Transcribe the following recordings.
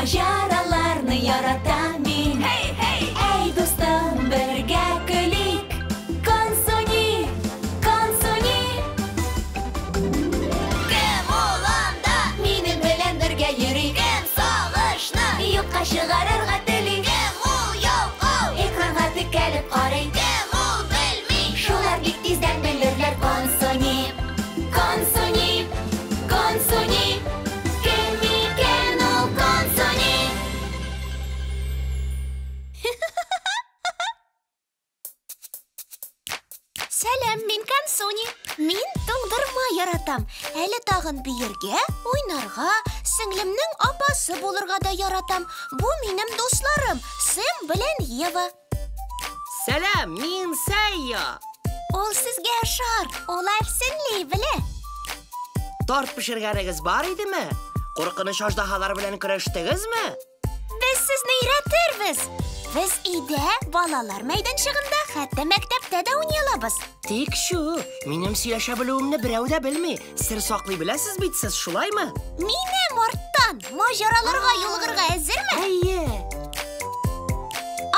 Maceralarni yaratам men. Ey do'stim, birga kulik. Konsoni, konsoni. Kim olanda meni bilan birga yuring. Kim sog'ishni yo'qqa chiqararga tiling. Kim u yo'q, ekranga tikilib qarang. Kim u bilmay, shular tezdan bilirlar. Konsoni, konsoni, konsoni. Kim ekan u konsoni? Selam, men Konsoni. Men to'ldirma yaratam. Әлі тағын бүйірге, ойнарға, сіңлімнің апасы болырға да яратам. Бу менім достларым, Сэм білен Ева. Selam, men Sayya. Ол сізге шар, ол әфсінлей біле. Tort pişirganiz bar idimi? Qo'rqinish ajdahalar bilan kurashdingizmi? Biz sizni öğretirbiz. Biz uyda, balalar maydonchig'ida, hatto maktabda da o'ynayolamiz. Tek shu, mening siyasha biluvimni birov da bilmay, sir saqlay bilasiz bitsiz, shulaymi? Menim ortdan mojaralarga yo'lg'irga hazirmi? Ayye.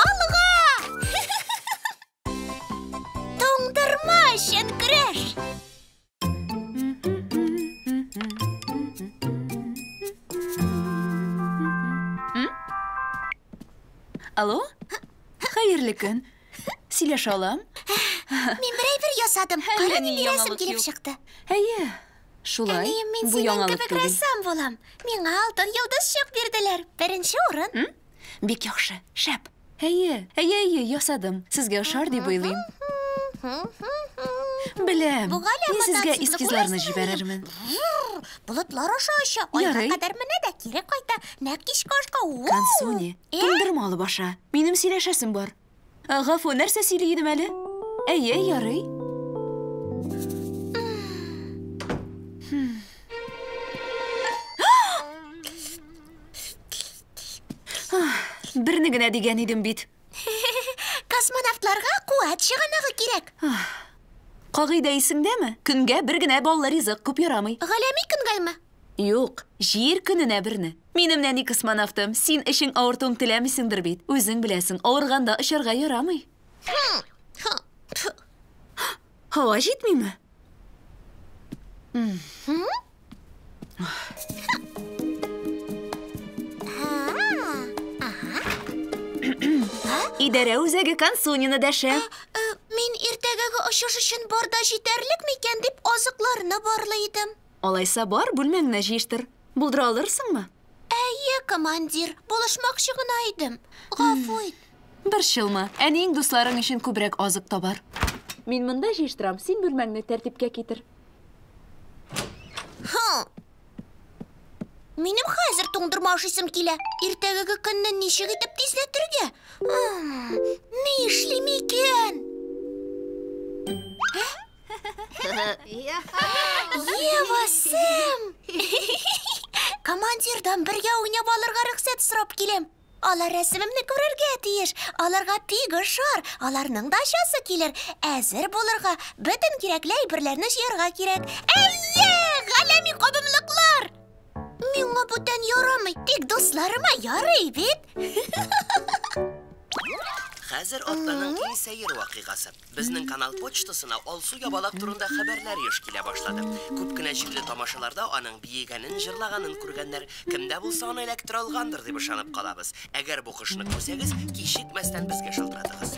Alg'a! To'ngdirma uchun kurash. Alo? Xayrli kun. Silash olam? Men birayber yosadim. Qara nemirasım kelib chiqdi. Haye. Shulay. Men Bu yangilik sening rassam bo'lam. Menga oltin yulduzchoq berdilar. Birinchi o'rin. Bek yaxshi. Shap. Haye, yosadim. Sizga o'xshar deb o'ylayman. Bilam. Men sizga eskizlarni jibararman. Bulutlar aşağı oyga qadar minada kerak qayta. Nakish qoshqa. Konsoni, to'ldirmali boshqa. Mening silashasim bor. G'afo narsa silaydim hali. Ayye, yaray. Birnigina degan edim bit. Kosmonavtlarga quvvat sig'inig'i kerak. Qoida esingdami? Kunga birgina bolalar rizq ko'p yoramay. G'alamiy kungaymi? Yo'q, yer kunina birni. Menimdan kosmonavtim, sen ishing og'ir to'ng tilamisindir bit. O'zing bilasan, og'irganda ishirga yoramay. Havo jetmaymi? Idara o'ziga Konsonini dasham. Men ertagaga oshish uchun borda yetarlikmikan deb oziqlarni borlaydim. Olaysa bor, bulmangni yeyishtir. Buldira olarsingmi? Ayye, komandir, bo'lishmoqchigina edim. G'afo et. Bir shilma, aning do'stlaring uchun ko'proq oziq tobar. Men bunda yeyishtiram, sen bulmangni tartibga keltir. Menim hozir to'ngdirmoqchisim kela. Ertagaga kunni nishig etib tezlatirga. Ne ishlim ekan? Yeva, Сэм. Komandirdan birga o'ynab olirga ruxsat so'rab kelim. Olar rasmimni ko'rarga tiyish. Olarga tegishar. Olarning dashasi kelar. Azir bo'lirga butun kerakli birlarni sherga kerak. Ayye, g'alami qobimliqlar. Menga budan yoramay, tek do'stlarima yoray bit. Hozir otlarning keng sayr voqeasi. Bizning kanal pochtasına Olsu yabalaq turunda xabarlar yosh kela boshladi. Ko'pgina jilli tomoshalarda aning biyeganin, jirlaganin ko'rganlar kimda bo'lsa uni elektr olgandir deb ishonib qolamiz. Agar bu qishni ko'rsangiz, kechikmasdan bizga shiltiratasiz.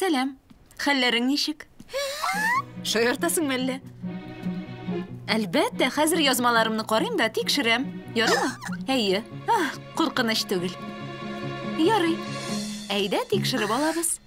Selam. Hallaring nishik? Shoyartasingmi alla? Albatta, hozir yozmalarimni qarang-da, tekshiram. Yo'qmi? Hayy. Qo'rqinish tugul. Ярый. Әйдә тикшереп алабыз.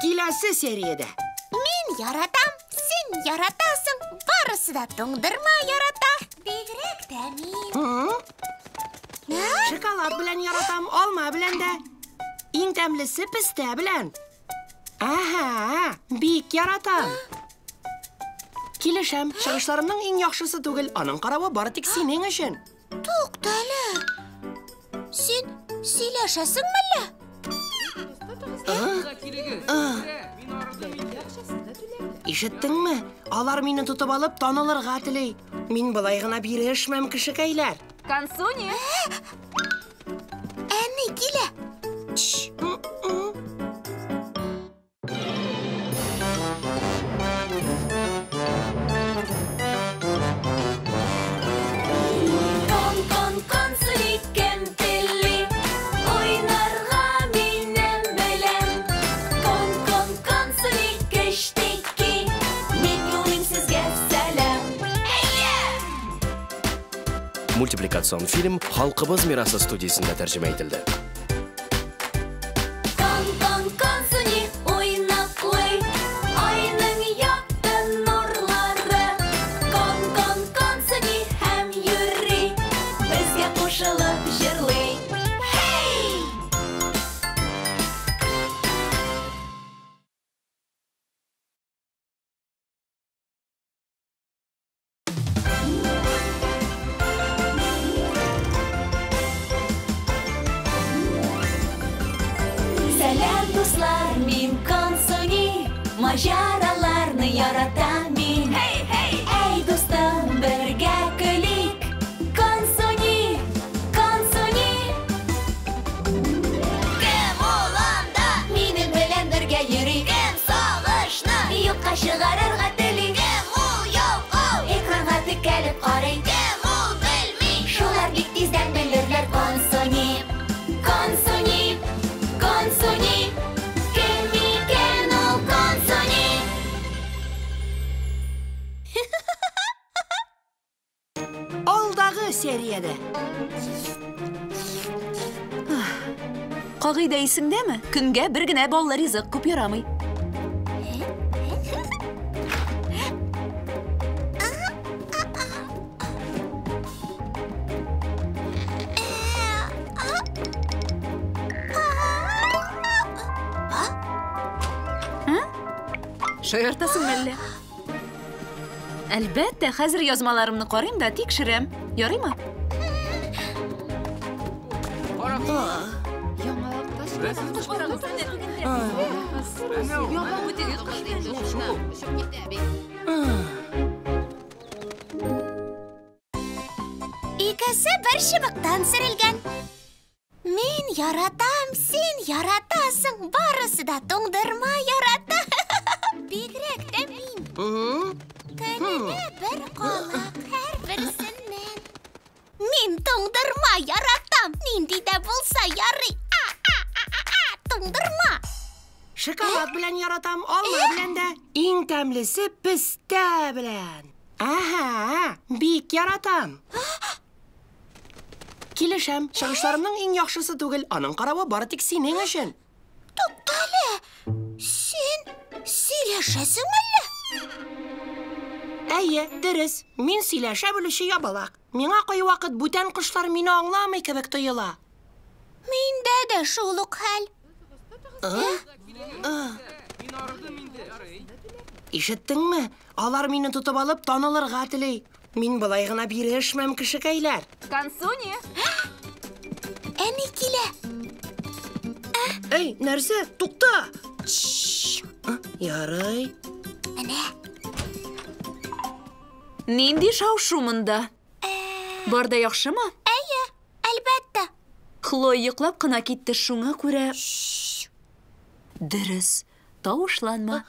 Келесі серияда. Мен яратам, сен яратасың. Барысы да тоңдырма ярата. Бигрәк тә мин. Шоколад белән яратам, алма белән дә. Иң тәмлесе песте белән. Аха, бик яратам. Килешәм, чыгышларымның иң яхшысы түгел, аның каравы бары тик синең өчен. Туктале. Син сөйләшәсеңме әллә? Ишеттеңме? Алар мине тотып алып танылырга тели. Мин былай гына бирешмәм кешекәйләр. Консуни. Әни килә. Консуни кем телли, ойнарга минем белән. Консуни кештеки, мин юлым сезгә сәлам. Мультипликацион фильм Халкыбыз мирасы студиясында тәрҗемә ителде. Консуни уйнаклый, айның якты нурлары. Консуни һәм йөри, безгә кушылып җырлый. Hey! Сәлам, дуслар, мин Консуни, маҗараларны яратам мин. Әй, дустым, бергә көлик. Консуни. Кем ул анда? Минем белән бергә йөри. Кем сагышны юкка чыгарырга тели. Кем ул яу, экранга текәлеп карый. Кем ул белми, шулар бик тиздән белерләр. Консуни. Кем икән ул Консуни? Алдагы серияда. Кагыйдә исеңдәме? Көнгә бер генә баллар ризык күп ярамый. Шаяртасың әллә? Әлбәттә, хәзер язмаларымны карыйм да тикшерәм. Ярыймы? Икесе бер чыбыктан сөрелгән. Мин яратам, син яратасың. Барысы да тоңдырма ярата. Бигрәк тә мин. Көненә бер калак һәр берсеннән. Мин тоңдырма яратам. Нинди дә булса ярый. Тоңдырма. Шоколад белән яратам, алма белән дә. Иң тәмлесе песте белән. Аха, бик яратам. Килешәм, чыгышларымның иң яхшысы түгел, аның каравы бары тик синең өчен. Туктале. Син сөйләшәсеңме әллә? Әйе, дөрес. Мин сөйләшә белүче ябалак. Миңа кай вакыт бүтән кошлар мине аңламый кебек тоела. Миндә дә шул ук хәл. Ишеттеңме? Алар мине тотып алып танылырга тели. Мин былай гына бирешмәм кешекәйләр. Консуни. Әни килә. Эй, нәрсә? Тукта! Ярый. Менә. Нинди шау-шу монда? Бар да яхшымы? Әйе, әлбәттә. Хлой йоклап кына китте, шуңа күрә. Дөрес, тауышланма.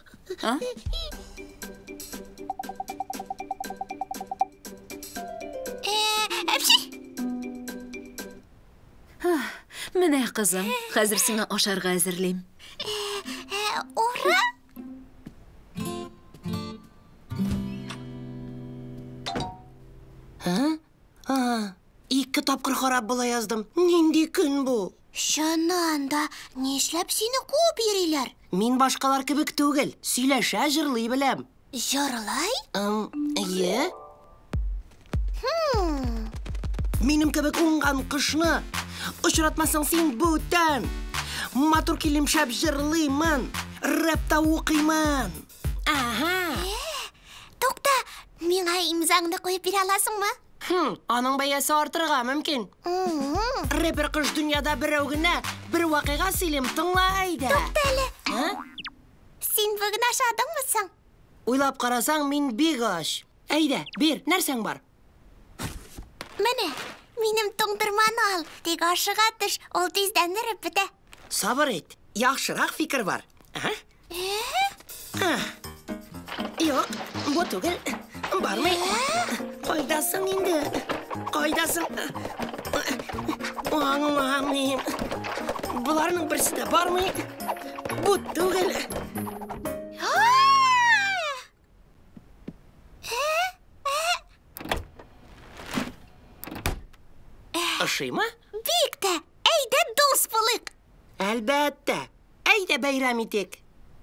Менә кызым, хәзер сиңа ашарга әзерлим. Ура! Ике тапкыр харап була яздым. Нинди көн бу? Шуннан да нишләп сине куып йөриләр? Мин башкалар кебек түгел, сөйләшә, җырлый беләм. Җырлай? Ие. Минем кебек уңган кышны очратмасаң син бүтән. Матур килем шәп җырлыймын, рэпта укыймын. Ага. Тукта, миңа имзаңны куеп бирә аласыңмы? Аның бәясе артырга мөмкин. Рэпер кыш дөньяда берәү генә, бер вакыйга сөйлим, тыңла әйдә. Тукта, син бүген ашадыңмы соң? Уйлап карасаң, мин бик аш. Әйдә, бир, нәрсәң бар? Менә, минем туңдырманы ал. Тик ашыга төш, ул тиздән эреп бетә. Сабыр ит, яхшырак фикер бар. Юк, бу түгел. Бармый. Кайдасың инде? Кайдасың? Аңламыйм. Буларның берсе дә бармый. Бу түгел. Ашыймы? Бик тә, әйдә дус булыйк. Әлбәттә. Әйдә бәйрәм итик.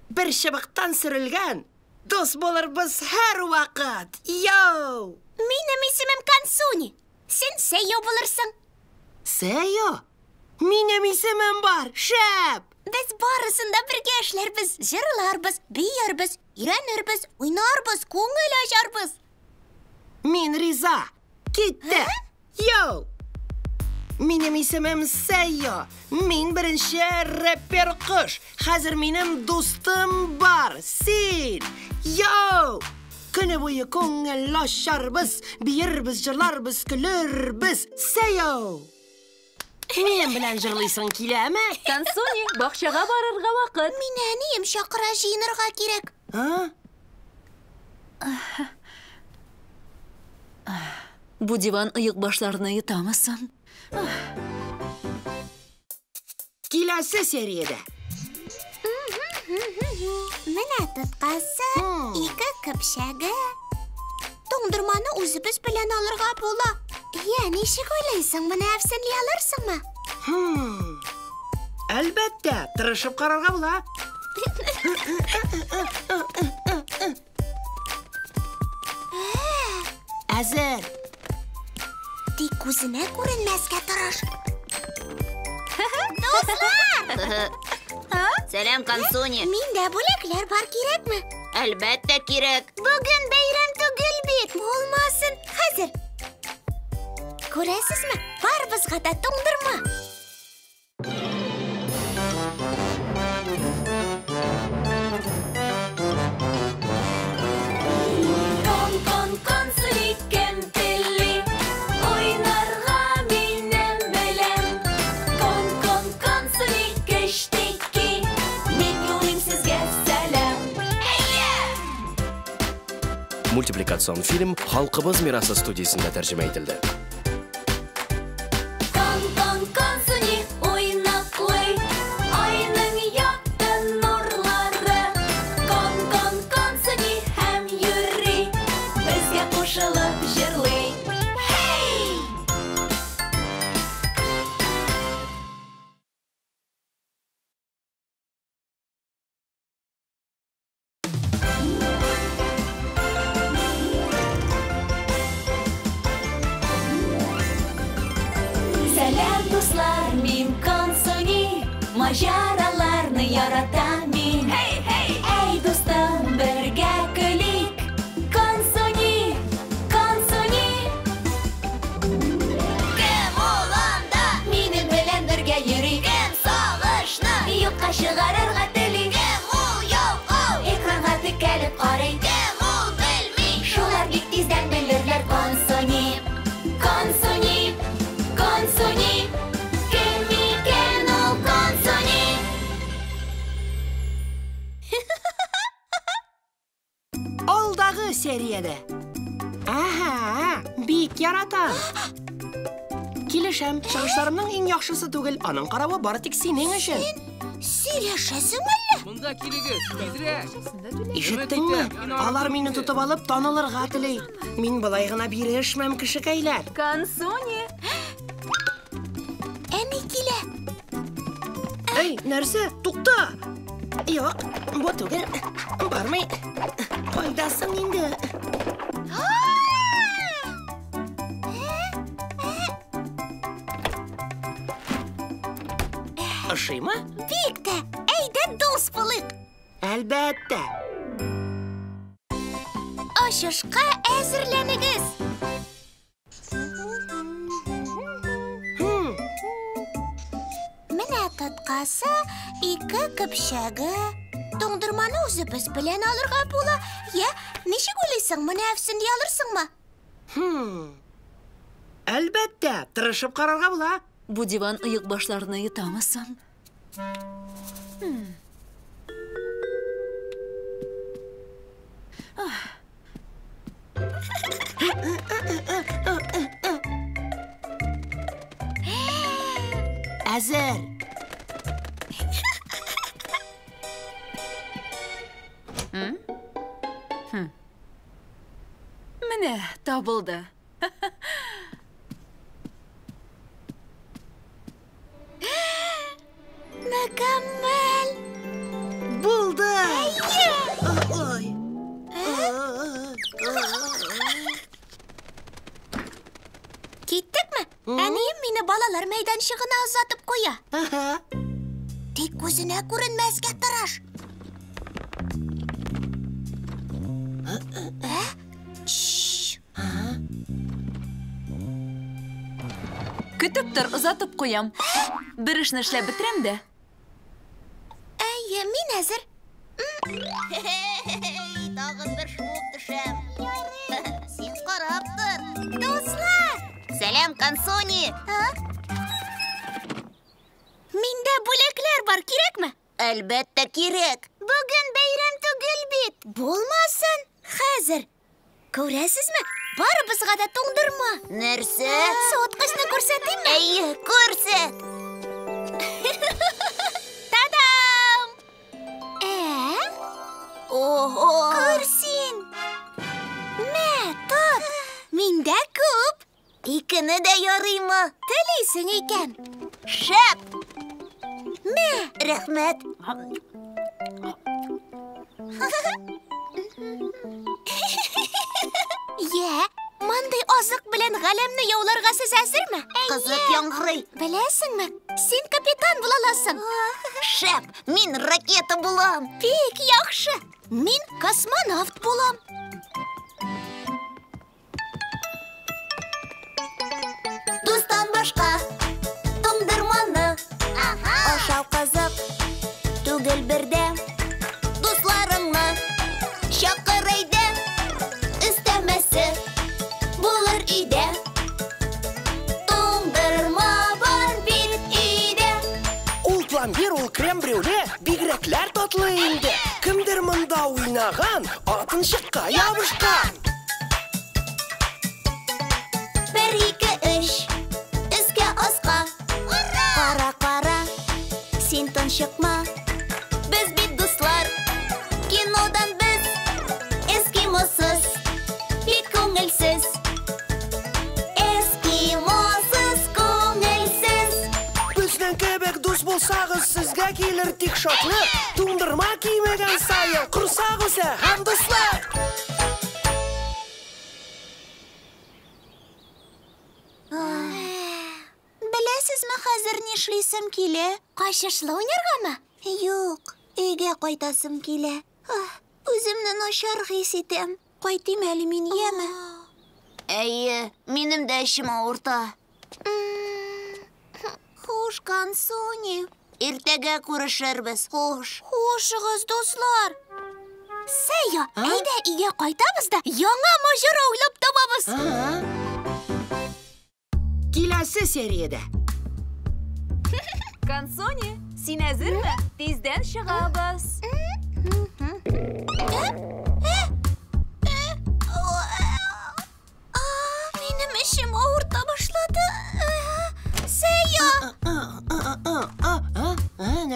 Бер чыбыктан сөрелгән дус булырбыз һәр вакыт. Йоу! Минем исемем Кансуни. Син Сейо булырсың. Сейо? Минем исемем бар. Шәп! Без барысын да бергә эшләрбез, җырларбыз, биярбез, өйрәнербез, уйнарбыз, күңел ачарбыз. Мин риза. Китте. Йоу! Минем исемем Сейо. Мин беренче рэпер кыш. Хәзер минем дустым бар. Син. Йоу! Көне буе күңел ачарбыз, биербез, җырларбыз, көлербез. Сейо! Минем белән җырлыйсың киләме? Кансуни, бакчага барырга вакыт. Мин әнием чакыра җыенырга кирәк. Бу диван ыек башларны йотамысын? Киләсе сериядә. Менә тоткасы, ике көпшәге. Туңдырманы үзебез белән алырга була. Ничек уйлыйсың, моны әфсенли алырсыңмы? Әлбәттә, тырышып карарга була. Әзер. Тик күзенә күренмәскә тырыш. Дуслар! Сәлам, Кансуни. Миндә бүләкләр бар кирәкме? Әлбәттә кирәк. Бүген бәйрәм түгел бит. Булмасын, хәзер. Күрәсезме? Барыбызга да туңдырма. Кансуни кем телли, уйнарга минем белән. Кансуни кештеки, мин юлым сезгә сәлам. Мультипликацион фильм «Халкыбыз мирасы» студиясында тәрҗемә ителде. Кансуни уйнаклый, айның якты нурлары. Кансуни һәм йөри, безгә кушылып җырлый. Сәлам, дуслар, мин Кансуни, маҗараларны яратам мин. Әй, дустым, бергә көлик. Кансуни. Кем ул анда? Минем белән бергә йөри. Кем сагышны юкка чыгарырга тели. Кем ул? Йоу, экранга текәлеп карый. Кем ул? Белми. Шулар бик тиздән белерләр. Кансуни. Кем икән ул Кансуни? Алдагы сериядә. Бик яратам. Килеп сөйләшәм. Чыгышларымның иң яхшысы түгел. Аның каравы бары тик синең өчен. Сөйләшәсең әллә? Монда килегез, тизрәк. Ишеттеңме? Алар мине тотып алып танылырга тели. Мин болай гына бирешмәм, кешекәйләр. Консуни. Әни килә. Эй, нәрсә? Тукта! Юк, бу түгел. Бармый. Кайдасың инде? Ошыймы? Бик тә. Әйдә дус булыйк. Әлбәттә. Ашышка әзерләнегез. Менә тоткасы, 2 көпшәге. Доңдырманы үзебез белән алырга була. Я, ничек уйлыйсың, моны әфсендә алырсыңмы? Әлбәттә, тырышып карарга була. Бу диван ыйык башларына ютамысың? Әзер. Менә, табылды. Мükemmel. Булды. Ой. Киттекме? Әнием мине балалар мәйданчыгына озатып куя. Аха. Тик күзенә күренмәскә тырыш. Көтіп тұр, ұзатып қоям. Бір ішін эшләп бетерәм дә. Әйе, мин әзер. Тагын бер шуып төшәм. Син карап тор. Дуслар, Сәлам, Консуни. миндә бүләкләр бар, кирәкме? Әлбәттә кирәк. Бүген бәйрәм түгел бит. Булмасын. Хәзер. Күрәсезме? Барыбызга да туңдырма. Нәрсә? Соткычны күрсәтимме? Әйе, күрсәт. Тадам! Ого! Күрсин. Мә, тот. Миндә күп. Икене дә ярыймы? Телисең икән. Шәп! Мә, Рәхмәт. я, мандай азык белән галәмне яуларга сез әзерме? Кызык яңгырый. Беләсеңме? Син капитан була аласың. Шәп! Мин ракета булам. Бик яхшы. Мин космонавт булам. Дустан башка туңдырманы ашау кызык түгел бердә. Дусларыңны чакыр әйдә, өстәмәсе булыр өйдә. Туңдырма бар бит өйдә. Ул пломбир, ул крем-брюле, бигрәкләр татлы инде. Кемдер монда уйнаган, атын чыкка ябышкан. 1, 2, 3 өскә аска. Кара, кара, син тынчыкма. Без бит дуслар, кинодан без эскимосыз, бик күңелсез. Эскимосыз, күңелсез. Безнең кебек дус булсагыз, сезгә килер тик шатлык. Туңдырма кимәгән сайын, корсак үсә һәм дуслар. Беләсезме, хәзер нишлисем килә? Качышлы уйнаргамы? Юк, өйгә кайтасым килә. Үземне начар хис итәм. Кайтыйм әле мин, яме? Әйе, минем дә эшем авырта. Хуш, Консуни. Иртәгә күрешербез. Хуш. Хушыгыз, дуслар. Сәя, әйдә өйгә кайтабыз да яңа маҗара уйлап табабыз. Киләсе сериядә. Консуни, син әзерме? Тиздән чыгабыз. Минем эшем авырта башлады.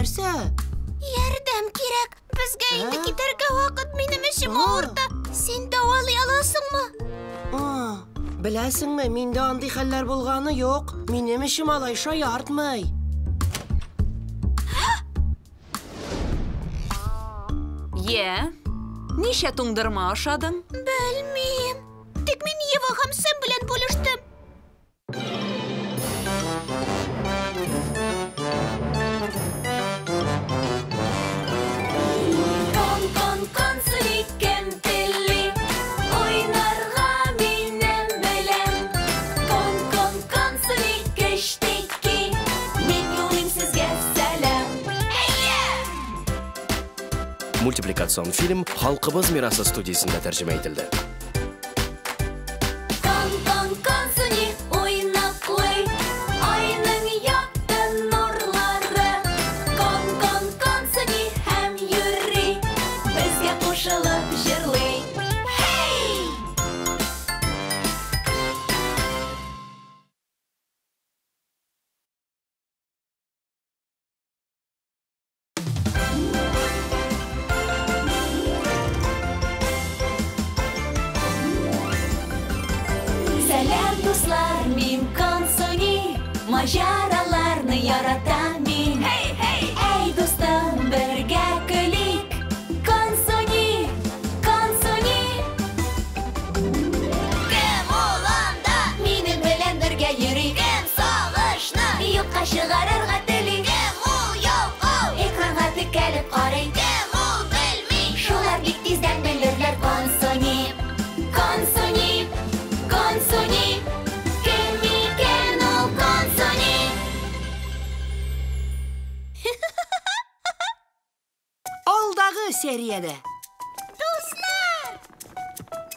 нәрсә? Ярдәм кирәк. Безгә инде китәргә вакыт. Минем эшем авырта. Син давалый аласыңмы? Беләсеңме, миндә андый хәлләр булганы юк. Минем эшем алайша яртмый. Нишә туңдырма ашадың? Белмим. Тик мин Ева һәм Сэм белән бүлештем. Мультипликацион фильм Халкыбыз мирасы студиясында тәрҗемә ителде. Maceralarını yaratan min. Hey hey. Ey dostum birge gülik. Konsoni, konsoni. Kim olanda minim bilen birge yürü. Kim savaşını yokka çıgarırga dili. Kim o yok o ekranga tikelip qaray. Kim o bilmi şular bik tizden bilirler konsoni. Konsoni, konsoni. Alдағы seriyede. Dostlar!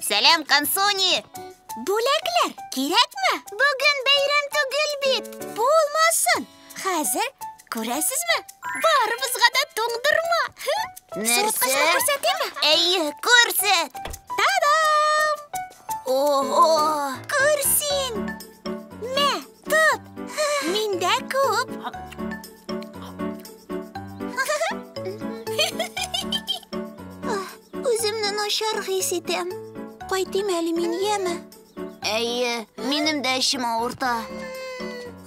Selam Kansoni. Бүләкләр, кирәкме? Бүген бәйрәм түгел бит. Булмасын. Хәзер күрәсезме? Барыбызга да туңдырма. Нәрсә? Күрсәтәме? Әйе, күрсәт. Тадам! Ого! Күрсин. Мә, тот. Миндә күп. Үземне начар хис итәм. Кайтыйм әле мин, яме? Әйе, минем дә эшем авырта.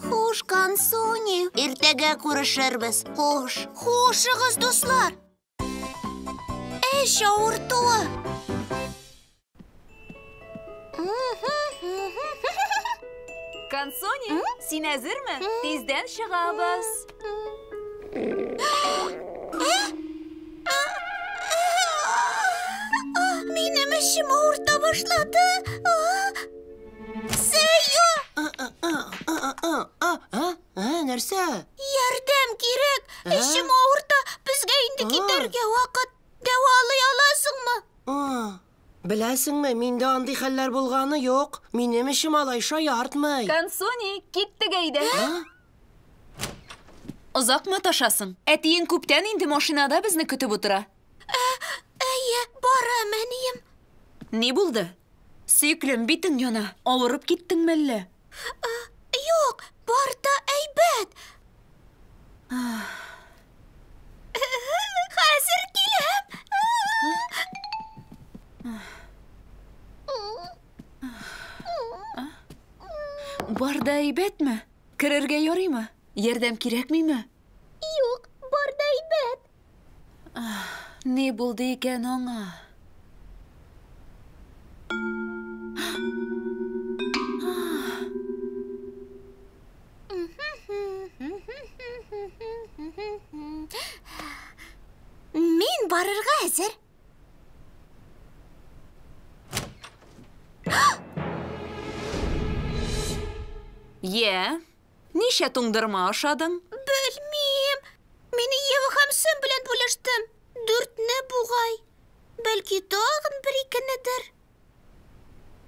Хуш, Кансони. Иртәгә күрешербез. Хуш. Хушыгыз, дуслар. Эш авыртуы. Кансони, син әзерме? Тиздән чыгабыз. Минем эшем авырта башлады. Сөйо! Нәрсә? Ярдәм кирәк. Эшем авырта. Безгә инде китәргә вакыт. Дәвалый аласыңмы? Беләсеңме, миндә андый хәлләр булганы юк. Минем эшем алайша яртмый. Кансони, киттек әйдә. Озакмы ташасың? Әтиең күптән инде машинада безне көтеп утыра. Әйе, барам, әнием. Ни булды? Сөйклем, битең яна. Авырып киттеңме әллә? Юк, бар да әйбәт. Хәзер киләм. Бар да әйбәтме? Керергә ярыймы? Ярдәм кирәкмиме? Юк, бар да әйбәт. Ни булды икән аңа? Мин барырга әзер. Нишә туңдырма ашадың? Белмим. Мин Ева һәм Сэм белән бүлештем. 4-не бугай. Бәлки тагын 1-2-недер.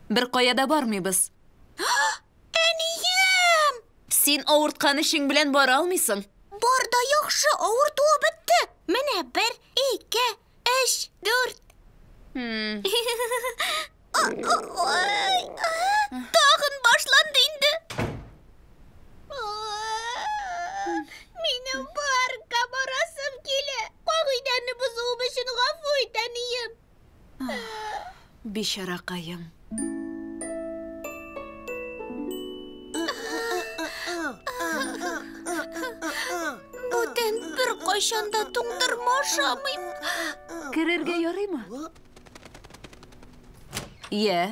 Бер кая да бармыйбыз. Әнием! Син авырткан эшең белән бара алмыйсың. Бар да яхшы, авыртуы бетте. Менә 1, 2, 3, 4. Тагын башланды инде. Минем барга барасы Бишаракайым. Бүтән бер кайшанда туңдырмашамыйм. Керергә ярыймы? Я.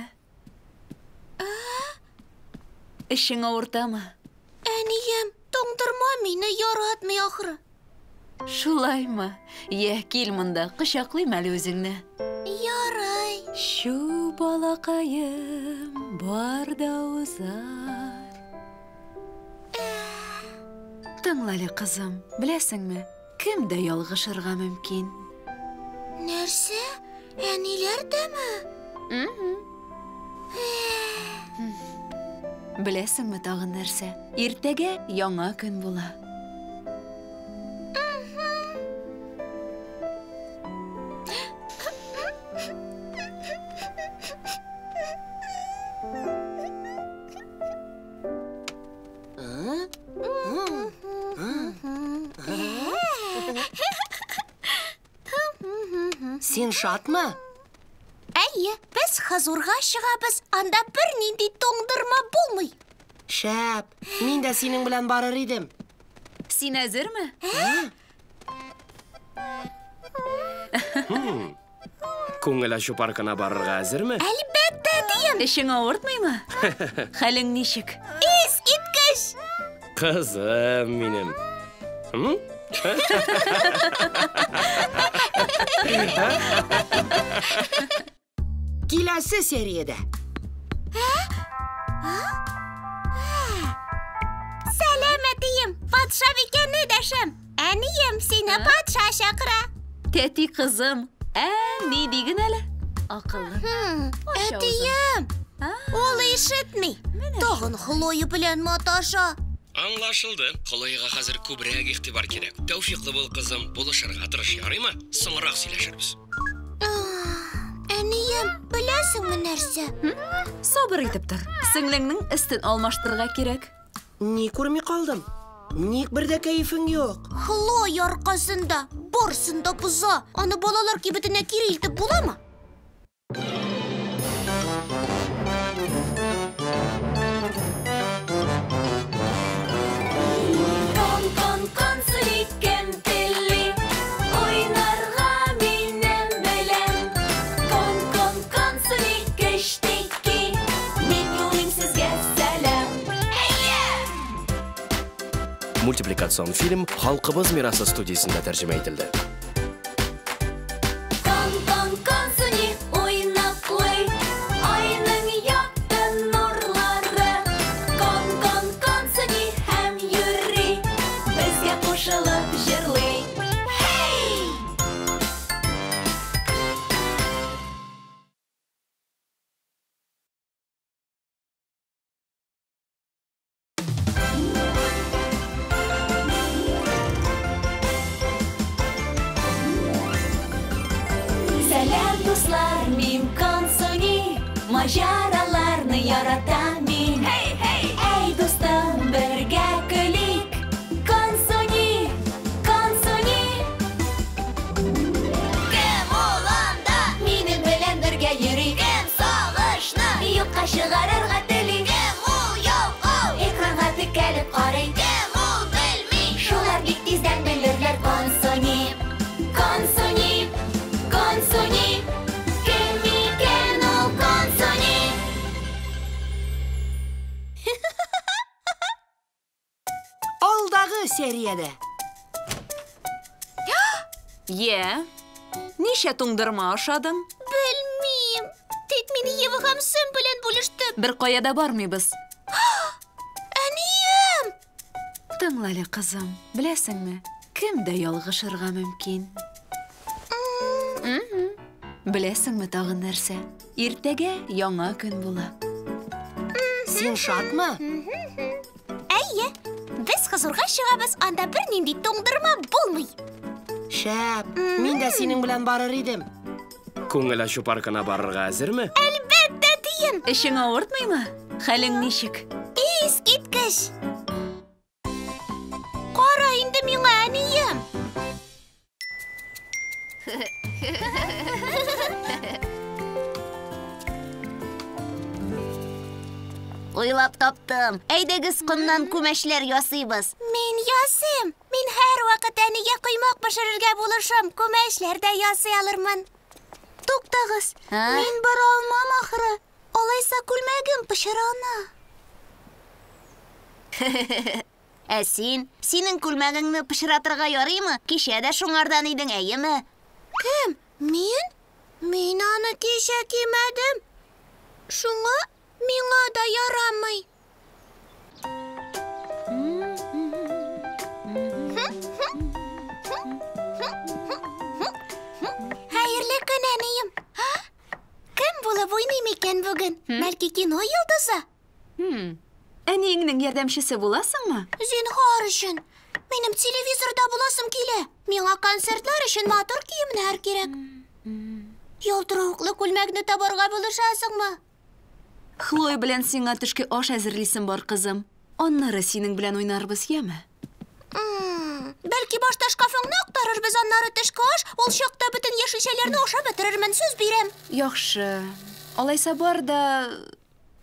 Эшең авыртамы? Әнием, туңдырма мине яратмый ахыры. Шулаймы? Я, кил монда, кочаклыйм әле үзеңне. Ярай. Шу балакаем бар да узар. Тыңла әле, кызым, беләсеңме, кем дә ялгышырга мөмкин? Нәрсә? Әниләр дәме? Беләсеңме тагын нәрсә? Иртәгә яңа көн була. Син шатмы? Әйе, без хазурга чыгабыз, анда бер нинди туңдырма булмый. Шәп, мин дә синең белән барыр идем. Син әзерме? Күңел ачу паркына барырга әзерме? Әлбәттә дием. Эшең авыртмыймы? Хәлең ничек? Искиткеч. Кызым минем. Киләсе сериядә. Сәламәтием, патша бикәне дәшәм. Әнием сине патша чакыра. Тәти кызым, ни диген әле? Акыллы. Әтием, ул ишетми. Тагын Хлоя белән маташа. Аңлашылды. Хлояга хәзер күбрәк игътибар кирәк. Тәүфиклы бул, кызым, булышырга тырыш, ярыймы? Соңрак сөйләшербез. Әнием, беләсеңме нәрсә? Сабыр итеп тор. Сеңлеңнең өстен алмаштырырга кирәк. Ни күрми калдым? Ник бер дә кәефең юк? Хлоя аркасында барсын да боза. Аны балалар кибетенә кире илтеп буламы? Мультипликацион фильм Халкыбыз мирасы студиясында тәрҗемә ителде. Маҗараларны яратам мин. Әй дустым, бергә көлик. Консони, консони. Кем ул анда? Минем белән бергә йөри. Кем сагышны юкка чыгарырга тели. Кем ул ялкау? Экранга текәлеп карый. Кем ул белми? Шулар бик тиздән белерләр. Консони, консони, консони. Сериядә. Я. Ничә туңдырма ашадың? Белмим. Тик мине Ева һәм Сэм белән бүлештем. Бер кая да бармыйбыз. Әнием! Тыңла әле, кызым, беләсеңме, кем дә ялгышырга мөмкин? Беләсеңме тагын нәрсә? Иртәгә яңа көн була. Син шатмы? Әйе, без хозурга чыгабыз, анда бер нинди туңдырма булмый. Шәп, мин дә синең белән барыр идем. Күңел ачу паркына барырга әзерме? Әлбәттә дием. Эшең авыртмыймы? Хәлең ничек? Искиткеч. Кара инде миңа, әнием. уйлап таптым. Әйдәгез комнан күмәчләр ясыйбыз. Мин ясыйм. Мин һәр вакыт әнигә коймак пешерергә булышам. Күмәчләр дә ясый алырмын. Туктагыз. Мин бара алмам ахыры. Алайса күлмәгем пешерана. Синең күлмәгеңне пешератырга ярыймы? Кичә дә шуңардан идең, әйеме? Кем? Мин? Мин аны кичә кимәдем. Шуңа миңа да ярамый. Хәерле көн, әнием. Кем булып уйный микән бүген? Бәлки кино йолдызы? Әниеңнең ярдәмчесе буласыңмы? Зинһар өчен. Минем телевизорда буласым килә. Миңа концертлар өчен матур киемнәр кирәк. Ялтыравыклы күлмәкне табарга булышасыңмы? Хлоя белән сиңа төшке аш әзерлисем бар, кызым. Аннары синең белән уйнарбыз, яме? Бәлки башта шкафыңны актарырбыз, аннары төшке аш, ул чакта бөтен яшелчәләрне ашап бетерермен, сүз бирәм. Яхшы. Алайса бар да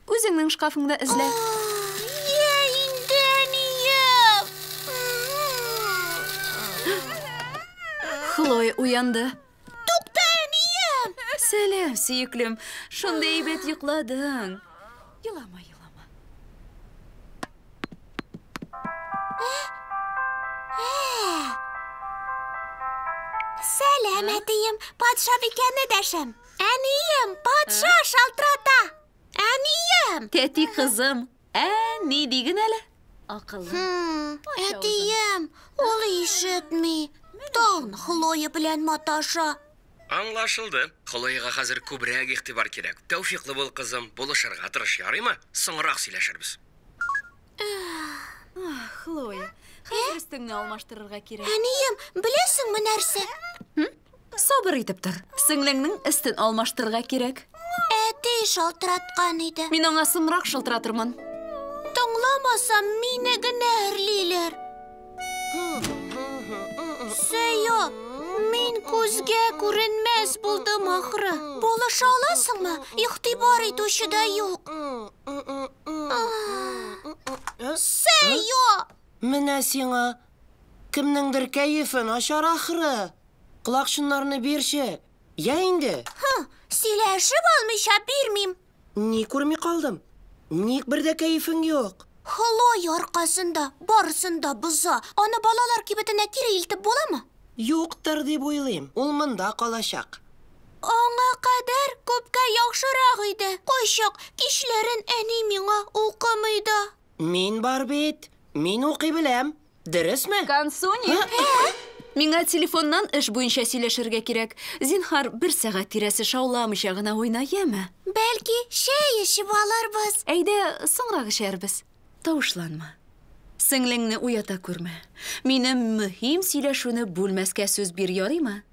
үзеңнең шкафыңда эзлә. Хлоя уянды. Тукта, әнием! Сәлам, сөйеклем. Шундай әйбәт йокладың. Елама. Сәлам, әтием. Патша бикәне дәшәм. Әнием, патша шалтырата. Әнием! Тәти кызым. Ни диген әле? Акыллы. Әтием, ул ишетми. Тагын Хлоя белән маташа. Аңлашылды. Хлояга хәзер күбрәк игътибар кирәк. Тәүфиклы бул, кызым. Булышырга тырыш, ярыймы? Соңрак сөйләшербез. Хлоя, хәзер өстеңне алмаштырырга кирәк. Әнием, беләсеңме нәрсә? Сабыр итеп тор. Сеңлеңнең өстен алмаштырырга кирәк. Әти шалтыраткан иде. Мин аңа соңрак шылтыратырмын. Тыңламасам мине генә әрлиләр. Сөйо, мин күзгә күренмәс булдым ахры. Булыша аласыңмы? Игътибар итүче дә юк. Сөйо! Менә сиңа кемнеңдер кәефен ачар ахры. Колакчыннарны бирче. Я инде. Сөйләшеп алмыйча бирмим. Ни күрми калдым? Ник бер дә кәефең юк? Хлоя аркасында, барысында боза. Аны балалар кибетенә кире илтеп буламы? Юктыр дип уйлыйм. Ул монда калачак. Аңа кадәр күпкә яхшырак иде. Кайчак кичләрен әни миңа укымый да. Мин бар бит. Мин укый беләм. Дөресме? Консуни? Миңа телефоннан эш буенча сөйләшергә кирәк. Зинһар, 1 сәгать тирәсе шауламыйча гына уйна, яме? Бәлки, чәй эчеп алырбыз. Әйдә, соңрак эчәрбез. Тавышланма. Сеңлеңне уята күрмә. Минем мөһим сөйләшүне бүлмәскә сүз бир, ярыймы?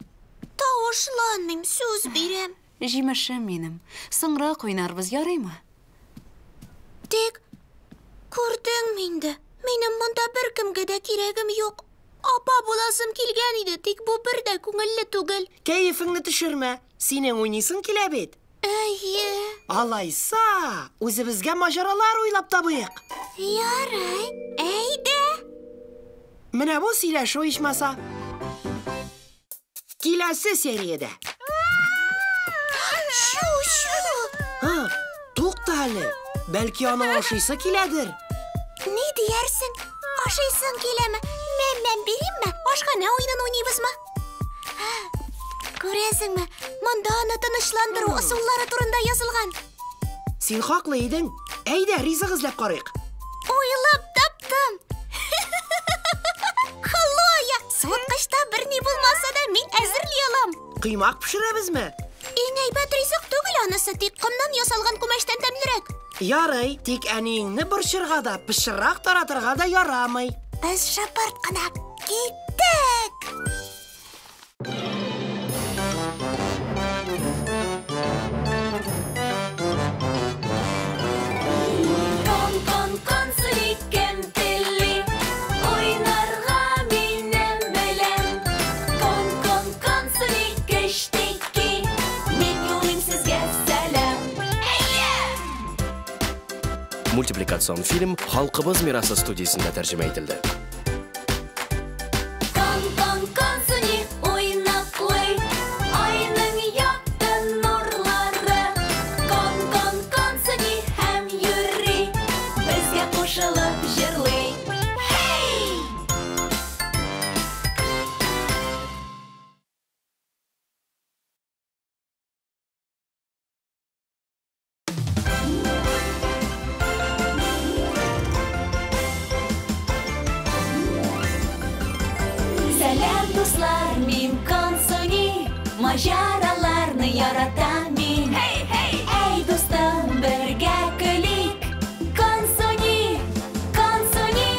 Тавышланмыйм, сүз бирәм. Җимешем минем. Соңрак уйнарбыз, ярыймы? Тик, күрдеңме инде? Минем монда беркемгә дә кирәгем юк. Апа буласым килгән иде, тик бу бер дә күңелле түгел. Кәефеңне төшермә. Синең уйныйсың килә бит. Әйе. Алайса, үзебезгә маҗаралар уйлап табыйк. Ярай, әйдә. Менә бу сөйләшү ичмаса. Киләсе сериядә. Шу-шу. Тукта әле. Бәлки аның ашыйсы киләдер. Ни диярсең? Ашыйсың киләме? Мен биримме? Ашхана уйнын уйныйбызмы? Күрәсеңме? Монда аны тынычландыру ысуллары турында язылган. Син хаклы идең. Әйдә, ризык эзләп карыйк. Уйлап таптым. Хлоя, суыткычта берни булмаса да мин әзерли алам. Кыймак пешерәбезме? Иң әйбәт ризык түгел анысы, тик комнан ясалган күмәчтән тәмлерәк. Ярый, тик әниеңне борчырга да, пешеррак таратырга да ярамый. Без шапырт кына киттек. мультипликацион фильм Халкыбыз мирасы студиясында тәрҗемә ителде. Кон-кон-консуни уйнаклый, айның якты нурлары. Кон-кон-консуни һәм йөри, безгә кушылып җырлый. Hey! Сәлам, дуслар, мин Консуни, маҗараларны яратам мин. Әй, дустым, бергә көлик. Консуни, Консуни.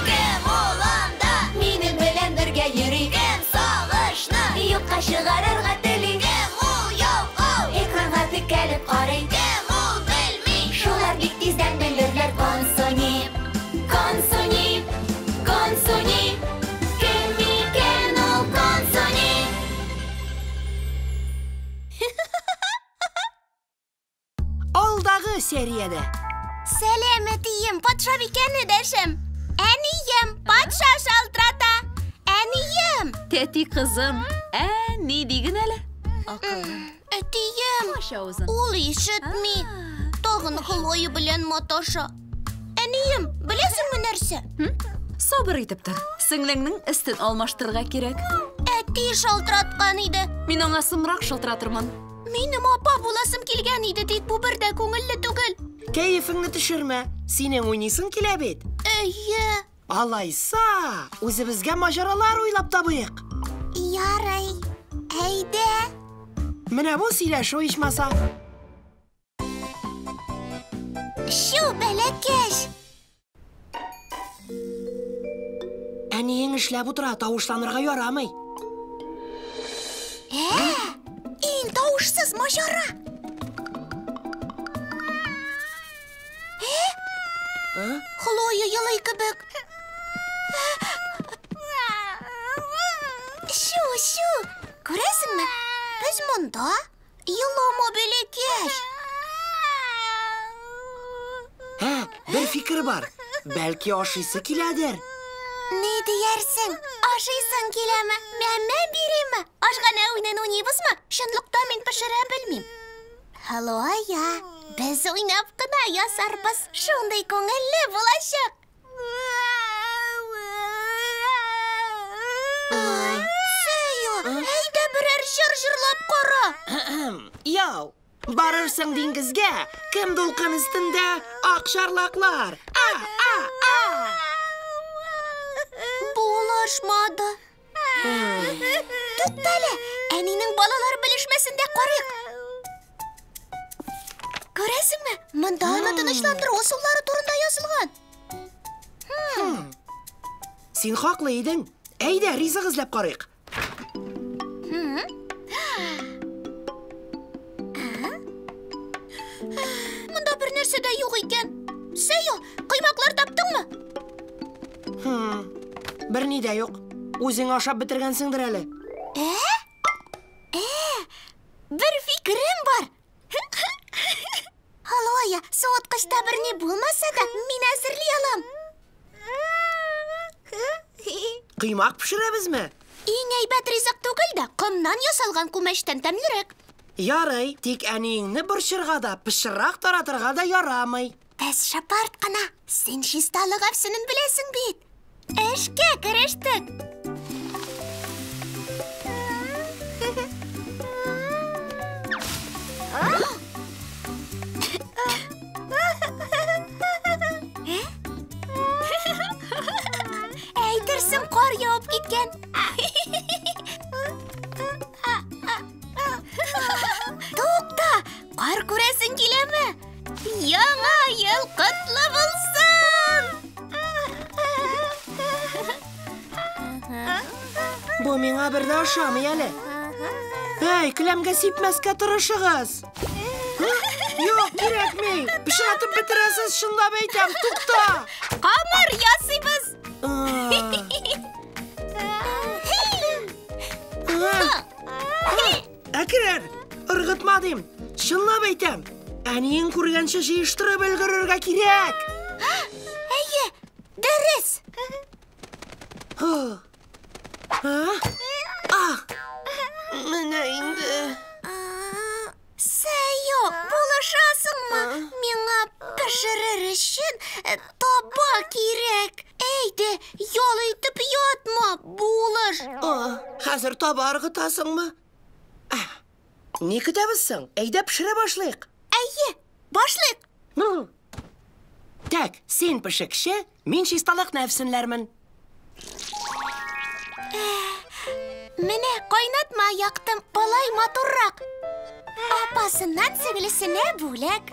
Кем ул анда? Минем белән бергә йөри. Кем сагышны юкка чыгарырга тели? Кем ул яу-ау? Экранга текәлеп карый. Кем ул белми? Шулар бик тиздән белерләр. Консуни, Консуни, Консуни. Кем икән ул Консуни? Алдагы сериядә. Сәләмәтием, патша бикәне дәшем. Әнием, патша шалтырата. Әнием. Тәти кызым, ни диген әле? Әтием, Аша үзен. ул ишетми. Тагын Хлоя белән маташа. Әнием, беләсеңме нәрсә? Сабыр итеп тор. Сеңлеңнең өстен алмаштырырга кирәк. Әти шалтыраткан иде. Мин аңа сымрак шылтыратырмын. Минем апа буласым килгән иде, тик бу бер дә күңелле түгел. Кәефеңне төшермә. Синең уйныйсың килә бит. Әйе, Алайса, үзебезгә маҗаралар уйлап табыйк. ярый. Әйдә. Менә бу сөйләшү ичмаса. Шу бәләкәш. Әниең эшләп утыра, тавышланырга ярамый. Иң тавышсыз маҗара. Хлоя елый кебек. Шу, күрәсеңме? Без монда елама бәләкәш. Бер фикер бар. Бәлки ашыйсы киләдер. Ни диярсең? Ашыйсың киләме? Мәмә бирәме? Ашгана уйнан уйныйбызмы? Чынлыкта мин пешерә белмим. Хлоя, без уйнап кына ясарбыз. Шундый күңелле булачак. Сөю, әйдә берәр җыр җырлап кара. Яу, барырсың диңгезгә, кем дулкын өстендә ак шарлаклар. Булашмады. Туктале, әнинең балалар белешмәсен дә карыйк. Күрәсеңме? Монда аны тынычландыру ысуллары турында язылган. Син хаклы идең. Әйдә, ризык эзләп карыйк. Монда бер нәрсә дә юк икән. Сөю, кыймаклар таптыңмы? Берни дә юк. Үзең ашап бетергәнсеңдер әле. Бер фикерем бар. Хлоя, суыткычта берни булмаса да, мин әзерли алам. Кыймак пешерәбезме? Иң әйбәт ризык түгел дә, комнан ясалган күмәчтән тәмлерәк. Ярый, тик әниеңне борчырга да, пешеррак таратырга да ярамый. Без шапарт кына. Син чисталык әфсенен беләсең бит. Эшкә керештек. Әйтерсең, кар яуып киткән. Тукта, кар күрәсең киләме? Яңа ел котлы булсын! Бу миңа бер дә ошамый әле. Эй, келәмгә сипмәскә тырышыгыз. Юк, кирәкми. Пешератып бетерәсез, шунда әйтәм, тукта. Камыр ясыйбыз. Әкрен, ыргытма дим. Шунлап әйтәм. Әнең күргәнче җыештырып өлгерергә кирәк. Әйе, дөрес. Менә инде. Сәйо, булышасыңмы? Миңа пешерер өчен таба кирәк. Әйдә, ял итеп ятма, булыш. Хәзер таба ыргытасыңмы? Ни көтәбез соң? Әйдә пешерә башлыйк. Әйе, башлыйк. Так, син пешекче, мин чисталык нәфсенләрмен. Менә кайнатма яктым, балай матуррак. Апасыннан сеңлесенә бүләк.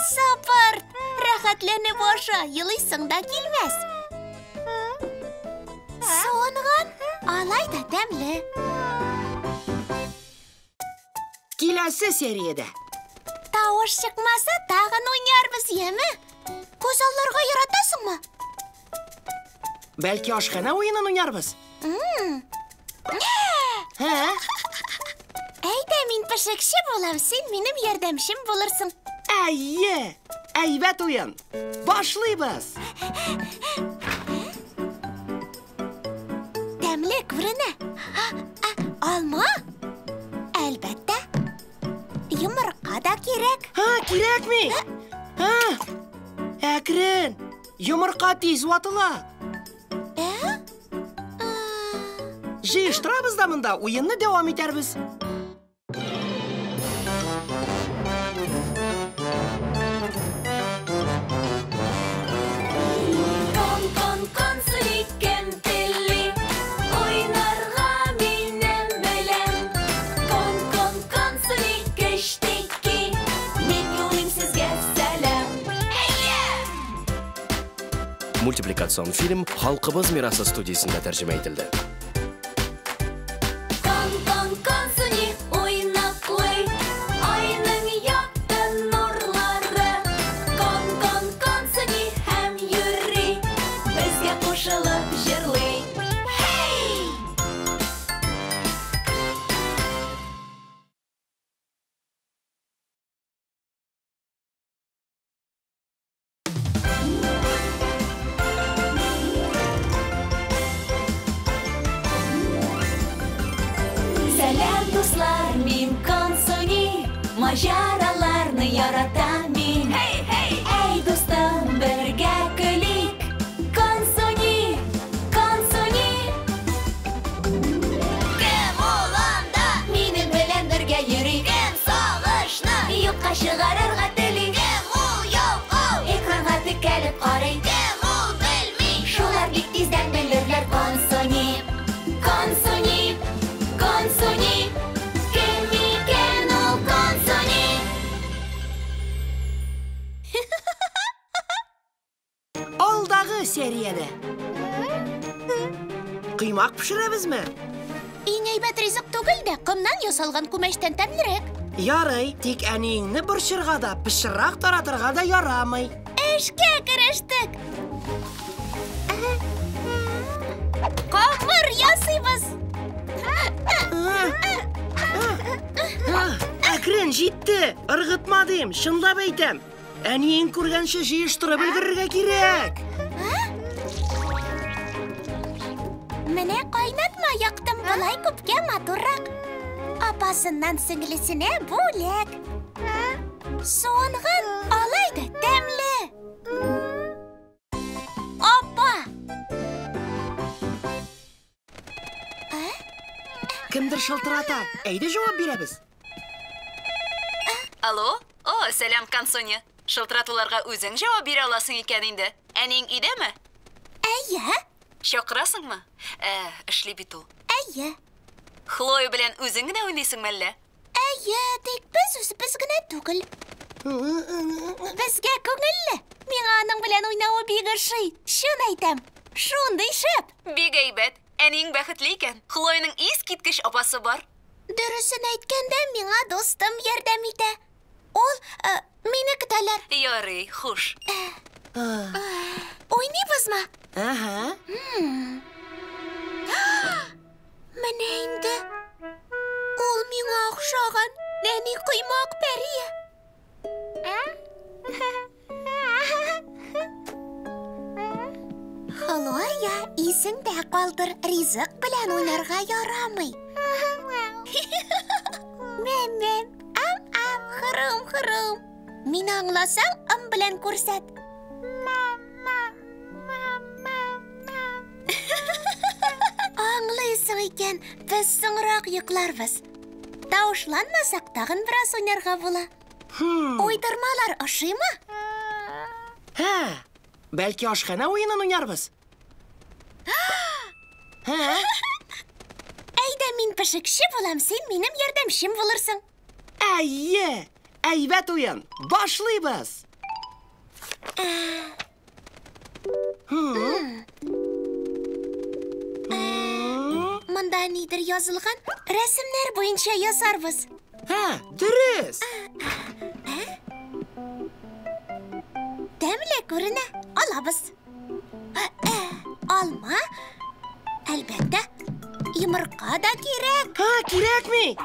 Сапырт, рәхәтләнеп аша, елыйсың да килмәс. Суынган, алай да тәмле. Киләсе сериядә. Тавыш чыкмаса, тагын уйнарбыз, яме? Күз алларга яратасыңмы? Бәлки ашхана уенын уйнарбыз? Әйдә, мин пешекче булам, син минем ярдәмчем булырсың. Әйе, әйбәт уен. Башлыйбыз. Тәмле күренә. Алма? Әлбәттә. Йомырка да кирәк. Кирәкми? Әкрен, йомырка тиз ватыла. Җыештырабыз да монда, уенны дәвам итәрбез. Мультипликацион фильм «Халкыбыз мирасы» студиясында тәрҗемә ителде. Дуслар, мин Консуни, маҗараларны яратам мин. Әй, дустым, бергә көлик. Консуни, Консуни. Кем ул анда? Минем белән бергә йөри. Кем сагышны юкка чыгарырга тели. Кем ул ялкау? Экранга текәлеп карый. Кем ул белми? Шулар бик тиздән белерләр. Консуни, Консуни, Консуни. Алдагы сериядә. Кыймак пешерәбезме? Иң әйбәт ризык түгел дә, кымнан ясалган күмәчтән тәмлерәк. Ярый, тик әниеңне борчырга да, пешеррак таратырга да ярамый. Эшкә керештек. Камыр ясыйбыз. Әкрен җитте. Ыргытма дим, шунлап әйтәм. Әниең күргәнче җыештырып өлгерергә кирәк. Менә кайнатма яктым, болай күпкә матуррак. Апасыннан сеңлесенә бүләк. Суынган, алай да тәмле. Апа! Кемдер шылтырата. Әйдә җавап бирәбез. Алло? Сәлам, Консуни. Шылтыратуларга үзең җавап бирә аласың икән инде. Әнең идеме? Әйе. Чакырасыңмы? Эшли бит ул. Әйе. Хлоя белән үзең генә уйныйсыңмы әллә? Әйе, тик без үзебез генә түгел. Безгә күңелле. Миңа аның белән уйнавы бик ошый. Шун әйтәм. Шундый шәп. Бик әйбәт. Әнең бәхетле икән. Хлояның искиткеч апасы бар. Дөресен әйткәндә, миңа достым ярдәм итә. Ул мине көтәләр. Ярый, хуш. Уйныйбызмы? Менә инде. Ул миңа охшаган нәни кыймак пәрие. Хлоя, исеңдә калдыр, ризык белән уйнарга ярамый. Мәм, ам, хырым. Мин аңласаң, ым белән күрсәт. Аңлыйсың икән, без соңрак йокларбыз. Тавышланмасак, тагын бераз уйнарга була. Уйдырмалар ошыймы? Бәлки ашхана уйынын уйнарбыз. Әйдә, мин пешекче булам, син минем ярдәмчем булырсың. Әйе, әйбәт уен. Башлыйбыз. Монда нидер язылган? Рәсемнәр буенча ясарбыз. Дөрес. Тәмле күренә. Алабыз. Алма? Әлбәттә. Йомырка да кирәк. Кирәкми?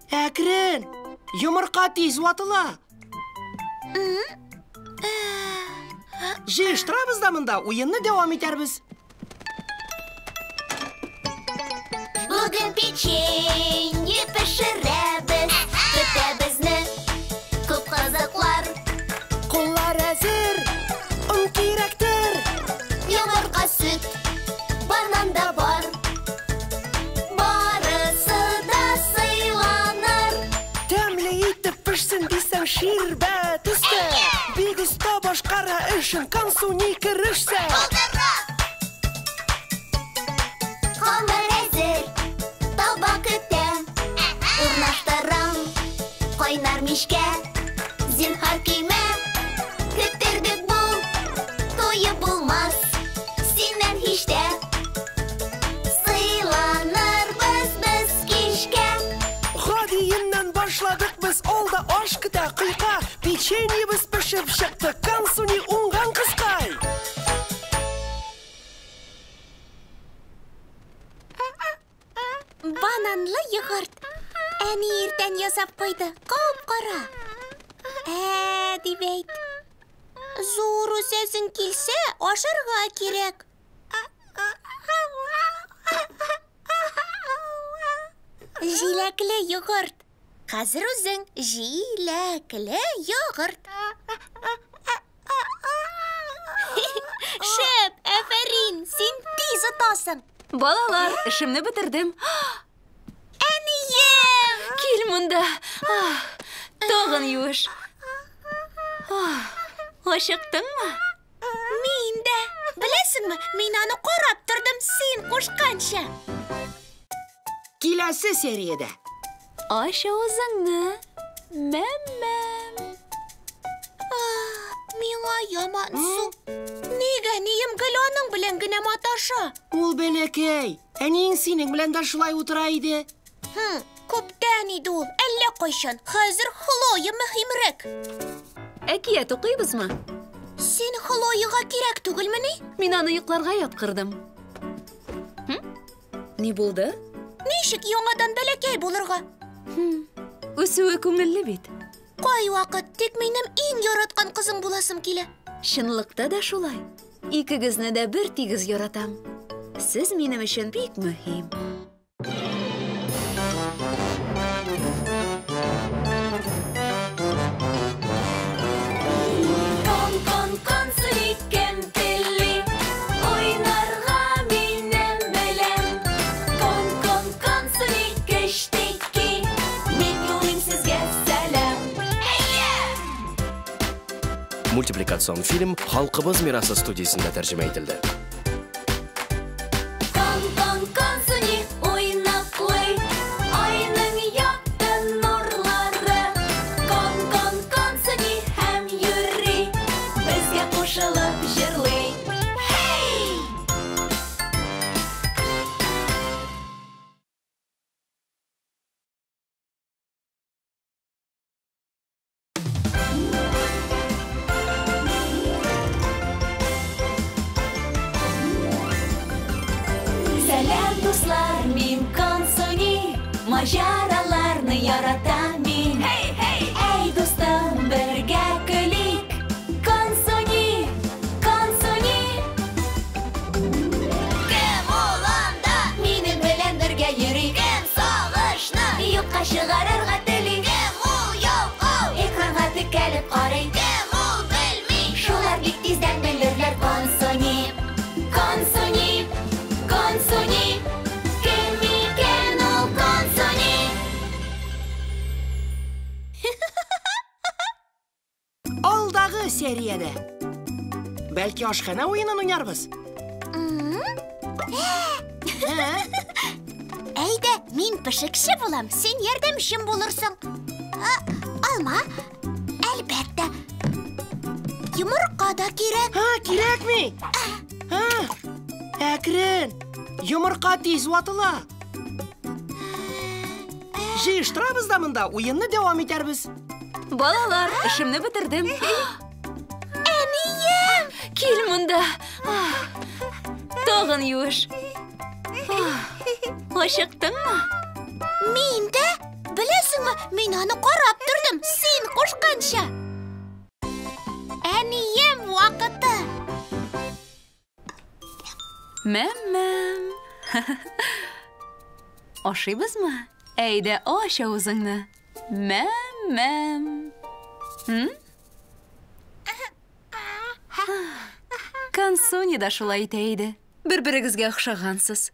Әкрен. Йомырка тиз ватыла. Җыештырабыз да монда, уенны дәвам итәрбез. Бүген печенье пешерәбез, көтә безне күп кызыклар. Куллар әзер, он кирәктер. Йомырка, сөт, банан да бар. Барысы да сыйланыр. Тәмле итеп пешсен дисәң ширбәт өстә. Бик оста башкара эшен Консуни керешсә. Хамыр әзер, таба көтә. Урнаштырам, кайнар мишкә. Зинһар көймә, көттердек бул. Туйы булмас, синнән һич тә. Сыйланырбыз без кичкә. Гадиеннән башладык без, алда аш көтә кыйка. Печеньебез пешеп чыкты, Консуни уңган кызкай. Бананлы йогурт. Әни иртән ясап куйды. Кап-кара. Дип әйт. Зур үсәсең килсә, ашарга кирәк. Җиләкле йогурт. Хәзер үзең җиләкле йогурт. Шәп, афәрин, син тиз атасың. Балалар, эшемне бетердем. Әнием! Кил монда. Тагын юеш. Ашыктыңмы? Мин дә. Беләсеңме, мин аны карап тордым син кушканча. Киләсе сериядә. Аша үзеңне. Мәм. Миңа яман су. Нигә нием гел аның белән генә маташа? Ул бәләкәй. Әниң синең белән дә шулай утыра иде. Күптән иде ул. Әллә кайчан. Хәзер Хлоя мөһимрәк. Әкият укыйбызмы? Син Хлояга кирәк түгелмени? Мин аны йокларга яткырдым. Ни булды? Ничек яңадан бәләкәй булырга? Үсүе күңелле бит. Кай вакыт тик минем иң яраткан кызым буласым килә. Чынлыкта да шулай. Икегезне дә бер тигез яратам. Сез минем өчен бик мөһим. Консуни кемпелли, уйнарга минем белән. Консуни кештеки, мин юлым сезгә сәлам. Мультипликацион фильм Халкыбыз мирасы студиясында тәрҗемә ителде. Консуни уйнаклый, айның якты нурлары. Консуни һәм йөри, безгә кушылып җырлый. Сәлам, дуслар, мин Консуни, маҗараларны яратам мин. Әй, дустым, бергә сериядә. Бәлки ашхана уенын уйнарбыз? Әйдә, мин пешекче булам, син ярдәмчем булырсың. Алма, әлбәттә. Йомырка да кирәк. Кирәкми? Әкрен. Йомырка тиз ватыла. Җыештырабыз да монда, уенны дәвам итәрбез. Балалар, эшемне бетердем. Әнием! Кил монда. Тагын юеш. Ашыктыңмы? Мин дә, беләсеңме, мин аны карап тордым, син кушканча. Әнием вакыты. Мәм-мәм. Ашыйбызмы? Әйдә, аш авызыңны. Мәм-мәм. Консуни да шулай итә иде. Бер-берегезгә охшагансыз.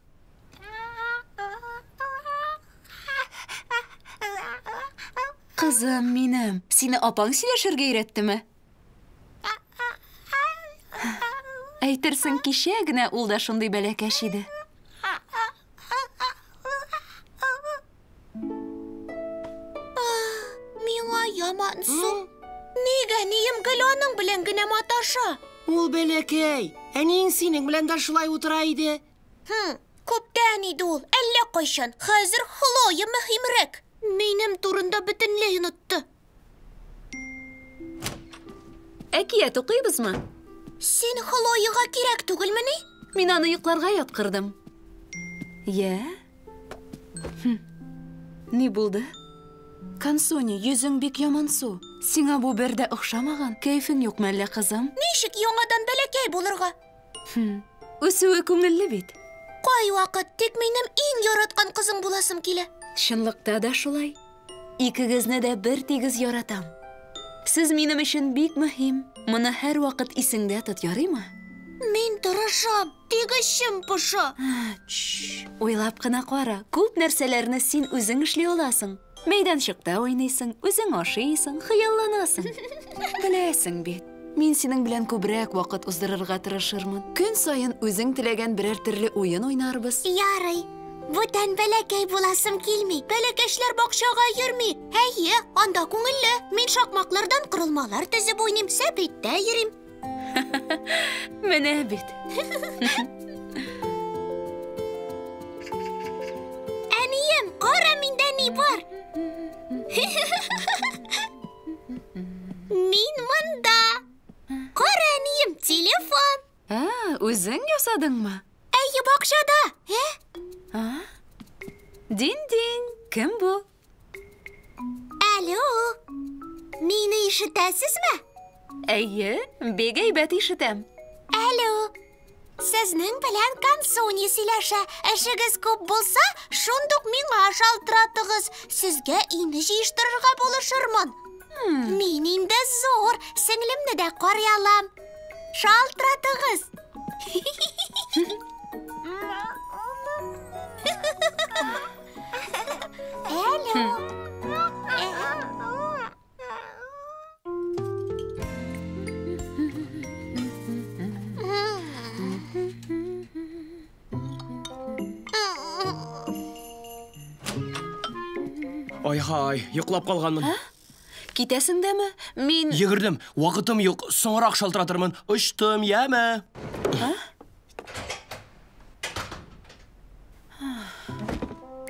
Кызым минем, сине апаң сөйләшергә өйрәттеме? Әйтерсең, кичә генә ул да шундый бәләкәч иде. Миңа ямансу. Нигә нием гел аның белән генә маташа? Ул бәләкәй. Әниң синең белән дә шулай утыра иде. Күптән иде ул, әллә кайчан. Хәзер Хлоя мөһимрәк. Минем турында бөтенләй онытты. Әкият укыйбызмы? Син Хлояга кирәк түгелмени? Мин аны йокларга яткырдым. Я? Ни булды? Консуни, йөзең бик ямансу. Сиңа бу бер дә охшамаган. Кәйфең юкмы әллә, кызым? Ничек яңадан бәләкәй булырга? Үсүе күңелле бит. Кай вакыт тик минем иң яраткан кызым буласым килә. Чынлыкта да шулай. Икегезне дә бер тигез яратам. Сез минем өчен бик мөһим. Моны һәр вакыт исеңдә тот, ярыймы? Мин тырышам, тигезчем пыша. Уйлап кына кара. Күп нәрсәләрне син үзең эшли аласың. Мәйданчыкта уйныйсың, үзең ашыйсың, хыялланасың. Беләсең бит. Мин синең белән күбрәк вакыт уздырырга тырышырмын. Көн сайын үзең теләгән берәр төрле уен уйнарбыз. Ярый. Бүтән бәләкәй буласым килми. Бәләкәчләр бакчага йөрми. Әйе, анда күңелле. Мин шакмаклардан корылмалар тезеп уйныйм, сәбиттә йөрим. Менә бит. Әнием, кара миндә ни бар? Мин монда. Кара әнием, телефон. Үзең ясадыңмы? Әйе, бакчада. Дин-дин, кем бу? Алло. Мине ишетәсезме? Әйе, бик әйбәт ишетәм. Алло. Сезнең белән Консуни сөйләшә. Эшегез күп булса, шундук миңа шалтыратыгыз. Сезгә ине җыештырырга булышырмын. Мин инде зур, сеңлемне дә карый алам. Шалтыратыгыз. Алло. Ай-һай, йоклап калганмын. Китәсең дәме? Мин... Йөгердем, вакытым юк, соңрак шалтыратырмын. Очтым, яме.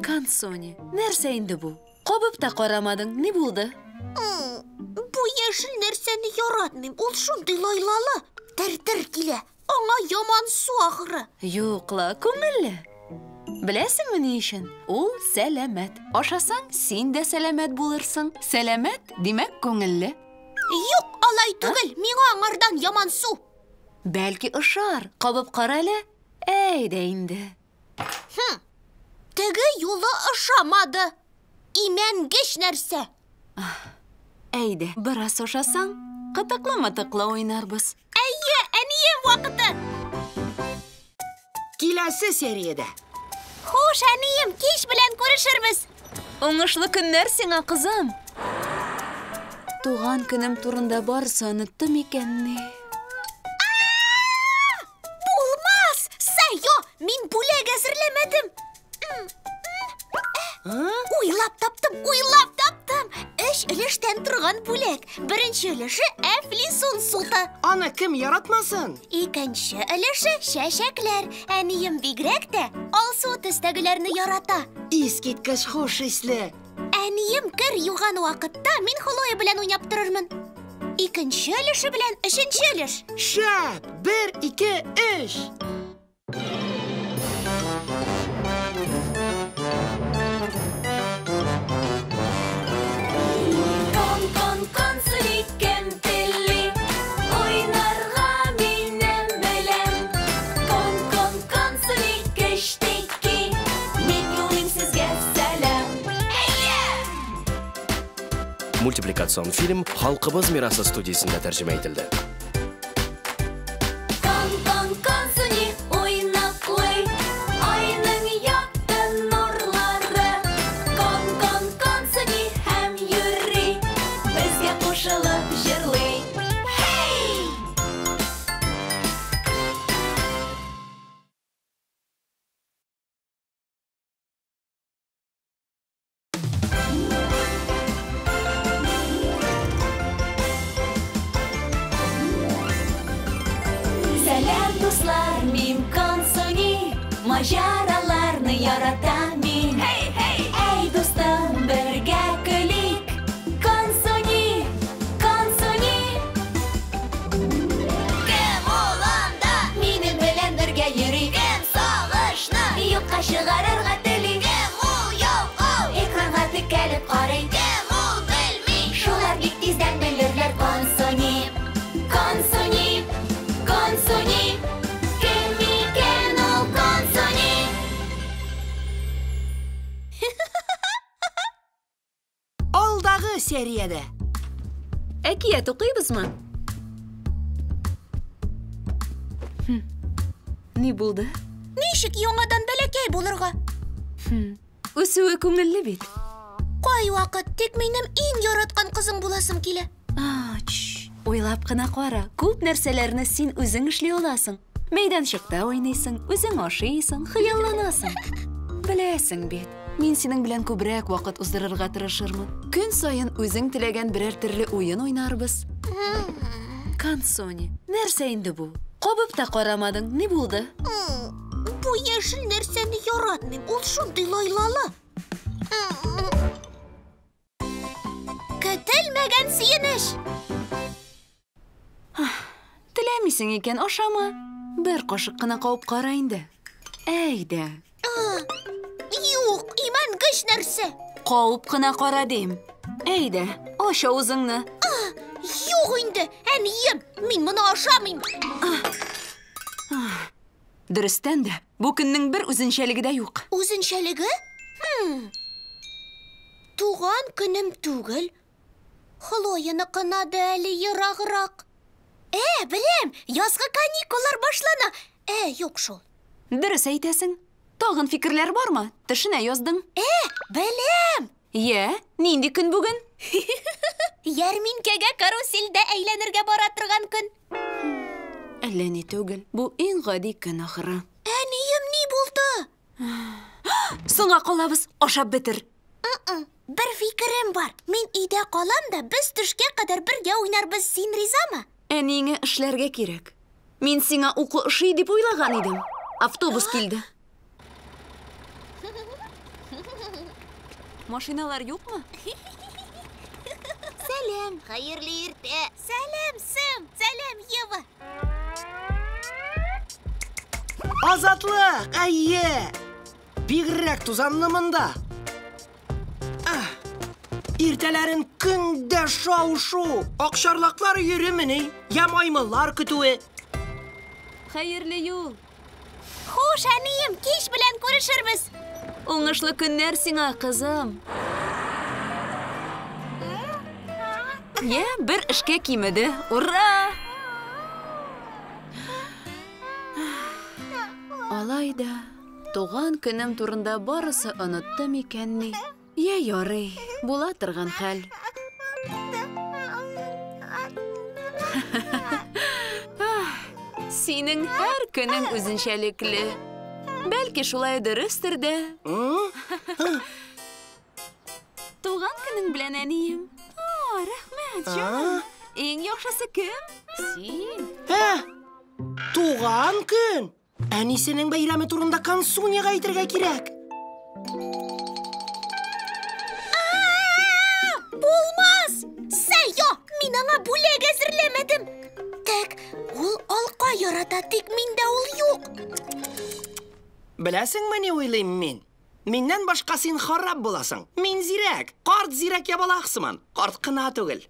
Консуни, нәрсә инде бу? Кабып та карамадың, ни булды? Бу яшел нәрсәне яратмыйм. Ул шундый лайлалы. Тер-тер килә. Аңа яман су ахыры. Юкла, күңелле. Беләсеңме ни өчен? Ул сәламәт. Ашасаң, син дә сәламәт булырсың. Сәламәт, димәк, күңелле. Юк, алай түгел. Миңа аңардан яман су. Бәлки ошар. Кабып кара әле. Әйдә инде. Теге юлы ошамады. Имәнгеш нәрсә. Әйдә, бераз ашасаң, кытыклы-мытыклы уйнарбыз. Әйе, әнием вакыты. Киләсе сериядә. Хуш, әнием, кич белән күрешербез. Уңышлы көннәр сиңа, кызым. Туган көнем турында барысы оныттым икәнни. Булмас! Сайо, мин бүләк әзерләмәдем. Уйлап таптым. 3 өлештән торган бүләк. Беренче өлеше әфлисун суты. Аны кем яратмасын? Икенче өлеше чәчәкләр. Әнием бигрәк тә алсу төстәгеләрне ярата. Искиткеч хуш исле. Әнием кер юган вакытта мин Хлоя белән уйнап торырмын. Икенче өлеше белән өченче өлеш. Шәп! 1, 2, 3. Мультипликацион фильм Халкыбыз мирасы студиясында тәрҗемә ителде. Кон-кон-консуни уйнаклый, айның якты нурлары. Кон-кон-консуни һәм йөри, безгә кушылып җырлый. Hey! Сәлам, дуслар, мин Консуни, маҗараларны яратам мин. Әй, дустым, бергә көлик. Консуни, Консуни. Кем ул анда? Минем белән бергә йөри. Кем сагышны юкка чыгарырга тели. Кем ул яу-ау? Экранга текәлеп карый. Кем ул белми? Шулар бик тиздән белерләр. Консуни, Консуни. Консуни, кем икән ул Консуни? Алдагы сериядә. Әкият укыйбызмы? Ни булды? Ничек яңадан бәләкәй булырга? Үсүе күңелле бит. Кай вакыт тик минем иң яраткан кызым буласым килә. Уйлап кына кара, күп нәрсәләрне син үзең эшли аласың. Мәйданчыкта уйныйсың, үзең ашыйсың, хыялланасың. Беләсең бит, мин синең белән күбрәк вакыт уздырырга тырышырмын. Көн саен үзең теләгән берәр төрле уен уйнарбыз. Консуни, нәрсә инде бу? Кабып та карамадың, ни булды? Бу яшел нәрсәне яратмыйм, ул шундый лайлалы. Көтелмәгән сөенеш. Теләмисең икән ашама. Бер кашык кына кабып кара инде. Әйдә. Юк, иман гыш нәрсә. Кабып кына кара дим. Әйдә, аша үзеңне. Юк инде, әнием, мин моны ашамыйм. Дөрестән дә, бу көннең бер үзенчәлеге дә юк. Үзенчәлеге? Туган көнем түгел. Хлояныкына да әле ераграк. Белем, язгы каникуллар башлана. Юк шул. Дөрес әйтәсең. Тагын фикерләр бармы? Төшенә яздың. Белем. Нинди көн бүген? Ярминкәгә каруселдә әйләнергә бара торган көн. Әллә ни түгел. Бу иң гади көн ахыры. Әнием, ни булды? Соңга калабыз, ашап бетер. Бер фикерем бар. Мин өйдә калам да, без төшкә кадәр бергә уйнарбыз. Син ризамы? Әниңә эшләргә кирәк. Мин сиңа уку ошый дип уйлаган идем. Автобус килде. Машиналар юкмы? Сәлем, хәерле иртә. Сәлем, Сым. Сәлем, Ева. Азатлык, әйе. Бигрәк тузанны монда. Иртәләрен көндә шау-шу, акчарлаклар йөремени, я маймыллар көтүе. Хәерле юл. Хуш, әнием, кич белән күрешербез. Уңышлы көннәр сиңа, кызым. Бер эшкә кимеде. Ура! Алайда, туган көнем турында барысы оныттым икәнни. Ярый, була торган хәл. Синең һәр көнең үзенчәлекле. Бәлки шулай дөрестер дә. Туган көнең белән әнием. Рәхмәт, җаным. Иң яхшысы кем? Син. Туган көн. Әнисенең бәйрәме турында Консуняга әйтергә кирәк. Булмас! Сәйо, мин аңа бүләк әзерләмәдем. Тик ул алка ярата, тик миндә ул юк. Беләсеңме ни уйлыйм мин? Миннән башка син харап буласың. Мин зирәк, карт зирәк ябалаксыман. Карт кына түгел.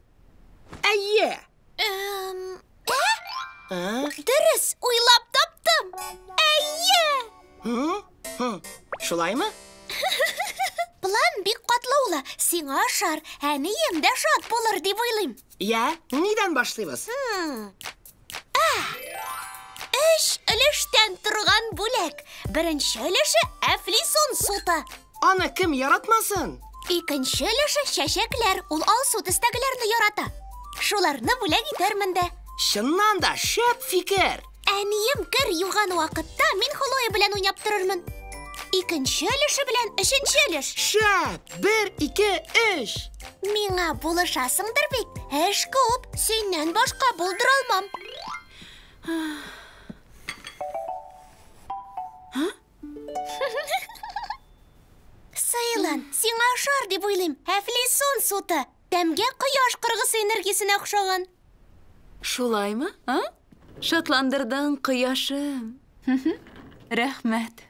Әйе. Дөрес, уйлап таптым. Әйе. Шулаймы? План бик катлаулы. Сиңа ашар, әнием дә шат булыр дип уйлыйм. Я, нидән башлыйбыз? 3 өлештән торган бүләк. Беренче өлеше әфлисон суты. Аны кем яратмасын? Икенче өлеше чәчәкләр. Ул алсу төстәгеләрне ярата. Шуларны бүләк итәрмен дә. Чыннан да шәп фикер. Әнием кер юган вакытта мин Хлоя белән уйнап торырмын. Икенче өлеше белән өченче өлеш. Шәп, 1, 2, 3. Миңа булышасыңдыр бит. Эш күп, синнән башка булдыра алмам. Сыйлан, сиңа ашар дип уйлыйм. Әфлисон суты. Тәмгә кояш кыргысы энергиясенә охшаган. Шулаймы? Шатландырдың кояшым. Рәхмәт.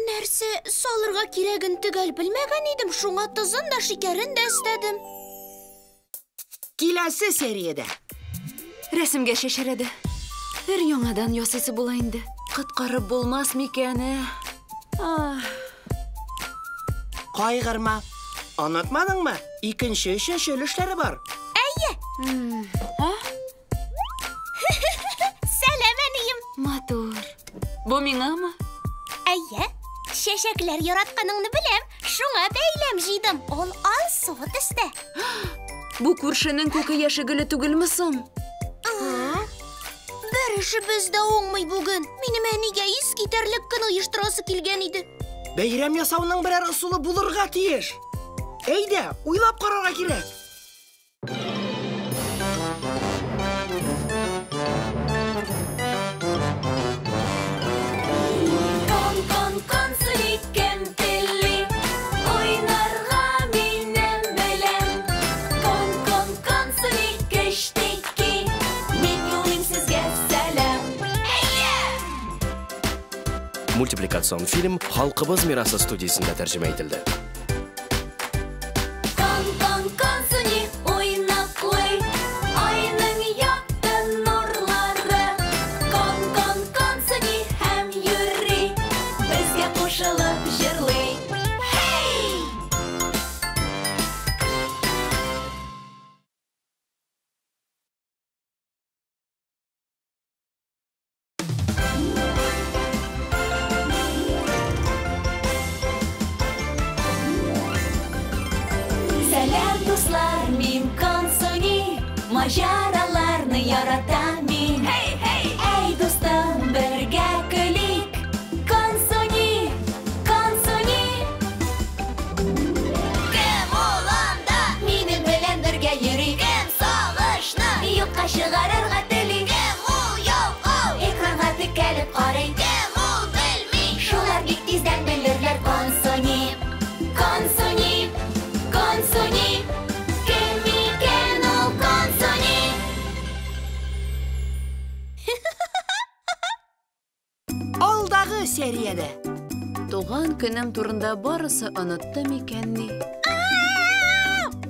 Нәрсә салырга кирәген төгәл белмәгән идем, шуңа тозын да шикәрен дә өстәдем. Киләсе сериядә. Рәсемгә шәшәрәде. Бер яңадан ясыйсы була инде. Кыткарып булмас микәне. Кайгырма. Онытмадыңмы? Икенче, өченче өлешләре бар. Әйе. Сәлам, әнием. Матур. Бу миңамы? Әйе. Чәчәкләр яратканыңны беләм. Шуңа бәйләм җыйдым. Ул алсу төстә. Бу күршенең күке яшегеле түгелме соң? Бер эшебез дә уңмый бүген. Минем әнигә искитәрлек көн оештырасы килгән иде. Бәйрәм ясауның берәр ысулы булырга тиеш. Әйдә, уйлап карарга кирәк. Мультипликацион фильм «Халкыбыз мирасы» студиясында тәрҗемә ителде. Маҗараларны яратам мин. Эй, дустым, бергә көлик. Консуни, Консуни. Кем ул анда? Минем белән бергә йөри. Кем сагышны юкка чыгарырга тели. Кем ул ялкау? Экранга текәлеп карый. Кем ул белми? Шулар бик тиздән белерләр. Консуни, Консуни, Консуни. Алдагы сериядә. Туган көнем турында барысы онытты микәнни?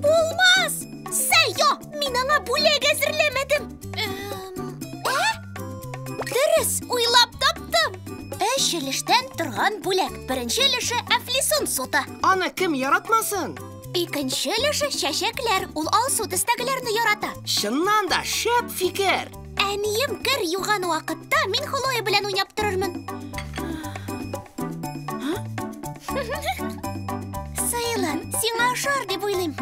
Булмас! Сәйо, мин аңа бүләк әзерләмәдем. Дөрес, уйлап таптым. 3 өлештән торган бүләк. Беренче өлеше әфлисон суты. Аны кем яратмасын? Икенче өлеше чәчәкләр. Ул алсу төстәгеләрне ярата. Чыннан да шәп фикер. Әнием кер юган вакытта мин Хлоя белән уйнап торырмын. Сыйлан, сиңа ашар дип уйлыйм.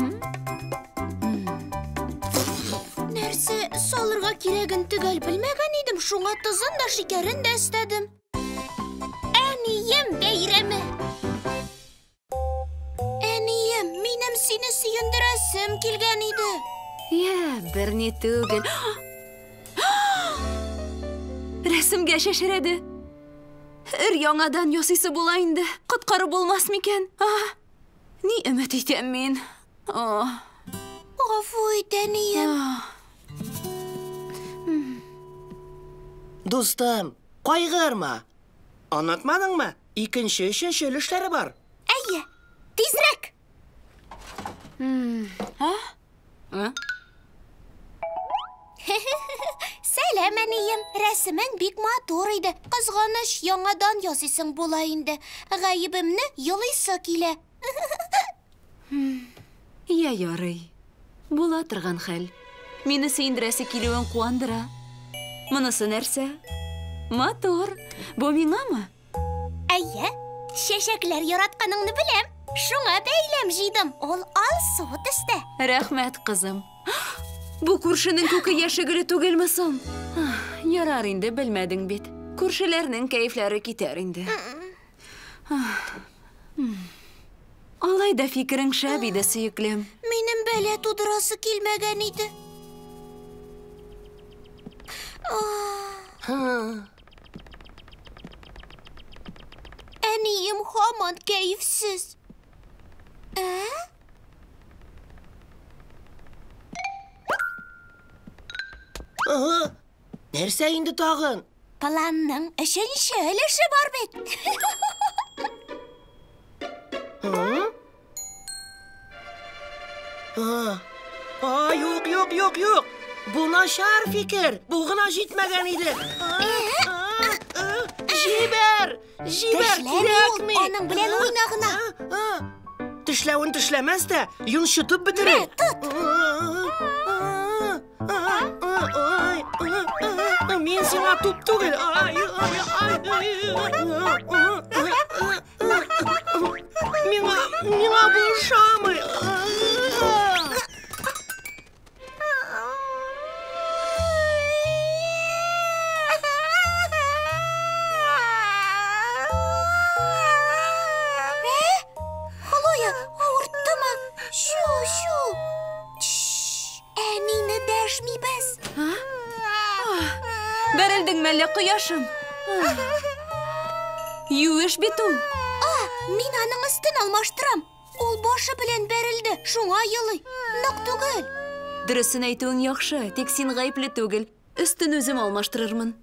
Нәсе салырга кирәген төгәл белмәгән идем, шуңа тызын да шикәрен дә эстәдем. Әнием бәйрәме. Әнием, минем сине сөендерәсем килгән иде. Бер ни түгел. Рәсемгә шәшерәде. Яңадан ясыйсы була инде. Коткары булмас микән? Ни өмет итәм мин? Гафу ит, әнием. Дустым, кайгырма. Анlatmadыңмы? Икенче, өченче өлешләре бар. Әйе, тизрәк. Сәлам, әнием. Рәсемең бик матур иде. Кызганыч, яңадан ясыйсың була инде. Гаебемне йылыйсы килә. Ярый. Була торган хәл. Мине сөендерәсе килүен куандыра. Монысы нәрсә? Матур. Бу миңамы? Әйе, чәчәкләр яратканыңны беләм. Шуңа бәйләм җыйдым. Ул алсу төстә. Рәхмәт, кызым. Бу күршенең күке яшегеле түгелме соң? Ярар инде, белмәдең бит. Күршеләрнең кәефләре китәр инде. Алай да фикерең шәп иде, сөеклем. Минем бәлә тудырасы килмәгән иде. Әнием һаман кәефсез. Нәрсә инде тагын? Планның өченче өлеше бар бит. Юк. Бу начар фикер. Бу гына җитмәгән иде. Җибәр, кирәкми. Аның белән уйнагына. Тешләвен тешләмәс дә, йончытып бетерер. Мин сиңа туп түгел. Миңа бу ошамый. Хлоя, авырттымы? Шу. Әнине дәшмибез. Бәрелдеңме әллә кояшым? Юеш бит ул. Мин аның өстен алмаштырам. Ул башы белән бәрелде, шуңа йылый. Нык түгел. Дөресен әйтүең яхшы, тик син гаепле түгел. Өстен үзем алмаштырырмын.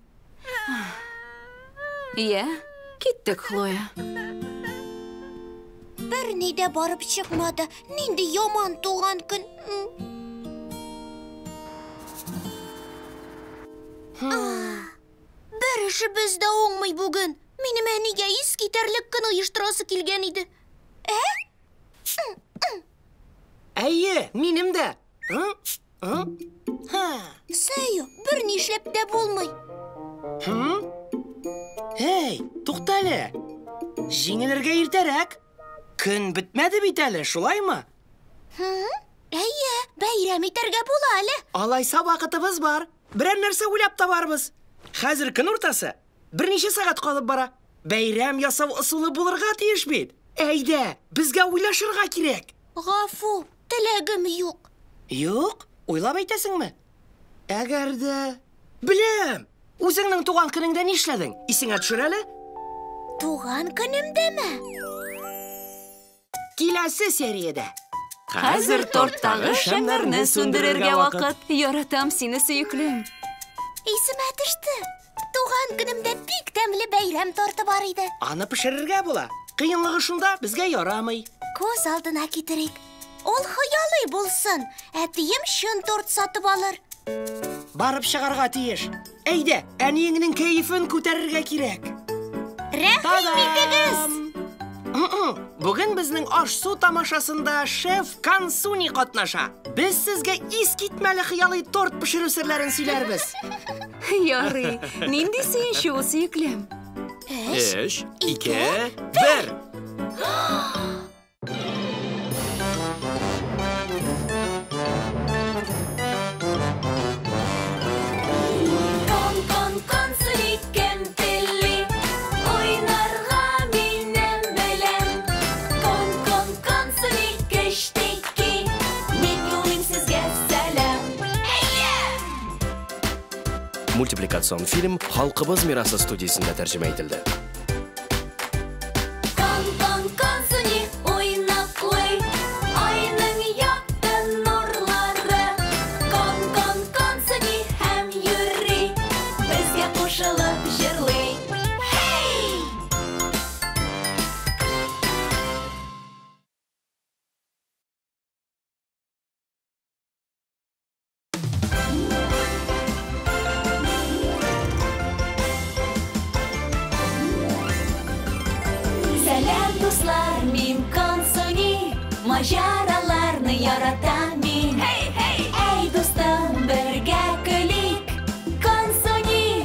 Киттек, Хлоя. Бер ни дә барып чыкмады. Нинди яман туган көн. Бер эшебез дә уңмый бүген. Минем әнигә искитәрлек көн оештырасы килгән иде. Әйе, минем дә. Сәю, бер нишләп дә булмый. Туктале. Җиңелергә иртәрәк. Көн бетмәде бит әле, шулаймы? Әйе, бәйрәм итәргә була әле. Алайса вакытыбыз бар. Берәр нәрсә уйлап табарбыз. Хәзер көн уртасы. Берничә сәгать калып бара. Бәйрәм ясау ысулы булырга тиеш бит. Әйдә, безгә уйлашырга кирәк. Гафу, теләгем юк. Юк, уйлап әйтәсеңме? Әгәр дә... Беләм. Үзеңнең туган көнеңдә нишләдең? Исеңә төшер әле? Туган көнемдәме? Киләсе сериядә. Хәзер торттагы шәмнәрне сүндерергә вакыт. Яратам сине, сөеклем. Исемә төште. Туган көнемдә бик тәмле бәйрәм торты бар иде. Аны пешерергә була. Кыенлыгы шунда, безгә ярамый. Күз алдына китерик. Ул хыялый булсын. Әтием чын торт сатып алыр. Барып чыгарга тиеш. Әйдә, әниеңнең кәефен күтәрергә кирәк. Рәхим итегез. Бүген безнең аш-су тамашасында шеф Кансуни катнаша. Без сезгә искитмәле хыялый торт пешерү серләрен сөйләрбез. Ярый, нинди сөенче ул, сөеклем? 3, 2, 1. Мультипликацион фильм Халкыбыз мирасы студиясында тәрҗемә ителде. Кон суни уйнаклый, айның якты нурлары. Кон суни һәм йөри, безгә кушылып җырлый. Сәлам, дуслар, мин Кон суни, маҗараларны яратам мин. Әй, дустым, бергә көлик. Кон суни.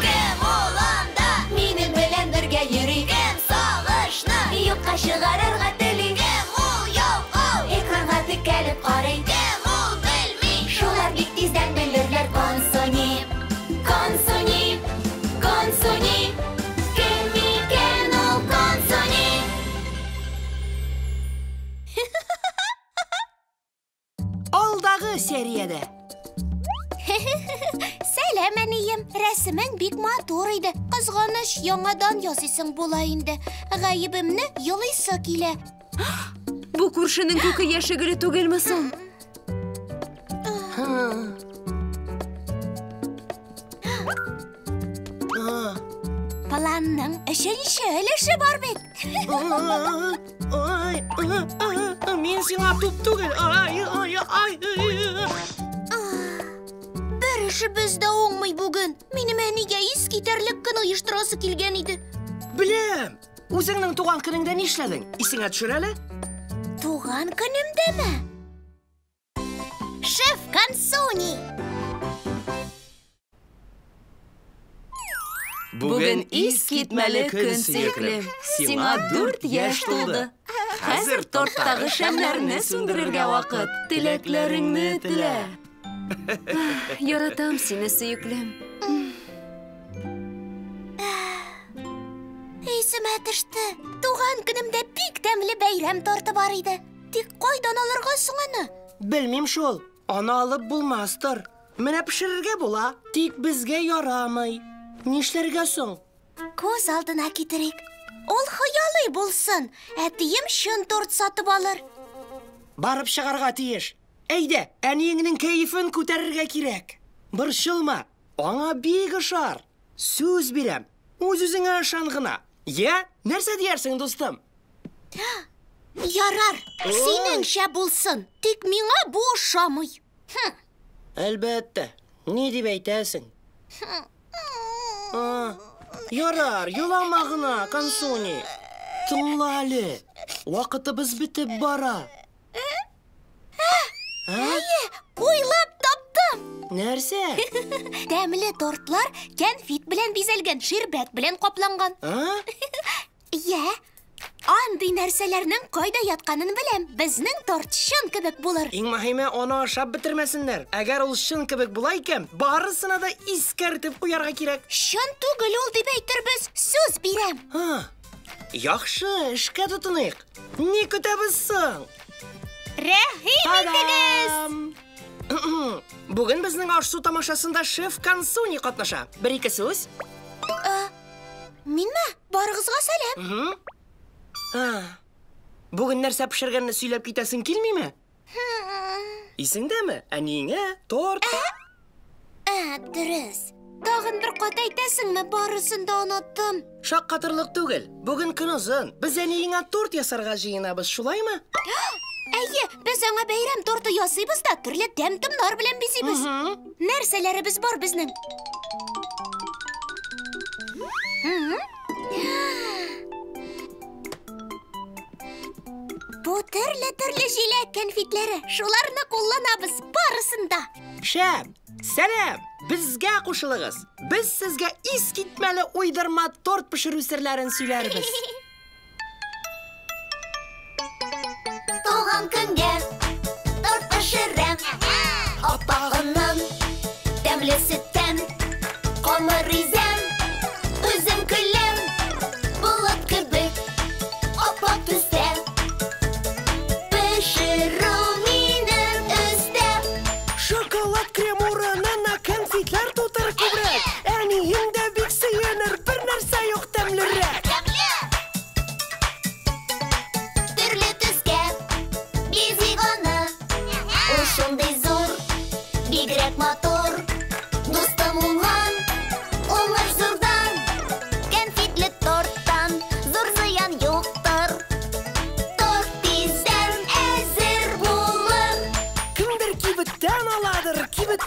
Кем ул анда? Минем белән бергә йөри. Кем сагышны юкка чыгарырга тели. Кем ул ялкау? Экранга текәлеп карый. Кем ул белми? Шулар бик тиздән белерләр. Кон суни. Кем икән ул Кон суни? Алдагы сериядә. Сәлам, әнием. Рәсемең бик матур иде. Кызганыч, яңадан ясыйсың була инде. Гаебемне йолыйсы килә. Бу күршенең күке яше гөле түгелме соң? Планның өченче өлеше бар бит. Мин сиңа туп түгел. Бер эшебез дә уңмый бүген. Минем әнигә искитәрлек көн оештырасы килгән иде. Беләм. Үзеңнең туган көнеңдә нишләдең? Исеңә төшер әле? Туган көнемдәме? Шеф Кон суни. Бүген искитмәле көн сөеклем. Сиңа 4 яшь тулды. Хәзер торттагы шәмнәрне сүндерергә вакыт. Теләкләреңне телә. Яратам сине, сөеклем. Исемә төште. Туган көнемдә бик тәмле бәйрәм торты бар иде. Тик кайдан алырга соң аны? Белмим шул. Аны алып булмастыр. Менә пешерергә була, тик безгә ярамый. Нишләргә соң? Күз алдына китерик. Ул хыялый булсын. Әтием шын торт сатып алыр. Барып чыгарга тиеш. Әйдә, әниеңнең кәефен күтәрергә кирәк. Борчылма, аңа бик ошар. Сүз бирәм, үз-үзеңә ышан гына. Я, нәрсә диярсең, дустым? Ярар, синеңчә булсын. Тик миңа бу ошамый. Әлбәттә, ни дип әйтәсең? Ярар, елама гына, Кон суни. Тыңла әле, вакытыбыз битеп бара. Уйлап таптым. Нәрсә? Тәмле тортлар кәнфит белән бизәлгән, ширбәт белән капланган. Я, андый нәрсәләрнең кайда ятканын беләм. Безнең торт шын кебек булыр. Иң мөһиме, аны ашап бетермәсеннәр. Әгәр ул шын кебек була икән, барысына да искәртеп куярга кирәк. Шын түгел ул дип әйтербез. Сүз бирәм. Яхшы, эшкә тотыныйк. Ни көтәбез соң? Рәхим итегез. Бүген безнең аш-су тамашасында шеф Кон суни катнаша. 1-2 сүз? Минме? Барыгызга сәлам. Бүген нәрсә пешергәнне сөйләп китәсең килмиме? Исеңдәме? Әниеңә торт. Дөрес. Тагын бер кат әйтәсеңме? Барысын да оныттым. Шаккатырлык түгел. Бүген көн озын. Без әниеңә торт ясарга җыенабыз, шулаймы? Әйе, без аңа бәйрәм торты ясыйбыз да, төрле тәм-томнар белән бизибез. Нәрсәләребез бар безнең? Бу төрле җиләк кәнфитләре. Шуларны кулланабыз барысында. Шәп, сәлам. Безгә кушылыгыз. Без сезгә искитмәле уйдырма торт пешерү серләрен сөйләрбез. Туган көнгә торт пешерәм. Аппагыннан тәмле сөттән камыр изәм. Үзем көләм, булат кебек аппак төстә. Пешерү минем өстә.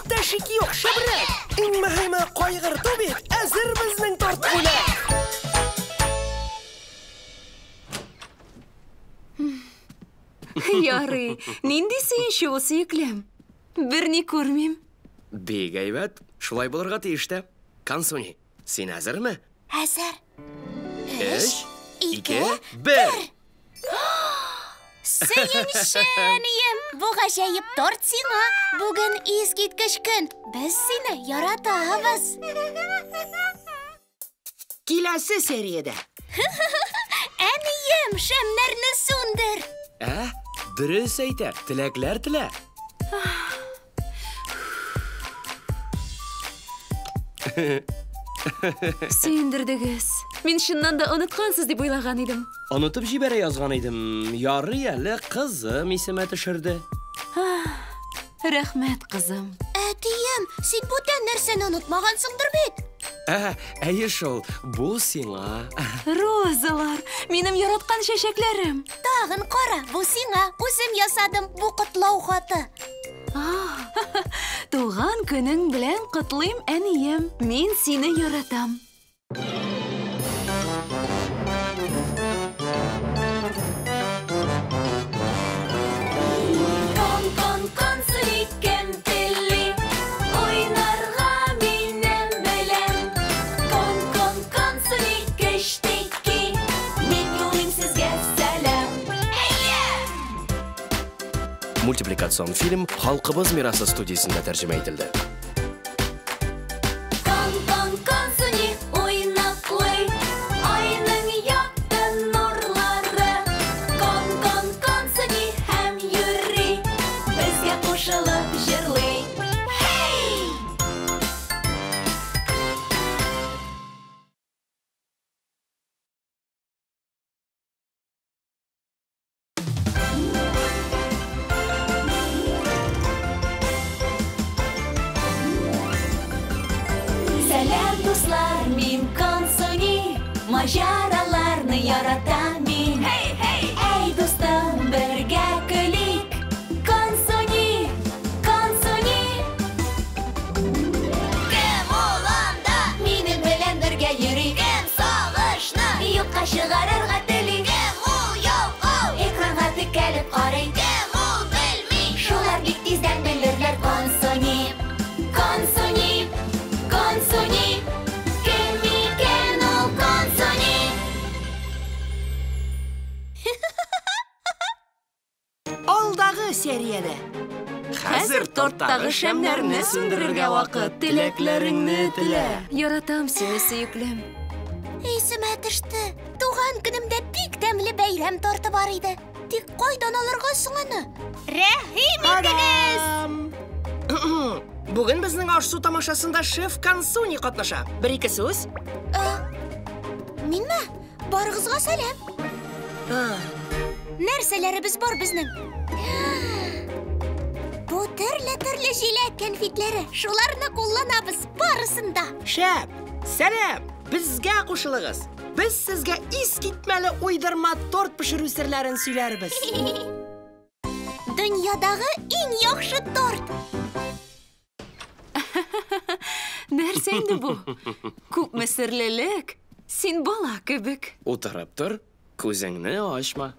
Хәтта шик юк, шәбрәк. Иң мөһиме кайгырту бит. Әзер безнең тартқулар. Ярый, нинди сөенче ул сөеклем. Берни күрмим. Бик әйбәт. Шулай булырга тиештә. Консуни, син әзерме? Әзер. 3, 2, 1. Сөенчәнием, бу гаҗәеп торт сиңа. Бүген искиткеч көн. Без сине яратабыз. Киләсе сериядә. Әнием, шәмнәрне сүндер. Дөрес әйтә. Теләкләр телә. Сөендердегез. Мин чыннан да оныткансыз дип уйлаган идем. Онытып җибәрә язган идем. Ярый әле кызым исемә төшерде. Рәхмәт, кызым. Әтием, син бүтән нәрсәне онытмагансыңдыр бит. Әйе шул, бу сиңа. Розалар, минем яраткан чәчәкләрем. Тагын кара, бу сиңа. Үзем ясадым бу котлау хаты. Туган көнең белән котлыйм, әнием. Мин сине яратам. Консуни кем телли, ойнарга минем белән. Консуни кештеки, мин юлым сезгә сәлам. Мультипликацион фильм Халкыбыз мирасы студиясында тәрҗемә ителде. Консуни уйнаклый, айның якты нурлары. Консуни һәм йөри, безгә кушылып җырлый. Сәлам, дуслар, мин Консуни, маҗараларны яратам мин. Әй, дустым, бергә көлик. Консуни. Кем ул анда? Минем белән бергә йөри. Кем сагышны юкка чыгарырга тели. Кем ул яу, экранга текәлеп карый. Кем ул белми, шулар бик тиздән белерләр. Консуни. Кем икән ул Консуни? Алдагы сериядә. Хәзер торттагы шәмнәрне сүндерергә вакыт. Теләкләреңне телә. Яратам сине, сөеклем. Исемә төште. Туган көнемдә бик тәмле бәйрәм торты бар иде. Тик кайдан алырга соң аны? Рәхим итегез. Бүген безнең аш-су тамашасында шеф Консуни катнаша. Бер-ике сүз. Минме? Барыгызга сәлам. Нәрсәләребез бар безнең? Бу төрле җиләк конфетләре. Шуларны кулланабыз барысында. Шәп, сәлам. Безгә кушылыгыз. Без сезгә искитмәле уйдырма торт пешерү серләрен сөйләрбез. Дөньядагы иң яхшы торт. Нәрсә инде бу? Күпме серлелек. Син бала кебек. Утырып тор, күзеңне ачма.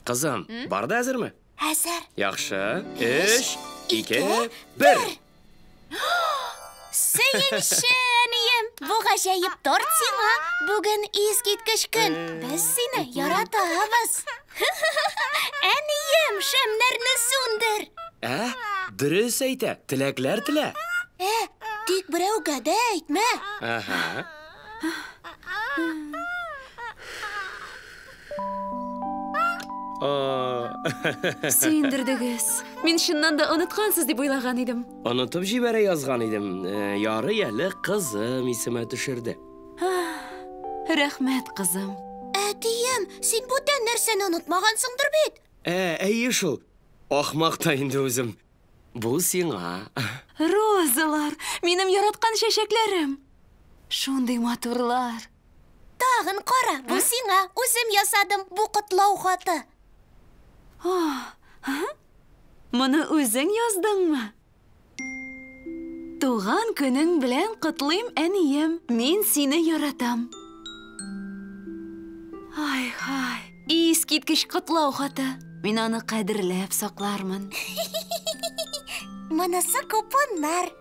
Кызым, бар да әзерме? Әзер. Яхшы. 3, 2, 1. Сөенчәнием, бу гаҗәеп торт сиңа. Бүген искиткеч көн. Без сине яратабыз. Әнием, шәмнәрне сүндер. Дөрес әйтә. Теләкләр телә. Тик берәүгә дә әйтмә. Сөендердегез. Мин чыннан да оныткансыз дип уйлаган идем. Онытып җибәрә язган идем. Ярый әле кызым исемә төшерде. Рәхмәт, кызым. Әтием, син бүтән нәрсәне онытмагансыңдыр бит. Әйе шул. Ахмак та инде үзем. Бу сиңа. Розалар, минем яраткан чәчәкләрем. Шундый матурлар. Тагын кара, бу сиңа. Үзем ясадым бу котлау хаты. Моны үзең яздыңмы? Туган көнең белән котлыйм, әнием. Мин сине яратам. Ай, искиткеч котлау хаты. Мин аны кадерләп саклармын. Монысы купоннар.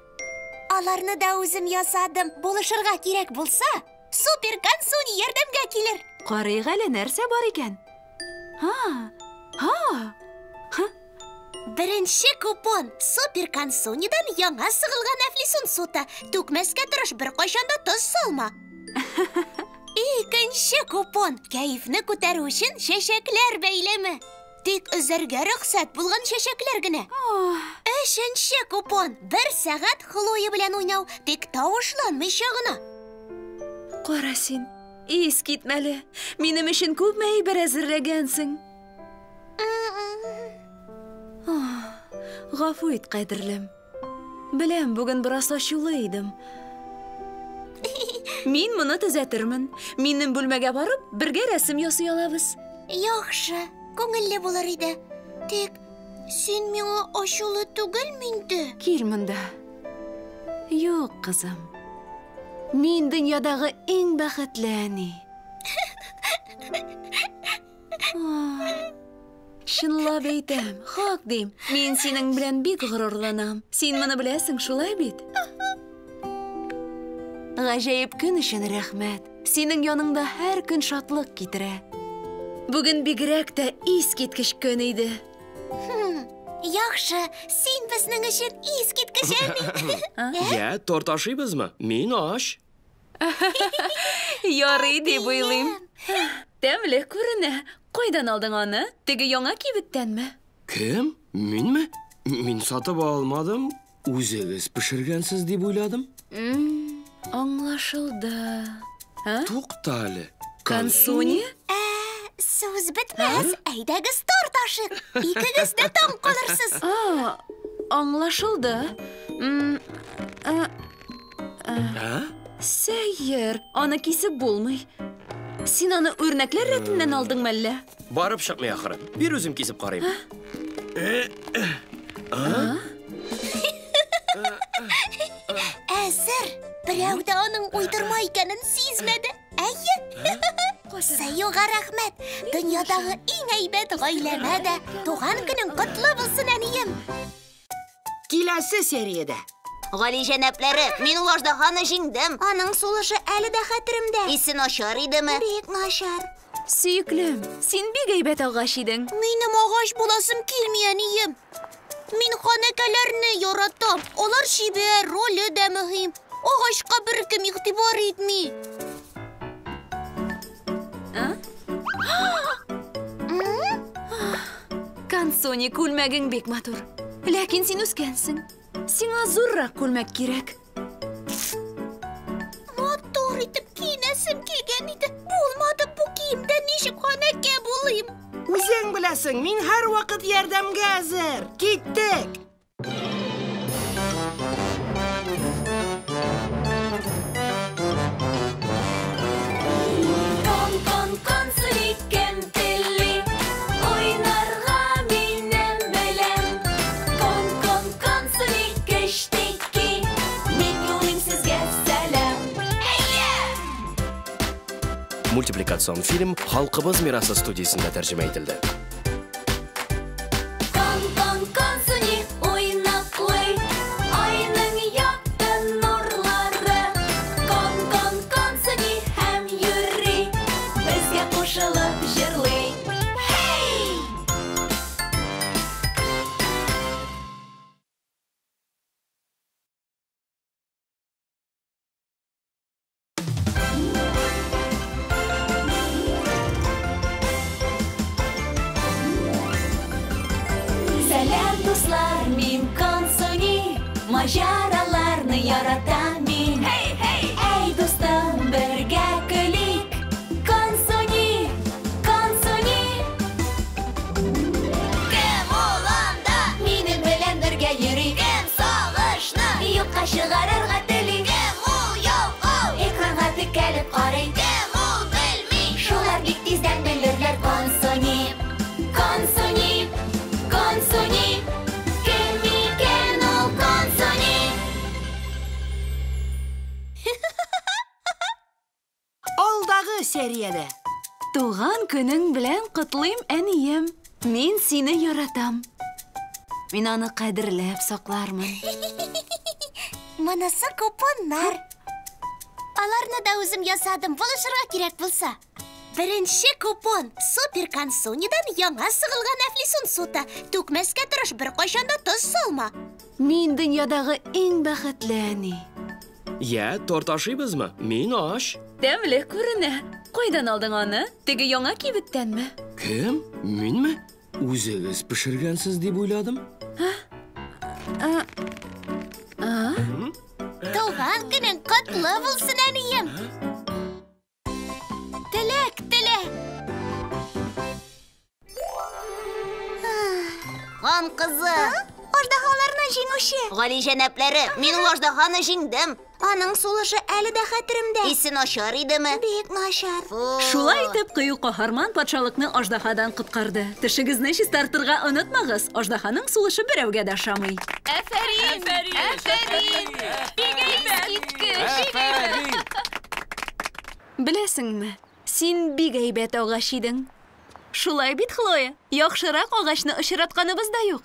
Аларны да үзем ясадым. Булышырга кирәк булса, Супер Консуни ярдәмгә килер. Карыйг әле нәрсә бар икән? Беренче купон Супер Консунидан яңа сыгылган әфлисун суты. Түкмәскә тырыш, бер кайчанда тоз салма. Икенче купон кәефне күтәрү өчен чәчәкләр бәйләме. Тик үзәргә рөхсәт булган чәчәкләр генә. Өченче купон 1 сәгать Хлоя белән уйнау, тик тавышланмыйча гына. Кара син, искитмәле. Минем өчен күпме әйбер әзерләгәнсең. Гафу ит, кадерлем. Беләм, бүген бераз ачулы идем. Мин моны төзәтермен. Минем бүлмәгә барып, бергә рәсем ясый алабыз. Яхшы, күңелле булыр иде. Тик син миңа ачулы түгелме инде? Кил монда. Юк, кызым. Мин дөньядагы иң бәхетле әни. Чынлап әйтәм, хак дим. Мин синең белән бик горурланам. Син моны беләсең, шулай бит? Гаҗәеп көн өчен рәхмәт. Синең яныңда һәр көн шатлык китерә. Бүген бигрәк тә искиткеч көн иде. Яхшы, син безнең өчен искиткеч әни. Я, торт ашыйбызмы? Мин аш. Ярый дип уйлыйм. Тәмле күренә. Кайдан алдың аны? Теге яңа кибеттәнме? Кем? Минме? Мин сатып алмадым. Үзегез пешергәнсез дип уйладым. Аңлашылды. Тукта әле. Консуни? Сүз бетмәс. Әйдәгез торт ашыйк. Икегез дә таң калырсыз. Аңлашылды. Сәйер, аны кисеп булмый. Син аны үрнәкләр рәтеннән алдың мәллә? Барып чыкмый ахыры. Бир үзем кисеп карыйм. Әзер, берәү дә аның уйдырма икәнен сизмәде. Әйе? Сәюга рәхмәт. Дөньядагы иң әйбәт гаиләмә дә туган көнең котлы булсын, әнием. Киләсе сериядә. Гали җәнәпләре, мин ул аждаһаны җиңдем. Аның сулышы әле дә хәтеремдә. Исе начар идеме? Бик начар. Сөеклем, син бик әйбәт агач идең. Минем агач буласым килми, әнием. Мин ханәкәләрне яратам. Алар шибәр, роле дә мөһим. Агачка беркем игътибар итми. Консуни, күлмәгең бик матур. Ләкин син үскәнсең. Сиңа зуррак күлмәк кирәк. Матур итеп киенәсем килгән иде. Булмады бу киемдә, ничек ханәкә булыйм? Үзең беләсең, мин һәр вакыт ярдәмгә әзер. Киттек. Консуни кем телли, уйнарга минем белән. Консуни кештики, мин юлым сезгә сәлам. Мультипликацион фильм Халкыбыз мирасы студиясында тәрҗемә ителде. Консуни уйнаклый, айның якты нурлары. Консуни һәм йөри, безгә кушылып җырлый. Сәлам, дуслар, мин Консуни, маҗараларны яратам мин. Әй, дустым, бергә көлик. Консуни. Кем ул анда? Минем белән бергә йөри. Кем сагышны юкка чыгарырга тели. Кем ул ялкау? Экранга текәлеп карый. Кем ул белми? Шулар бик тиздән белерләр. Консуни, кем икән ул Консуни? сериядә. Туган көнең белән котлыйм, әнием. Мин сине яратам. Мин аны кадерләп саклармын. Монысы купоннар. Аларны да үзем ясадым, булышырга кирәк булса. Беренче купон Супер Консунидан яңа сыгылган әфлисун суты. Түкмәскә тырыш, бер кайчанда тоз салма. Мин дөньядагы иң бәхетле әни. Я, торт ашыйбызмы? Мин аш. Тәмле күренә. Кайдан алдың аны? Теге яңа кибеттәнме? Кем? Минме? Үзегез пешергәнсез дип уйладым. Туган көнең котлы булсын, әнием. Теләк. Хан кызы. Аждаһаларны җиңүче. Гали җәнәпләре, мин ул аждаһаны җиңдем. Аның сулышы әле дә хәтеремдә. Исе начар идеме? Бик начар. Шулай итеп, кыю каһарман патшалыкны аждаһадан коткарды. Тешегезне чистартырга онытмагыз. Аждаһаның сулышы берәүгә дә ошамый. Афәрин! Беләсеңме, син бик әйбәт агач идең. Шулай бит, Хлоя. Яхшырак агачны очратканыбыз да юк.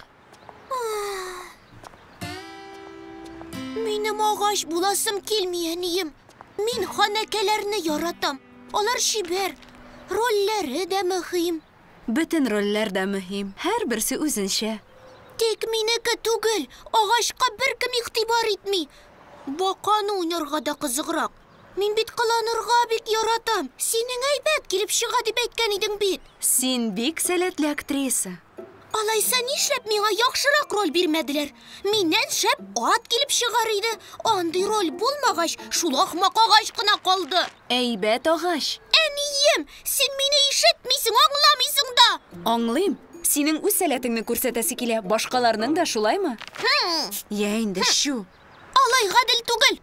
Минем агач буласым килми, әнием. Мин ханәкәләрне яратам. Алар шибәр. Рольләре дә мөһим. Бөтен рольләр дә мөһим. Һәр берсе үзенчә. Тик минеке түгел. Агачка беркем игътибар итми. Баканы уйнарга да кызыграк. Мин бит кыланырга бик яратам. Синең әйбәт килеп чыга дип әйткән идең бит. Син бик сәләтле актриса. Алайса нишләп миңа яхшырак роль бирмәделәр? Миннән шәп ат килеп чыгар иде. Андый роль булмагач, шул ахмак агач кына калды. Әйбәт агач. Әнием, син мине ишетмисең, аңламыйсың да. Аңлыйм. Синең үз сәләтеңне күрсәтәсе килә. Башкаларның да шулаймы? Я инде шу. Алай гадел түгел.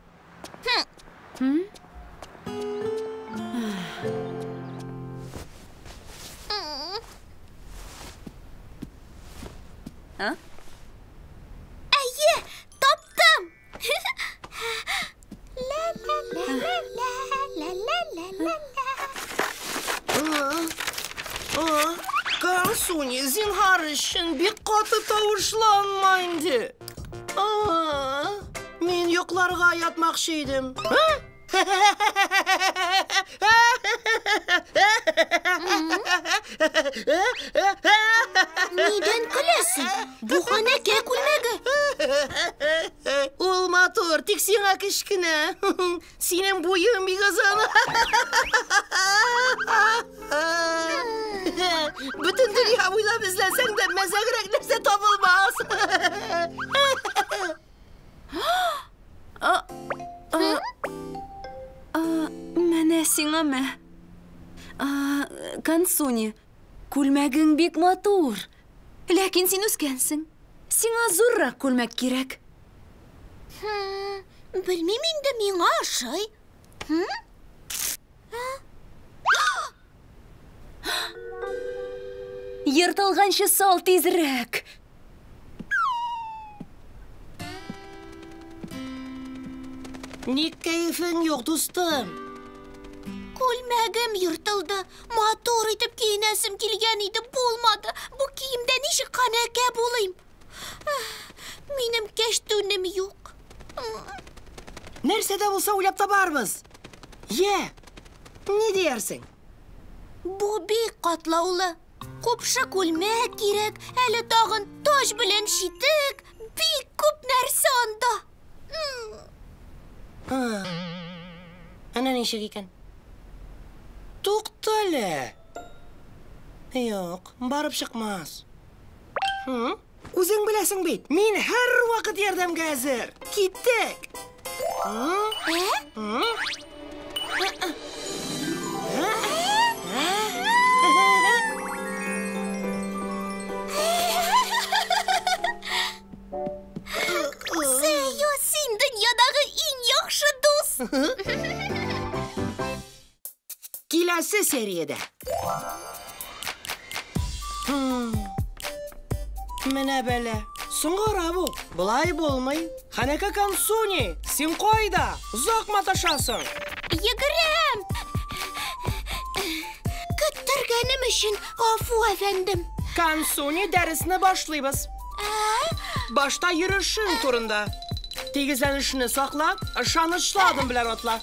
Әйе, таптым. Консуни, зинһар өчен бик каты тавышланма инде. Мин йокларга ятмакчы идем. Нидән көләсең? Бу ханәкә күлмәге. Ул матур, тик сиңа кечкенә. Синең буең бик озын. Бөтен дөнья буйлап эзләсәң дә мәзәгрәк нәрсә табылмас. Менә сиңа. Консуни, күлмәгең бик матур. Ләкин син үскәнсең. Сиңа зуррак күлмәк кирәк. Белмим инде, миңа ошый. Йыртылганчы сал тизрәк. Ник кәефең юк, дустым? Күлмәгем йыртылды. Матур итеп киенәсем килгән иде, булмады. Бу киемдә ничек ханәкә булыйм? Минем кәштүнем юк. Нәрсә дә булса уйлап табарбыз. Йә, ни диярсең? Бу бик катлаулы. Купшы күлмәк кирәк, әле тагын таҗ белән читек. Бик күп нәрсә анда. Әнә ничек икән? Туктале. Юк, барып чыкмас. Үзең беләсең бит, мин һәр вакыт ярдәмгә әзер. Киттек. Сәйо, син дөньядагы иң яхшы дус. Киләсе сериядә. Менә бәлә. Соңгыра бу. Булай булмый. Ханәкә Консуни, син кайда? Озак маташасың. Йөгерәм. өчен гафу, әфәндем. Консуни дәресне башлыйбыз. Башта йөрүшең турында. Тигезләнешне сакла, ышанычлы адым белән атла.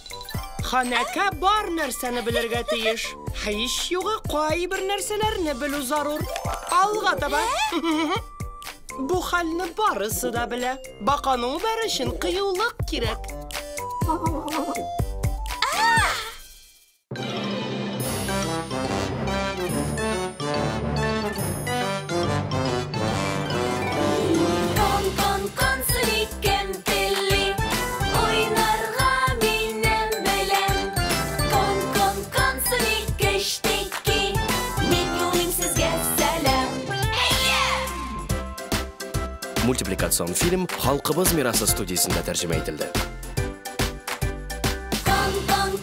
Ханәкә бар нәрсәне белергә тиеш. Һич югы кайбер нәрсәләрне белү зарур. Алга таба. Бу хәлне барысы да белә. Баканың бар өчен кыюлык кирәк. Мультипликацион фильм Халкыбыз мирасы студиясында тәрҗемә ителде.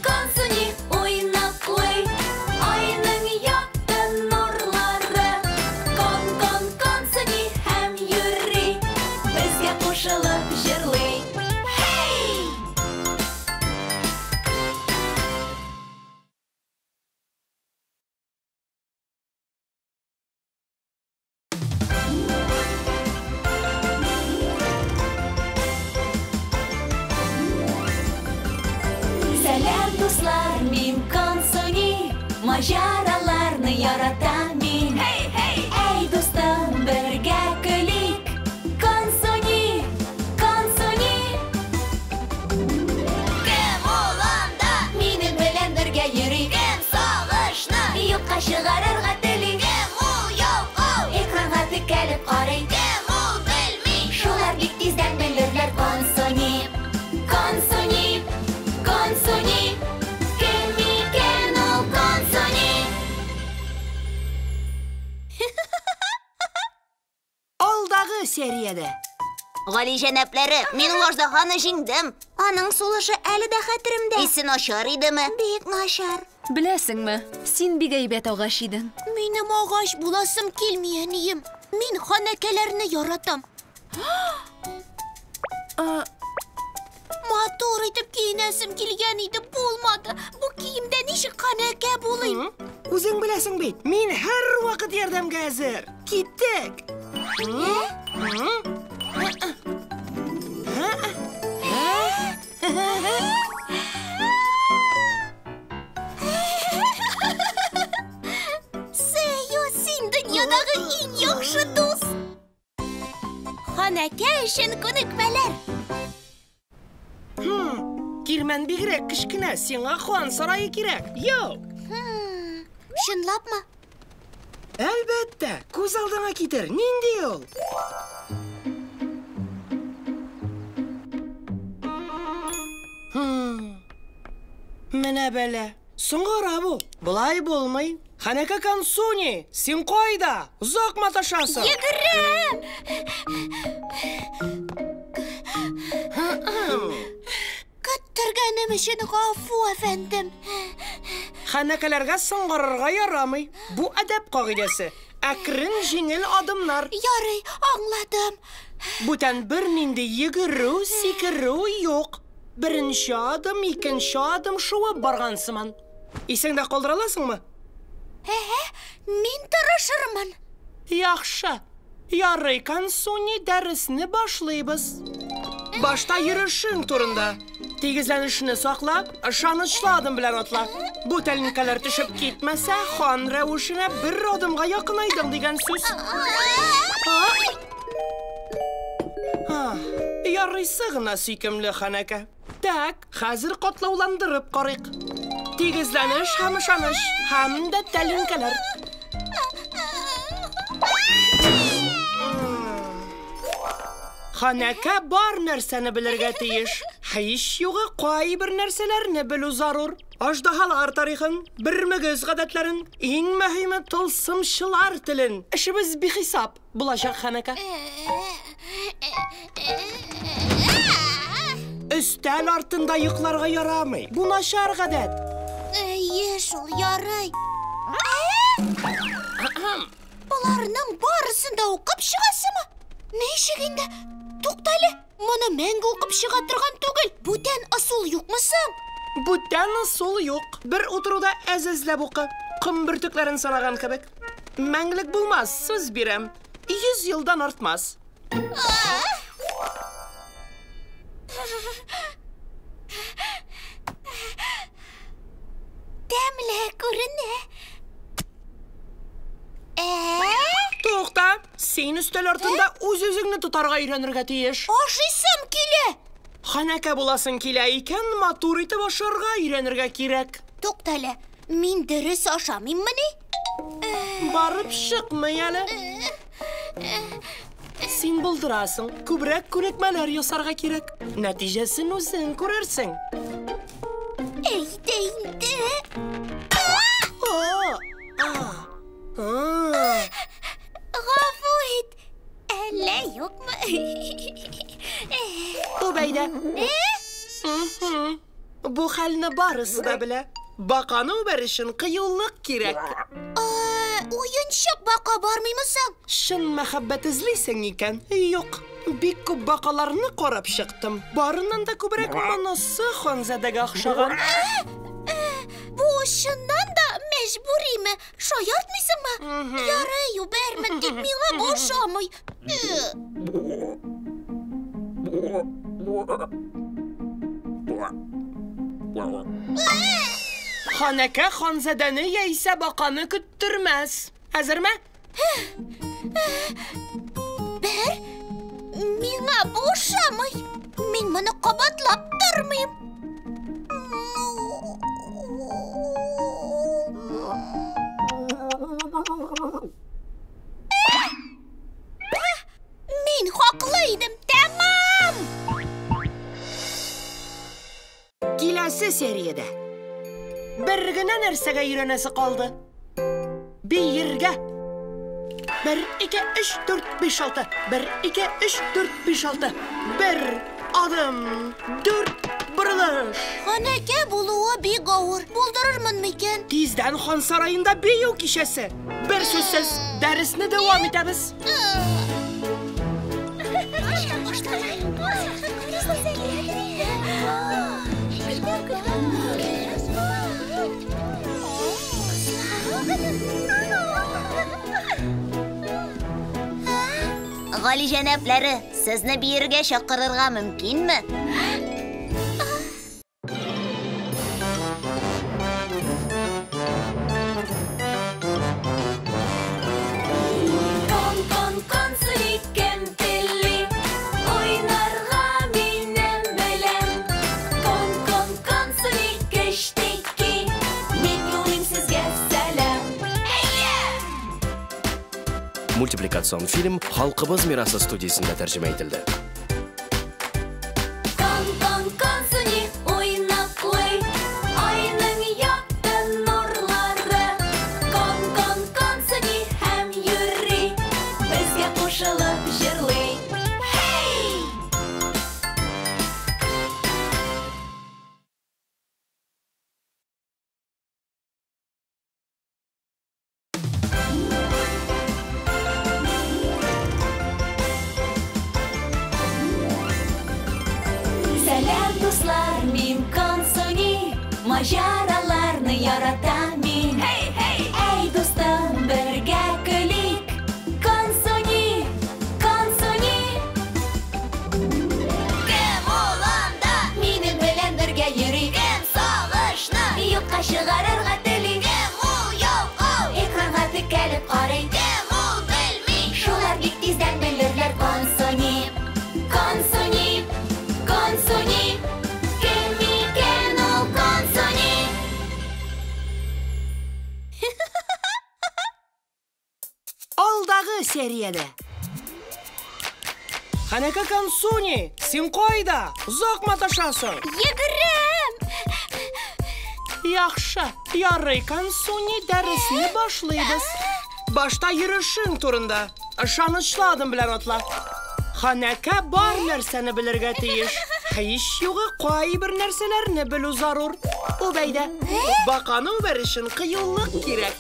Консуни уйнап куй, айның якты нурлары. Консуни һәм йөри, безгә кушылып җырлый. Дуслар, мин Консуни, маҗараларны яратам мин. Әй дустым, бергә көлик. Консуни. Кем ул анда? Минем белән бергә йөри. Кем сагышны юкка чыгарырга тели. Кем ул яу, экранга текәлеп карый. Кем ул белми, шулар бик тиздән белерләр. Консуни. Алдагы сериядә. Гали җәнәпләре, мин ул аждаһаны җиңдем. Аның сулышы әле дә хәтеремдә. Исе начар идеме? Бик начар. Беләсеңме, син бик әйбәт агач идең. Минем агач буласым килми, әнием. Мин ханәкәләрне яратам. Матур итеп киенәсем килгән иде, булмады. Бу киемдә ничек ханәкә булыйм? Үзең беләсең бит, мин һәр вакыт ярдәмгә әзер. Киттек. Сөю, син дөньядагы иң яхшы дус. Ханәкә өчен күнекмәләр. Кирмән бигрәк кечкенә, сиңа хан сарае кирәк. Юк. Чынлапмы? Әлбәттә, күз алдыңа китер. Нинди ул? Менә бәлә. Соңгыра бу. Булай булмый. Ханәкә Консуни, син кайда? Узак маташасың. Йөгерәм! Көттергәнем өчен гафу, әфәндем. Ханәкәләргә соңгырырга ярамый. Бу әдәп кагыйдәсе. Әкрен җиңел адымнар. Ярый, аңладым. Бүтән бер нинди йөгерү, сикерү юк. Беренче адым, икенче адым шуып барган сыман. Исеңдә калдыра аласыңмы? Мин тырышырмын. Яхшы. Ярый, Консуни, дәресне башлыйбыз. Башта йөрүшең турында. Тигезләнешне сакла, ышанычлы адым белән атла. Бу тәлинкәләр төшеп китмәсә, хан рәвешенә бер адымга якынайдың дигән сүз. Ярыйсы гына сөйкемле ханәкә. Так, хәзер катлауландырып карыйк. Тигезләнеш һәм ышаныш, һәм дә тәлинкәләр. Ханәкә бар нәрсәне белергә тиеш. Һич югы кайбер нәрсәләрне белү зарур. Аждаһалар тарихын, бер мөгез гадәтләрен, иң мөһиме тылсымчылар телен. Эшебез бихисап булачак ханәкә. Өстәл артында йокларга ярамый. Бу начар гадәт. Әйе, шул ярый. Боларның барысын да укып чыгасымы? Ничек инде? Туктале, моны мәңге укып чыга торган түгел. Бүтән асыл юкмы соң? Бүтән ысул юк. Бер утыруда әзәзләп укы. Ком бөртекләрен санаган кебек. Мәңгелек булмас, сүз бирәм. 100 елдан артмас. Тәмле күренә. Тукта, син өстәл артында үз-үзеңне тотарга өйрәнергә тиеш. Ашыйсым килә. Ханәкә буласың килә икән, матур итеп ашарга өйрәнергә кирәк. Туктале, мин дөрес ашамыйммыни? Барып чыкмый әле. Син булдырасың, күбрәк күнекмәләр ясарга кирәк. Нәтиҗәсен үзең күрерсең. Әйдә инде. Гафу ит. Әллә юкмы? Үбәйдә. Бу хәлне барысы да белә. Баканы үбәр өчен кыюлык кирәк. Уенчык бака бармыймысың? Шын мәхәббәт эзлисең икән? Юк. Бик күп бакаларны карап чыктым. Барыннан да күбрәк монысы Ханзадәгә охшаган. Бу чыннан да мәҗбүриме? Шаяртмыйсыңмы? Ярый, үбәрмен, тик миңа ошамый. Ханәкә Ханзадәне яисә баканы көттөрмәс. Хәзерме? Бер, миңа ошамый. Мин моны кабатлап тормыйм. Мин хаклы идем, тәмам. Киләсе сериядә бер генә нәрсәгә өйрәнәсе калды. Биергә. 1, 2, 3, 4, 5, 6. 1, 2, 3, 4, 5, 6. 1 adım, 4 борылыш. Ханәкә булуы бик авыр. Булдырырмын микән? Тиздән хан сараенда бию кичәсе. Бер сүзсез дәресне дәвам итәбез. Гали җәнәпләре, сезне биергә чакырырга мөмкинме? Мультипликацион фильм «Халкыбыз мирасы» студиясында тәрҗемә ителде. Маҗараларны яратам мин. Эй, дустым, бергә көлик. Консони, консони. Кем уланда минем белән бергә йөри. Кем сагышны юкка чыгарырга тели. Кем ул ялкау экранга текәлеп карый. Кем ул белми, шулар бик тиздән белерләр. Консони, консони, консони. Алдагы сериядә. Ханәкә Консуни, син кайда? Озак маташасың. Йөгерәм. Яхшы, ярый, Консуни, дәресне башлыйбыз. Башта йөрешең турында. Ышанычлы адым белән атла. Ханәкә бар нәрсәне белергә тиеш. Һич югы кайбер нәрсәләрне белү зарур. Үбәйдә. Баканы үбәр өчен кыюлык кирәк.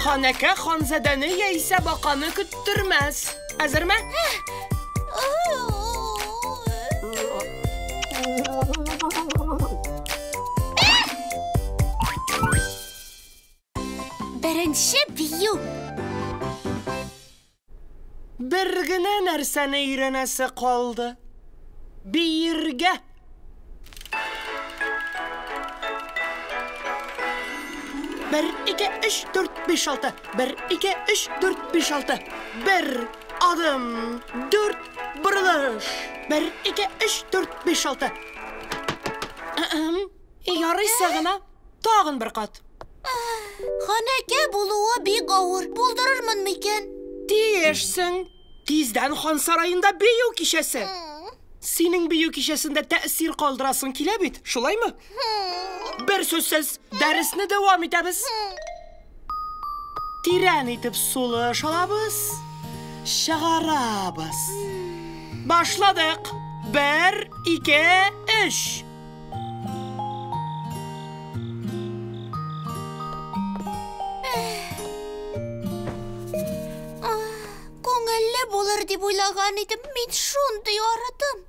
Ханәкә Ханзадәне яисә баканы көттөрмәс. Хәзерме? Birinchi bию. Bir gina narsani öğrenesi qoldi. Biyirga. Bir, iki, üç, dört, beş, altı. Bir, iki, üç, dört, beş, altı. Bir adım, dört buruluş. Bir, iki, üç, dört, beş, altı. Yarıysa gina, tağın bir kat. Xonaka buluğu bek ağır. Buldururman miken? Diyersin, tezden Xon sarayında biyu kişesi. Senin biyu kişesinde tesir kaldırasın kile bit, şulay mı? Bir sözsüz dersine devam edemiz. Tiren etip sulu şalabız, şağarabız. Başladık. Bir, iki, üç. Ko'ngilli bo'lar deb o'ylagan edim. Men shunday yoradim.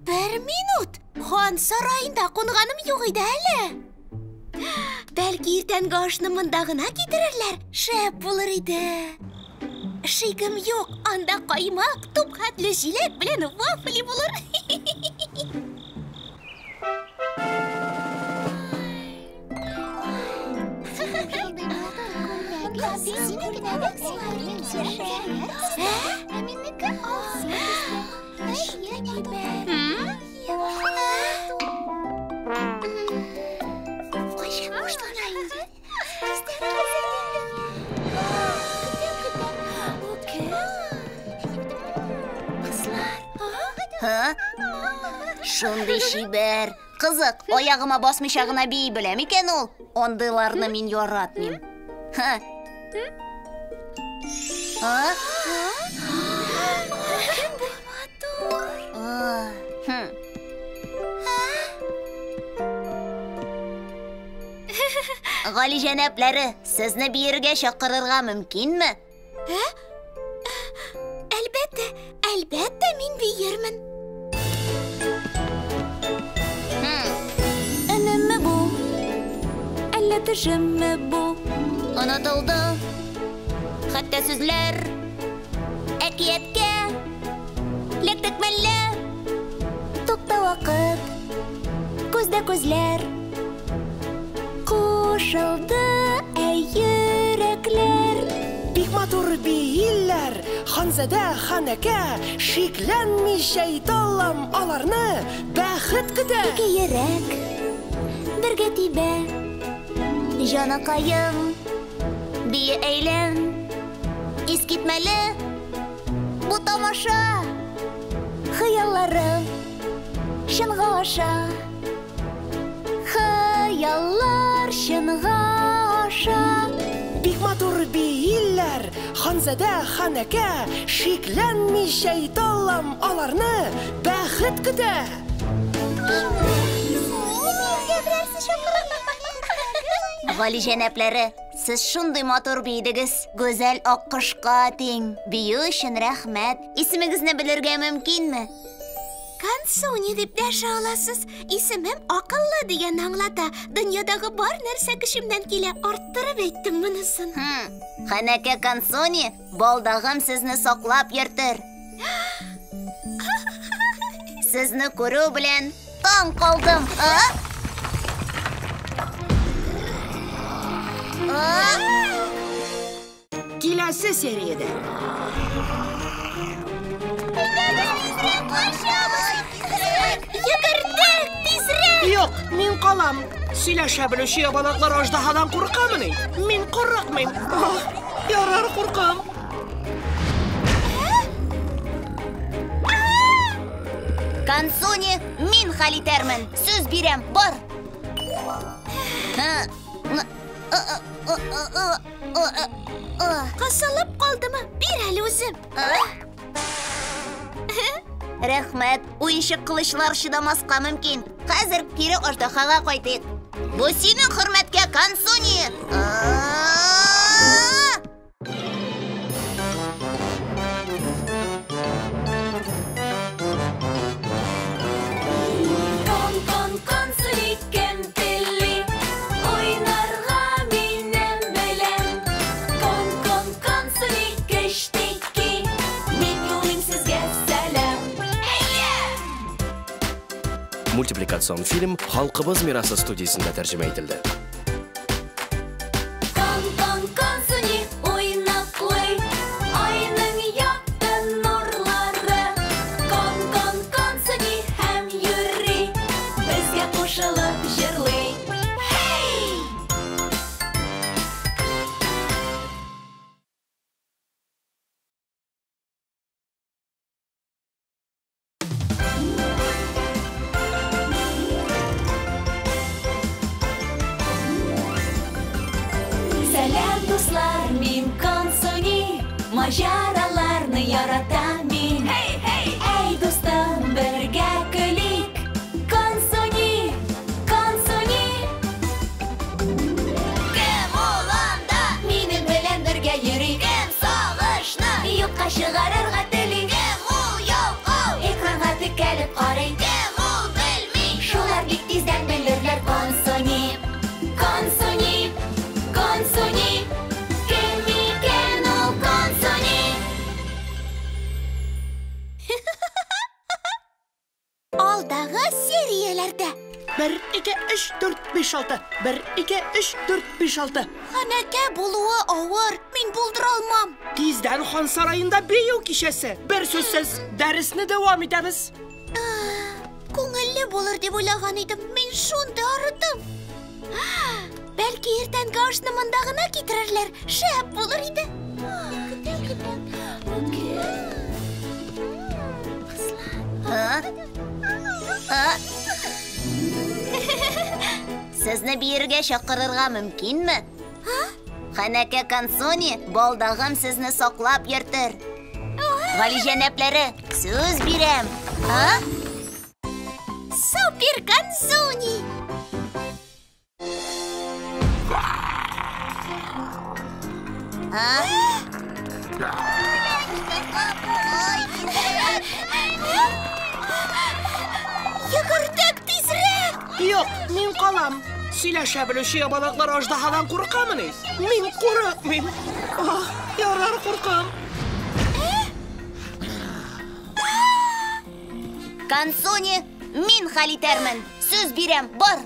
Bir minut. Xon saroyida qo'nganim yo'q edi hali. Balki ertangi oshni mundag'ina keltirirlar. Shap bo'lar edi. Shigim yo'q. Anda qaymoq, to'pqatli jilet bilan vafli bo'lar. Shunday shiber. Qiziq, oyog'ima bosmishag'ina biy bilamikan ol. Ondaylarni men yoratmayman. G'ali janoblari, sizni bu yerga chaqirishga mumkinmi? Albatta men bu yerman. Nima bu? Allatishimmi bu? Unutildi. Hatto sizlar akiyatga lektakmalla. To'xta vaqt. Ko'zda ko'zlar. Qo'shildi ey yuraklar. Bikmatur biyiller, Xonzada xonaka, sheklanmish shaytonlam olarni baxit qida. Ikki yurak birga tiba. Jonaqayim, biya aylan, eskitmali bu tomosha. Xayollarim shinga osha. Xayollar shinga osha. Bikmatur biyiller, Xonzada xonaka, sheklanmish shaytonlam olarni baxit qida. G'ali janoblari, siz shunday motor biydigiz. Go'zal oqqishqa teng. Biyu uchun rahmat. Ismingizni bilirga mumkinmi? Kansoni deb dasha olasiz. Ismim aqlli degan anglata. Dunyodagi bor narsa kishimdan kela orttirib aytdim bunisini. Xonaka Kansoni, boldag'im sizni saqlab yurtir. Sizni ko'ruv bilan tong qoldim. Kelasi seriyada Yugurdik, tezroq. yo'q, men qolam. Сөйләшә белүче ябалаклар аждаһадан куркамыни? Мин курыкмыйм. Ярар, куркам. Kansoni, men xalitarman. So'z berам, bor. Qasalib qoldimi? Bir hali o'zim. Rahmat, u ishi qilishlar chidamasqa mumkin. Hozir piri ajdahaga qaytaylik. Bu sening hurmatga, Kansoni. Мультипликацион фильм «Халкыбыз мирасы» студиясында тәрҗемә ителде. Кон-кон-консуни уйнаклый, айның якты нурлары. Кон-кон-консуни һәм йөри, безгә кушылып җырлый. Хей! Сәлам, дуслар, мин Консуни, маҗараларны яратам мин. Әй, дустым, бергә көлик. Консуни, Консуни. Кем ул анда? Минем белән бергә йөри. Кем сагышны юкка чыгарырга тели? Кем ул ялкау? Экранга текәлеп карый. Кем ул белми? Шулар бик тиздән белерләр. Консуни, Консуни, Консуни. Кем икән ул Консуни? Алдагы серияләрдә 1, 2, 3, 4, 5, 6. 1, 2, 3, 4, 5, 6. ханәкә булуы авыр. Мин булдыра алмам. Тиздән хан сараенда бию кичәсе. Бер сүзсез дәресне дәвам итәбез. Күңелле булыр дип уйлаган идем. Мин шунда арыдым. Бәлки иртәнге ашны монда гына китерерләр. Шәп булыр иде. Сезне биергә чакырырга мөмкинме? Ханәкә Консуни, балдагым сезне саклап йөртер. Галиҗәнәпләре, сүз бирәм. Супер Консуни. Йөгердек тизрәк. Юк, мин калам. Сөйләшә белүче ябалаклар аждаһадан куркамыни? Мин курыкмыйм. Ярар, куркам. Консуни, мин хәл итәрмен. Сүз бирәм, бар.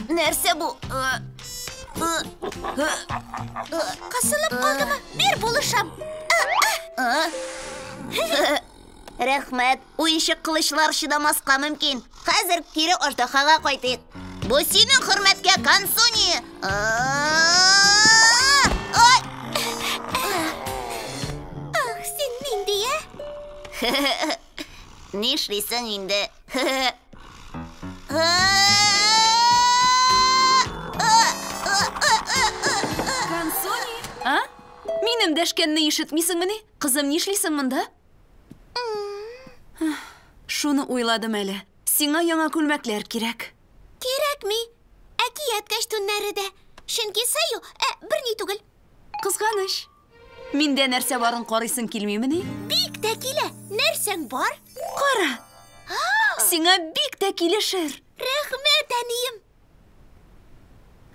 Нәрсә бу? Кысылып калдымы? Бир булышам. Рәхмәт. Уенчык кылычлар чыдамаска мөмкин. Хәзер кире аждаһага кайтыйк. Бу синең хөрмәткә, Консуни. Син нинди, Нишлисең инде? Консуни? Минем дәшкәнне ишетмисеңмени? Кызым, нишлисең монда? Шуны уйладым әле. Сиңа яңа күлмәкләр кирәк. Кирәкми. Әкият кәштүннәре дә. Чөнки саю, берни түгел. Кызганыч. Миндә нәрсә барын карыйсың килмимени? Бик тә килә. Нәрсәң бар? Кара. Сиңа бик тә килешер. Рәхмәт, әнием.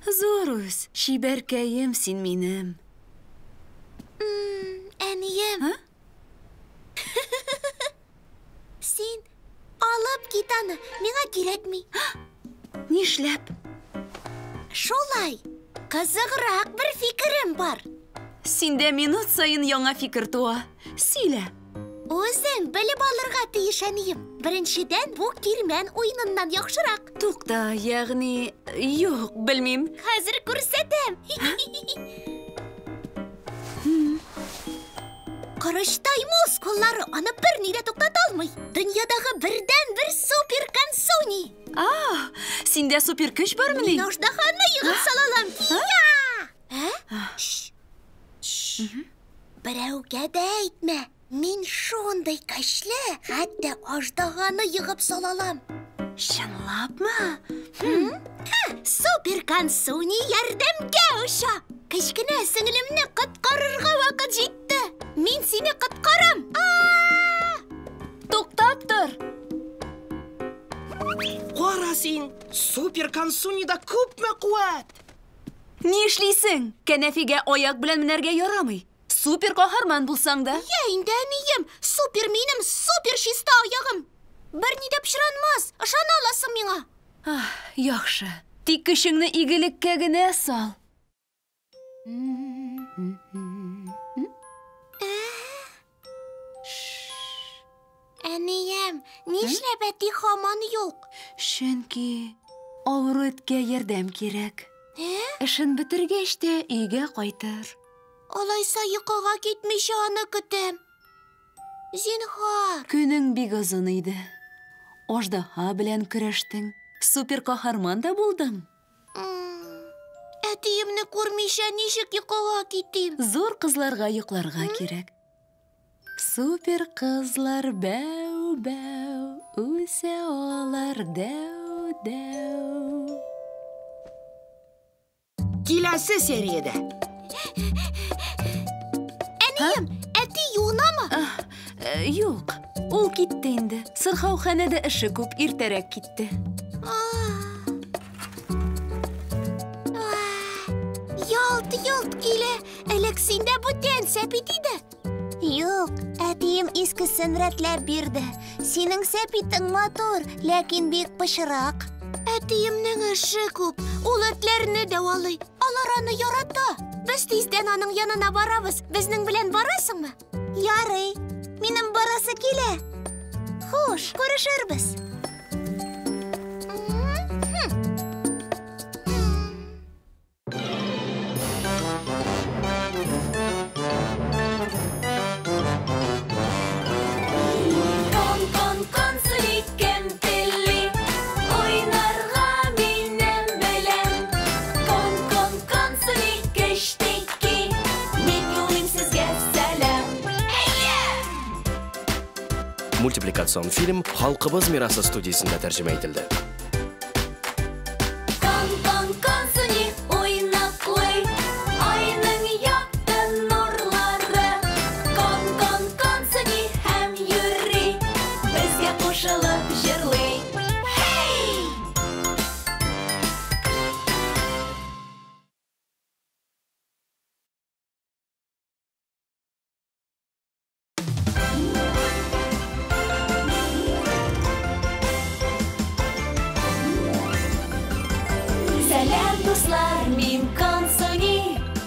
Зур үз, шибәркәем син минем. Әнием. Син алып кит аны. Миңа кирәкми. Нишләп? Шулай. Кызыграк бер фикерем бар. Синдә минут сайын яңа фикер туа. Сөйлә. Үзең белеп алырга тиеш, әнием. Беренчедән, бу кирмән уйыныннан яхшырак. Тукта, ягъни, юк, белмим. Хәзер күрсәтәм. Кырыштай мускуллары аны берни дә туктата алмый. Дөньядагы бердән-бер супер Консуни. Синдә супер көч бармыни? Мин аждаһаны йыгып салалам. Берәүгә дә әйтмә. Мин шундый көчле, хәтта аждаһаны йыгып салалам. Чынлапмы? Супер Консуни ярдәмгә уша. Кечкенә сеңлемне коткарырга вакыт җитте. Мин сине коткарам. Туктап тор. Кара син, супер Консунида күпме куәт. Нишлисең? Кәнәфигә аяк белән менәргә ярамый. супер каһарман булсаң да. Я инде әнием, супер минем, супер чиста аягым. Бер ни дә пычранмас, ышана аласың миңа. Яхшы. Тик көчеңне игелеккә генә сал. Әнием, нишләп әти һаман юк? Чөнки авыру эткә ярдәм кирәк. Эшен бетергәч тә өйгә кайтыр. Алайса йокыга китмичә аны көтәм. Зинһар. Көнең бик озын иде. Аждаһа белән көрәштең. Супер каһарман да булдың. Әтиемне күрмичә ничек йокыга китим? Зур кызларга йокларга кирәк. Супер кызлар бәү-бәү, үсә алар дәү-дәү. Киләсе сериядә. Әнием, әти юнамы? Юк, ул китте инде. Сырхауханәдә эше күп, иртәрәк китте. Ялт килә. Элек синдә бүтән сәпит иде. Юк, әтием искесен рәтләп бирде. Синең сәпитең матур, ләкин бик пычрак. Әтиемнең эше күп. Ул этләрне дәвалый. Алар аны ярата. Без тиздән аның янына барабыз. Безнең белән барасыңмы? Ярый, минем барасы килә. Хуш, күрешербез. Мультипликацион фильм «Халкыбыз мирасы» студиясында тәрҗемә ителде. Кон-кон-консуни уйнаклый, айның якты нурлары. Кон-кон-консуни һәм йөри, безгә кушылып җырлый. Хей! Сәлам, дуслар, мин Консуни,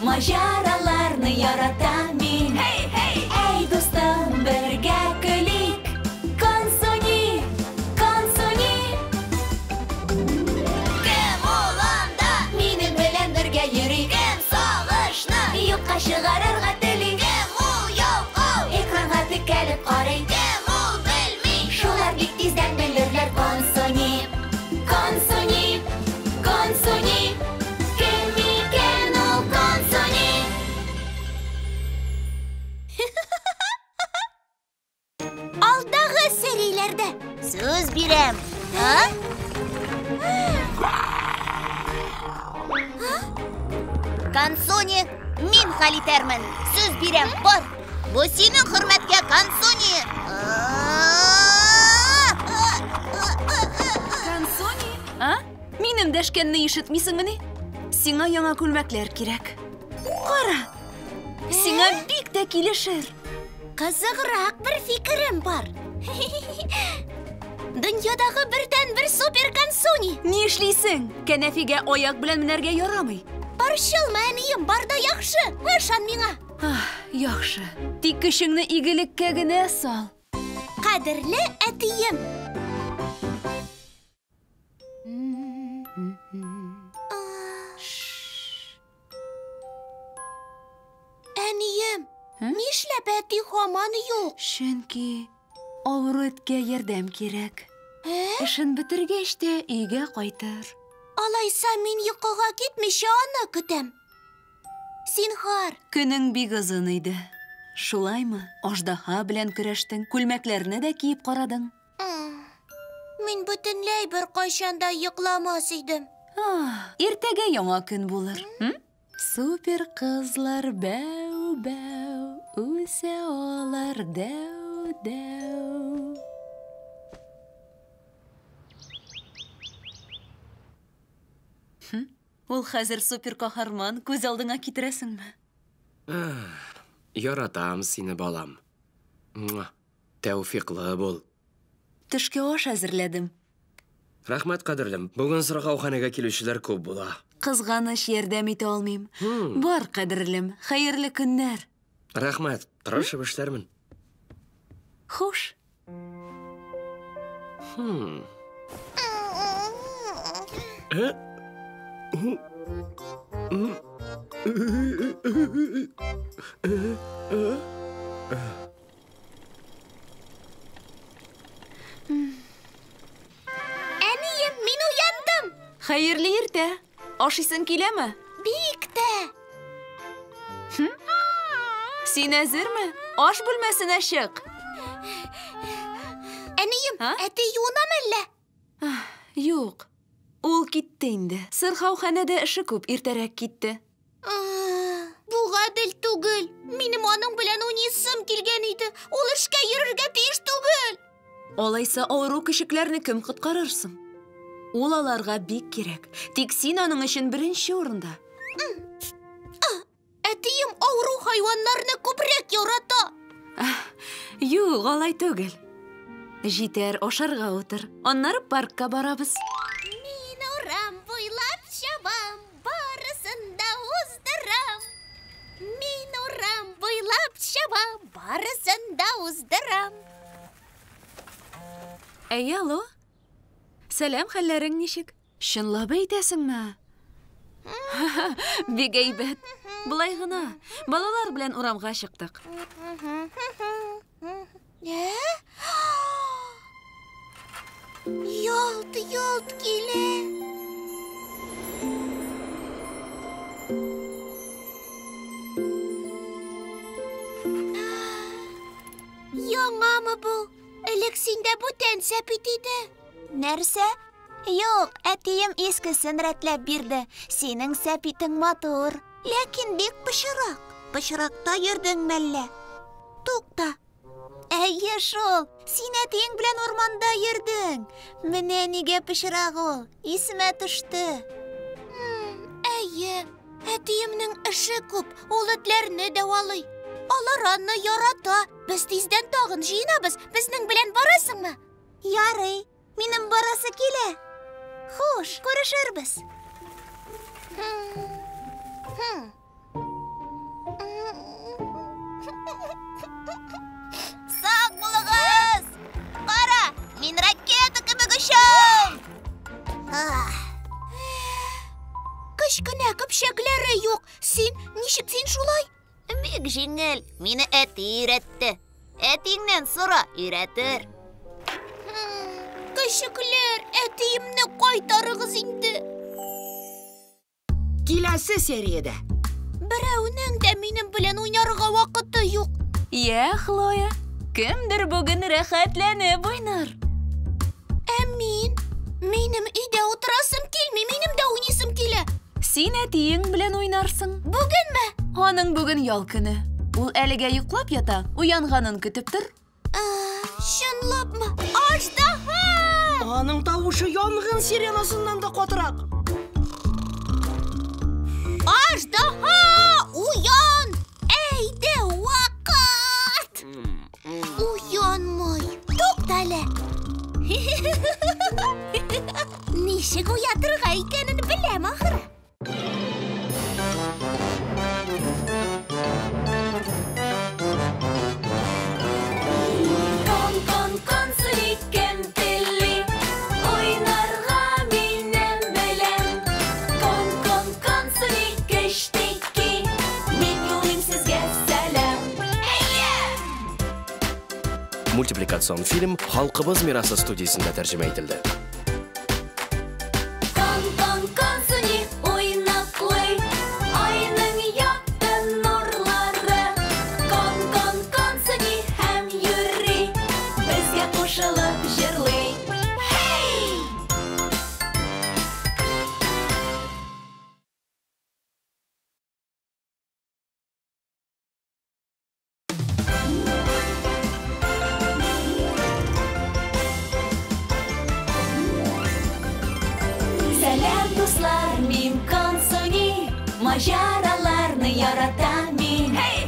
маҗараларны яратам мин. Әй, дустым, бергә көлик. Консуни, Консуни. Кем ул анда? Минем белән бергә йөри. Кем сагышны юкка чыгарырга тели? Кем ул ялкау? Экранга текәлеп карый. Кем ул белми? Шулар бик тиздән белерләр. Консуни, Консуни, Консуни. Кем икән ул Консуни? Алдагы серияләрдә. Сүз бирәм. Консуни, мин хәл итәрмен. Сүз бирәм, бар. Бу синең хөрмәткә, Консуни. Консуни? Минем дәшкәнне ишетмисеңме? Сиңа яңа күлмәкләр кирәк. Кара. Сиңа бик тә килешер. Кызыграк бер фикерем бар. Дөньядагы бердән-бер супер Консуни. Ни эшлисең? Кәнәфигә аяк белән менәргә ярамый. Борчылма, әнием, бар да яхшы. Ышан миңа. Яхшы. Тик көчеңне игелеккә генә сал. Кадерле әтием. Әнием, нишләп әти һаман юк? Чөнки авыру эткә ярдәм кирәк. Эшен бетергәч тә өйгә кайтыр. Алайса мин йокыга китмичә аны көтәм. Зинһар. Көнең бик озын иде. Шулаймы? Аждаһа белән көрәштең, күлмәкләрне дә киеп карадың. Мин бөтенләй бер кайчан да йокламас идем. Иртәгә яңа көн булыр. Супер кызлар бәү-бәү, үсә алар дәү-дәү. Ул хәзер супер каһарман, күз алдыңа китерәсеңме? Яратам сине, балам. Тәуфиқлы бул. Төшке аш әзерләдем. Рахмәт, кадерлем. Бүген сырхауханәгә килүчеләр күп була. Кызганыч, ярдәм итә алмыйм. Бар, кадерлем, хәерле көннәр. Рахмәт, тырышып эшләрмен. Хуш. Әнием, мин уяндым. Хәерле иртә. Ашыйсың киләме? Бик тә. Син әзерме? Аш бүлмәсенә чык. Әнием, Ha? әти юынам әллә? Юк. Ул китте инде. Сырхауханәдә эше күп, иртәрәк китте. Бу гадел түгел. Минем аның белән уйнысым килгән иде. Ул эшкә йөрергә тиеш түгел. Алайса авыру кешекләрне кем коткарырсың? Ул аларга бик кирәк. Тик син аның өчен беренче урында. Әтием авыру хайваннарны күбрәк ярата. Юк, алай түгел. Җитәр, ашарга утыр. Аннары паркка барабыз. Мин урам буйлап чабам, барысын да уздырам. Мин урам буйлап чабам, барысын да уздырам. Әйе, алло. Сәлам, хәлләрең ничек? Чынлап әйтәсеңме? Бик әйбәт. Булай гына. Балалар белән урамга чыктык. Ялт килә. Яңамы бу? Элек синдә бүтән сәпит иде. Нәрсә? Юк, әтием искесен рәтләп бирде. Синең сәпитең матур, ләкин бик пычырак. Пычыракта йөрдең мәллә? Тукта. Әйе шул, син әтиең белән урманда йөрдең. Менә нигә пычырак ул? Исемә төште. Әйе, әтиемнең эше күп, ул этләрне дәвалый. Алар аны ярата. Без тиздән тагын җыенабыз. Безнең белән барасыңмы? Ярый, минем барасы килә. Хуш, күрешербез. Сак булыгыз! Кара, мин ракета кебек очам! Кечкенә көпчәкләре юк. Ничек син шулай? Бик җиңел, мине әти өйрәтте. Әтиңнән сора, өйрәтер. Кечекләр, әтиемне кайтарыгыз инде. Киләсе сериядә. Берәүнең дә минем белән уйнарга вакыты юк. Я, Хлоя, кемдер бүген рәхәтләнеп уйнар. Минем өйдә утырасым килми, минем дә уйнысым килә. Син әтиең белән уйнарсың. Бүгенме? Аның бүген ял көне. Ул әлегә йоклап ята, уянганын көтеп тор. Чынлапмы? Аждаһа! Аның тавышы янгын сиренасыннан да катырак. Аждаһа! Уян! Әйдә, вакыт! Уянмый. Туктале. Ничек уятырга икәнен беләм ахыры. Мультипликацион фильм «Халкыбыз мирасы» студиясында тәрҗемә ителде. Мажараларны яратам мин. Әй,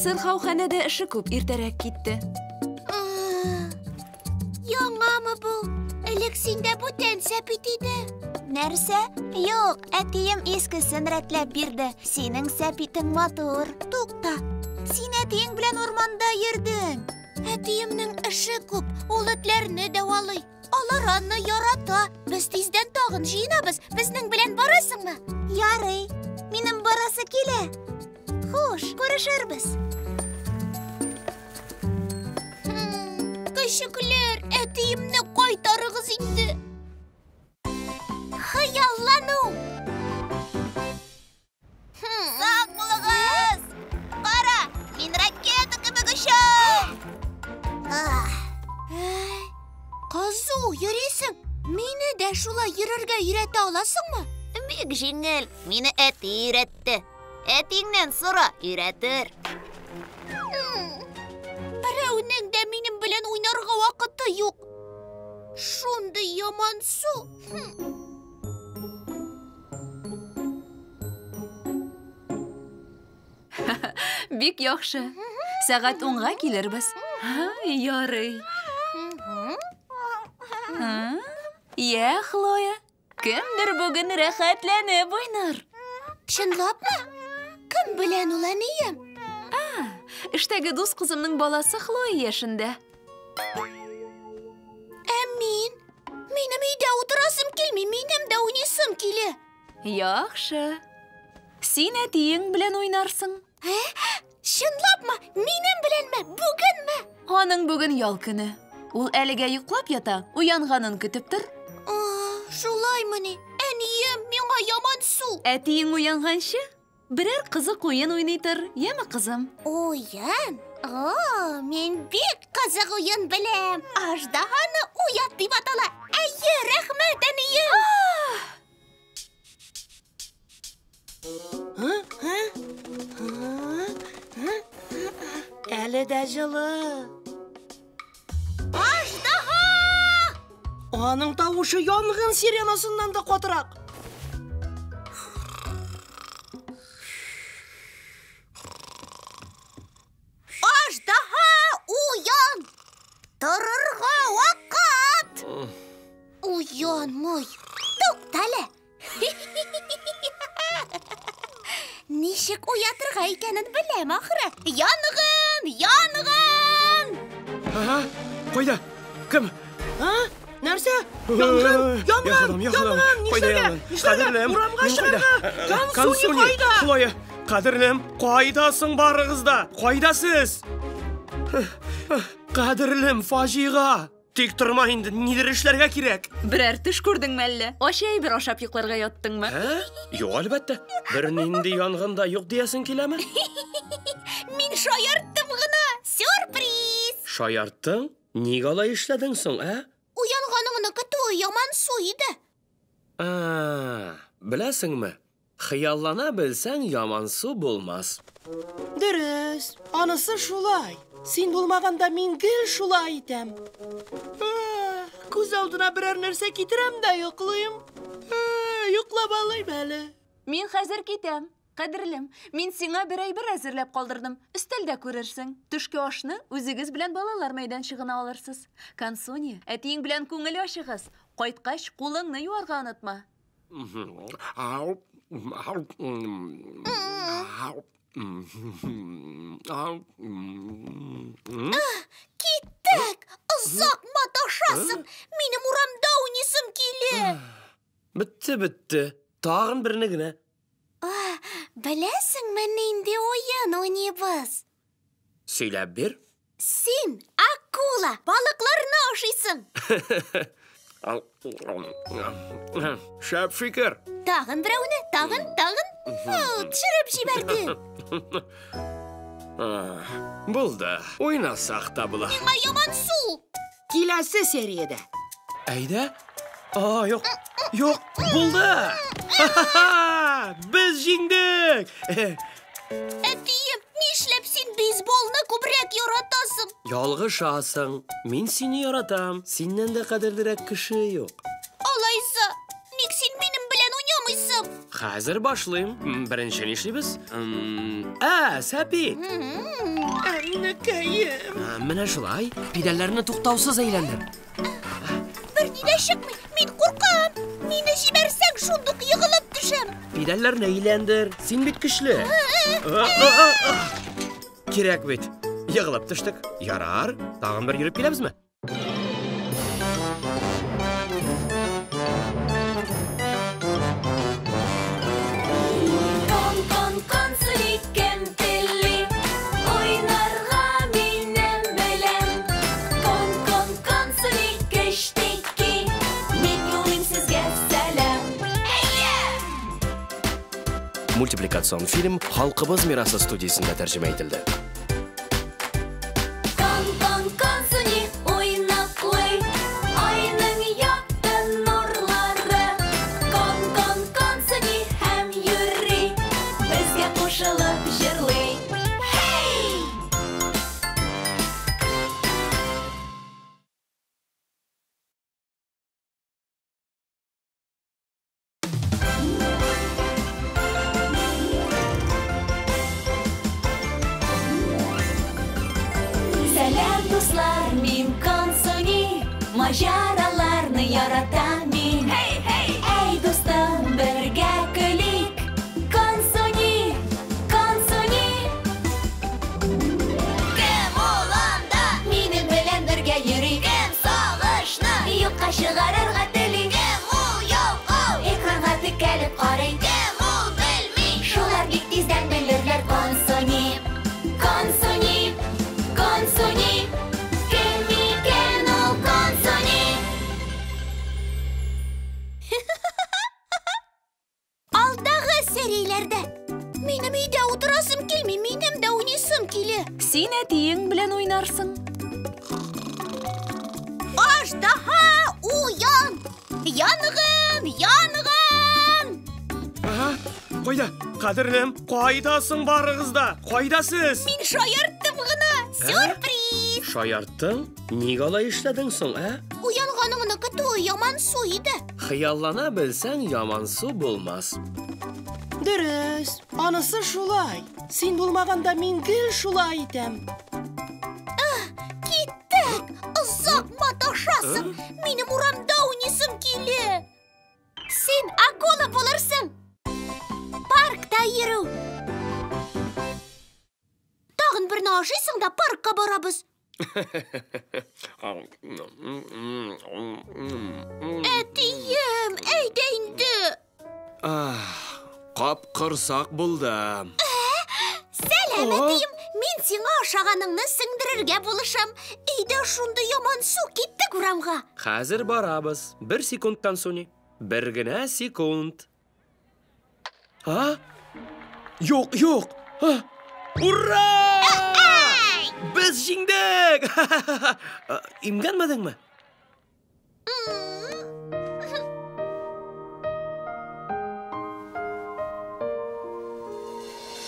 Сырхауханәдә эше күп иртәрәк китте. Яңамы бу? Элек синдә бүтән сәпит иде. Нәрсә? Юк, әтием искесен рәтләп бирде. Синең сәпитең матур. Тукта, син әтиең белән урманда йөрдең. Әтиемнең эше күп, ул этләрне дәвалый. Алар аны ярата. Без тиздән тагын җыенабыз. Безнең белән барасыңмы? Ярый, минем барасы килә. Хуш, күрешербез. Көчекләр, әтиемне кайтарыгыз инде. Хыяллану. Сак булыгыз! Кара, мин ракета кебек очам! Кызу, йөрисең. Мине дә шулай йөрергә өйрәтә аласыңмы? Бик җиңел, мине әти өйрәтте. Әтиңнән сора, өйрәтер. Берәүнең дә минем белән уйнарга вакыты юк. Шундый ямансу. Бик яхшы. Сәгать 10-га килербез. Ярый. Я, Хлоя, кемдер бүген рәхәтләнеп уйнар. Чынлапмы? Кем белән ул әнием? Эштәге дус кызымның баласы Хлоя яшендә. Ә мин? Минем өйдә утырасым килми, минем дә уйнысым килә. Яхшы. Син әтиең белән уйнарсың. Чынлапмы? Минем беләнме? Бүгенме? Аның бүген ял көне. Ул әлегә йоклап ята, уянганын көтеп тор. Шулаймы ни? Әнием, миңа ямансу. Әтиең уянганчы, берәр кызык уен уйный тор, яме кызым? Уен? Мин бик кызык уен беләм. Аждаһаны уят дип атала. Әйе, рәхмәт, әнием. Әле дә җылы. Аждаһа! Аның тавышы янгын сиренасыннан да катырак. Аждаһа, уян! Торырга вакыт! Уянмый. Туктале. Ничек уятырга икәнен беләм, ахыры. Янгын! Янгын! Кайда? Кем? Нәрсә? Янгын! Янгын! Янгын! Кайда? Кадерлем, урамга чыгарга! Консуни кайда? Хлоя, кадерлем, кайдасың барыгыз да? Кайдасыз? Кадерлем, фаҗига. Тик торма инде, нидер эшләргә кирәк. Берәр төш күрдеңме әллә? Ашай бер ашап йокларга яттыңмы? Юк, әлбәттә. Бер нинди янгында юк диясең киләме? Мин шаярттым гына. Сюрприз! Шаярттың? Нигә алай эшләдең соң, Уянганыңны көтүе ямансу иде. Беләсеңме? Хыяллана белсәң, ямансу булмас. Дөрес, анысы шулай. Син булмаганда мин гел шулай итәм. Күз алдына берәр нәрсә китерәм дә йоклыйм. Йоклап алыйм әле. Мин хәзер китәм. Кадерлем, мин сиңа бер әйбер әзерләп калдырдым. Өстәлдә күрерсең. Төшке ашны үзегез белән балалар мәйданчыгына алырсыз. Консуни, әтиең белән күңел ачыгыз. Кайткач, кулыңны юарга онытма. Киттек! Озак маташасың. Минем урамда уйнысым килә. Бетте. Тагын берне генә. Беләсеңме, нинди уен уйныйбыз? Сөйләп бир. Син, акула, балыкларны ашыйсың. Шәп фикер. Тагын берәүне, тагын. Төшереп җибәрде. Булды. Уйнасак та була. Миңа ямансу. Киләсе сериядә. Әйдә. Юк, булды. Без җиңдек. Әтием, нишләп син бейсболны күбрәк яратасың? Ялгышасың. Мин сине яратам. Синнән дә кадерлерәк кеше юк. Алайса, ник син минем белән уйнамыйсың? Хәзер башлыйм. Беренче нишлибез? Сәпит. Әннекәем. Менә шулай. Педальләрне туктаусыз әйләндер. Бер ни дә чыкмый. Мин куркам. Мине җибәрсәң шундук егылып төшәм. Педальләрне әйләндер. Син бит көчле. Кирәк бит. Егылып төштек. Ярар. Тагын бер йөреп киләбезме? Консуни кем телли, уйнарга минем белән. Консуни кештики, мин юлыйм сезгә сәлам. Мультипликацион фильм Халкыбыз мирасы студиясында тәрҗемә ителде. Консуни уйнаклый, айның якты нурлары. Консуни һәм йөри, безгә кушылып җырлый. Сәлам, дуслар, мин Консуни, маҗараларны яратам мин. Әй, дустым, бергә көлик. Консуни. Кем ул анда? Минем белән бергә йөри. Кем сагышны Юкка чыгарырга тели. Кем ул ялкау? Экранга текәлеп карый. Кем ул белми? Шулар бик тиздән белерләр Консуни. Кем икән ул Консуни? Алдагы сәрийләрдә. Минем өйдә утырасым килми, минем дә уйнысым килә. Син әтиең белән уйнарсың. Аждаһа, уян! Янгын! Кайда? Кадерлем, кайдасың барыгыз да? Кайдасыз? Мин шаярттым гына. Сюрприз! Шаярттың? Нигә алай эшләдең соң, Уянганыңны көтү яман су иде. Хыяллана белсәң, яман су булмас. Дөрес, анысы шулай. Син булмаганда мин гел шулай итәм. Киттек! Озак маташасың. Минем урамда уйнысым килә. Син акула булырсың. Паркта йөрү. Тагын берне ашыйсың да паркка барабыз. Әтием, әйдә инде. Капкорсак булдым. Сәлам, әтием. Мин сиңа ашаганыңны сеңдерергә булышам. Өйдә шундый яман су киттек урамга. Хәзер барабыз. 1 секундтан соң. 1 генә секунд. Юк. Ура! Без җиңдек! Имгәнмәдеңме?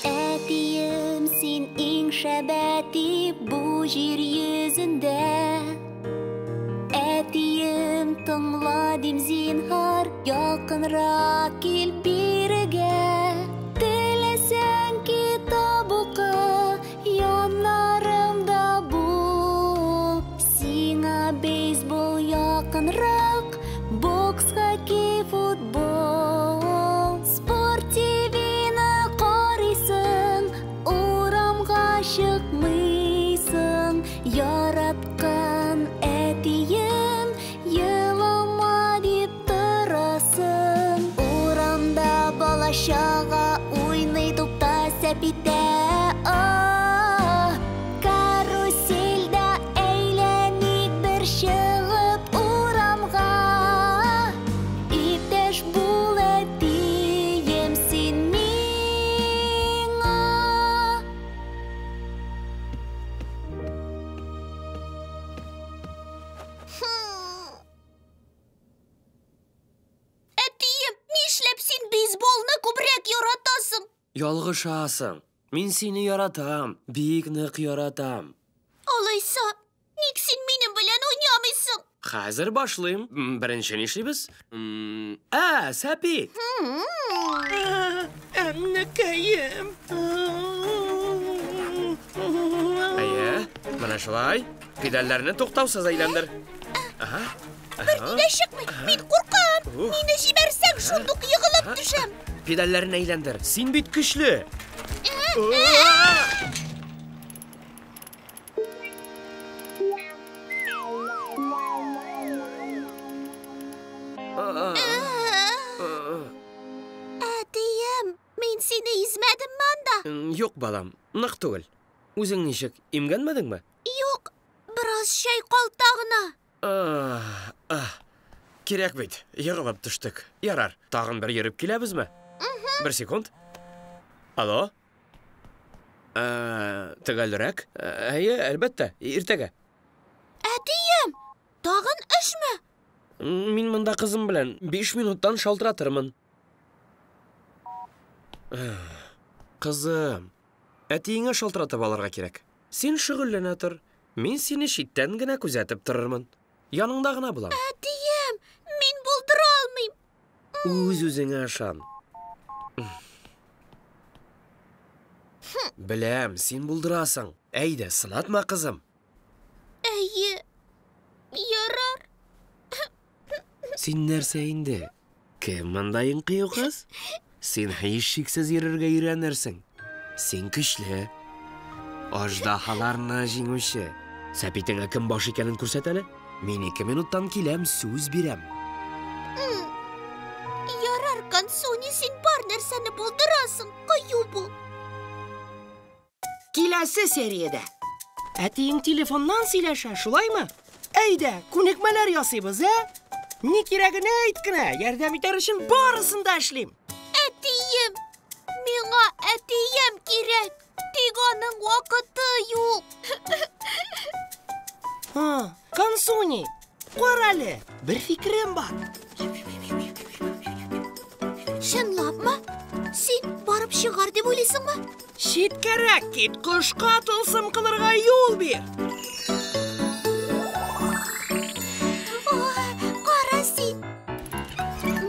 Әтием, син иң шәбәти бу җир йөзендә. Әтием, тыңла дим зинһар, якынрак кил бирегә. Теләсәң китап уку, яннарымда бул. Сиңа бейсбол якынрак, бокс, хоккей, футбол. Спорт ТВ-ны карыйсың, урамга чыкмыйсың. Яраткан әтием, елама дип торасың. Урамда бала-чага уйный тупта сәпитә. Карусельдә әйләник бер чыгып урамга. Иптәш бул әтием син миңа. Әтием, нишләп син бейсболны күбрәк яратасың? Ялгышасың. Мин сине яратам. Бик нык яратам. Алайса, ник син минем белән уйнамыйсың? Хәзер башлыйм. Беренче нишлибез? Сәпит. Әмнекәйем. Әйе, менә шулай. Педальләрне туктаусыз әйләндер. Аха. Берни дә чыкмый. Мин куркам. Мине җибәрсәң, шундук егылып төшәм. Педальләрне әйләндер. Син бит көчле. Әтием, мин сине измәдемме анда? Юк, балам, нык түгел. Үзең ничек, имгәнмәдеңме? Юк, бераз чайкалта гына. Кирәк бит, егылып төштек. Ярар, тагын бер йөреп киләбезме? Бер секунд. Алло? Төгәлрәк? Әйе, әлбәттә, иртәгә. Әтием, тагын эшме? Мин монда кызым белән 5 минуттан шалтыратырмын. Кызым, әтиеңә шалтыратып алырга кирәк. Син шөгыльләнә тор. Мин сине читтән генә күзәтеп торырмын. Яныңда гына булам. Әтием, мин булдыра алмыйм. Үз-үзеңә ышан. Беләм, син булдырасың. Әйдә, сынатма, кызым. Әйе, ярар. Син нәрсә инде? Кем мондайын кыю кыз? Син һичшиксез йөрергә өйрәнерсең. Син көчле. Аждаһаларны җиңүче. Сәпитеңә кем баш икәнен күрсәт әле. Мин 2 минуттан киләм, сүз бирәм. Ярар, Консуни, син бар нәрсәне булдырасың. Кыю бул. Киләсе сериядә. Әтиең телефоннан сөйләшә, шулаймы? Әйдә, күнекмәләр ясыйбыз, Ни кирәген әйт кенә, ярдәм итәр өчен барысын да эшлим. Әтием, миңа әтием кирәк. Тик аның вакыты юк. Консуни, кара әле, бер фикерем бар. Чынлапмы? Син барып чыгар дип уйлыйсыңмы? Читкәрәк кит, кошка тылсым кылырга юл бир. Кара син.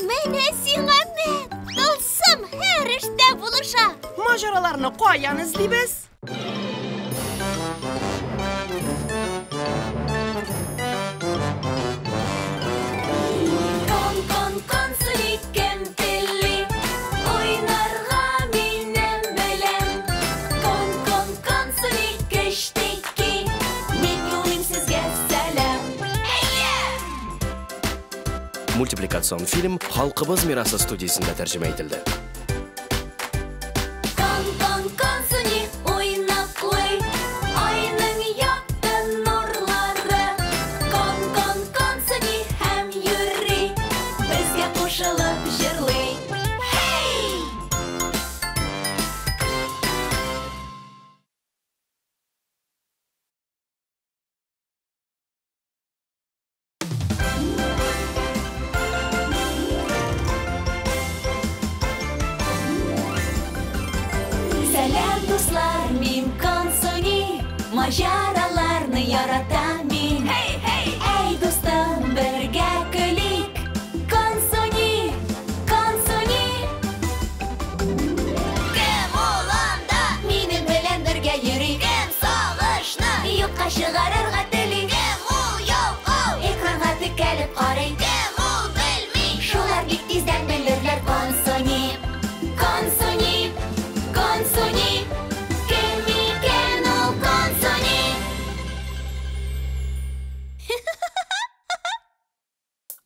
Менә сиңа мен. Тылсым һәр эштә булыша. Мажараларны каян эзлибез? Мультипликацион фильм Халкыбыз мирасы студиясында тәрҗемә ителде. Консуни уйнап куй, айның якты нурлары. Консуни һәм йөри, безгә кушылып җырлый. Сәлам, дуслар, мин Консуни, мажараларны яратам мин. Әй, дустым, бергә көлик. Консуни. Кем ул анда? Минем белән бергә йөри. Кем сагышны юкка чыгарырга тели. Кем ул яу, экранга текәлеп карый. Кем ул белми, шулар бик тиздән белерләр. Консуни, кем икән ул Консуни?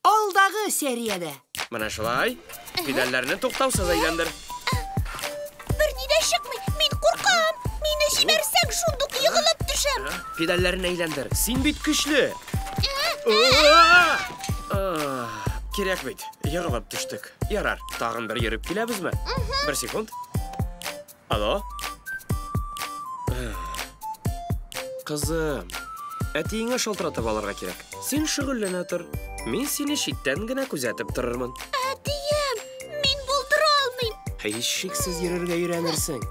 Алдагы сериядә. Менә шулай. Педальләрне туктаусыз әйләндер. Берни дә чыкмый. Мин куркам. Мине җибәрсәң, шундук егылып төшәм. Педальләрне әйләндер. Син бит көчле. Кирәк бит, егылып төштек. Ярар, тагын бер йөреп киләбезме? Бер секунд. Алло? Кызым, әтиеңә шалтыратып алырга кирәк. Син шөгыльләнә тор. Мин сине читтән генә күзәтеп торырмын. Әтием, мин булдыра алмыйм. Һичшиксез йөрергә өйрәнерсең.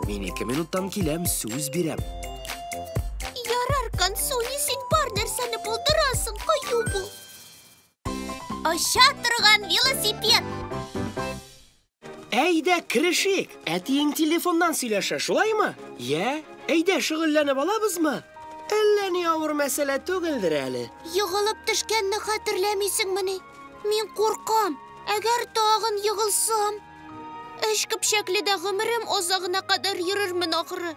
Мин 2 минуттан киләм, сүз бирәм. Ярар, Консуни, син бар нәрсәне булдырасың. Кыю бул. Аша торган велосипед. Әйдә, керешик. Әтиең телефоннан сөйләшә, шулаймы? Я, әйдә, шөгыльләнеп алабызмы? Әллә ни авыр мәсьәлә түгелдер әле. Йығылып төшкәнне хәтерләмисеңмени? Мин куркам. Әгәр тагын йығылсам, эш көпчәкледә гомерем озагына кадәр йөрермен ахыры.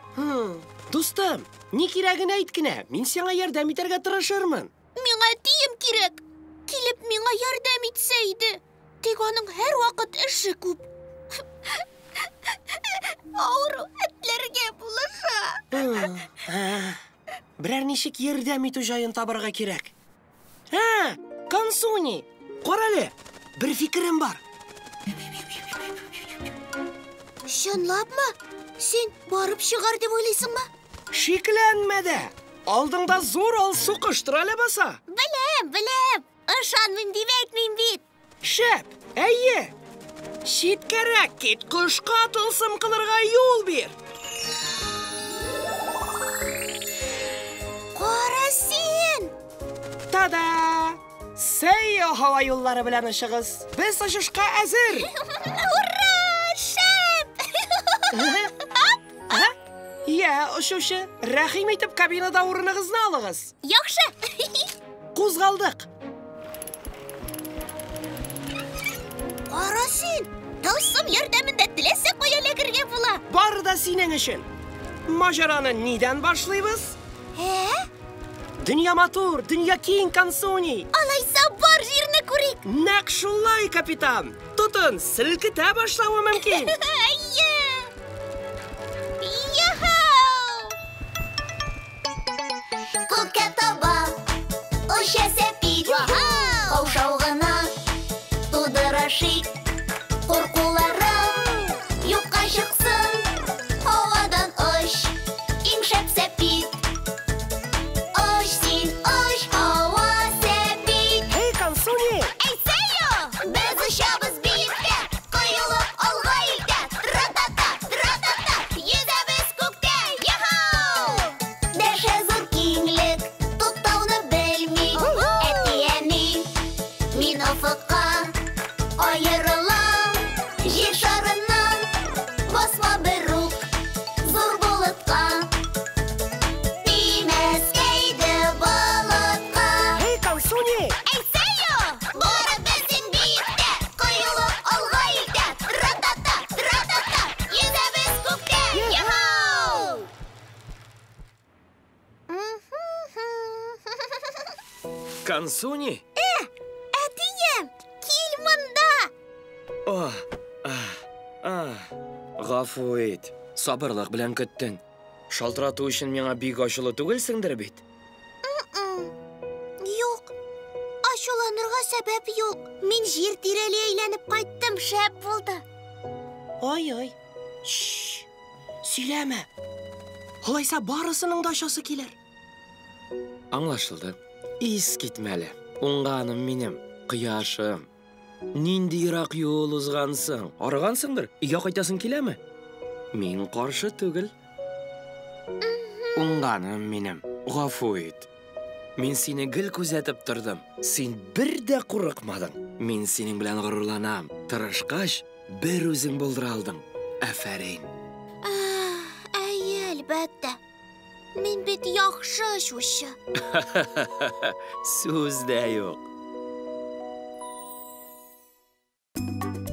Дустым, ни кирәген әйт кенә. Мин сиңа ярдәм итәргә тырышырмын. Миңа тием кирәк. Килеп миңа ярдәм итсә иде. Тик аның һәр вакыт эше күп. Авыру этләргә булаша. Берәр ничек ярдәм итү җаен табарга кирәк. Консуни, карале. Бер фикерем бар. Чынлапмы? Син барып чыгар дип уйлыйсыңмы? Шикләнмә дә. Алдыңда зур алсу кыштыр әле баса. Беләм. Ышанмыйм дип әйтмим бит. Шәп, әйе. Читкәрәк кит, кошка тылсым кылырга юл бир. Кара син! Та-да! Сәйя һава юллары белән ышыгыз. Без очышка әзер. Ура! Шәп! Я, ошушы, рәхим итеп кабинада урыныгызны алыгыз. Яхшы. Кузгалдык. Кара син! Тылсым ярдәмендә теләсә кая эләгергә була. Бар да синең өчен. Маҗараны нидән башлыйбыз? Дөнья матур, дөнья киң, Консуни. Алайса бар җирне күрик. Нәкъ шулай, капитан. Тотын, селкетә башлавы мөмкин. Әйе! Күккә таба Ұша сәпит Қаушау ғына Тудыра шик Қорқуларың Юққа шықсын Һавадан ұш Иң шәп сәпит Ұш син, ұш һава сәпит Hey, Консуни! Әйтсәйо Біз ұшабыз биікте Құйылып алға илтә Тра-та-та, тра-та-та Йөзәбез күктә Яхау! Дәшә зур киңлек Туктауны белми Әти-әни Мин офыҡҡа Айырылам Жер шарынан Басма бер ук Зур болытҡа Тимәскәйҙе балыҡҡа Hey, Консуни! Әйтсәйо Барып беҙҙең биектә Ҡойолоп алға илтә Тра-та-та, тра-та-та Йөҙәбез күктә Яһау! Консуни? Әтием, кил монда. Гафу ит. Сабырлык белән көттең. Шалтырату өчен миңа бик ачулы түгелсеңдер бит. Юк. Ачуланырга сәбәп юк. Мин җир тирәли әйләнеп кайттым, шәп булды. Ай. Сөйләмә. Алайса барысының да ашасы килер. Аңлашылды. Ис китмәле. Уңганым минем, кыяшым. Нинди ерак юл узгансың? Арыгансыңдыр? Өйгә кайтасың киләме? Мин каршы түгел. Уңганым минем, гафу ит. Мин сине гел күзәтеп тордым. Син бер дә курыкмадың. Мин синең белән горурланам. Тырышкач, бер үзең булдыра алдың. Афәрин. Әйе, әлбәттә. Мин бит яхшы шушы. Сүз дә юк.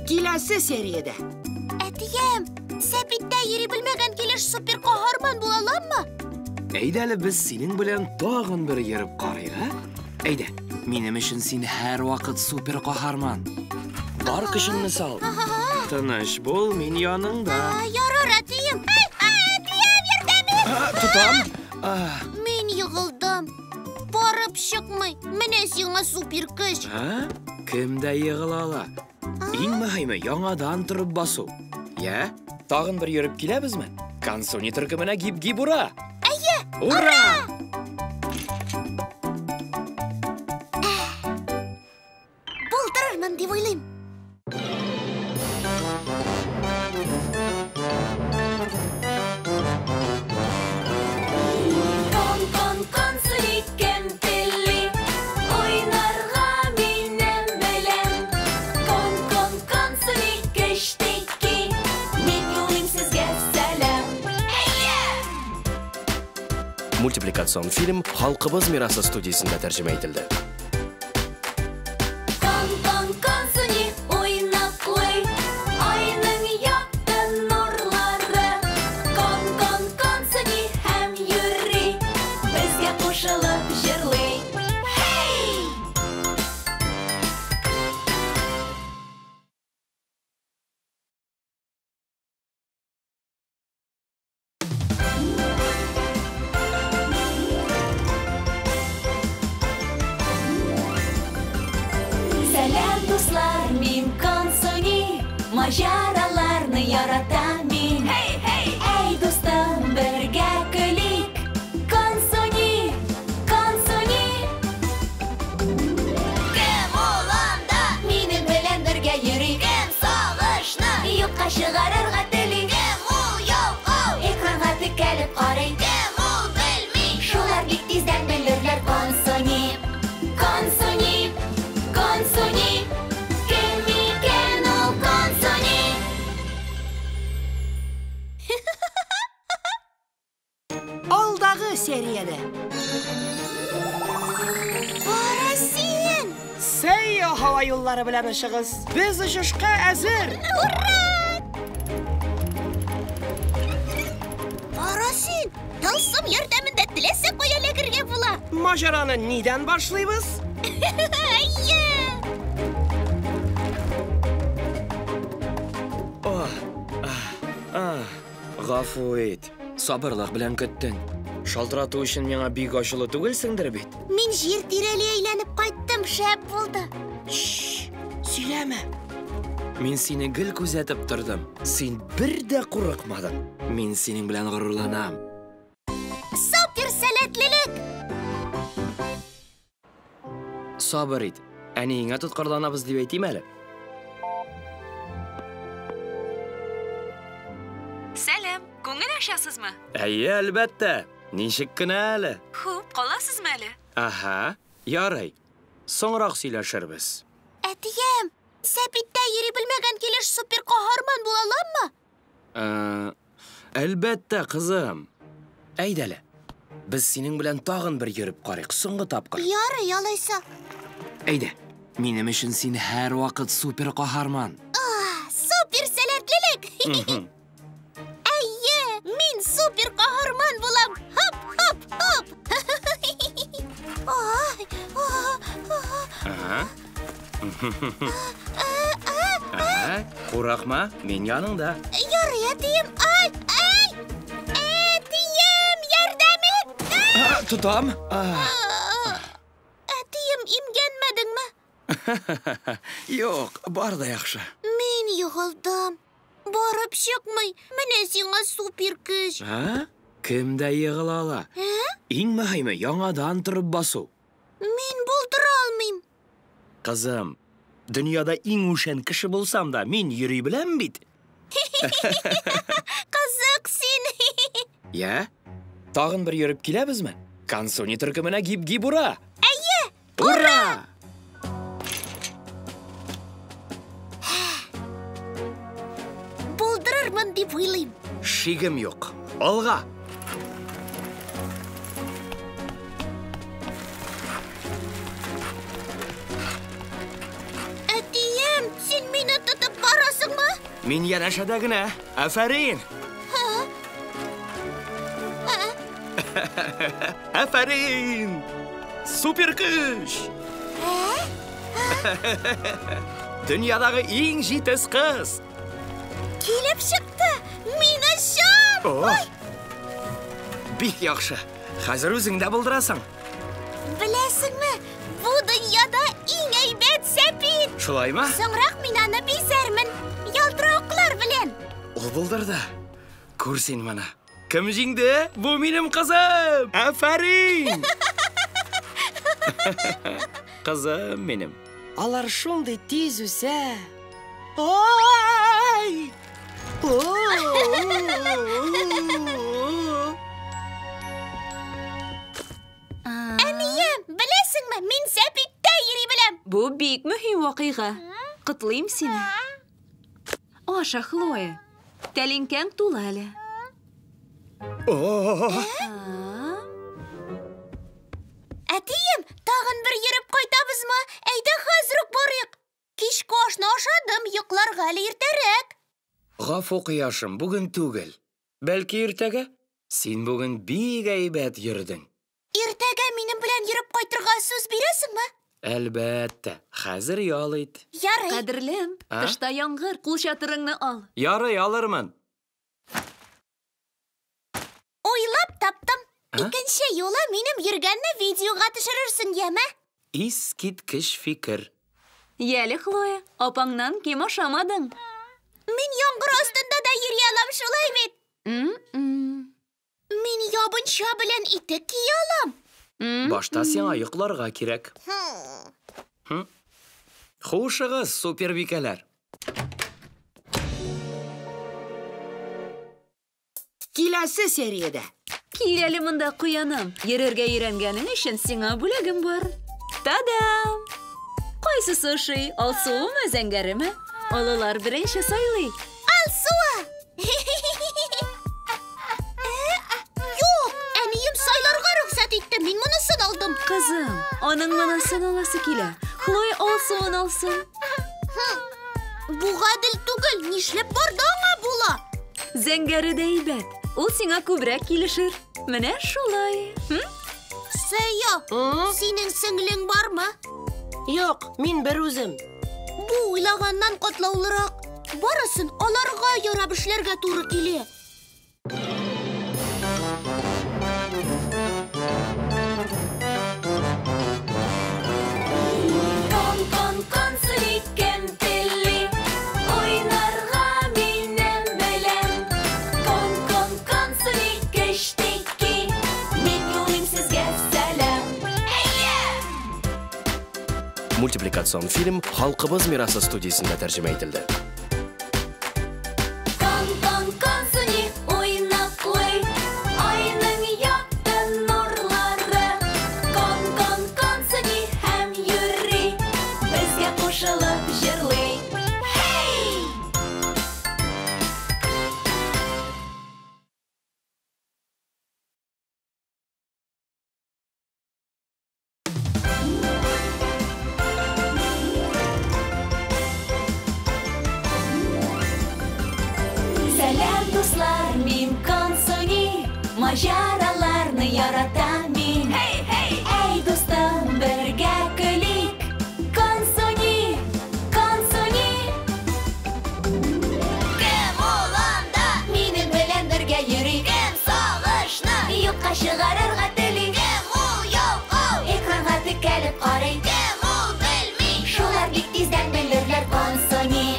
Киләсе сериядә. Әтием, сәпиттә йөри белмәгән килеш супер каһарман була аламмы? Әйдә әле без синең белән тагын бер йөреп карыйк, Әйдә, минем өчен син һәр вакыт супер каһарман. Бар көчеңне сал. Тыныч бул, мин яныңда. Ярар, әтием. Әтием, ярдәм ит. Тутам. Мин йығылдым. Барып чыкмый. Менә сиңа супер көч. Кемдә йыгыла ала? Иң мөһиме яңадан торып басу. Я, тагын бер йөреп киләбезме? Консуни төркеменә гип-гип ура! Әйе! Ура! Булдырырмын дип уйлыйм. Консуни кем телли Уйнарга минем белән Консуни кештеки анимацион фильм Халкыбыз мирасы студиясында тәрҗемә ителде. Кон-кон-консуни уйнап куй, айның якты нурлары. Кон-кон-консуни һәм йөри, безгә кушылып җырлый. Hey! Сәлам, дуслар, мин Консуни, маҗараларны яратам мин. Әй, дустым, бергә көлик. Консуни, Консуни. Кем ул анда? Минем белән бергә йөри. Кем сагышны юкка чыгарырга тели? Кем ул ялкау? Экранга текәлеп карый. Кем ул белми? Шулар бик тиздән белерләр. Консуни, Консуни. Консуни, кем икән ул Консуни? Алдагы сериядә. Барасин! Сәйя һава юллары белән очыгыз. Без очышка әзер. Барасин! Тылсым ярдәмендә теләсә кая эләгергә була. Маҗараны нидән башлыйбыз? Әйе! Гафу ит. Сабырлык белән көттең. Шалтырату өчен миңа бик ачылы түгелсеңдер бит. Мин җир тирәли әйләнеп кайттым, шәп булды. Сөйләмә. Мин сине гел күзәтеп тордым. Син бер дә курыкмадың. Мин синең белән горурланам. Супер сәләтлелек! Сабыр ит. Әниеңә тоткарланабыз дип әйтим әле. Сәлам, күңел ашасызмы? Әйе, әлбәттә. Ничек кенә әле? Хуп, каласызмы әле? Аха, ярый. Соңрак сөйләшербез. Әтием, сәпиттә йөри белмәгән килеш супер каһарман була аламмы? Әлбәттә, кызым. Әйдәле. Без синең белән тагын бер йөреп карыйк, соңгы тапкыр. Ярый, алайса. Әйдә. Минем өчен син һәр вакыт супер каһарман. Супер сәләтлелек! Әйе, мин супер каһарман булам. Хоп, хоп, хоп. Ай, Курыкма, мин яныңда. ярый, әтием. Ай! Әтием, ярдәм ит! Тутам. Әтием, имгәнмәдеңме? Юк, бар да яхшы. Мин йыгылдым. Барып чыкмый. Менә сиңа супер көч. Кемдә йыгыла ала? Иң мөһиме яңадан торып басу. Мин булдыра алмыйм. Кызым, дөньяда иң үшән кеше булсам да, мин йөри беләм бит. Кызык син. Я? Тагын бер йөреп киләбезме? Консуни төркеменә гип-гип ура! Әйе! Ура! Булдырырмын дип уйлыйм. Шигем юк. Алга! Әтием, син мине тотып барасыңмы? Мин янәшәдә генә. Афәрин! Афәрин! Супер көч! Дөньядагы иң җитез кыз! Килеп чыкты. Мин ашам. Бик яхшы. Хәзер үзең дә булдырасың. Беләсеңме? Бу дөньяда иң әйбәт сәпит. Шулаймы? Соңрак мин аны бизәрмен. Ялтыраклар белән. Ул булдырды. Күр син моны. Кем җиңде? Бу минем кызым! Афәрин! Кызым минем. Алар шундый тиз үсә. Ай! Әнием, беләсеңме? Мин сәпиттә йөри беләм. Бу бик мөһим вакыйга. Котлыйм сине. Аша, Хлоя. Тәлинкәң тула әле. кайтабызмы? Әйдә хәзер үк барыйк. Кичке ашны ашадым, йокларга әле иртәрәк. Гафу кояшым, бүген түгел. Бәлки иртәгә? Син бүген бик әйбәт йөрдең. Иртәгә минем белән йөреп кайтырга сүз бирәсеңме? Әлбәттә, хәзер ял ит. Ярый. Кадерлем, А? тышта яңгыр, кул чатырыңны ал. Ярый, алырмын. Ойлап таптым. А? Икенче юлы минем йөргәнне видеога төшерерсең, яме? Искиткеч фикер. Яле, Хлоя, апаңнан кем ашамадың? Мин яңгыр астында да йөри алам шулай бит. Мин ябынча белән итек кия алам. Башта сиңа йокларга кирәк. Хушыгыз, супербикәләр. Киләсе сериядә. Кил әле монда, куяным. Йөрергә өйрәнгәнең өчен сиңа бүләгем бар. Тадам! Кайсысы ошый? Алсуымы, зәңгәреме? Алалар беренче сайлый. Алсуы! Юк, әнием сайларга рөхсәт итте. Мин монысын алдым. Кызым, аның монысын аласы килә. Хлоя алсуын алсын. Бу гадел түгел. Нишләп барда аңа була? Зәңгәре дә әйбәт. Ул сиңа күбрәк килешер. Менә шулай. Сәя, синең сеңлең бармы? Юк, мин бер үзем. Бу уйлаганнан катлаулырак. Барысын аларга ярап эшләргә туры килә. Кон, суликем телли, ойнарга минем белән. Кон, суликештики, мин юлым сезгә сәлам. Мультипликацион фильм Халкыбыз мирасы студиясында тәрҗемә ителде. Кон, суни, ойнаклый, айның якты нурлары. Кон, суни, һәм йөри, безгә кушылып җырлый. Hey! Сәлам, дуслар, мин Консуни, маҗараларны яратам мин. Әй, дустым, бергә көлик. Консуни, кем ул анда? Минем белән бергә йөри. Кем сагышны юкка чыгарырга тели? Кем ул ялкау? Экранга текәлеп карый. Кем ул белми? Шулар бик тиздән белерләр. Консуни,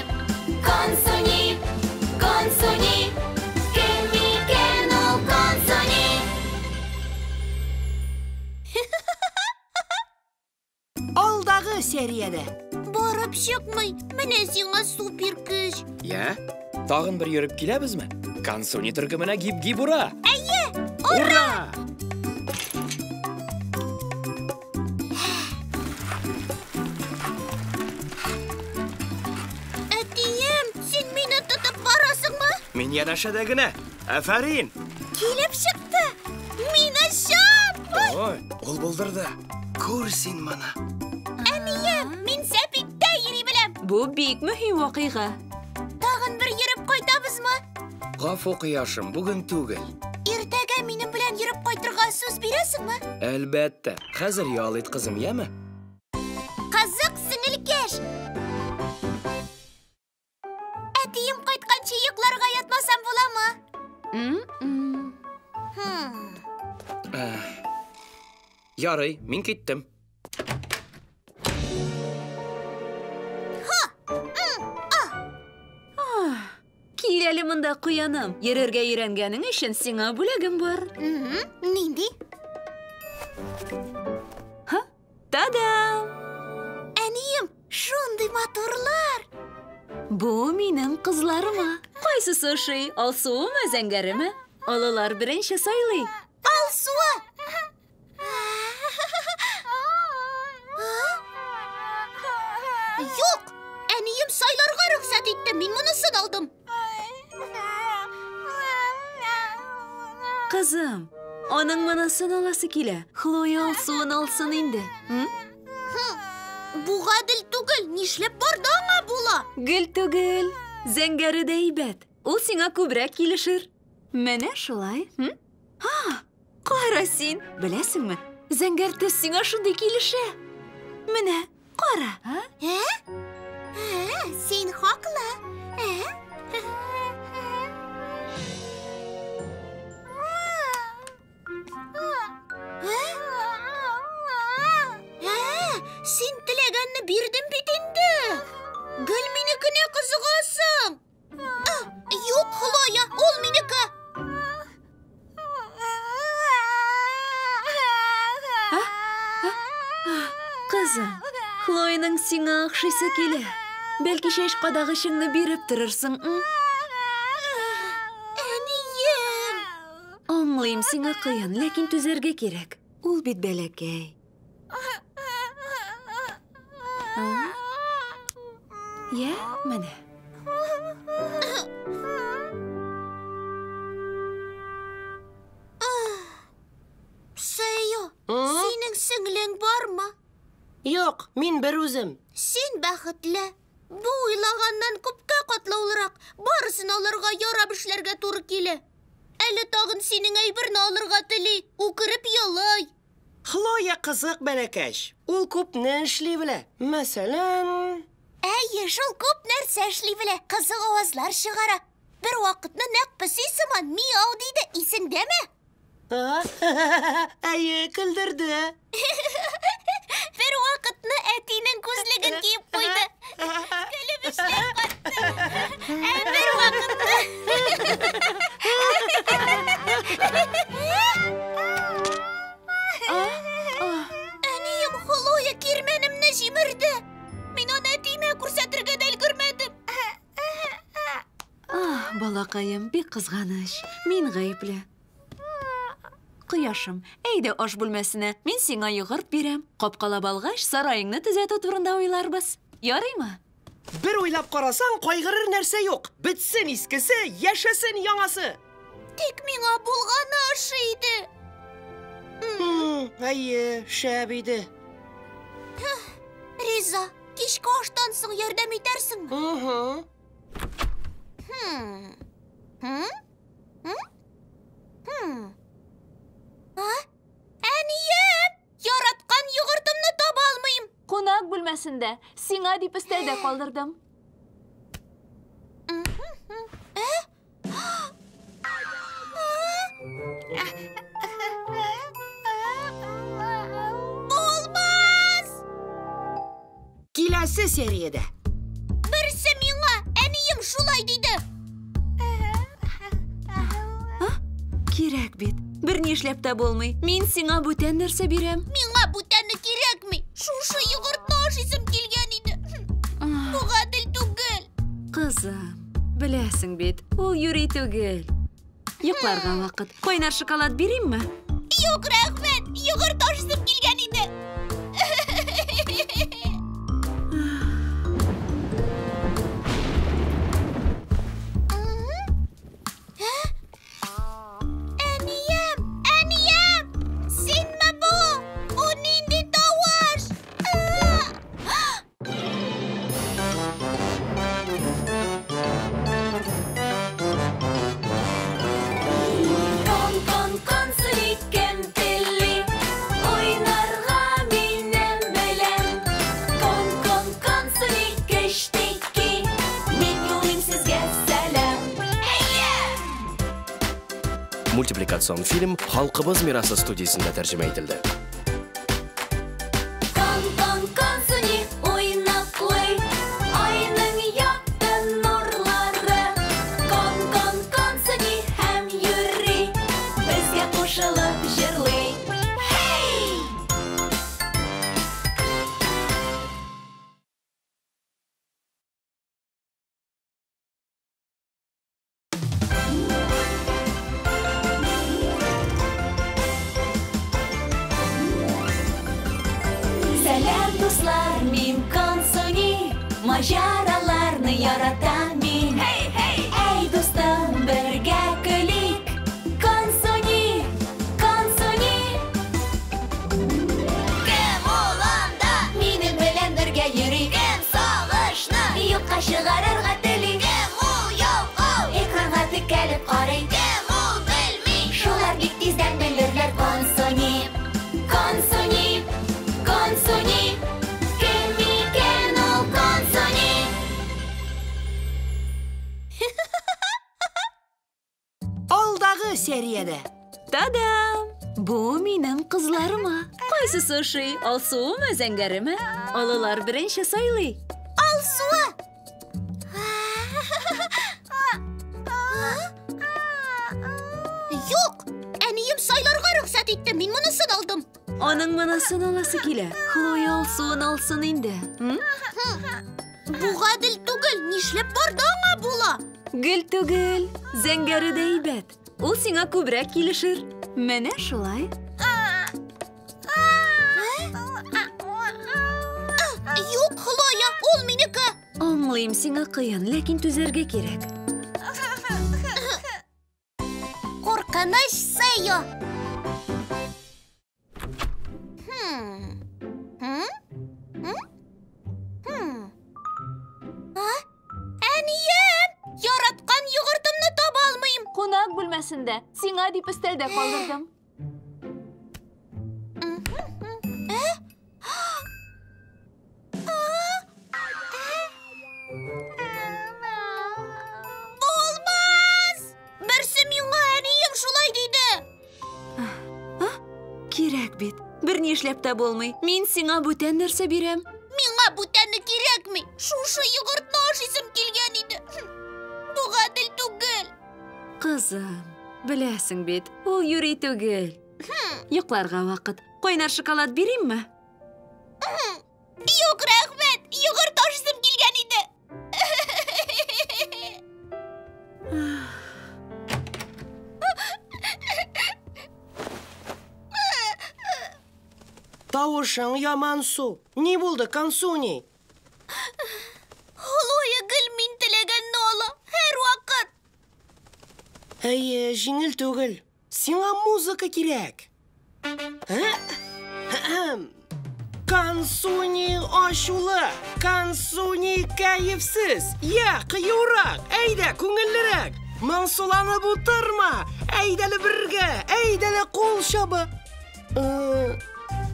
кем икән ул Консуни? Алдагы сериядә. Барып чыкмый. Менә сиңа супер көч. Я? Тагын бер йөреп киләбезме? Консуни төркеменә гип-гип ура! Әйе, Ура! әтием, син мине тотып барасыңмы? Мин янәшәдә генә. Афарин! Килеп чыкты. Мин ашап. Ой, ул булдырды. Күр син моны. Әнием, мин сәпиттә йөри беләм. Бу бик мөһим вакыйга. Тагын бер йөреп кайтабызмы? Гафу кояшым, бүген түгел. Иртәгә минем белән йөреп кайтырга сүз бирәсеңме? Әлбәттә. Хәзер ял ит, кызым, яме? Кызык сеңелкәш. Әтием кайтканчы йокларга ятмасам буламы? Ярый, мин киттем. Кил әле монда, куяным. Йөрергә өйрәнгәнең өчен сиңа бүләгем бар. Нинди? Тадам! Әнием, шундый матурлар. Бу минем кызларыма. Кайсысы ошый? Алсуымы, зәңгәреме? Алалар беренче сайлый. Алсуы. Юк, әнием сайларга рөхсәт итте. Мин монысын алдым. Кызым, аның монысын аласы килә. Хлоя алсуын алсын инде. Бу гадел түгел, нишләп барда аңа була? Гел түгел, зәңгәре дә әйбәт. Ул сиңа күбрәк килешер. Менә шулай. Кара син, беләсеңме? Зәңгәр төс сиңа шундый килешә. Менә, кара. Син хаклы. Син теләгәнне бирдем бит инде. Гел минекенә кызыгасың. Юк, Хлоя, ул минеке. Кызым, Хлояның сиңа акшысы килә. Бәлки шәш кадагышыңны биреп торырсың. Әнием. Аңлыйм, сиңа кыен, ләкин түзәргә кирәк. Ул бит бәләкәй. Я, менә. Сөйо, синең сеңлең бармы? Юк, мин бер үзем. Син бәхетле. Бу уйлаганнан күпкә катлаулырак. Барысын алырга ярап эшләргә туры килә. Әле тагын синең әйберне алырга тели. Укырып ялай. Хлоя кызык бәләкәч. Ул күпне эшли белә. Мәсәлән... Әйе, шул күп нәрсә эшли белә. Кызык авазлар чыгара. Бер вакытны нәкъ песи сыман мияу диде. Исеңдәме? Әйе, көлдерде. Бер вакытны әтинең күзлеген киеп куйды. Көлеп эшләп катты. Бер вакытны... Әнием, Хлоя кирмәнемне җимерде. Мин аны әтимә күрсәтергә дә өлгермәдем. Балакаем, бик кызганыч. Мин гаепле. Кояшым, әйдә аш бүлмәсенә. Мин сиңа йогырт бирәм. Капкалап алгач, сарайыңны төзәтү турында уйларбыз. Ярыймы? Бер уйлап карасаң, кайгырыр нәрсә юк. Бетсен искесе, яшәсен яңасы. Тик миңа булганы ошый иде. Әйе, шәп иде. Риза, кичке аштан соң ярдәм итәрсеңме? Әнием, яраткан йогыртымны таба алмыйм. Кунак бүлмәсендә. Сиңа дип өстәлдә калдырдым. Булмас! Киләсе сериядә. Берсе миңа, әнием шулай диде. Кирәк бит. Бер ни эшләп тә булмый. Мин сиңа бүтән нәрсә бирәм. Миңа бүтәне кирәкми. Шушы йогыртны ашыйсым килгән иде. Бу гадел түгел. Кызым, беләсең бит, ул юри түгел. Йокларга вакыт. Кайнар шоколад бирәмме? Юк, рәхмәт. Йогырт ашыйсым килгән иде. Мультипликацион фильм «Халкыбыз мирасы» студиясында тәрҗемә ителде. Маҗараларны яратам мин. Эй, дустым, бергә көлик. Консуни, консуни. Кем ул анда? Мине белән бергә сериядә. Тадам! Бу минем кызларыма. Кайсысы ошый? Алсуымы, зәңгәреме? Алалар беренче сайлый. Алсу! Юк, әнием сайларга рөхсәт итте, мин монысын алдым. Аның монысын аласы килә. Хлоя алсуын алсын инде. Бу гадел түгел, нишләп барда аңа була? Гел түгел, зәңгәре дә әйбәт. Ул сиңа күбрәк килешер. Менә шулай. Юк, Хлоя, ул минеке. Аңлыйм, сиңа кыен, ләкин түзәргә кирәк. Куркыныч Сейо. Әнием, яраткан йогыртымны таба алмыйм. Кунак бүлмәсендә. Сиңа дип өстәлдә калдырдым. Булмас! Берсе миңа әнием шулай диде. Кирәк бит. Бер ни эшләп тә булмый. Мин сиңа бүтән нәрсә бирәм. Миңа бүтәне кирәкми. Шушы йогыртны ашыйсым килгән иде. Бу гадел түгел. Кызым, беләсең бит, ул юри түгел. Йокларга вакыт. Кайнар шоколад бирәмме? Юк, рәхмәт. Йогырт ашыйсым килгән иде. Тавышың яман су. Ни булды, Консуни? Хлоя гел мин теләгәнне ала. Һәр вакыт. Әйе, җиңел түгел. Сиңа музыка кирәк. Консуни ачулы, Консуни кәефсез. Я, кыюрак, әйдә, күңеллерәк. Моңсуланып утырма. Әйдәле бергә, әйдәле кул чабы.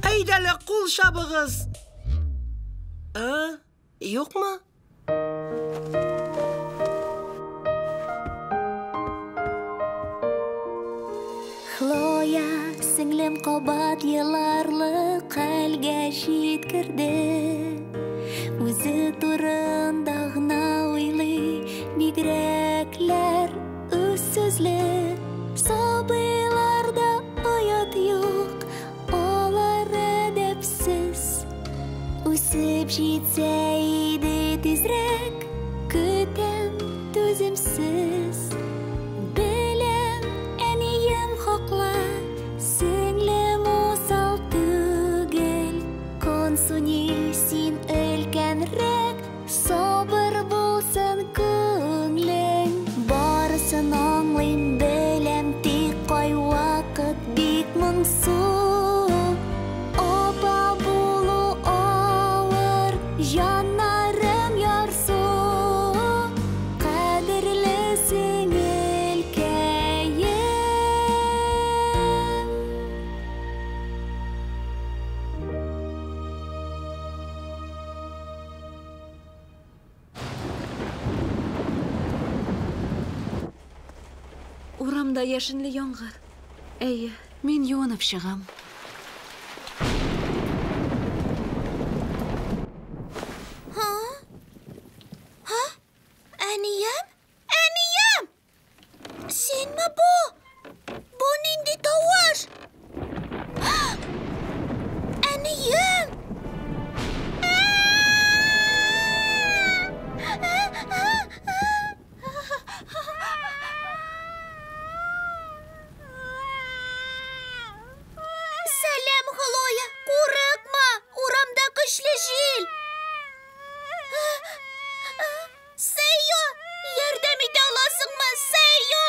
Әйдәле кул чабыгыз. Юкмы? Хлоя, сіңлем қабат еларлық хәлгә җиткерде. Үзе турында гына уйлый, бигрәкләр үз сүзле. Сабыйларда оят юк, алар әдәпсез. Үсеп җитсә иде тизрәк, көтәм түземсез. Беләм, әнием хаклы, сеңлем усал түгел. Консуни, син өлкәнрәк, сабыр булсын күңлең. Барысын аңлыйм, беләм, тик кай вакыт бик моңсу. Апа булу авыр, җаннарым ярсу. Кадерле сеңелкәем. Урамда яшенле яңгыр. Әйе, мин юынып чыгам. Әнием? Әнием! Сенме бу? Бу нинди тавыш? Әнием! Сәлам, Хлоя. Курыкма. Урамда көчле җил. Сейо! Ярдәм итә аласыңмы, Сейо?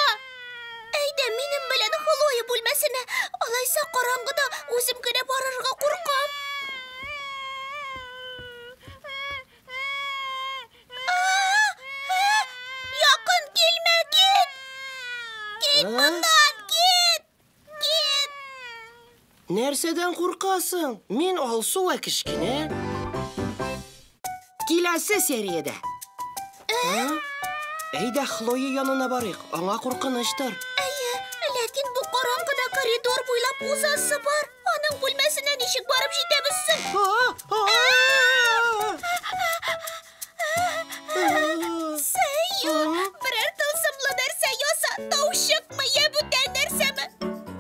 Әйдә, минем белән Хлоя бүлмәсенә. Алайса караңгыда үзем генә барырга куркам. Якын килмә, кит! Кит мондан, кит! Кит! Нәрсәдән куркасың? Мин Алсу вә кечкенә. Киләсе сериядә. Әйдә, Хлоя янына барыйк. Аңа куркыныштыр. Әйе, ләкин бу буйлап узасы бар. Аның бүлмәсенә ничек барып җитәбез соң? Сәю, берәр тылсымлы нәрсә яса. Таушыкмы, я бүтән нәрсәме?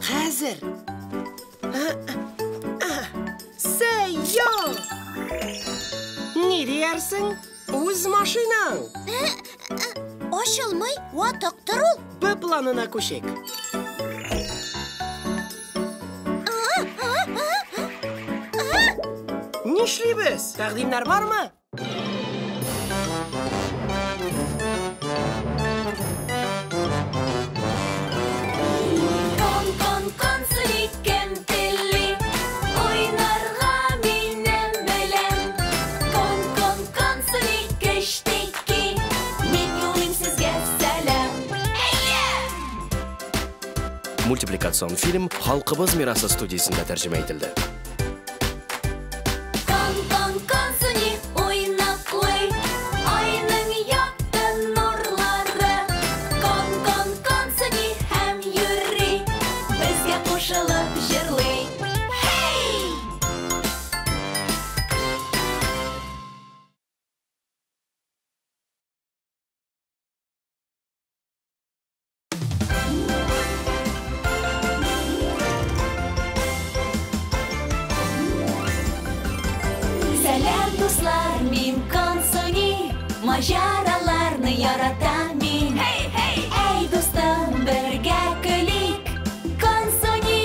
Хәзер. Сәю! Ни диярсең? Үз машинаң. Ачылмый, ватыктыр ул. Б планына күчек. Нишлибез? Тәкъдимнәр бармы? Кон, суликем телли, ойнарга минем белән. Кон, суликештики, мин юлым сезгә сәлам. Мультипликацион фильм Халкыбыз мирасы студиясында тәрҗемә ителде. Кон, суни, ойнаклый, айның яктын нурлары. Кон, суни, һәм йөри, безгә кушылып җырлый. Hey! Сәлам, дуслар, мин Консуни, маҗараларны яратам мин. Әй, дустым, бергә көлик. Консуни.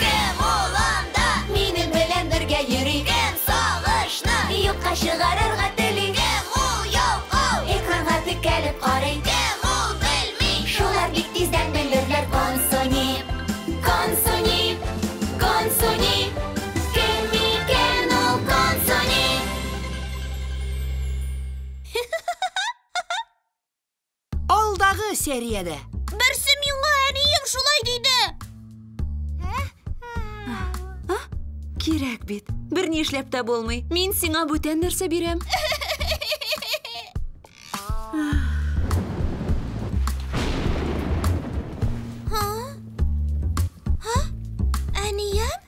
Кем ул анда? Минем белән бергә йөри. Кем сагышны юкка чыгарырга тели. Кем ул ялкау? Экранга текәлеп карый. Кем ул белми? Шулар бик тиздән белерләр. Консуни. Кем икән ул Консуни? Алдагы сериядә. Берсе миңа әнием шулай диде. Кирәк бит. Берни эшләп тә булмый. Мин сиңа бүтән нәрсә бирәм. Әнием?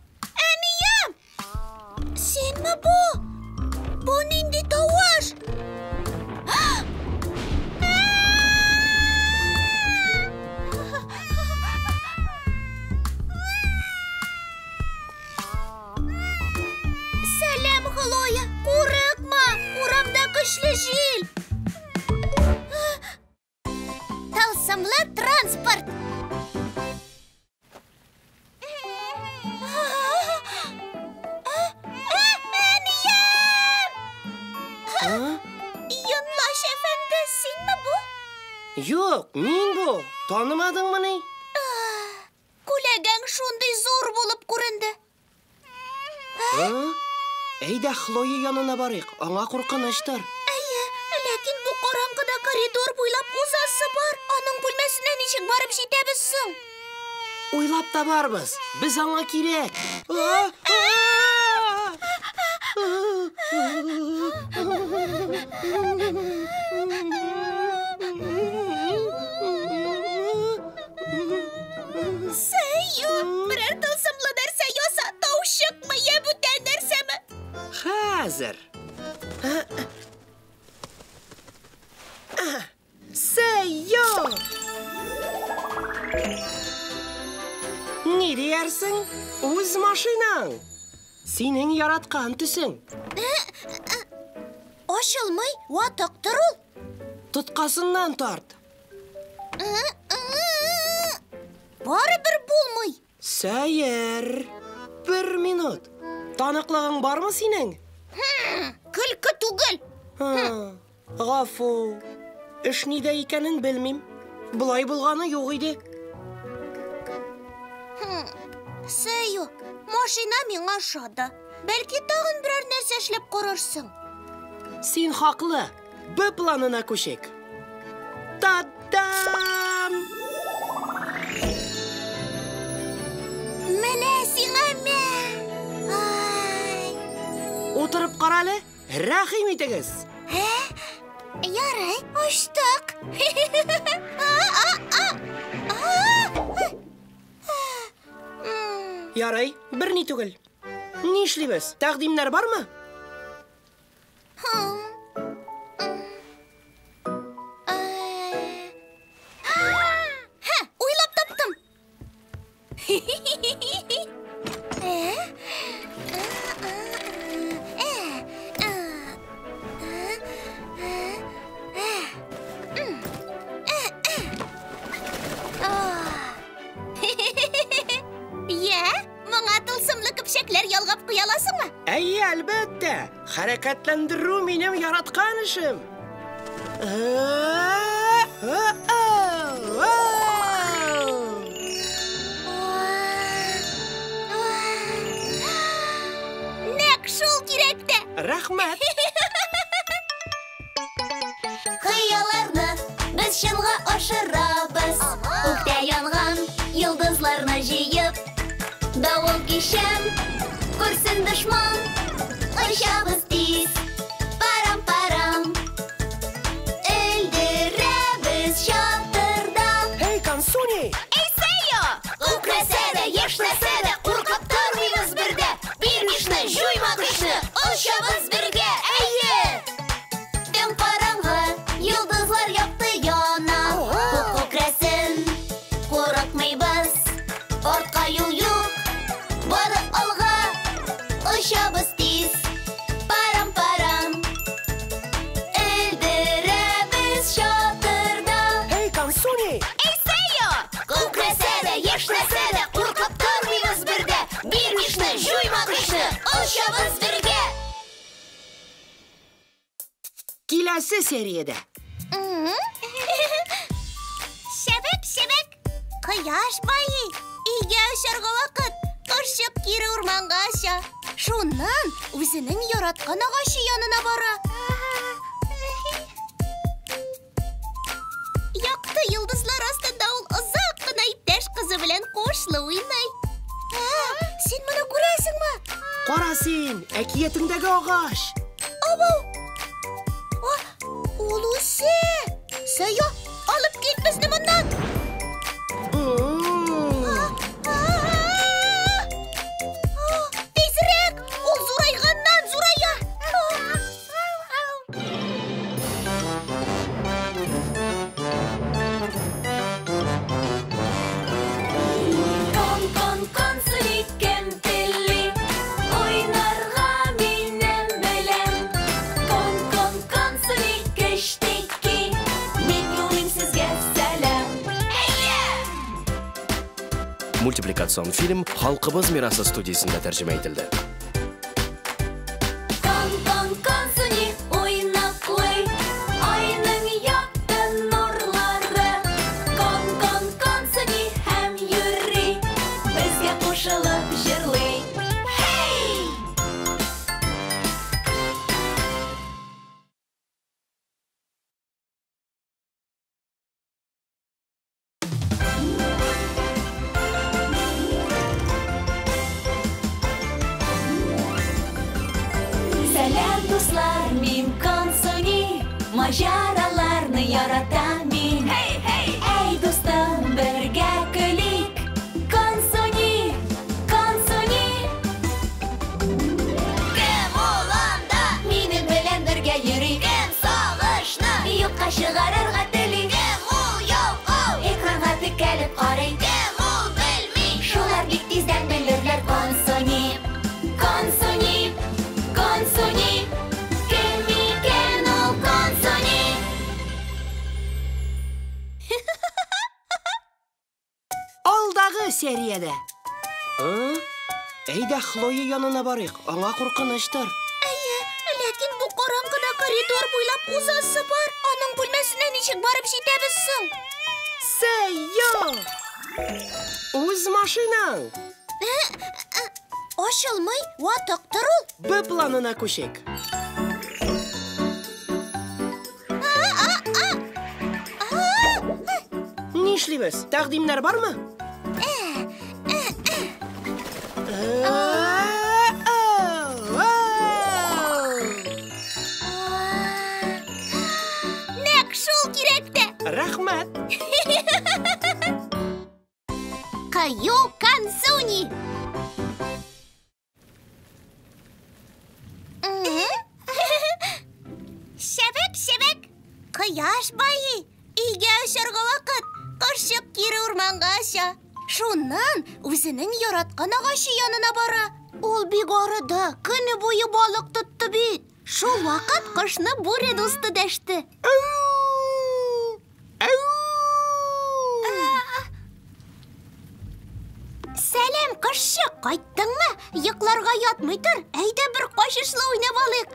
Сенме бу? Бу нинди тавыш? Сәлам, Хлоя. Курыкма, урамда көчле җил. Тылсымлы транспорт. Юнлаш әфәнде, синме бу? Юк, мин бу. Танымадыңмы ни? Күләгәң шундый зур булып күренде. Әйдә, Хлоя янына барыйк. Аңа куркыныштыр. Әйе, ләкин бу караңгыда коридор буйлап узасы бар. Аның бүлмәсенә ничек барып җитәбез соң? Уйлап та барбыз. Без аңа кирәк. Сәю, берәр тылсымлы нәрсә яса. Таушыкмы, я бүтән нәрсәме? Хәзер. Сәю! Ни диярсең? Үз машинаң. Синең яраткан төсең. Ачылмый, ватыктыр ул. Тоткасыннан тарт. Барыбер булмый. Сәер. 1 минут. Таныклыгың бармы синең? Көлке түгел. Гафу. Эш нидә икәнен белмим. Булай булганы юк иде. Сәю, машина миңа ошады. Бәлки тагын берәр нәрсә эшләп карарсың. Син хаклы. Б планына күчек. Та-дам! Менә сиңа мен. Утырып каралы. Рәхим итегез. Ярый, ачтык. Ярый, берни түгел. Ни эшлибез? Тәкъдимнәр бармы? Уйлап таптым. Моңа тылсымлы көпшәкләр ялгап куя аласыңмы? Әйе, әлбәттә. Хәрәкәтләндерү минем яраткан эшем. Нәк шул кирәктә. Рәхмәт. Хыялларны без чынга ашырабыз. Күктә янган йолдызларны җыеп, давыл кишәм, күрсен дошман. Очабыз тиз, парам-парам. Элдерәбез чатырда. Hey, Консуни! Эйсәйо! Үкрәсә дә, яшьләсә дә, куркып тормыйбыз бердә. Бирмишне, җуйма көчне, очабыз бергә. Әйе! Дөм караңгы, йолдызлар якты яна. Күк күкрәсен, курыкмыйбыз. Артка юл юк, бары алга. Очабыз тиз, парам-парам. Элдерәбез чатырда. Hey, Консуни! Эйсәйо! Күкрәсә дә, яшьләсә дә, куркып тормыйбыз бердә. Бирмишне, җуйма көчне, очабыз бергә. Киләсе сериядә. Шәбәк. Кояш байый. Өйгә очарга вакыт. Кыршып кире урманга аша. Шуннан үзенең яраткан агачы янына бара. Якты йолдызлар астында ул озак кына иптәш кызы белән кошлы уйный. Син моны күрәсеңме? Кара син, әкиятеңдәге агач. Ул үсе. Сая, алып кит безне моннан. Тизрәк, ул зурайганнан зурая. Кон, сөйкем телли, ойнарга минем белән. Кон, сөйкештеки, мин юлым сезгә сәлам. Мультипликацион фильм Халкыбыз мирасы студиясында тәрҗемә ителде. Кон, сөни, уйнаклый, айның якты нурлары. Кон, сөни, һәм йөри, безгә кушылып җырлый. Hey! Сәлам, дуслар, мин Консуни, маҗараларны яратам мин. Әй, дустым, бергә көлик. Консуни. Кем ул анда? Минем белән бергә йөри. Кем сагышны юкка чыгарырга тели. Кем ул ялкау? Экранга текәлеп карый. Кем ул белми? Шулар бик тиздән белерләр. Консуни. Кем икән ул Консуни? Алдагы сериядә. Әйдә, Хлоя янына барыйк. Аңа куркыныштыр. Ләкин бу караңгыда коридор буйлап узасы бар. Аның бүлмәсенә ничек барып җитәбез соң? Сәйо! Үз машинаң. Ачылмый, ватыктыр ул. Б планына күчек. Нишлибез? Тәкъдимнәр бармы? Нәк шул кирәктә. Рәхмәт. Каю Консуни. Кояш байы, үйге ұшарға вақыт, қыршып кері ұрманға аша. Шуннан өзінің яратқан ағашы янына бара. Ол бик арыды, күні бойы балық тұтты бит. Шул вақыт қышны бүре досты дәшті. Сәлем, қышшы, қайттың-ма? Йықларға ятмай тұр, әйді бір қашышлы ойнап алайық.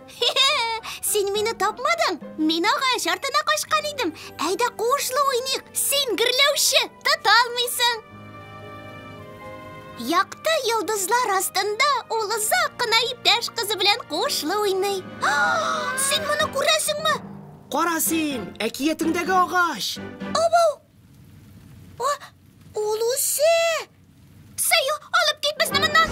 Сен мені тапмадың, мен ағаш артына қашқан едім. Әйді қуышлы ойнайық, сен гірлеуші, тұта алмайсың. Яқты йылдызлар астында ол ұзақ қына иптәш қызы білән қуышлы ойнай. Сен мұны көресің ме? Қара сен, әкиетіңдегі ағаш. Абау! Ол өсе! Сайы, алып кет бізді мұндан!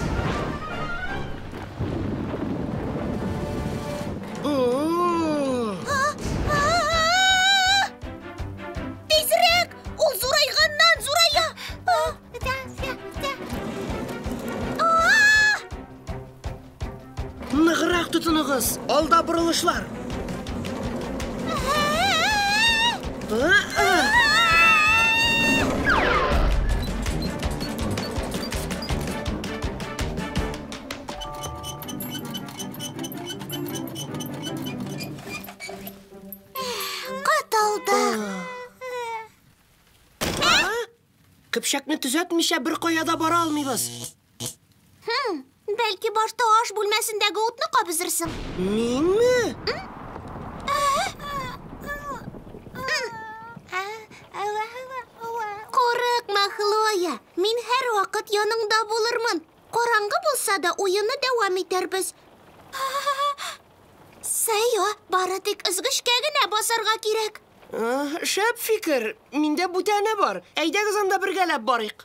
Тезірек! Ол зурайғаннан зурая! Нығырақ тұтынығыз, алда бұрылышлар. Қаталды! Кіпшәкні түзетмеше бір қояда бара алмайбыз. Бәлки башта аш бүлмәсіндегі отны қабызырсың. Мен ме? Қорықма, Хлоя. Мен һәр вақыт яныңда болырмын. Қараңғы болса да ойыны дәвам етербіз. Сайо, бары тек үзгішкә генә басарға кирәк. Шәп фикер, миндә бүтәне бар. Әйдәгез анда бергәләп барыйк.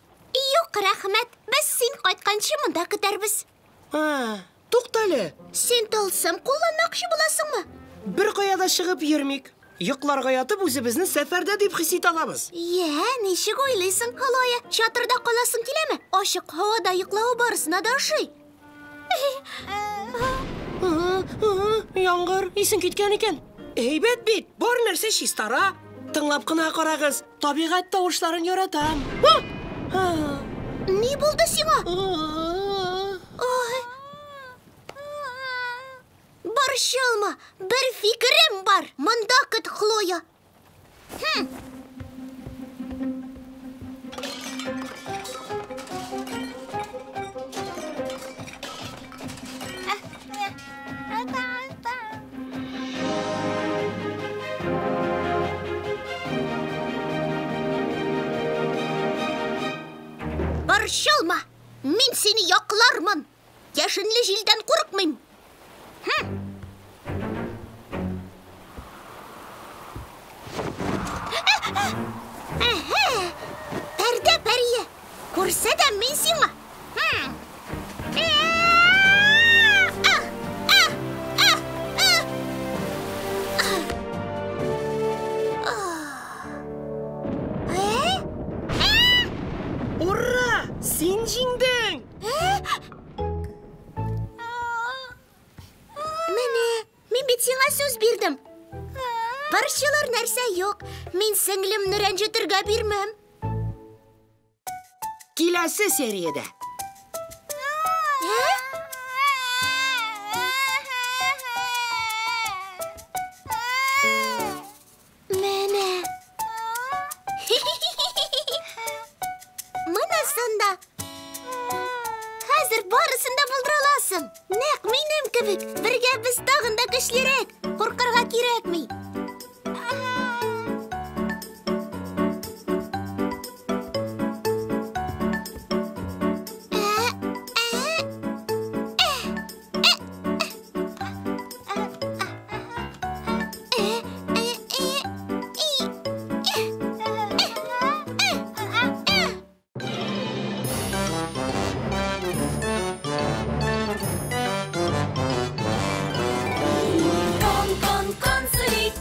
Юк, рәхмәт. Без син кайтканчы монда көтәрбез. Туктале. Син тылсым кулланмакчы буласыңмы? Бер каяда чыгып йөрмик. Йокларга ятып үзебезне сәфәрдә дип хис итә алабыз. Ничек уйлыйсың, Хлоя? Чатырда каласың киләме? Ашык һавада йоклау барысына да ошый. Яңгыр, исең киткән икән. Әйбәт бит, бар нәрсә чистара. Тыңлап кына карагыз, табигать тавышларын яратам. Ни булды сиңа? Борчылма, бер фикерем бар. Монда көт, Хлоя. Борчылма, мин сине яклармын. Яшенле җилдән курыкмыйм. Пәрдә пәрие, күрсәтәм мин сиңа. Ура! Син җиңдең! Менә, мин бит сиңа сүз бирдем. Борчылыр нәрсә юк. Мин сеңлемне рәнҗетергә бирмәм. Киләсе сериядә. Менә. Монысында. Хәзер барысын да булдыра аласың. Нәкъ минем кебек. Бергә без тагын да көчлерәк. Куркырга кирәкми. Кон, консулит.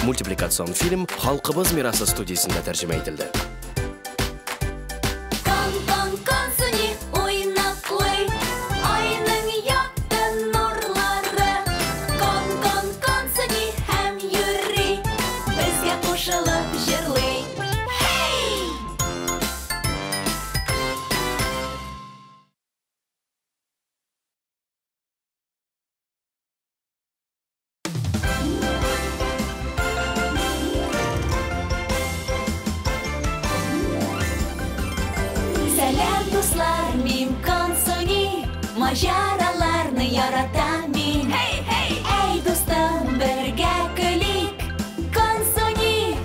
мультипликацион фильм «Халкыбыз мирасы» студиясында тәрҗемә ителде. Консуни уйнаклый, айның якты нурлары. Консуни һәм йөри, безгә кушылып җырлый. Хей! Сәлам, дуслар, мин Консуни, маҗараларны яратам мин. Әй, дустым, бергә көлик. Консуни.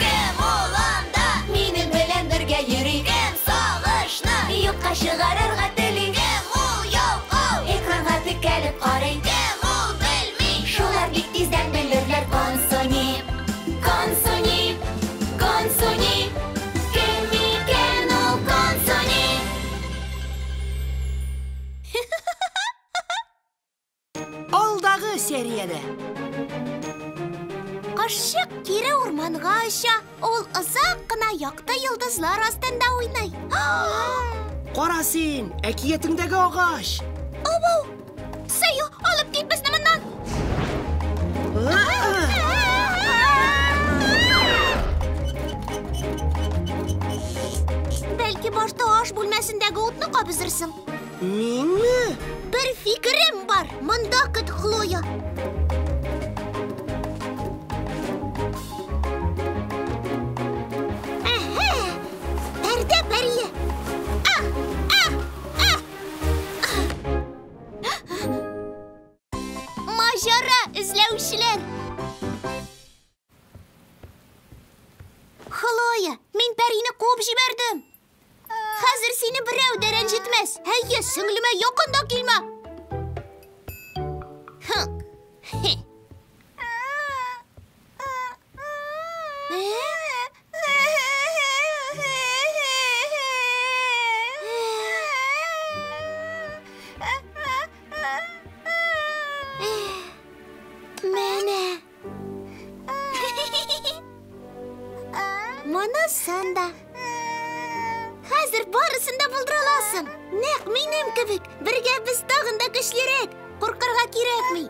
Кем ул анда? Минем белән бергә йөри. Кем сагышны юкка чыгарырга тели? Кем ул ялкау? Экранга текәлеп карый. Кем ул белми? Шулар бик тиздән белерләр. Консуни. Кем икән ул Консуни? Алдагы сериядә. Кошчык кире урманга оча. Ул озак кына якты йолдызлар астында уйный. Кара син, әкиятеңдәге агач. Абау! Саю, алып кит безне моннан. Бәлки башта аш бүлмәсендәге утны кабызырсың. Минме? Бер фикерем бар. Монда көт, Хлоя. Пәрдә пәрие. Мажара эзләүчеләр. Хлоя, мин пәрине куып җибәрдем. Хәзер сине берәү дә рәнҗетмәс. Әйе, сеңлемә якын да килмә. Менә. Моны санда. Хәзер барысын да булдыра аласың. Нәкъ минем кебек. Бергә без тагын да көчлерәк. Куркырга кирәкми.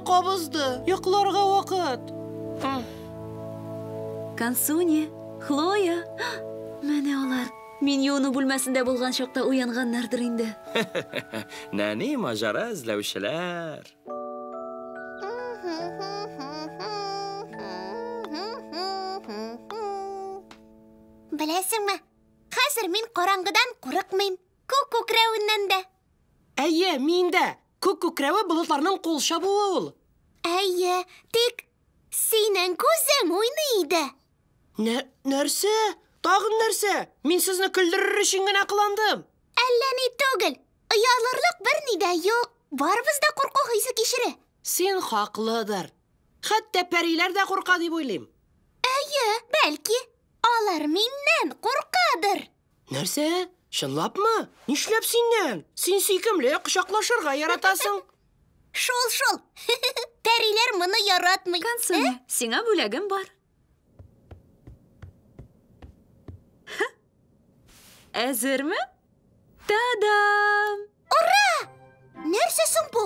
Кабызды. Йокларга вакыт. Консуни, Хлоя. Менә алар. Мин юыну бүлмәсендә булган чакта уянганнардыр инде. Нәни мажара эзләүчеләр. Беләсеңме? Хәзер мин караңгыдан курыкмыйм. Күк күкрәвеннән дә. Әйе, мин дә. Күк күкрәве болытларның кул чабуы ул. Әйе, тик синең күзең уйный иде. Нәрсә? Тагын нәрсә? Мин сезне көлдерер өчен генә кыландым. Әллә ни түгел. Оялырлык берни дә юк. Барыбыз да курку хисе кичере. Син хаклыдыр. Хәтта пәриләр дә курка дип уйлыйм. Әйе, бәлки. Алар миннән куркадыр. Нәрсә? Чынлапмы? Нишләп синнән? Син сөйкемле кочаклашырга яратасың. Шул. Пәриләр моны яратмый. Консуни, сиңа бүләгем бар. Әзерме? Тадам! Нәрсе соң бу?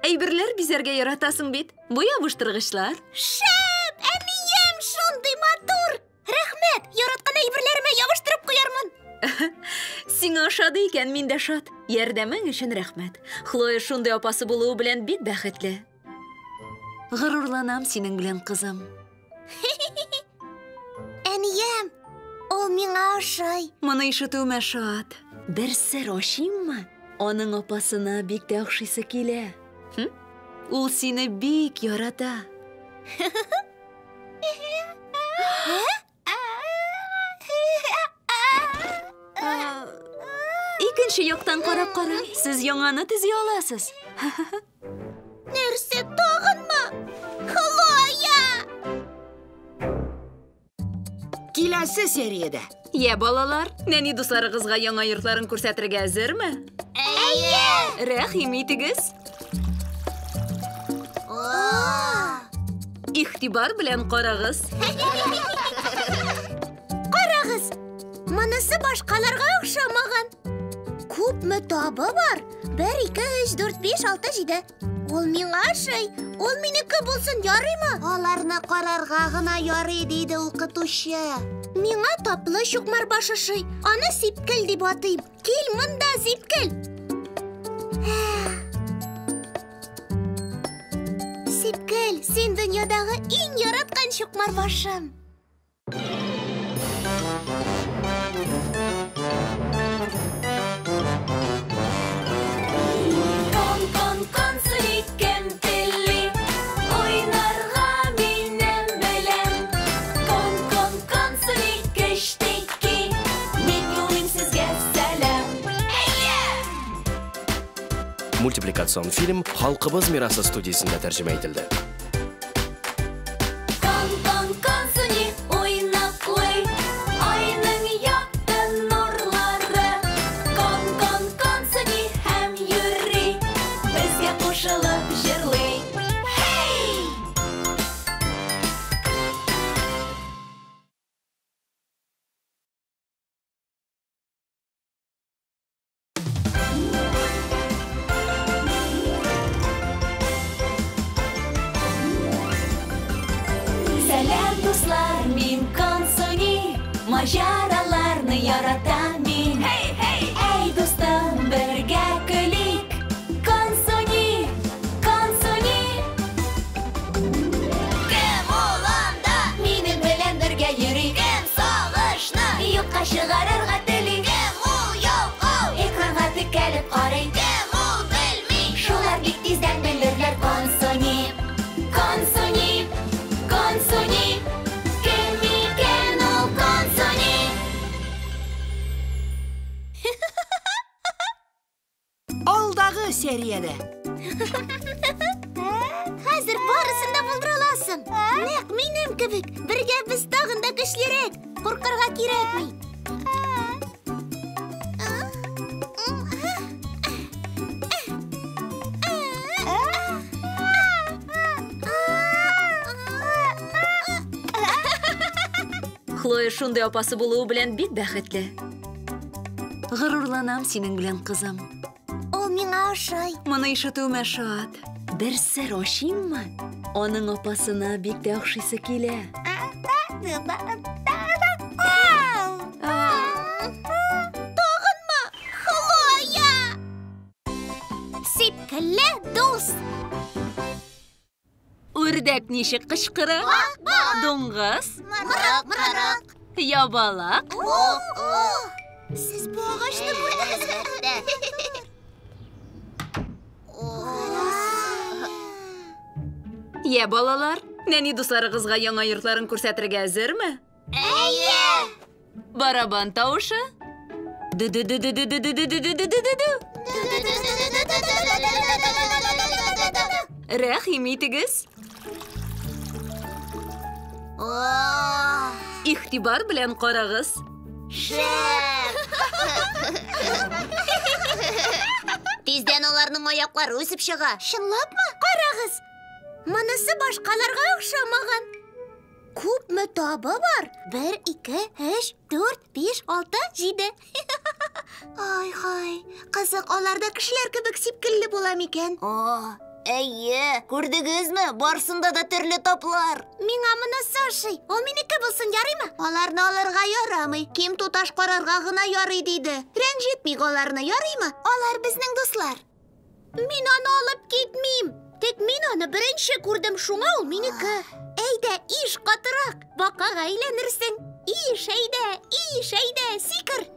Әйберләр бизәргә яратасың бит. Бу ябыштыргычлар. Шәп, әнием, шундый матур. Рәхмәт, яраткан әйберләремә ябыштырып куярмын. Сиңа ошады икән, мин дә шат. Ярдәмең өчен рәхмәт. Хлоя шундый апасы булуы белән бик бәхетле. Горурланам синең белән, кызым. Әнием, ул миңа ошый. Моны ишетүемә шат. Бер сер ачыйммы? Аның апасына бик тә охшыйсы килә. Ул сине бик ярата. Икенче яктан карап кара. Сез яңаны төзи аласыз. Нәрсе тагынмы? Хлоя! Киләсе сериядә. Я, балалар, нәни дусларыгызга яңа йортларын күрсәтергә әзерме? Әйе! Рәхим итегез. Ихтибар белән карагыз. Карагыз, монысы башкаларга охшамаган. Күпме табы бар? 1, 2, 3, 4, 5, 6, 7. Ул миңа ошый. Ул минеке булсын ярыймы? Аларны карарга гына ярый диде укытучы. Миңа таплы чукмар баш ошый. Аны сипкел дип атыйм. Кил монда, сипкел. Сипкел, син дөньядагы иң яраткан чукмар башым. Мультипликацион фильм Халкыбыз мирасы студиясында тәрҗемә ителде. Кон-кон-консуни уйнаклый, айның якты нурлары. Кон-кон-консуни һәм йөри, безгә кушылып җырлый. Hey! Сәлам, дуслар, мин Консуни, маҗараларны яратам мин. Әй, дустым, бергә көлик. Консуни, Консуни. Кем ул анда? Минем белән бергә йөри. Кем сагышны юкка чыгарырга тели. Кем ул ялкау? Экранга текәлеп карый. Кем ул белми? Шулар бик тиздән белерләр. Консуни, Консуни, Консуни. Кем икән ул Консуни? Алдагы сериядә. Хәзер барысын да булдыра аласың. Нәкъ минем кебек. Бергә без тагын да көчлерәк. Куркырга кирәкми. Хлоя шундый апасы булуы белән бик бәхетле. Горурланам синең белән, кызым. Ул миңа ошый. Моны ишетүемә шат. Бер сер ачыйммы? Аның апасына бик тә охшыйсы килә. Тагынмы? Хлоя! Сипкелле дус. Үрдәк ничек кычкыра? Дуңгыз, Мырык. ябалак. Сез бу агачны күрдегезме? Я, балалар, нәни дусларыгызга яңа йортларын күрсәтергә әзерме? Әйе! Барабан тавышы. Ду-ду-ду-ду-ду-ду-ду-ду-ду-ду-ду. Рәхим итегез. Ихтибар белән карагыз. Тиздән аларның аяклары үсеп чыга. Чынлапмы? Карагыз. Монысы башкаларга охшамаган. Күпме табы бар? 1, 2, 3, 4, 5, 6, 7. Ай-һай, қызық, оларда кішілер кебек сипкелле була микән? Әйе, күрдегезме? Барсында да төрле таплар. Миңа монысы ошый. Ул минеке булсын, ярыймы? Аларны алырга ярамый. Ким туташ карарга гына ярый диде. Рәнҗетмик аларны, ярыймы? Алар безнең дуслар. Мин аны алып китмим. Тик мин аны беренче күрдем, шуңа ул минеке. Әйдә, иш катырак. Бакага әйләнерсең. Иш, әйдә, сикер.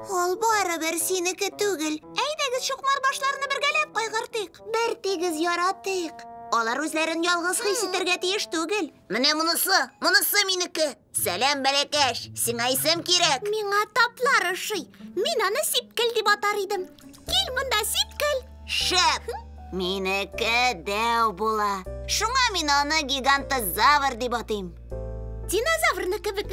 Ул барыбер синеке түгел. Әйдәгез шукмар башларны бергәләп кайгыртыйк. Бер тигез яратыйк. Алар үзләрен ялгыз хис итәргә тиеш түгел. Менә монысы минеке. Сәлам, бәләкәш. Сиңа исем кирәк. Миңа таплар ошый. Мин аны сипкел дип атар идем. Кил монда, сипкел. Шәп. Минеке дәү була. Шуңа мин аны гигантозавр дип атыйм. Динозаврны кебек.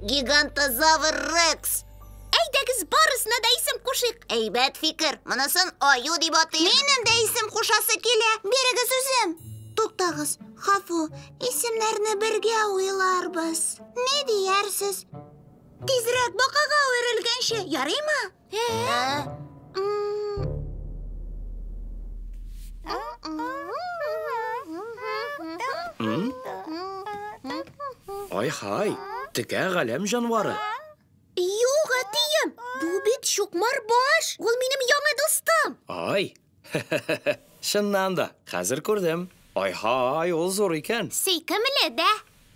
Гигантозавр Рекс. Әйдәгез барысына да исем кушыйк. Әйбәт фикер. Монысын аю дип атыйм. Минем дә исем кушасы килә. Бирегез үзем. Туктагыз, гафу. Исемнәрне бергә уйларбыз. Ни диярсез? Тизрәк бакага үрелгәнче, ярыймы? Ай-һай, текә галәм җанвары. Юк, әтием. Бу бит шукмар баш. Ул минем яңа дустым. Ай, шыннан да, хәзер күрдем. Ай-һай, ул зур икән. Сөйкемле дә.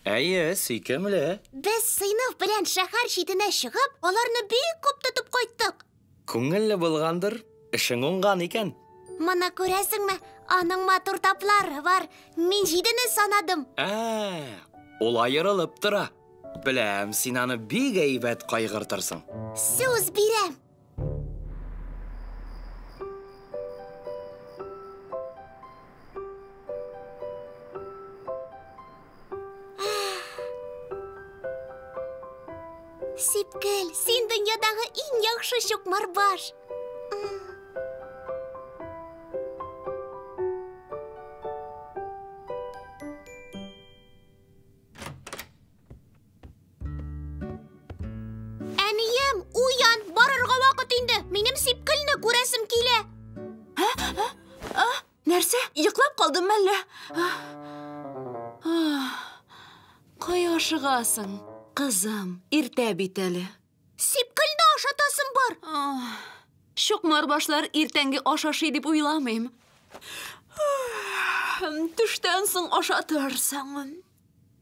Әйе, сөйкемле. Без сыйныф белән шәһәр читенә чыгып, аларны бик күп тотып кайттык. Күңелле булгандыр, эшең уңган икән. Моны күрәсеңме? Аның матур таплары бар. Мин 7-не санадым. Ул аерылып тора. Беләм, син аны бик әйбәт кайгыртырсың. Сүз бирәм. Сипкел, син дөньядагы иң яхшы шукмар баш. Әнием, уян, барырга вакыт инде. Минем сипкелне күрәсем килә. Нәрсә? Йоклап калдым әллә? Кая ашыгасың? Кызым, иртә бит әле. Сипкелне ашатасым бар. Шукмар башлар иртәнге аш ашый дип уйламыйм. Төштән соң ашатырсың.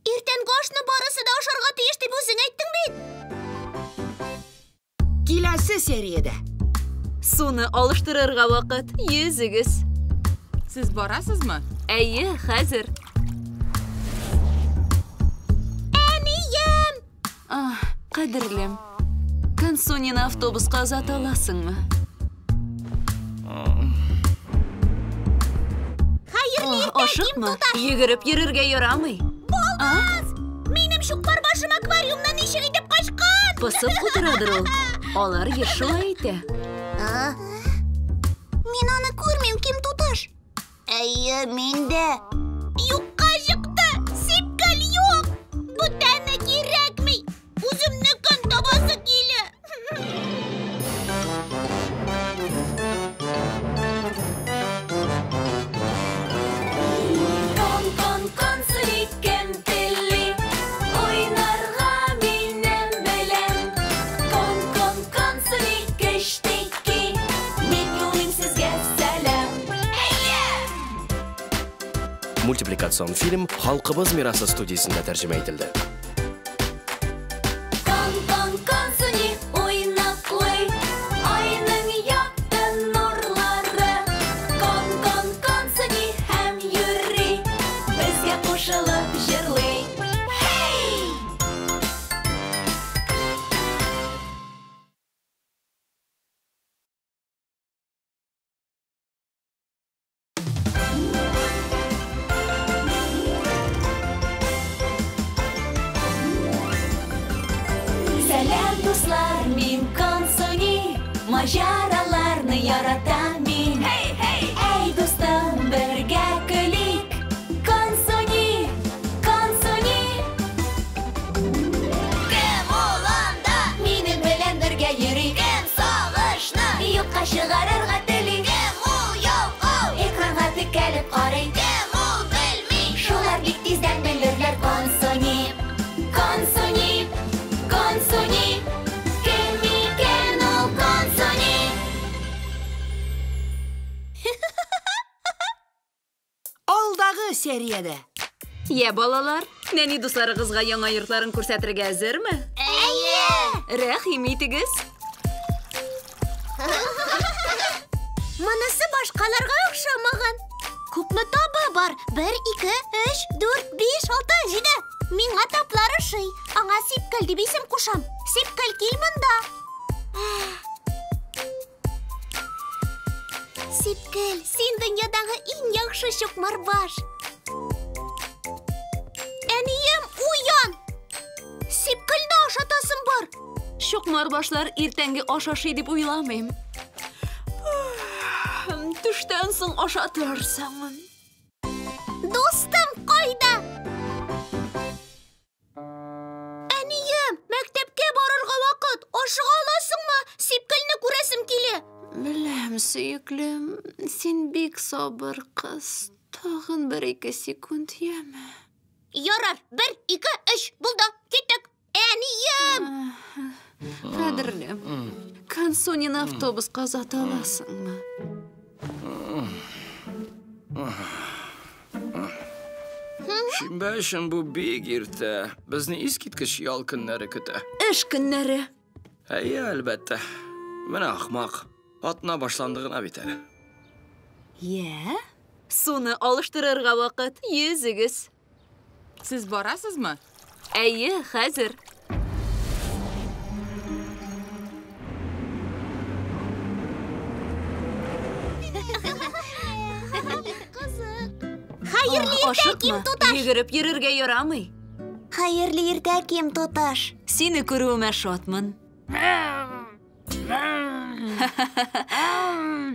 Иртәнге ашны барысы да ашарга тиеш дип үзең әйттең бит. Киләсе сериядә. Суны алыштырырга вакыт. Йөзегез. Сез барасызмы? Әйе, хәзер. Әнием! Кадерлем. Консонины автобуска озата аласыңмы? Хәерле иртә, Ашыкма, йөгереп йөрергә ярамый. Булмас! Минем шукмар башым аквариумнан ничек итеп качкан? Пысып утырадыр ул. Алар шулай әйтә. Мин аны күрмим, ким туташ? Әйе, мин дә. Юкка чыкты. Сипкел юк. Бүтәне кирәкми. Үземнекен табасы килә. Кон, сөйкем телли, ойнарга минем белән. Кон, сөйкештики, мин юлым сезгә сәлам. Мультипликацион фильм Халкыбыз мирасы студиясында тәрҗемә ителде. Кон, сөни, уйнаклый, айның якты нурлары. Кон, сөни, һәм йөри, безгә кушылып җырлый. Хей! Сәлам, дуслар, мин Консуни, маҗараларны яратам мин. Әй, дустым, бергә көлик. Консуни. Кем ул анда? Минем белән бергә йөри. Кем сериядә. Я, балалар, нәни дусларыгызга яңа йортларын күрсәтергә әзерме? Рәхим итегез. Монысы башкаларга охшамаган. Күпме таба бар? 1, 2, 3, 4, 5, 6, 7. Миңа таплар ошый. Аңа Сипкел дип исем кушам. Сипкел, кил монда. Сипкел, син дөньядагы иң яхшы чукмар баш. Әнием, уян! Сипкелне ашатасым бар. Шукмар башлар иртәнге аш ашый дип уйламыйм. Төштән соң ашатырсың. Достым кайда? Әнием, мәктәпкә барырга вакыт. Ашыга аласыңмы? Сипкелне күрәсем килә. Беләм, сөеклем, син бик сабыр кыз. Тагын 1-2 секунд яме. Ярар, 1, 2, 3, булды, киттек. Әнием! Кадерлем, Консунин автобусқа озата аласыңмы? Шимбә өчен бу бик иртә. Безне искиткеч ял көннәре көтә. Эш көннәре. Әйе, әлбәттә. Менә ахмак. Атна башланды гына бит әле. Я? Суны алыштырырга вакыт. Йөзегез. Siz borasizmi? Әйе, хәзер. Хәерле иртә, Ким туташ. Йөгереп йөрергә ярамый. Хәерле иртә, Ким туташ. Сине күрүемә шатмын.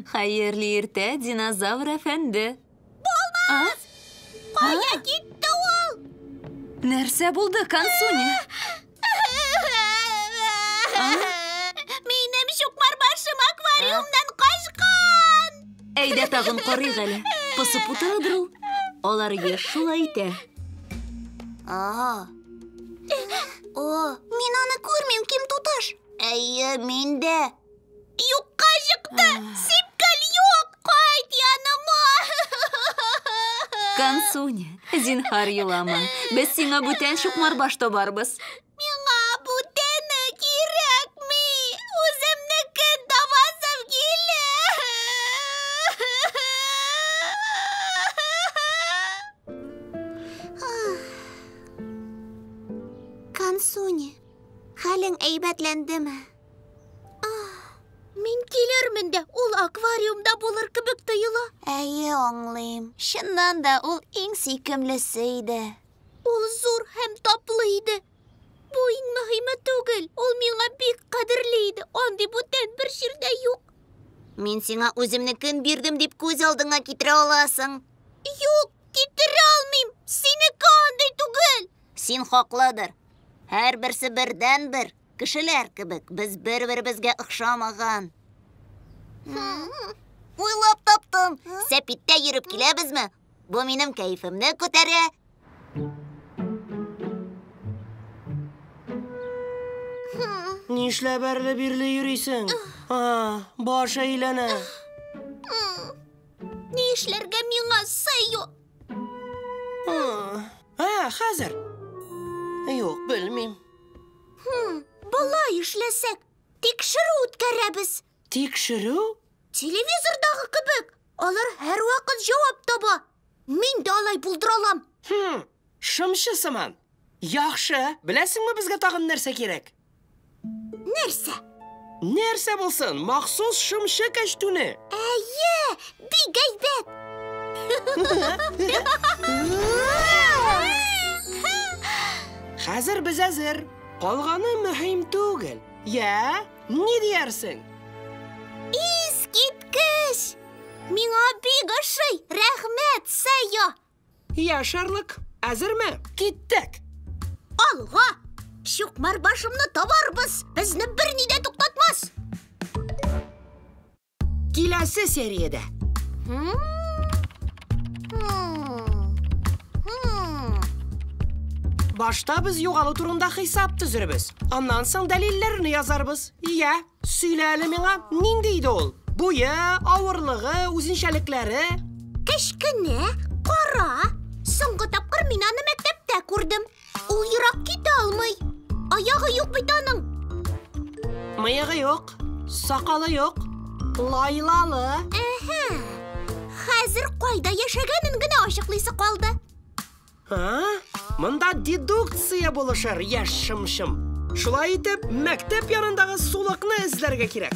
Хәерле иртә, динозавр әфәнде. Булмас! Кая китте ул? Нәрсә булды, Консуня? Минем чукмар башым аквариумдан качкан. Әйдә тагын карыйк әле. Пысып утырыдыр ул. Алар еш шулай итә. Мин аны күрмим, Ким туташ. Әйе, мин дә. Юкка чыкты. Сипкел юк. Кайт яныма. Консуня, зинһар елама. Без сиңа бүтән шукмар баш табарбыз. Миңа бүтәне кирәкми. Үземнекен табасым килә. Консуня, хәлең әйбәтләндеме? Мин килермен дә, ул аквариумда булыр кебек тоела. Әйе, аңлыйм. Чыннан да ул иң сөйкемлесе иде. Ул зур һәм таплы иде. Бу иң мөһиме түгел. Ул миңа бик кадерле иде. Андый бүтән бер җирдә юк. Мин сиңа үземнекен бирдем дип күз алдыңа китерә аласың. Юк, китерә алмыйм. Синеке андый түгел. Син хаклыдыр. Һәрберсе бердән бер. Кешеләр кебек, без бер-беребезгә охшамаган. Уйлап таптым. Сәпиттә йөреп киләбезме? Бу минем кәефемне күтәрә. Нишләп әрле-бирле йөрисең? Баш әйләнә. Ни эшләргә миңа Сәйо? Хәзер. Юк, белмим. Болай эшләсәк, тикшерү үткәрәбез. Тикшерү? Телевизордагы кебек. Алар һәр вакыт җавап таба. Мин дә алай булдыралам. Шымчы сыман. Яхшы, беләсеңме безгә тагын нәрсә кирәк? Нәрсә? Нәрсә булсын? Махсус шымчы кәчтүне. Әйе, бик әйбәт. Хәзер без әзер. Калганы мөһим түгел. Я, ни диярсең? Искиткеч! Миңа бик ошый. Рәхмәт, Сәйо. Я, Шарлык, әзерме? Киттек. Алга! Чукмар башымны табарбыз. Безне берни дә туктатмас. Киләсе сериядә. Башта без югалу турында хисап төзербез. Аннан соң дәлилләрне язарбыз. Я, сөйлә әле миңа, нинди иде ул? Буе, авырлыгы, үзенчәлекләре. Кечкенә, кара, мин аны мәктәптә күрдем. Ул ерак китә алмый. Аягы юк бит аның. Мыйыгы юк, сакалы юк, лайлалы. Хәзер кайда яшәгәнен генә ачыклыйсы калды. Монда дедукция булышыр, яшь шымшым. Шулай итеп, мәктәп янындагы сулыкны эзләргә кирәк.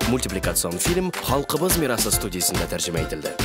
Мультипликацион фильм «Халкыбыз мирасы» студиясында тәрҗемә ителде.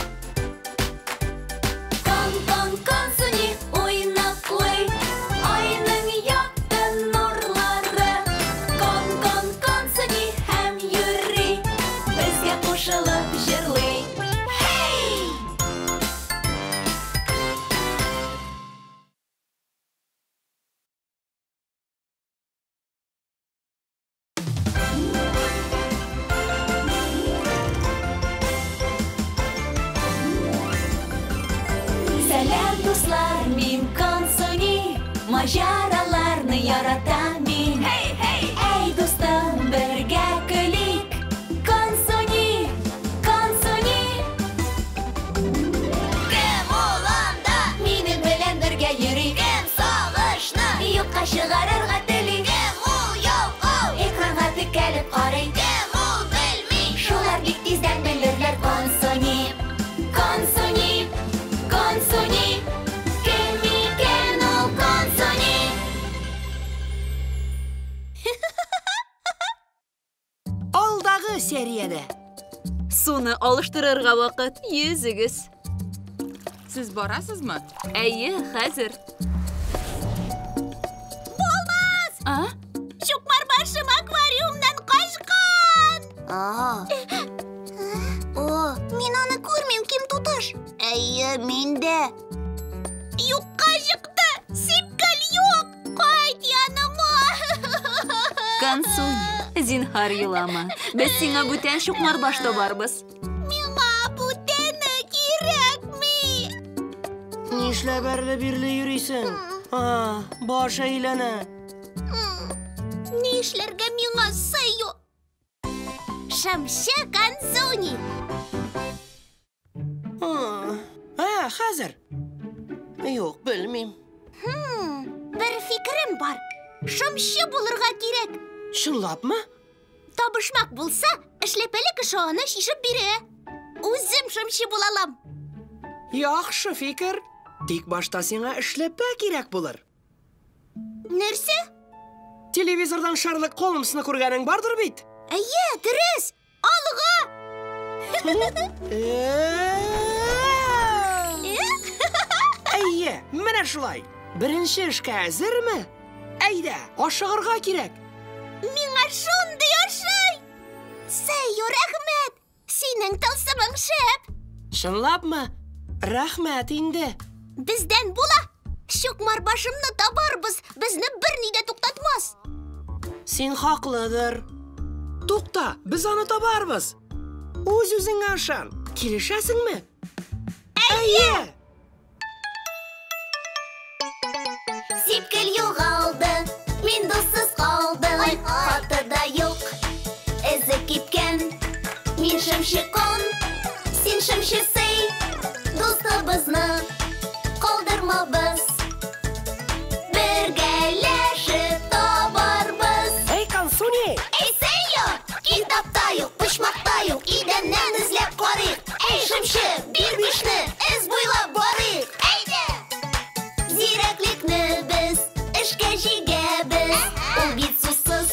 Maceralarını yaratan min. Hey hey. Ey dostum birge gülik. Konsoni, konsoni. Kim olanda minin bilen birge yürü. Kim savaşını yokka çıgarırga dili. Kim ol yok ol. Ekranga tikelip qaray. Kim ol bilmi. Şular bik tizden bilirler konsoni. Konsoni, konsoni. Алдагы сериядә. Суны алыштырырга вакыт. Йөзегез. Siz borasizmi? Әйе, хәзер. Булмас! Шукмар башым аквариумдан качкан. Мин аны күрмим, ким тутыш? Әйе, мин дә. Юкка чыкты. Сипкәл юк. Кайт яныма. Консуни, зинһар елама. Без сиңа бүтән шукмар баш табарбыз. Миңа бүтәне кирәкми. Нишләп әрле-бирле йөрисең? Баш әйләнә. Нишләргә миңа сый юк? Шамшы Консуни. Хәзер. Юк, белмим. Бер фикерем бар. Шамшы булырга кирәк. Чынлапмы? Табышмак булса, эшләпәле кеше аны шишеп бирә. Үзем шамшы булалам. Яхшы фикер. Тик башта сиңа эшләпә кирәк булыр. Нәрсә? Телевизордан Шерлок Холмсны күргәнең бардыр бит? Әйе, дөрес. Алга. Әйе, менә шулай. Беренче эшкә әзерме? Әйдә, ашыгырга кирәк. Миңа шундый ошый. Сәйю, рәхмәт. Синең тылсымың шәп. Чынлапмы? Рәхмәт инде. Бездән була. Шукмар башымны табарбыз. Безне берни дә туктатмас. Син хаклыдыр. Тукта, без аны табарбыз. Үз-үзеңә ышан. Килешәсеңме? Әйе. Сипкел югалды, мин дуссыз калдым. Хаты да юк, эзе кипкән. Мин шымшыкон, син шымшысый. Дустыбызны калдырмабыз. Бергәләшеп табарбыз. Эй, Консуни! Эй, Сәйю! Китапта юк, почмакта юк, идәннән эзләп карыйк. Эй, шымшы, бир бишне, эз буйлап барыйк. Әйдә! Зирәклекне без эшкә җигәбез. Ул бит сусыз,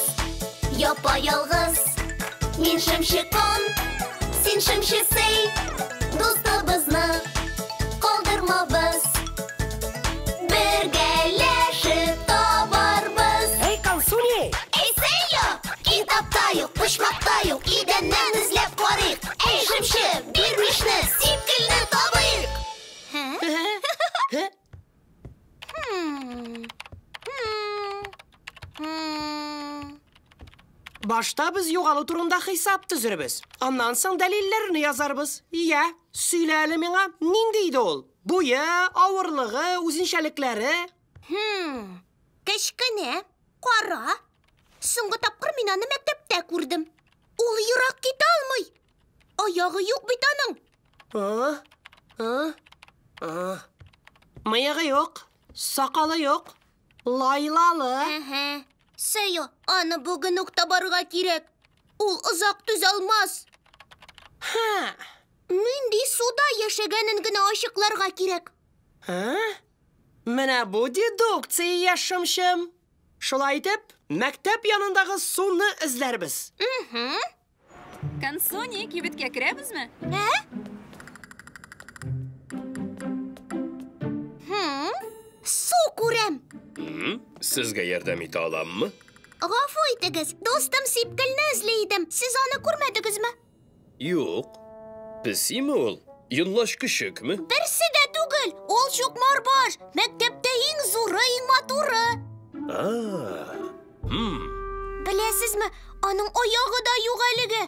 япа-ялгыз. Мин шымшыкон, син шымшысый. Дустыбызны калдырмабыз. Бергәләшеп табарбыз. Эй, Консуни! Эй, Сәйю! Китапта юк, почмакта юк, идәннән эзләп карыйк. Эй, шымшы, бир бишне, сипкелне табыйк. Башта без югалу турында хисап төзербез. Аннан соң дәлилләрне язарбыз. Я, сөйлә әле миңа, нинди иде ул? Буе, авырлыгы, үзенчәлекләре? Кечкенә, кара. Соңгы тапкыр мин аны мәктәптә күрдем. Ул ерак китә алмый. Аягы юк бит аның. Мыегы юк, сакалы юк, лайлалы. Сәя, аны бүген үк табарга кирәк. Ул озак түзалмас. Минди суда яшәгәнен генә ачыкларга кирәк. Менә бу дедукция яшымшым. Шулай итеп, мәктәп янындагы суны эзләрбез. Консони, кибеткә керәбезме? Су күрәм. Сезгә ярдәм итә аламмы? Гафу итегез, достым Сипкелне эзли идем. Сез аны күрмәдегезме? Юк. Песиме ул? Йонлаш көчекме? Берсе дә түгел. Ул чукмар баш. Мәктәптә иң зуры, иң матуры. Беләсезме, аның аягы да юк әлеге.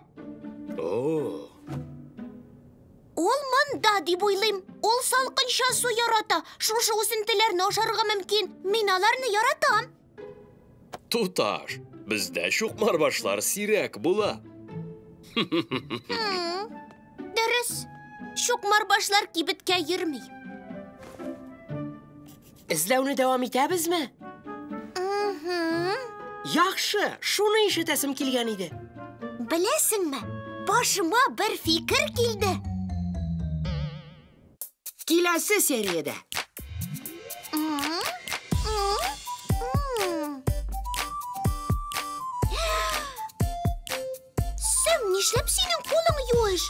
Ул монда дип уйлыйм. Ул салкынча су ярата. Шушы үсентеләрне ашарга мөмкин. Мин аларны яратам. Туташ, бездә чукмар башлар сирәк була. Дөрес. Чукмар башлар кибеткә йөрми. Эзләүне дәвам итәбезме? Яхшы, шуны ишетәсем килгән иде. Беләсеңме? Башыма бер фикер килде. Киләсе сериядә. Сәм, нишләп синең кулың юеш?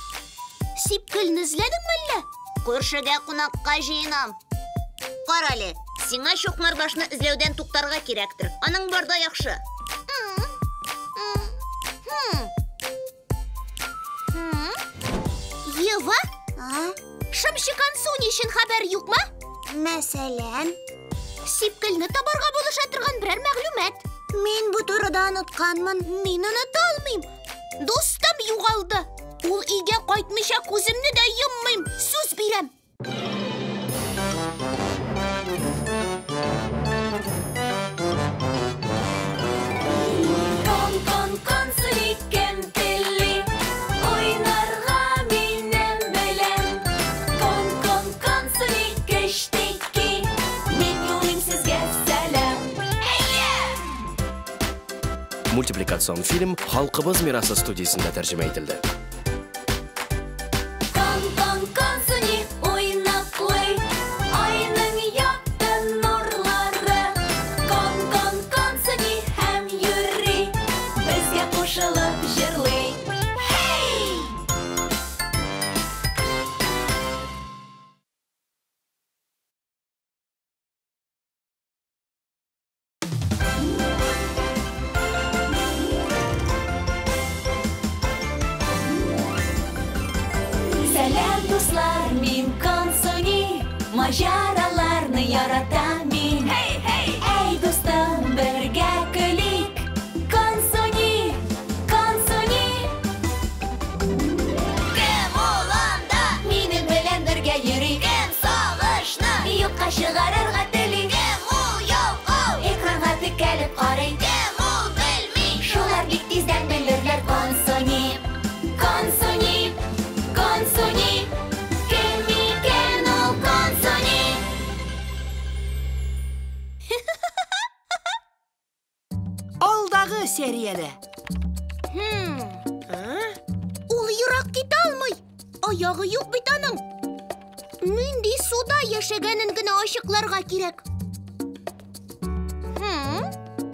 Сипкелне эзләдеңме әллә? Күршегә кунакка җыенам. Карале, сиңа чукмар башны эзләүдән туктарга кирәктер. Аның барда яхшы. Ева? Шымчы Консуни өчен хәбәр юкмы? Мәсәлән, Сипкелне табарга булыша торган берәр мәгълүмат. Мин бу турыда онытканмын. Мин оныта алмыйм. Достым югалды. Ул өйгә кайтмыйча күземне дә йоммыйм. Сүз бирәм. Мультипликацион фильм Халкыбыз мирасы студиясында тәрҗемә ителде. Консуни уйнаклый, айның якты нурлары. Консуни һәм йөри, безгә кушылып җырлый. Дуслар, мин Консуни, маҗараларны яратам мин. Әй, достым, бергә көлик. Консуни. Кем ул анда? Минем белән бергә йөри. Кем сагышны юкка чыгарырга тели. Кем ул ялкау? Экранга текәлеп карый. Кем ул белми? Шулар бик тиздән белерләр. Консуни. Алдагы сериядә. Ул ерак китә алмый. Аягы юк бит аның. Минди суда яшәгәнен генә ачыкларга кирәк.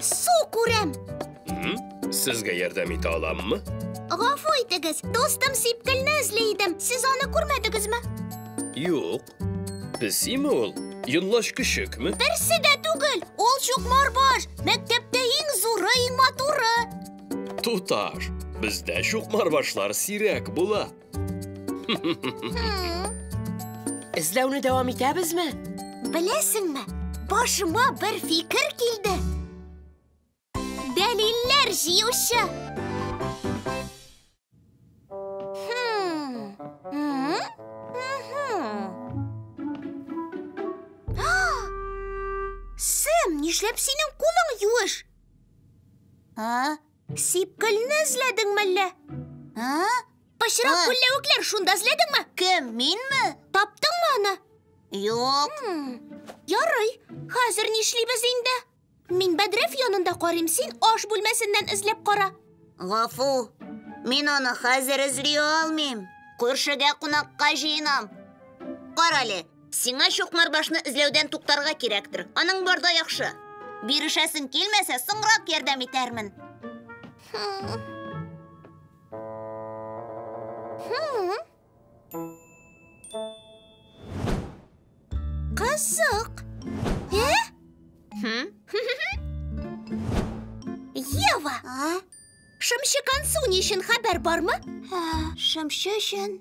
Су күрәм. Сезгә ярдәм итә аламмы? Гафу итегез, достым Сипкелне эзли идем. Сез аны күрмәдегезме? Юк. Песиме ул? Йонлаш көчекме? Берсе дә түгел. Ул чукмар баш. Мәктәптә иң зуры, иң матуры. Туташ, бездә чукмар башлар сирәк була. Эзләүне дәвам итәбезме? Беләсеңме? Башыма бер фикер килде. Дәлилләр җыючы. Сэм, нишләп синең кулың юеш? Сипкелне эзләдеңме әллә? Пычрак күлләвекләр шунда эзләдеңме? Кем, минме? Таптыңмы аны? Юк. Ярый, хәзер нишлибез инде? Мин Бәдрәф янында карыйм, син аш бүлмәсеннән эзләп кара. Гафу, мин аны хәзер эзли алмыйм. Күршегә кунакка җыенам. Карале, сиңа Чукмарбашны эзләүдән туктарга кирәктер. Аның барда яхшы. Бирешәсең килмәсә, соңрак ярдәм итәрмен. Кызык. Ева, шымчы консуни өчен хәбәр бармы? Шымчы өчен.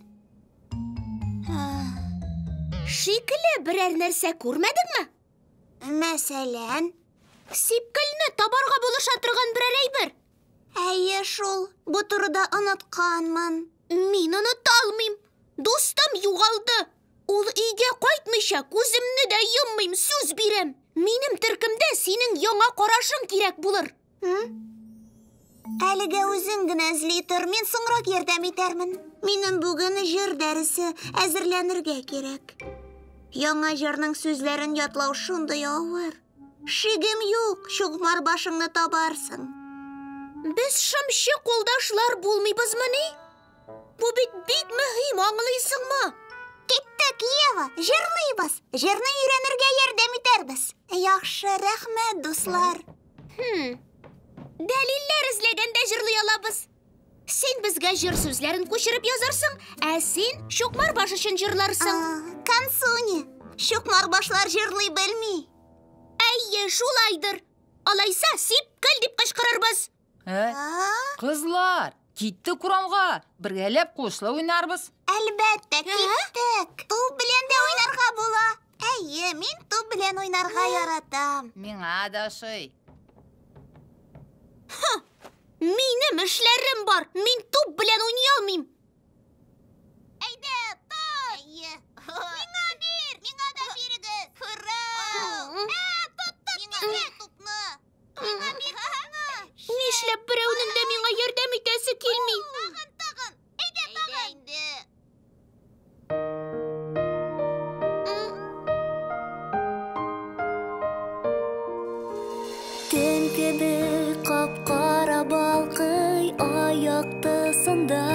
Шикелле берәр нәрсә күрмәдеңме? Мәсәлән, Сипкелне табарга булыша торган берәр әйбер. әйе шул, бу турыда онытканмын. Мин оныта алмыйм. Дустым югалды. Ул өйгә кайтмыйча күземне дә йоммыйм, сүз бирәм. Минем төркемдә синең яңа карашың кирәк булыр. Әлегә үзең генә эзли тор, мин соңрак ярдәм итәрмен. Минем бүген җыр дәресе әзерләнергә кирәк. Яңа җырның сүзләрен ятлау шундый авыр. Шигем юк, Чукмарбашыңны табарсың. Без шымчы кулдашлар булмыйбызмы ни? Бу бит бик мөһим, аңлыйсыңмы? Киттек, Ева, җырлыйбыз. Җырны өйрәнергә ярдәм итәрбез. Яхшы, рәхмәт, дуслар. Дәлилләр эзләгәндә җырлый алабыз. Син безгә җыр сүзләрен күчереп язарсың, ә син Чукмарбаш өчен җырларсың. Консуни, Чукмарбашлар җырлый белми. Әйе, шулайдыр. Алайса, Сипкел дип кычкырырбыз. Кызлар, киттек урамга. Бергәләп кушлы уйнарбыз. Әлбәттә, киттек. Туп белән дә уйнарга була. Әйе, мин туп белән уйнарга яратам. Миңа да шый. Минем эшләрем бар. Мин туп белән уйный алмыйм. Әйдә, тот. Миңа бир. Миңа да бирегез. Ура! Тоттым миңа тупны. Миңа бир. Нишләп берәүнең дә миңа ярдәм итәсе килми? Тагын. Әйдә, тагын. Төн кебек кап-кара балкый аяктысында.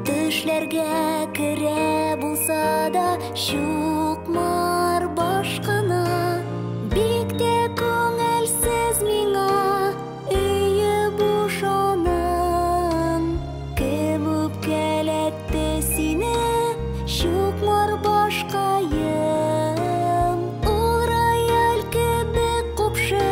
Төшләргә керә булса да Чукмарбаш кына. Бик тә күңелсез миңа өйе буш аның. Кем үпкәләтте сине Чукмарбашкаем. Ул рояль кебек купшы,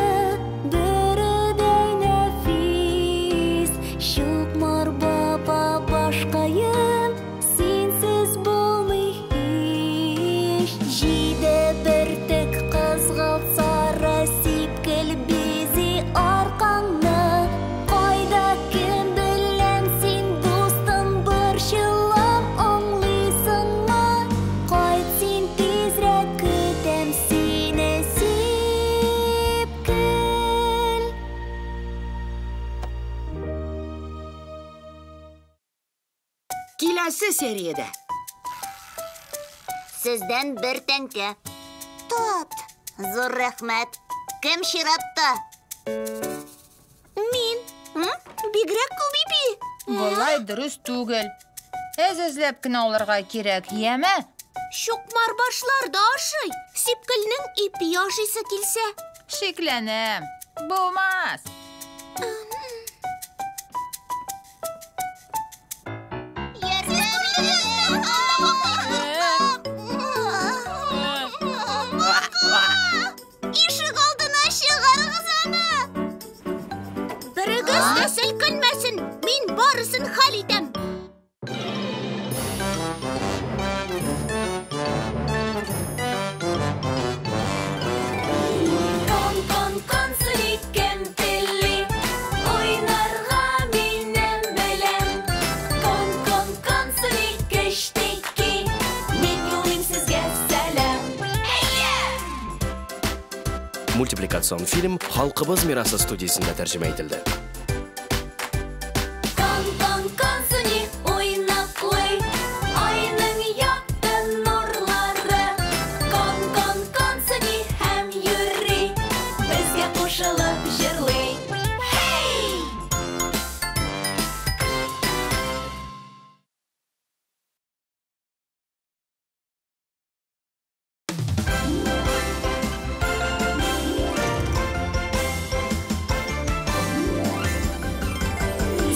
бередәй нәфис. Чукмарбаба башкаем, синсез булмый һич. Җиде бөртек кызгылт сары Сипкел бизи аркаңны. Кайда кем белән син дустым борчылам, аңлыйсыңмы? Кайт син тизрәк, көтәм сине, Сипкел. Киләсе сериядә. Сездән бер тәңкә. Тот. Зур рәхмәт. Кем чиратта? Мин. Бигрәк күп иби. Болай дөрес түгел. Эзләп кенә алырга кирәк, яме? Чукмарбашлар да ашый. Сипкелнең ипи ашыйсы килсә. Шикләнәм. Булмас. Ишек алдына чыгарыгыз аны. Берегез дә селкенмәсен. Мин барысын хәл итәм. Кон-кон-консули кем телли, Мультипликацион фильм Халкыбыз мирасы студиясында тәрҗемә ителде. Кон-кон-консуни уйнап куй, айның якты нурлары. Кон-кон-консуни һәм йөри, безгә кушылып җырлый. Хей!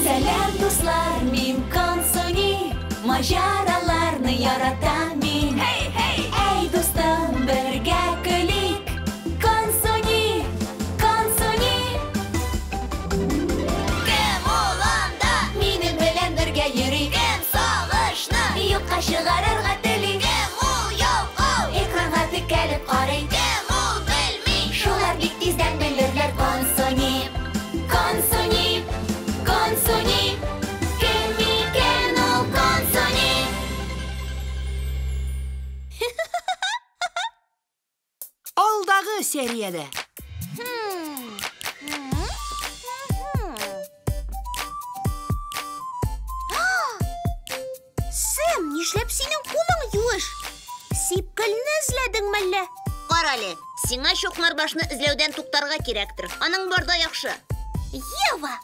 Сәлам, дуслар, мин Консуни, маҗараларны яратам мин. Әй, дустым, бергә көлик. Консуни, Консуни. Кем ул анда? Минем белән бергә йөри. Кем сагышны юкка чыгарырга тели? Кем ул ялкау? Экранга текәлеп карый. Кем ул белми? Шулар бик тиздән белерләр. Консуни, Консуни. Консуни, кем икән ул Консуни? Алдагы сериядә. Сэм, нишләп синең кулың юеш? Сипкелне эзләдеңме әллә? Карале, сиңа шокмар башны эзләүдән туктарга кирәктер. Аның барда яхшы. Ева,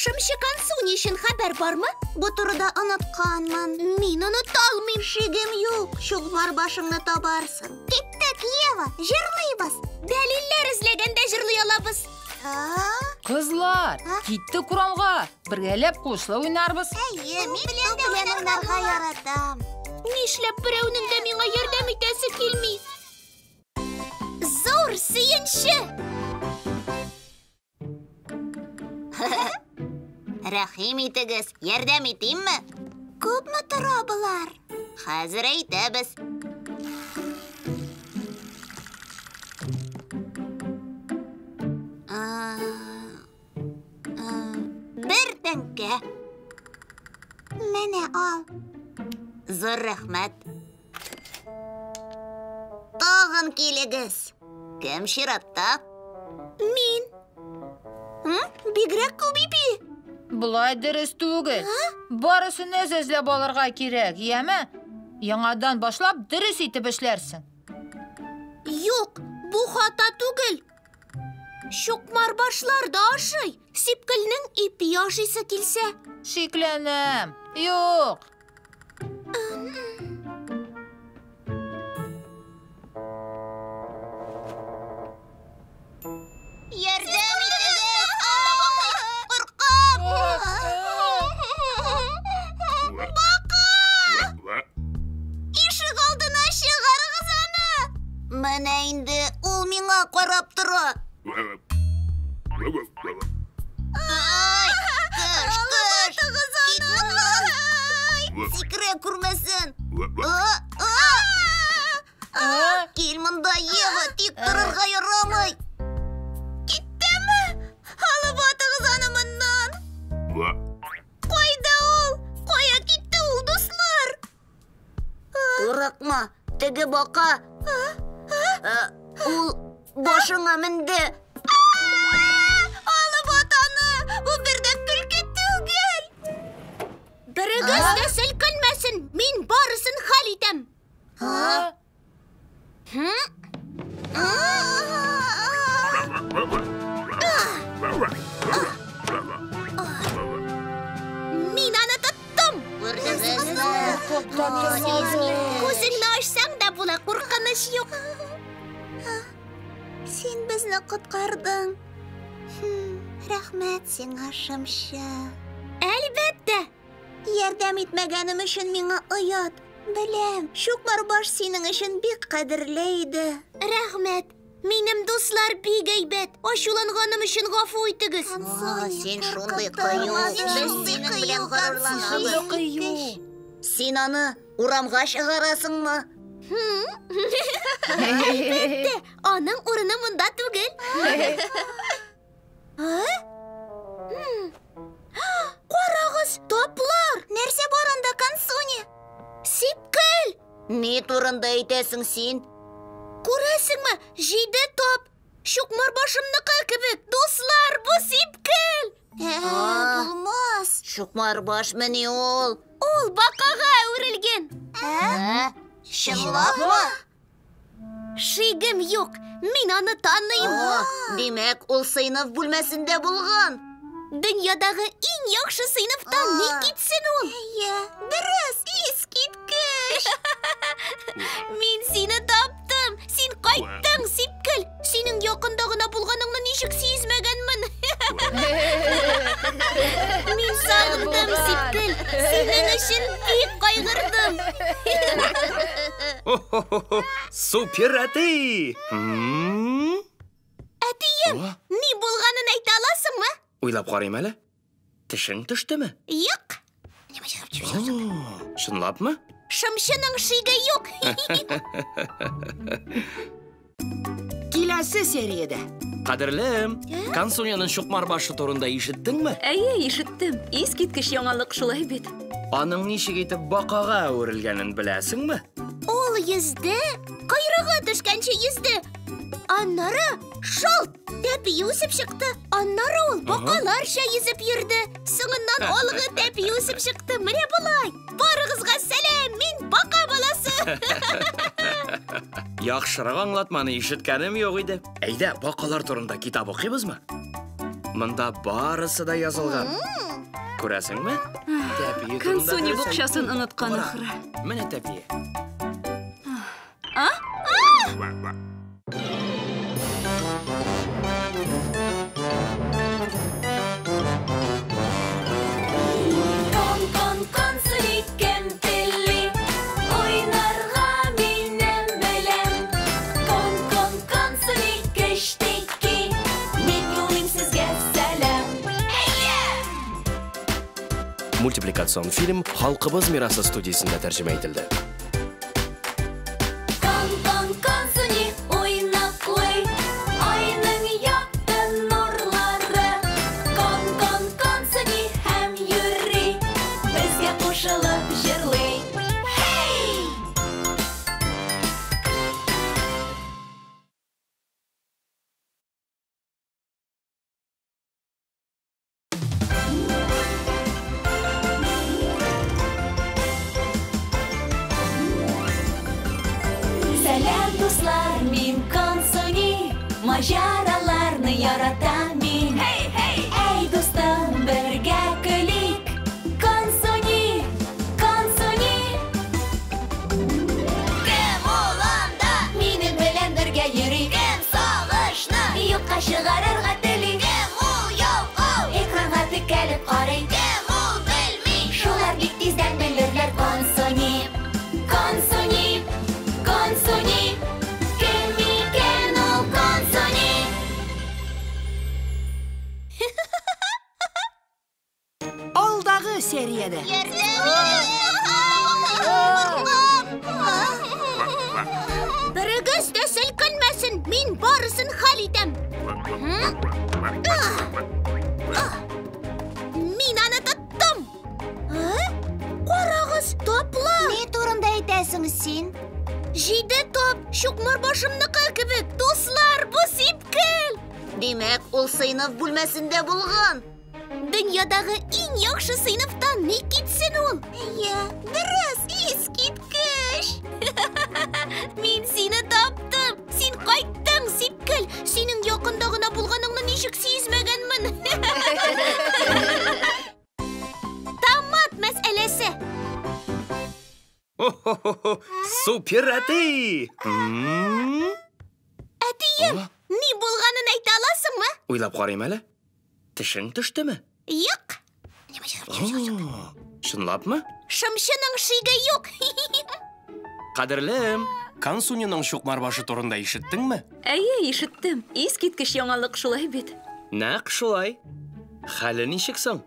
шымчы Консуни өчен хәбәр бармы? Бу турыда онытканмын. Мин оныта алмыйм. Шигем юк, шокмар башыңны табарсың. Киттек, Ева, җырлыйбыз. Дәлилләр эзләгәндә җырлый алабыз. Кызлар, киттек урамга. Бергәләп кушлы уйнарбыз. Әйе, мин белән уйнарга яратам. Нишләп берәүнең дә миңа ярдәм итәсе килми? Зур сөенче. Рәхим итегез, ярдәм итимме? Күпме тора булар? Хәзер әйтәбез. Бер тәңкә. Менә ал. Зур рәхмәт. Тагын килегез. Кем чиратта? Мин. Бигрәк күп ипи. Булай дөрес түгел. Барысын эзләп алырга кирәк, яме? Яңадан башлап дөрес итеп эшләрсең. Юк, бу хата түгел. Шокмар башлар да ашый. Сипкелнең ипи ашыйсы килсә. Шикләнәм. Юк. Ярдәм итегез! Куркам! Бака! Ишек алдына чыгарыгыз аны! Менә инде ул миңа карап тора. Ай! Кыш! Кит моннан! Сикерә күрмәсен! Кил монда, Ева, тик торырга ярамый! Киттеме? Алып атыгыз аны моннан! Кайда ул? Кая китте ул, дуслар? Курыкма, теге бака. Ул башыңа менде. Алып атаны! Бу бирдә көлке түгел. Берегез дә селкенмәсен. Мин барысын хәл итәм. Мин аны тоттым. Күзеңне ачсаң да була, куркыныч юк. Син безне коткардың. Рәхмәт сиңа, шымчы. Әлбәттә. Ярдәм итмәгәнем өчен миңа оят. Беләм, шукмар баш синең өчен бик кадерле иде. Рәхмәт. Минем дуслар бик әйбәт. Ачуланганым өчен гафу итегез. Син шундый кыю. Без синең белән горурланабыз. Син аны урамга чыгарасыңмы? Әлбәттә. Аның урыны монда түгел. Карагыз, таплар. Нәрсә бар анда, Консуни? Сипкел. Ни турында әйтәсең син? Күрәсеңме, 7 тап. Шукмар башымныкы кебек, дуслар, бу сипкел. Булмас. Шукмар баш менә ул. Ул бакага үрелгән. Чынлапмы? Шигем юк, мин аны таныйм. Димәк, ул сыйныф бүлмәсендә булган. Дөньядагы иң яхшы сыйныфтан ни китсен ул? Дөрес, искиткеч. Мин сине таптым. Син кайттың, сипкел. Синең якында гына булганыңны ничек сизмәгәнмен? Мин сагындым, сипкел. Синең өчен бик кайгырдым. Супер, әти! Әтием, ни булганын әйтә аласыңмы? Уйлап карыйм әле. Тишең төштеме? Юк. Чынлапмы? Шымчының шиге юк. Киләсе сериядә. Кадерлем, Консуняның шукмар башы турында ишеттеңме? Әйе, ишеттем. Искиткеч яңалык шулай бит. Аның ничек итеп бакага үрелгәнен беләсеңме? Ул йөзде, койрыгы төшкәнче йөзде. Аннары шалт тәпи үсеп чыкты. Аннары ул бакаларча йөзеп йөрде. Соңыннан алгы тәпи үсеп чыкты. Менә булай. Барыгызга сәлам, мин бака баласы. Яхшырак аңлатманы ишеткәнем юк иде. Әйдә, бакалар турында китап укыйбызмы? Монда барысы да язылган. Күрәсеңме? Тәпи турында. Консуни букчасын оныткан ахры. Менә тәпи. Консуни кем телли, ойнарга минем белән. Консуни кештеки, мин юлым сезгә сәлам. Мультипликацион фильм «Халкыбыз мирасы» студиясында тәрҗемә ителде. Консуни уйнаклый, айның якты нурлары. Консуни һәм йөри, безгә кушылып җырлый. Сәлам, дуслар, мин Консуни, маҗараларны яратам мин. Әй, дустым, бергә көлик. Консуни. Кем ул анда? Минем белән бергә йөри. Кем сагышны юкка чыгарырга тели. Кем ул ялкау? Экранга текәлеп карый. Кем ул белми? Шулар бик тиздән белерләр. Консуни. Кем икән ул Консуни? Алдагы сериядә. Берегез дә селкенмәсен, мин барысын хәл итәм. Мин аны тоттым. Карагыз, топла. Ни турында әйтәсең син? 7 топ, шукмар башымныкы кебек, дуслар, бу сипкел. Димәк, ул сыйныф бүлмәсендә булган. Дөньядагы иң яхшы сыйныфтан ни китсен ул? Дөрес, искиткеч. Мин сине таптым. Син кайттың, сипкел. Синең якында гына булганыңны ничек сизмәгәнмен? Тамат мәсьәләсе. Супер, әти! Әтием, ни булганын әйтә аласыңмы? Уйлап карыйм әле. Тишең төштеме? Юк. Чынлапмы? Шымчының шиге юк. Кадерлем, Консуняның шукмар башы турында ишеттеңме? Әйе, ишеттем. Искиткеч яңалык шулай бит. Нәкъ шулай. Хәле ничек соң?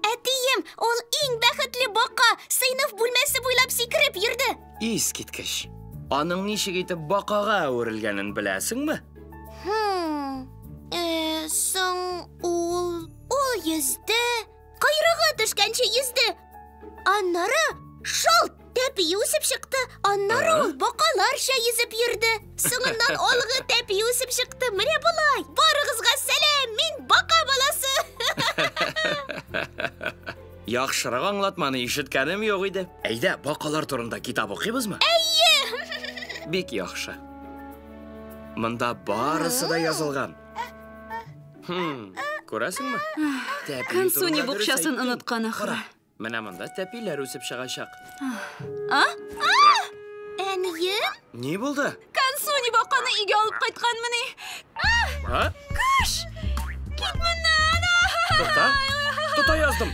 Әтием, ул иң бәхетле бака, сыйныф бүлмәсе буйлап сикереп йөрде. Искиткеч. Аның ничек итеп бакага үрелгәнен беләсеңме? Соң ул йөзде, койрыгы төшкәнче йөзде. Аннары шалт тәпи үсіп шықты. Аннары ул бақаларша езіп йөрде. Соңыннан алғы тәпи үсіп шықты. Менә булай. Барыгызга сәлам, мин бака баласы. Яхшырак аңлатманы ишеткәнем юк иде. Әйдә, бакалар турында китап укыйбызмы? Бик яхшы. Монда барысы да язылган. Күрәсеңме? Консуни букчасын оныткан ахыры. Менә монда тәпиләр үсеп чыгачак. Әнием? Ни булды? Консуни баканы өйгә алып кайтканмыни? Кыш! Кит моннан! Тута яздым.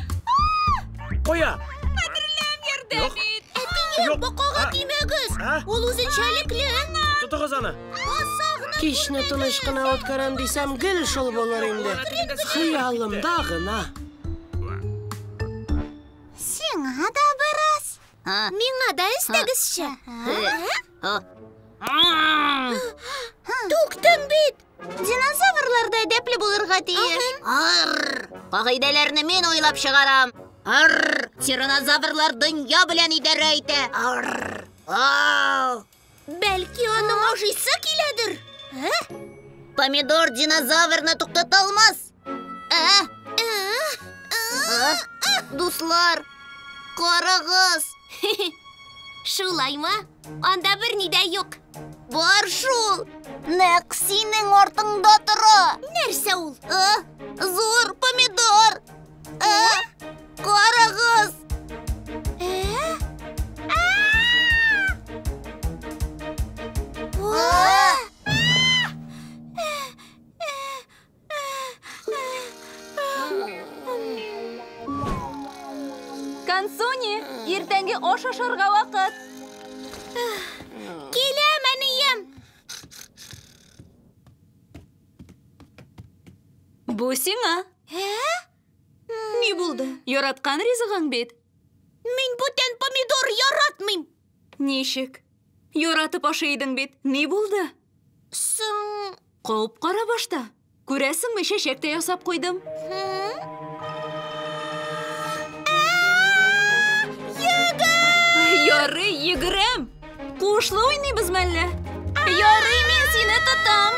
Коя! Кадерләм ярдәм ит! Әтием, бакага тимәгез. Ул үзенчәлекле. Тутыгыз аны. Кичне тыныч кына үткәрәм дисәм, гел шул булыр инде. Хыялымда гына. Сиңа да бераз. Миңа да истәгезче. Туктың бит. Динозаврлар да әдәпле булырга тиеш. Кагыйдәләрне мин уйлап чыгарам. Тиранозаврлар дөнья белән идарә итә. Бәлки аның ашыйсы киләдер. Помидор динозаврны туктата алмас. Дуслар, карагыз. Шулаймы? Анда берни дә юк. Бар шул. Нәкъ синең артыңда тора. Нәрсә ул? Зур помидор. Карагыз. Консуни, иртәнге аш ашарга вакыт. Киләм, әнием. Бу сиңа. Ни булды? Яраткан ризыгың бит. Мин бүтән помидор яратмыйм. Ничек? Яратып ашыйдың бит. Ни булды? Соң... Кауып кара башта. Күрәсеңме, чәчәк тә ясап куйдым. Ярый, йөгерәм. Кушлы уйныйбыз мәллә? Ярый, мин сине тотам.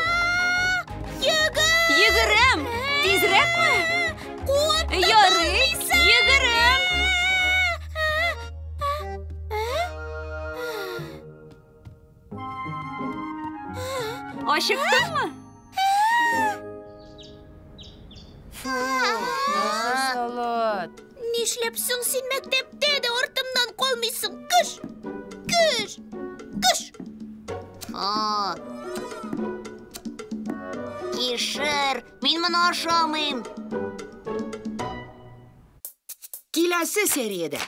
Йөгерәм. Тизрәкме? Ярый, йөгерәм. Ашыктыңмы? Салат. Нишләп соң син мәктәптә дә артымнан калмыйсың? Кыш! Кыш! Кыш! Кишер, мин моны ашамыйм. Киләсе сериядә.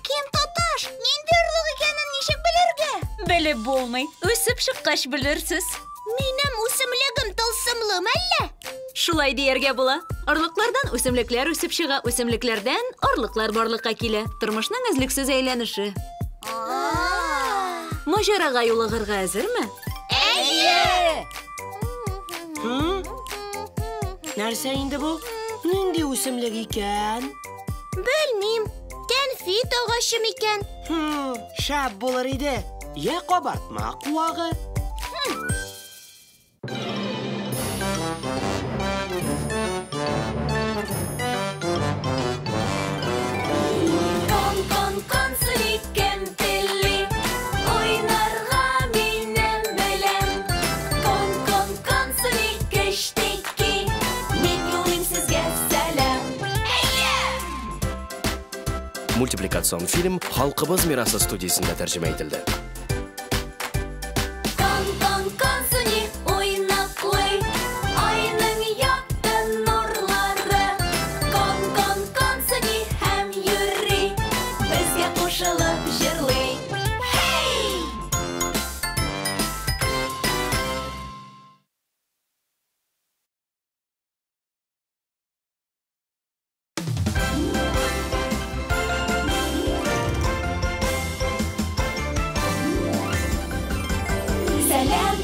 Кем тоташ? Нинди орлык икәнен ничек белергә? Белеп булмый. Үсеп чыккач белерсез. Минем үсемлегем тылсымлымы әллә? Шулай дияргә була. Орлыклардан үсемлекләр үсеп чыга, үсемлекләрдән орлыклар барлыкка килә. Тормышның эзлексез әйләнеше. Маҗарага юлыгырга әзерме? Нәрсә инде бу? Нинди үсемлек икән? Белмим. Кәнфит агачы микән? Шәп булыр иде. Я кабартма куагы. Мультипликацион фильм «Халкыбыз мирасы» студиясында тәрҗемә ителде.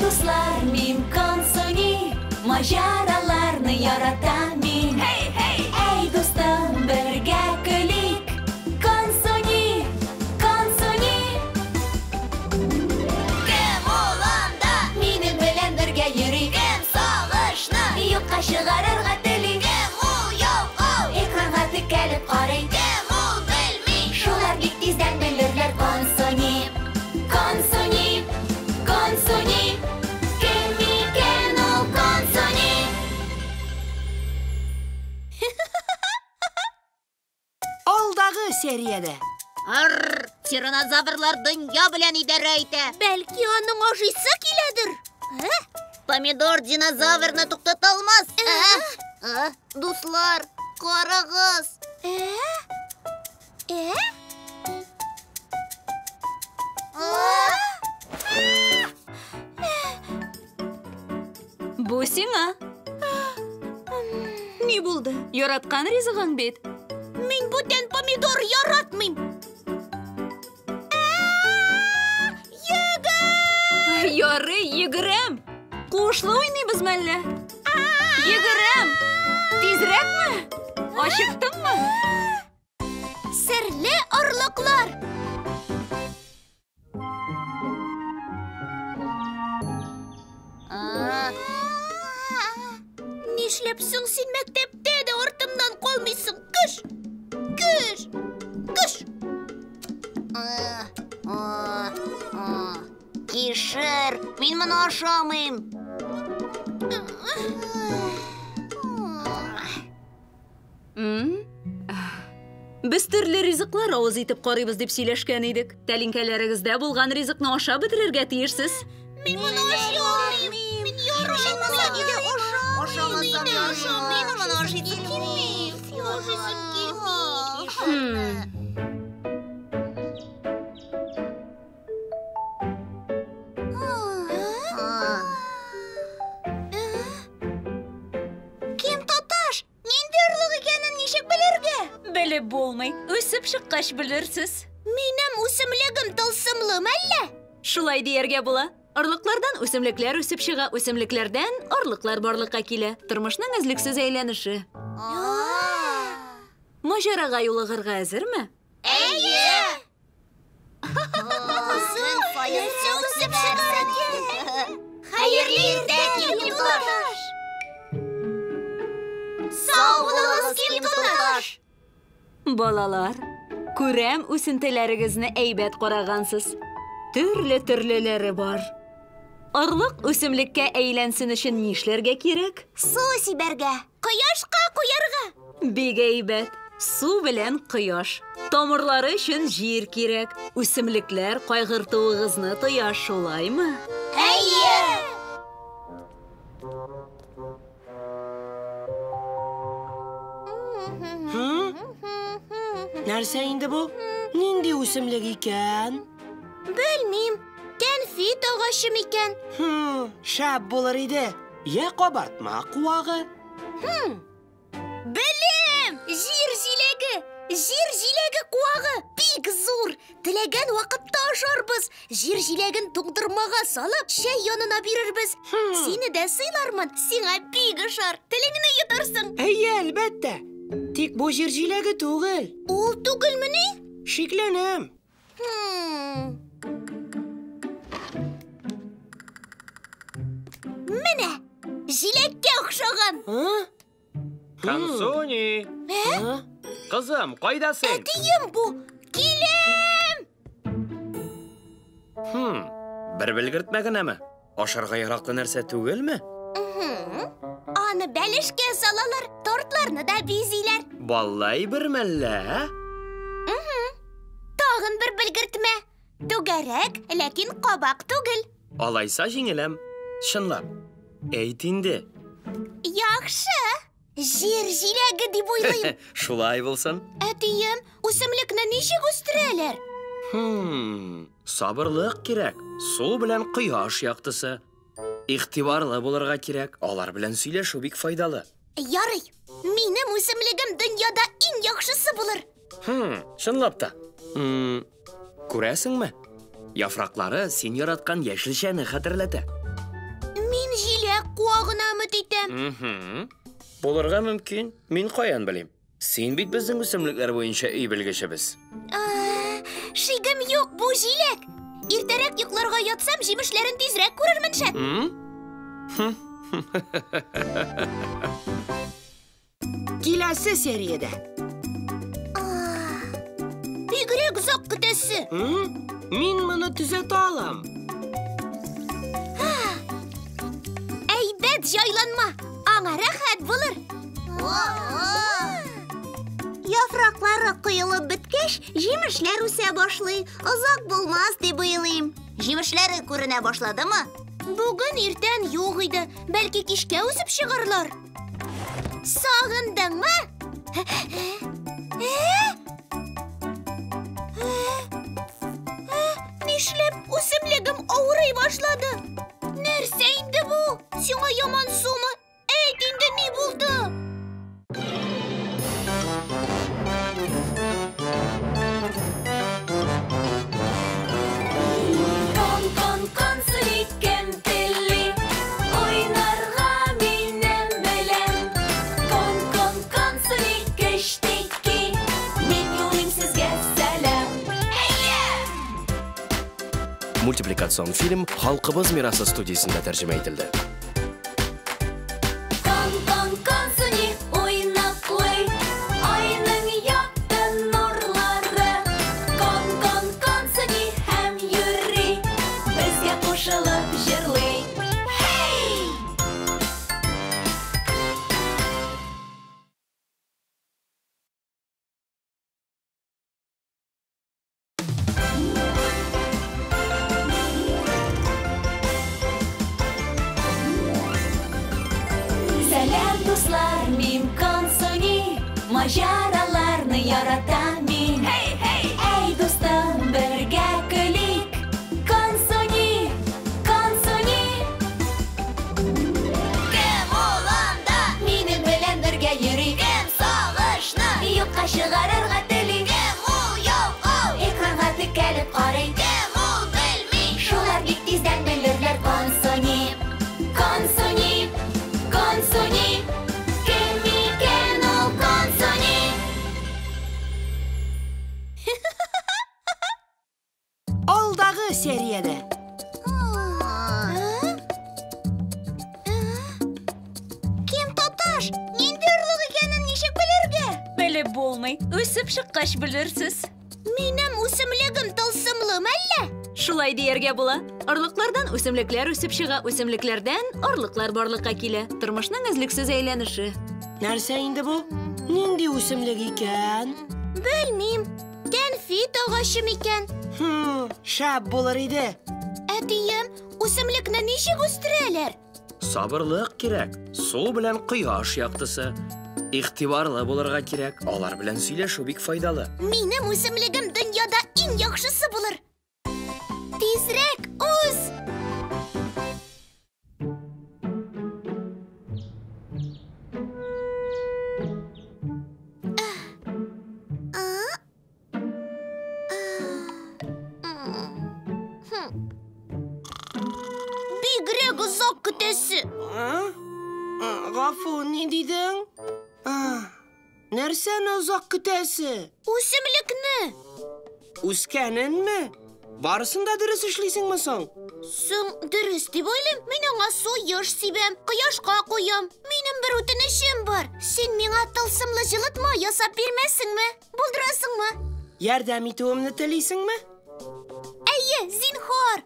Дуслар, мин Консуни, маҗараларны яратам мин. сериядә. Тиранозаврлар дөнья белән идарә итә. Бәлки аның ашыйсы киләдер. Помидор динозаврны туктата алмас. Дуслар, карагыз. Бу сиңа. Ни булды? Яраткан ризыгың бит. Мин бүтән помидор яратмыйм. Ярый, йөгерәм. Кушлы уйныйбыз мәллә? Йөгерәм. Тизрәкме? Ашыктыңмы? Серле орлыклар. Нишләпсең син мәктәптә дә артымнан калмыйсың? Кыш! Кыш! Кыш! Кишер, мин моны ашамыйм. Без төрле ризыклар авыз итеп карыйбыз дип сөйләшкән идек. Тәлинкәләрегездә булган ризыкны ашап бетерергә тиешсез. Мин моны ашамыйм. Мин яратмыйм. Кем тоташ? Нинди орлык икәнен ничек белергә? Белеп булмый. Үсеп чыккач белерсез. Минем үсемлегем тылсымлы мәллә? Шулай дияргә була. Орлыклардан үсемлекләр үсеп чыга, үсемлекләрдән орлыклар барлыкка килә. Тормышның өзлексез әйләнеше. Маҗарага юлыгырга әзерме? Әйе! Хәерле иртә, Ким туташ! Сау булыгыз, Ким туташ! Балалар, күрәм үсентеләрегезне әйбәт карагансыз. Төрле-төрлеләре бар. Орлык үсемлеккә әйләнсен өчен нишләргә кирәк? Су сибәргә, кояшка куярга. Бик әйбәт. Су белән кояш. Тамырлары өчен җир кирәк. Үсемлекләр кайгыртуыгызны тоя, шулаймы? Әйе! Нәрсә инде бу? Нинди үсемлек икән? Белмим. Кәнфит агачы микән? Шәп булыр иде. Я кабартма куагы. Белем! Җир җиләге! Җир җиләге куагы бик зур. Теләгән вакытта ашарбыз. Җир җиләген туңдырмага салып, чәй янына бирербез. Сине дә сыйлармын. Сиңа бик ошар. Телеңне йотарсың. Әйе, әлбәттә. Тик бу җир җиләге түгел. Ул түгелмени? Шикләнәм. Менә, җиләккә охшаган. Кансуни! Кызым, кайдасың? Әтием бу. Килем! Бер белгертмә генәме? Ашарга яраклы нәрсә түгелме? Аны бәлешкә салалар, тортларны да бизиләр. Валлай бер мәллә. Тагын бер белгертмә. Түгәрәк, ләкин кабак түгел. Алайса җиңеләм. Чынлап. Әйт инде. Яхшы. Җир җиләге дип уйлыйм. Шулай булсын. Әтием, үсемлекне ничек үстерәләр? Сабырлык кирәк. Су белән кояш яктысы. Игътибарлы булырга кирәк. Алар белән сөйләшү бик файдалы. Ярый. Минем үсемлегем дөньяда иң яхшысы булыр. Чынлап та. Күрәсеңме? Яфраклары син яраткан яшелчәне хәтерләтә. Мин җиләк куагына өмет итәм. Булырга мөмкин. Мин каян белим? Син бит безнең үсемлекләр буенча өй белгечебез. Шигем юк бу җиләк. Иртәрәк йокларга ятсам, җимешләрен тизрәк күрермен шәт. Киләсе сериядә. Бигрәк озак көтәсе. Мин моны төзәтә алам. Әйбәт җайланма. Аңа рәхәт булыр. Яфраклары коелып беткән. беткәч, җимешләр үсә башлый. Озак булмас дип уйлыйм. Җимешләре күренә башладымы? Бүген иртән юк иде. Бәлки кичкә үсеп чыгарлар. Сагындыңмы? Нишләп үсемлегем авырый башлады? Нәрсә инде бу? Сиңа яман сумы? Әйт инде, ни булды? Кон, суликем телли, ойнарга минем белән. Кон, сулик эштики, мин юлыйм сезгә сәлам. Мультипликацион фильм «Халкыбыз мирасы» студиясында тәрҗемә ителде. Кон, суни уйнаклый, айның якты нурлары. Кон, суни һәм йөри, безгә кушылып җырлый. Hey! Сәлам, дуслар, мин Консуни, маҗараларны яратам мин. Әй, дустым, бергә көлик, Консуни. Кем ул анда? Минем белән бергә йөри. Кем сагышны юкка чыгарырга тели? Кем ул яу, экранга текәлеп карый? Кем ул белми? Шулар бик тиздән белерләр. Консуни, кем икән ул Консуни? Алдагы сериядә. Кем тоташ? Нинди орлык икәнен ничек белергә? Белеп булмый. Үсеп чыккач белерсез. Минем үсемлегем тылсымлымы әллә? Шулай дияргә була. Орлыклардан үсемлекләр үсеп чыга, үсемлекләрдән орлыклар барлыкка килә. Тормышның өзлексез әйләнеше. Нәрсә инде бу? Нинди үсемлек икән? Белмим. Тәнфит агачы микән? Шәп булыр иде. Әтием, үсемлекне ничек үстерәләр? Сабырлык кирәк. Су белән кояш яктысы. Игътибарлы булырга кирәк. Алар белән сөйләшү бик файдалы. Минем үсемлегем дөньяда иң яхшысы булыр. Тизрәк үс! Бигрәк озак көтәсе. Гафу, ни дидең? Нәрсәне озак көтәсе? Үсемлекне. Үскәненме? Барысында дөрес эшлисеңме соң? Соң дөрес дип уйлыйм. Мин аңа су еш сибәм, кояшка куям. Минем бер үтенечем бар. Син миңа тылсымлы җылытма ясап бирмәсеңме? Булдырасыңмы? Ярдәм итүемне телисеңме? Әйе, зинһар.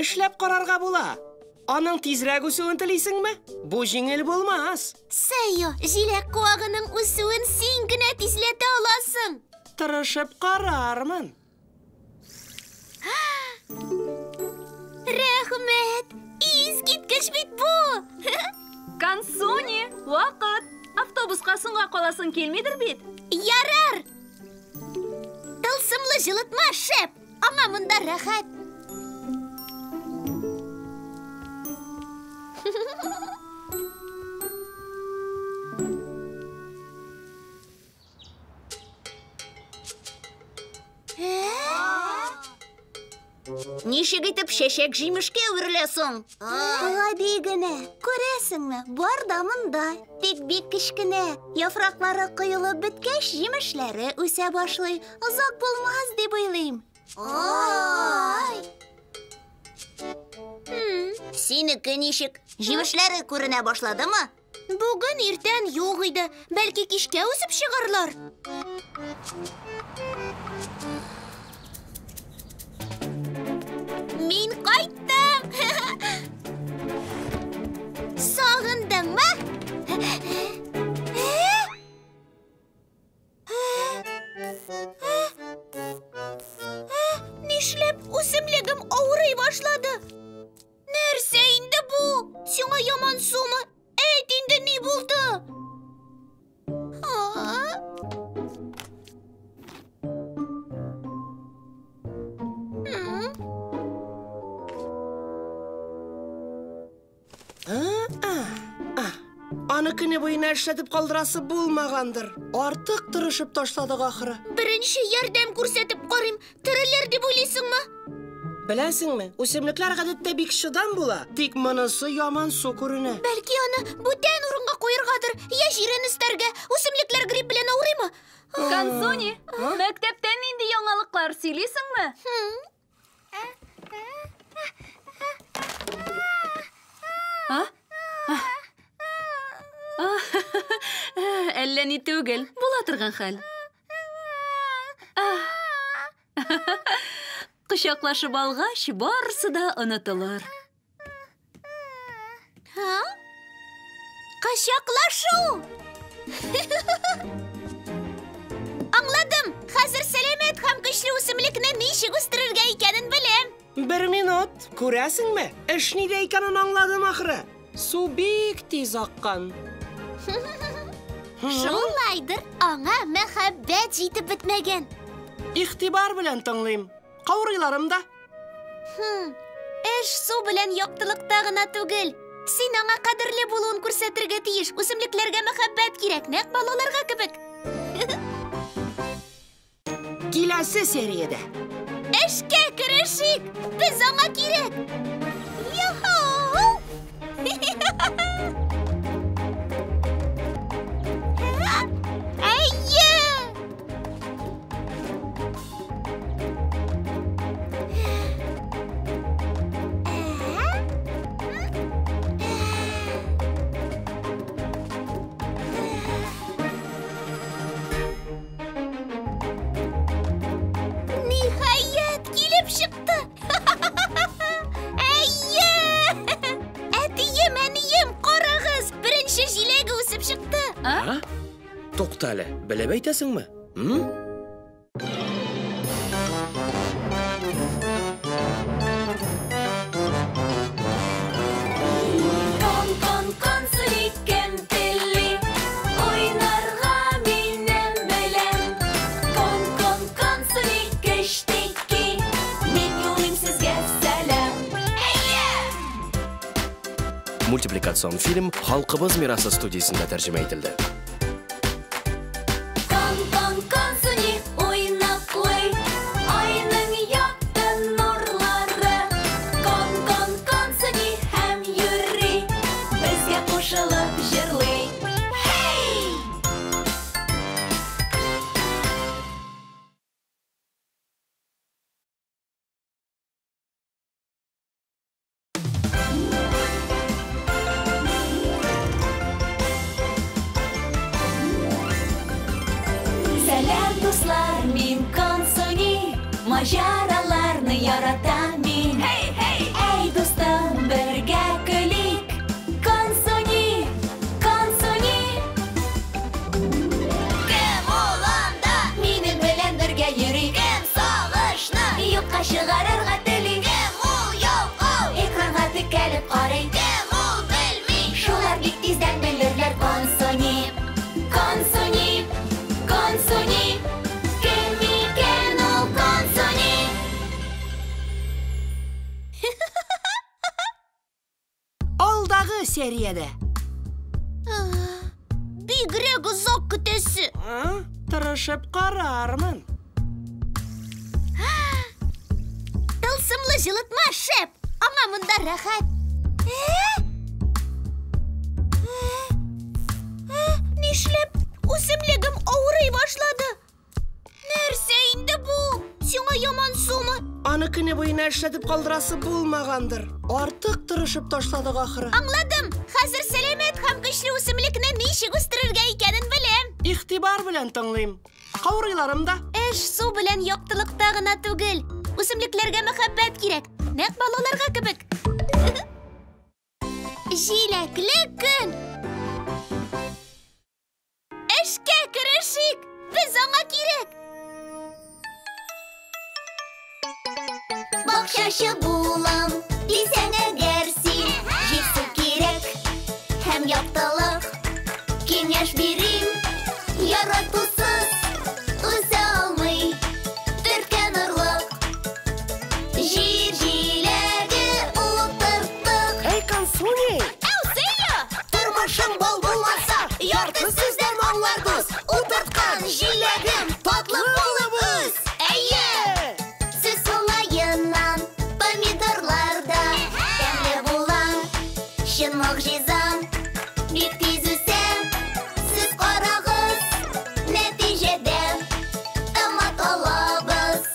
Эшләп карарга була. Аның тизрәк үсүен телисеңме? Бу җиңел булмас. Сәйо, җиләк куагының үсүен син генә тизләтә аласың. Тырышып карармын. Рәхмәт. Искиткеч бит бу. Консуни, вакыт. Автобуска соңга каласың килмидер бит. Ярар. Тылсымлы җылытма шәп. Аңа монда рәхәт. Ничек итеп чәчәк җимешкә үреләсең? Гади генә. Күрәсеңме, бар да монда. Тик бик кечкенә. Яфраклары коелып беткәч, җимешләре үсә башлый. Озак булмас дип уйлыйм. Синеке ничек? Җимешләре күренә башладымы? Бүген иртән юк иде. Бәлки кичкә үсеп чыгарлар. Мин кайттым. Сагындыңмы? башлады. Нәрсә инде бу? Сиңа яман сумы? Әйт инде, ни булды? Аны көне буена эшләтеп калдырасы булмагандыр. Артык тырышып ташладык ахыры. Беренче ярдәм күрсәтеп карыйм. Терелер дип уйлыйсыңмы? Беләсеңме, үсемлекләр гадәттә бик шыдан була, тик монысы яман су күренә. Бәлки аны бүтән урынга куергадыр, я җирен истәргә. Үсемлекләр грипп белән авырыймы? Консуни, мәктәптән нинди яңалыклар сөйлисеңме? Әллә ни түгел, була торган хәл. Кочаклашып алгач, барысы да онытылыр. Кочаклашу! Аңладым. Хәзер сәламәт һәм көчле үсемлекне ничек үстерергә икәнен беләм. Бер минут, күрәсеңме? Эш нидә икәнен аңладым ахыры. Су бик тиз аккан. Шулайдыр, аңа мәхәббәт җитеп бетмәгән. Ихтибар белән тыңлыйм. Каурыйларым да. Эш су белән яктылыкта гына түгел. Син аңа кадерле булуын күрсәтергә тиеш. Үсемлекләргә мәхәббәт кирәк, нәкъ балаларга кебек. Киләсе сериядә. Эшкә керешик. Без аңа кирәк. Nihayet килеп чыкты. Әтием, әнием, карагыз, беренче җиләге үсеп чыкты. Тукта әле, белеп әйтәсеңме? Мультипликацион фильм Халкыбыз мирасы студиясында тәрҗемә ителде. Консуни уйнаклый, айның якты нурлары. Консуни һәм йөри, безгә кушылып җырлый. Дуслар, мин Консуни, маҗараларны яратам мин. Әй дустым, бергә көлик. Консуни. Кем ул анда? Минем белән бергә йөри. Кем сагышны юкка чыгарырга тели. Кем ул ялкау? Экранга текәлеп карый. Кем ул белми? Шулар бик тиздән белерләр. Консуни. Алдагы сериядә. Бигрәк озак көтәсе. Тырышып карармын. Тылсымлы җылытма шәп. Аңа монда рәхәт. Нишләп үсемлегем авырый башлады? Нәрсә инде бу? Сиңа яман сумы? Аны көне буена эшләтеп калдырасы булмагандыр. Артык тырышып ташладык ахыры. Аңладым. Хәзер сәламәт һәм көчле үсемлекне ничек үстерергә икәнен беләм. Ихтибар белән тыңлыйм. Каурыйларым да. Эш су белән яктылыкта гына түгел. Үсемлекләргә мәхәббәт кирәк, нәкъ балаларга кебек. Җиләкле көн. Эшкә керешик. Без аңа кирәк. бакчачы булам. Дисәң әгәр син, җир-су кирәк һәм яктылык. Киңәш бирим, яратусыз үсә алмый төрткән орлык. Җир җиләге утырттык. Эй, Консуни! Әүсәя! Тормышың бол булмаса, ярты сүздән аңларбыз. Утырткан җиләгем татлы булып үс. Әйе! Сөз уңаеннан помидорларда тәмле була. Чын мөгъҗизам, бик тиз үсә. Сез карагыз, нәтиҗәдә томат алабыз.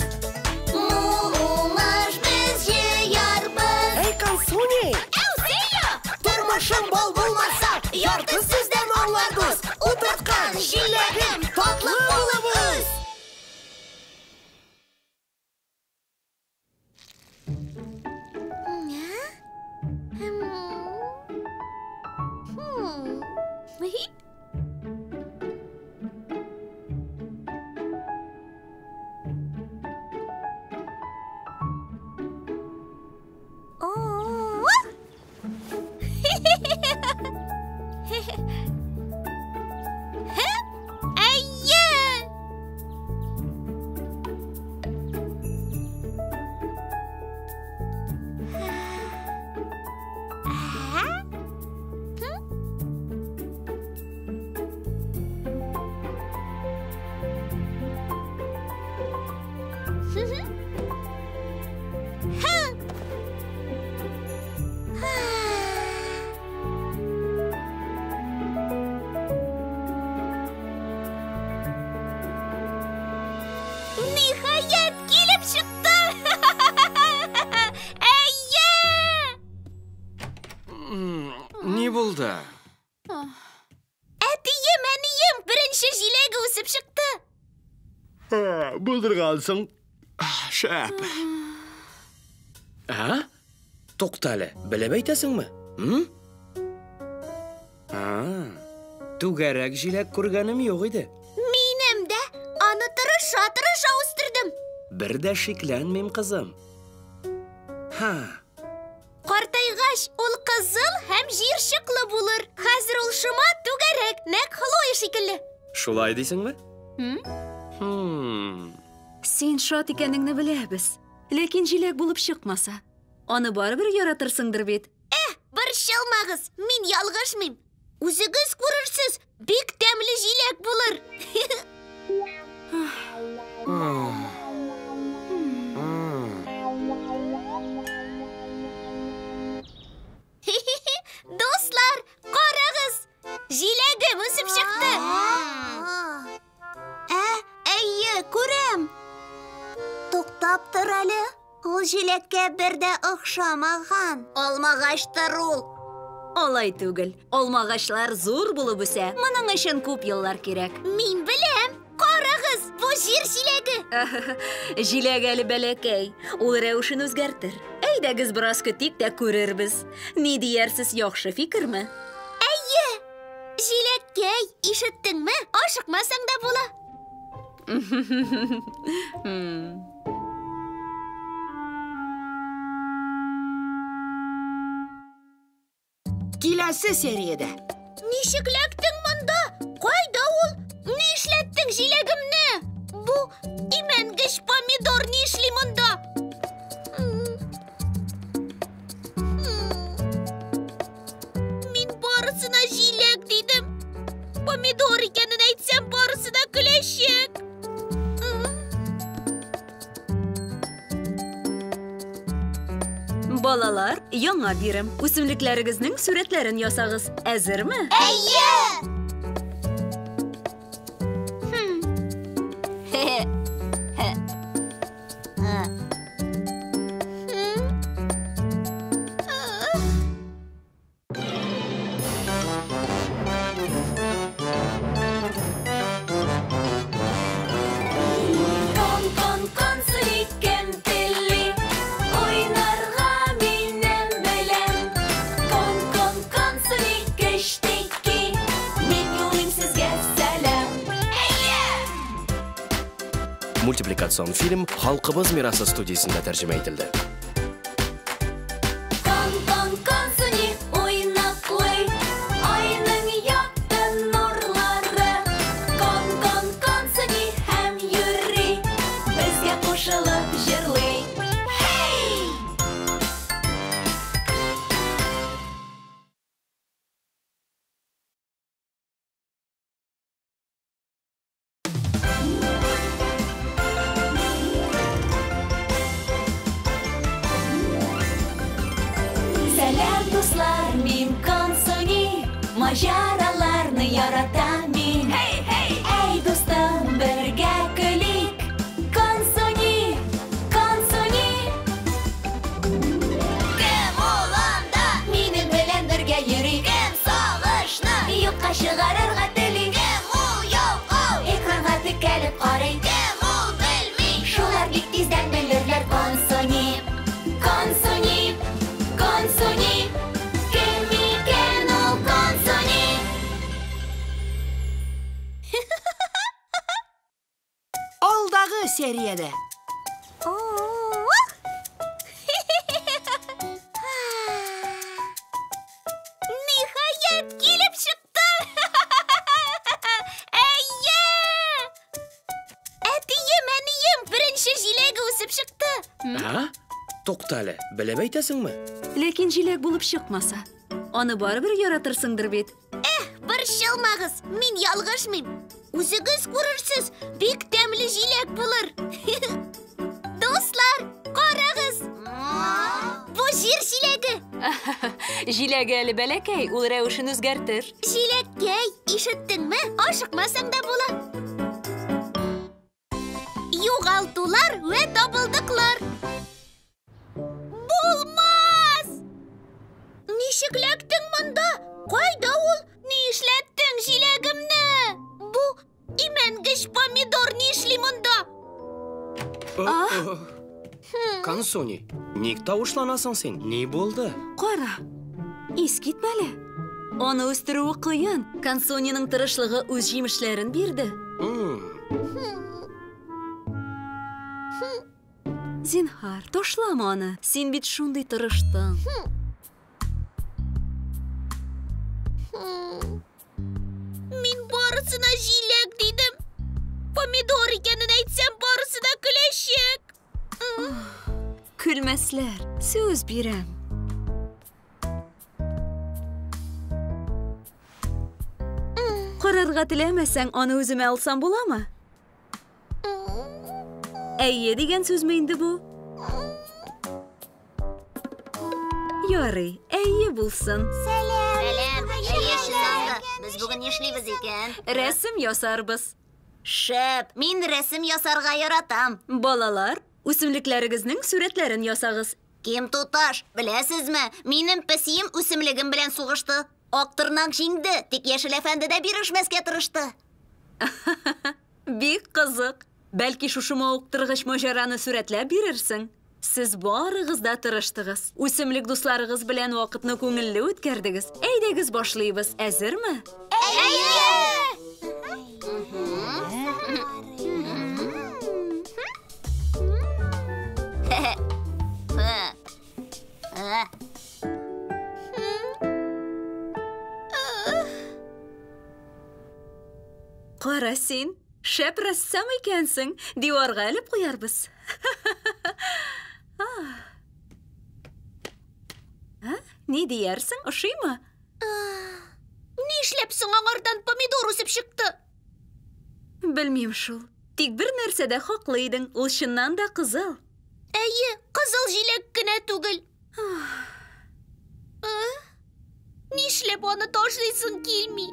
Мул уңыш без җыярбыз. Эй, Консуни! Әүсәя! Тормышың бол булмаса, ярты сүздән аңларбыз. Утырткан җиләгем татлы булып үс. Nihayet kилеп чыкты. Әйе! Не булды? Әтием, әнием, беренче җиләге үсеп чыкты. Булдыргансың. Шәп. Туктале, белеп әйтәсеңме? Түгәрәк җиләк күргәнем юк иде. Минем дә аны тырыша үстердем. Бер дә шикләнмим, кызым. Картайгач, ул кызыл һәм җирчыклы булыр. Хәзер ул шома түгәрәк, нәкъ Хлоя шикелле. Шулай дисеңме? Син шат икәнеңне беләбез. Ләкин җиләк булып чыкмаса, аны барыбер яратырсыңдыр бит. Борчылмагыз, мин ялгышмыйм. Үзегез күрерсез, бик тәмле җиләк булыр. Дуслар, карагыз, җиләгем үсеп чыкты. Әйе, күрәм. Туктап тор әле. Ул җиләккә бер дә охшамаган. Алмагачлар ул. Алай түгел. Алмагачлар зур булып үсә. Моның өчен күп еллар кирәк. Мин беләм. Карагыз, бу җир җиләге. Җиләк әле бәләкәй. Ул рәвешен үзгәртер. Әйдәгез бераз көтик тә күрербез. Ни диярсез, яхшы фикерме? Әйе. Җиләккәй, ишеттеңме? Ашыкмасаң да була. Киләсе сериядә. Ничек ләктең монда? Кайда ул? Ни эшләттең җиләгемне? Бу имәнгеч помидор ни эшли монда? Мин барысына җиләк дидем. Помидор икәнен әйтсәм, барысы да көләчәк. Балалар, яңа бирем. Үсемлекләрегезнең сурәтләрен ясагыз. Әзерме? Әйе! Мультипликацион фильм «Халкыбыз мирасы» студиясында тәрҗемә ителде. яратам мин. Эй, дустым, бергә көлик. Консуни, консуни. Кем ул анда? Минем белән бергә йөри. Кем сагышны юкка чыгарырга тели. Кем ул ялкау? Экранга текәлеп карый. Кем ул белми? Шулар бик тиздән белерләр. Консуни, консуни, консуни. Кем икән ул консуни? Алдагы сериядә. Ниһаят килеп чыкты. Әйе! Әтием, әнием, беренче җиләге үсеп чыкты. Ha? Туктале, белеп әйтәсеңме? Ләкин җиләк булып чыкмаса, аны барыбер яратырсыңдыр бит. Борчылмагыз, мин ялгышмыйм. Үзегез күрерсез, бик тәмле җиләк булыр. Дуслар, карагыз. Бу җир җиләге. Җиләге әле бәләкәй, ул рәвешен үзгәртер. Җиләккәй, ишеттеңме? Ашыкмасаң да була. Югалтулар вә табылдыклар. Булмас! Ничек ләктең монда? Кайда ул? Ни эшләттең җиләгемне? Бу имәнгеч помидор ни эшли монда? Консуни, ник тавышланасың син? Ни булды? Кара, искитмәле. Аны үстерүе кыен. Консуниның тырышлыгы үз җимешләрен бирде. Зинһар, ташлама аны. Син бит шундый тырыштың. Мин барысына җиләк дидем. Помидор икәнен әйтсәм, барысы да көләчәк. Көлмәсләр, сүз бирәм. Карарга теләмәсәң, аны үземә алсам буламы? Әйе дигән сүзме инде бу? Ярый, әйе булсын. Сәлам. Без бүген нишлибез икән? Рәсем ясарбыз. Шәп, мин рәсем ясарга яратам. Балалар, үсемлекләрегезнең сурәтләрен ясагыз. Кем туташ, беләсезме? Минем песием үсемлегем белән сугышты. Актырнак җиңде, тик Яшел әфәнде дә бирешмәскә тырышты. Бик кызык. Бәлки шушы мауыктыргыч маҗараны сурәтләп бирерсең. Сез барыгыз да тырыштыгыз. Үсемлек дусларыгыз белән вакытны күңелле үткәрдегез. Әйдәгез башлыйбыз. Әзерме? Кара син, шәп рәссам икәнсең. Диварга элеп куярбыз. Ни диярсең, ошыймы? Нишләп соң аңардан помидор үсеп чыкты? Белмим шул. Тик бер нәрсәдә хаклы идең, ул чыннан да кызыл. Әйе, кызыл җиләк кенә түгел. Нишләп аны ташлыйсың килми?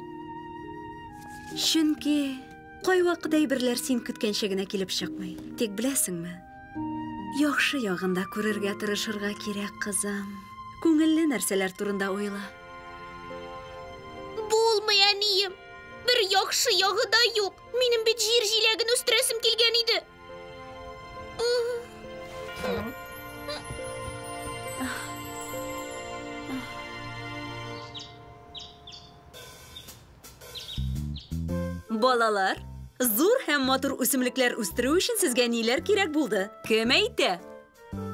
Чөнки кайвакыт әйберләр син көткәнчә генә килеп чыкмый. Тик беләсеңме? Яхшы ягында күрергә тырышырга кирәк, кызым. Күңелле нәрсәләр турында уйла. Булмый, әнием. Бер яхшы ягы да юк. Минем бит җир җиләген үстерәсем килгән иде. Балалар, зур һәм матур үсемлекләр үстерү өчен сезгә ниләр кирәк булды? Кем әйтә?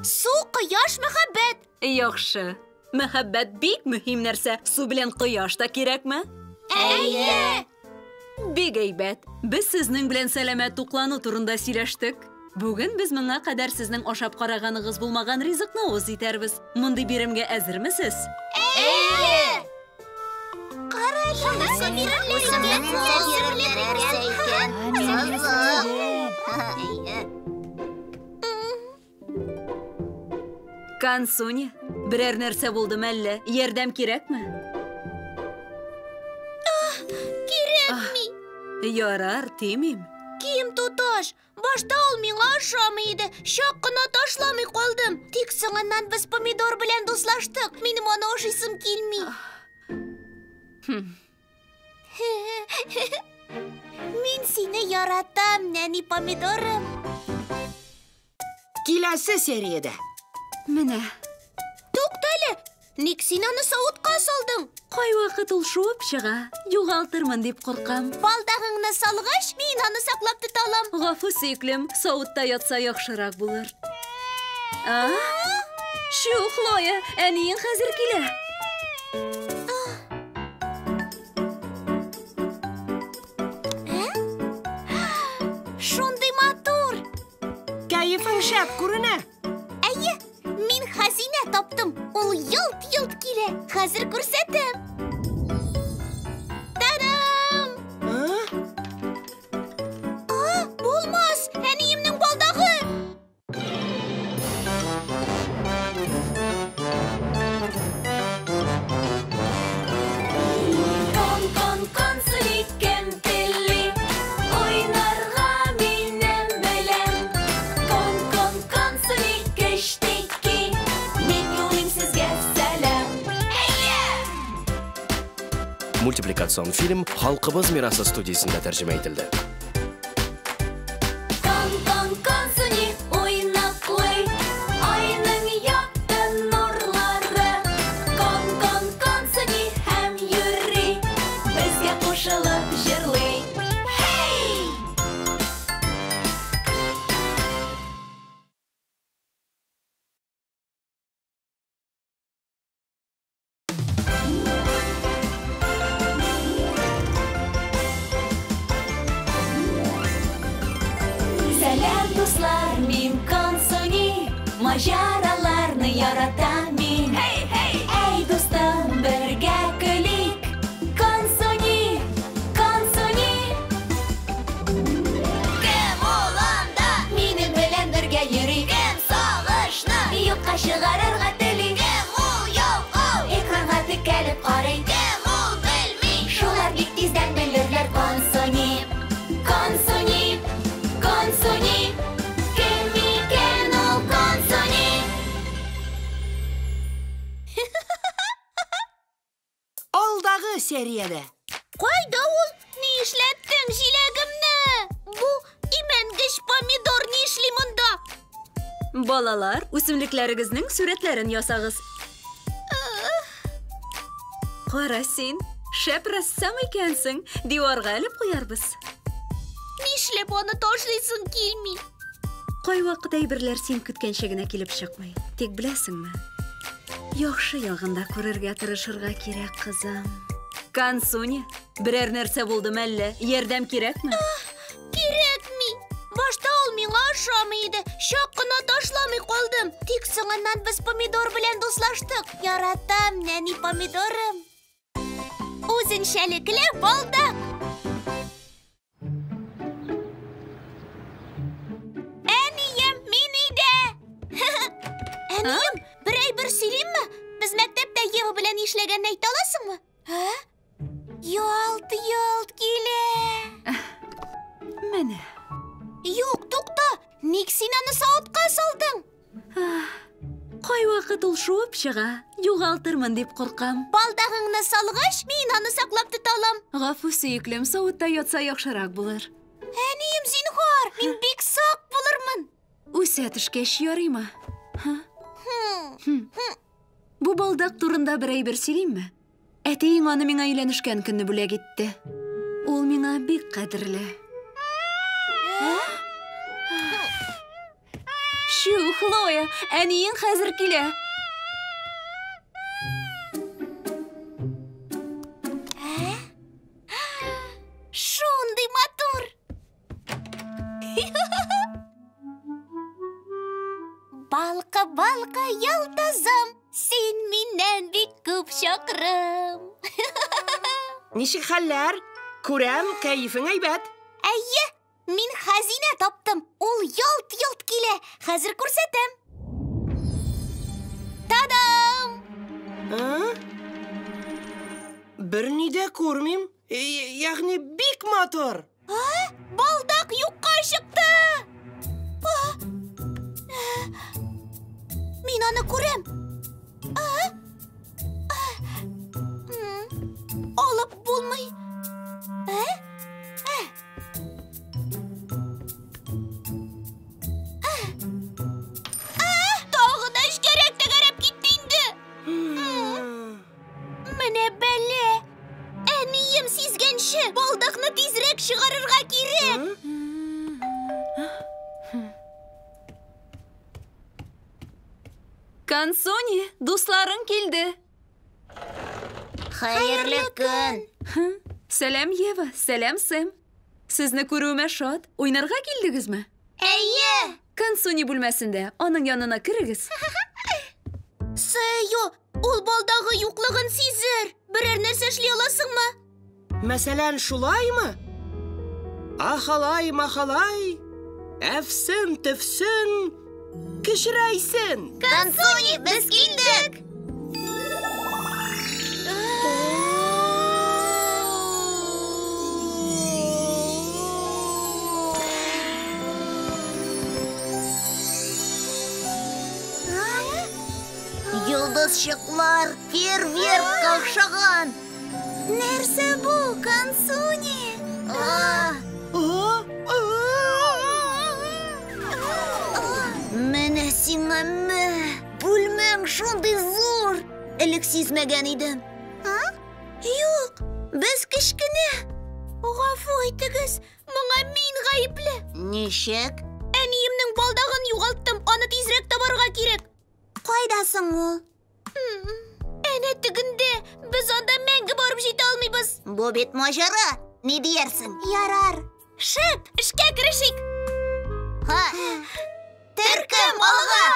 Су, кояш, мәхәббәт. Яхшы. Мәхәббәт бик мөһим нәрсә. Су белән кояш та кирәкме? Әйе. Бик әйбәт. Без сезнең белән сәламәт туклану турында сөйләштек. Бүген без моңа кадәр сезнең ашап караганыгыз булмаган ризыкны үз итәрбез. Мондый биремгә әзермесез? Әйе. Шунысы Консуни, берәр нәрсә булдымы әллә? Ярдәм кирәкме? Кирәк. Ярар, тимим. Киім туташ, башта ул миңа ошамый иде. Шак кына ташламый калдым. Тик соңыннан без помидор белән дуслаштык. Минем аны ашыйсым килми. Мин сине яратам, нәни помидорым. Киләсе сериядә. Менә. Туктале, ник син аны савытка салдың? Кай вакыт ул шуып чыга, югалтырмын дип куркам. Балдагыңны салгач, мин аны саклап тоталам. Гафу сөйклем, савытта ятса яхшырак булыр. Шу, Хлоя, әниең хәзер килә. Шундый матур. Кәефең шәп күренә. Әйе, мин хәзинә таптым. Ул йылт-йылт килә. Хәзер күрсәтәм. Тадам! Булмас, әниемнең балдагы. Кон, суликем телли, ойнарга минем белән. Кон, суликештики, мин юлым сезгә сәлам. Мультипликацион фильм Халкыбыз мирасы студиясында тәрҗемә ителде. Кон, суни, уйнаклый, айның якты нурлары. Кон, суни, һәм йөри, безгә кушылып җырлый. Hey! Сәлам, дуслар, мин Консуни, маҗараларны яратам мин. Әй, дустым, бергә көлик. Консуни. Кем ул анда? Минем белән бергә йөри. Кем сагышны юкка чыгарырга тели? Кем ул ялкау? Экранга текәлеп карый. Кем ул белми? Шулар бик тиздән белерләр. Консуни, кем икән ул Консуни? Алдагы сериядә. Кайда ул? Ни эшләттең җиләгемне? Бу имәнгеч помидор ни эшли монда? Балалар, үсемлекләрегезнең сурәтләрен ясагыз. Кара син, шәп рассам икәнсең, диварга элеп куярбыз. Нишләп аны ташлыйсың килми? Кай вакыт әйберләр син көткәнчә генә килеп чыкмый. Тик беләсеңме? Яхшы ягында күрергә тырышырга кирәк, кызым. Консуни, берәр нәрсә булдымы әллә? Ярдәм кирәкме? Кирәкми. Башта ул миңа ошамый иде. Шак кына ташламый калдым. Тик соңыннан без помидор белән дуслаштык. Яратам, нәни помидорым. Үзенчәлекле балдак. Әнием, мин өйдә. Әнием, бер әйбер сөйлимме? Без мәктәптә Ева белән эшләгәнне әйтә аласыңмы? Ялт килә. Менә. Юк, тукта. Ник син аны савытка салдың? Кай вакыт ул шуып чыга, югалтырмын дип куркам. Балдагыңны салгач, мин аны саклап тоталам. Гафу сөйклем, савытта ятса яхшырак булыр. Әнием, зинһар, мин бик сак булырмын. Үсә төшкәч ярыймы? Бу балдак турында бер әйбер сөйлимме? Әтиең аны миңа өйләнешкән көнне бүләк итте. Ул миңа бик кадерле. Шу, Хлоя, әниең хәзер килә. Шундый матур. Балка, ялтазам, син миннән бик күп чакрым. Ничек хәлләр? Күрәм, кәефең әйбәт. Әйе, мин хәзинә таптым. Ул ялт килә. Хәзер күрсәтәм. Тадам! Бер ни дә күрмим. Ягъни бик матур. Балдак юкка чыкты. Мин аны күрәм. Алып булмый. Тагы да эшкәрәк тәгәрәп китте инде. Менә бәле. Әнием сизгәнче, балдакны тизрәк чыгарырга кирәк. Консуни, дусларың килде. Хәерле көн. Сәлам, Ева, сәлам, Сэм. Сезне күрүемә шат. Уйнарга килдегезме? Әйе. Консуни бүлмәсендә, аның янына кирегез. Сэйо, ул балдагы юклыгын сизер. Берәр нәрсә эшли аласыңмы? Мәсәлән, шулаймы? Ахалай, махалай, әфсен, төфсен, кешерәйсен. Консуни, без килдек. Йолдызчыклар, фейерверк каушаган. Нәрсә бу, Консуни? Менә сиңа бүлмәң шундый зур. Элек сизмәгән идем. Юк, без кечкенә. Гафу итегез, моңа мин гаепле. Ничек? Әниемнең балдагын югалттым, аны тизрәк табарга кирәк. Кайдасың ул? Әнә тегендә, без анда мәңге барып җитә алмыйбыз. Бу бит маҗара. Ни диярсең? Ярар. Шәп, эшкә керешик. Төркем, алга!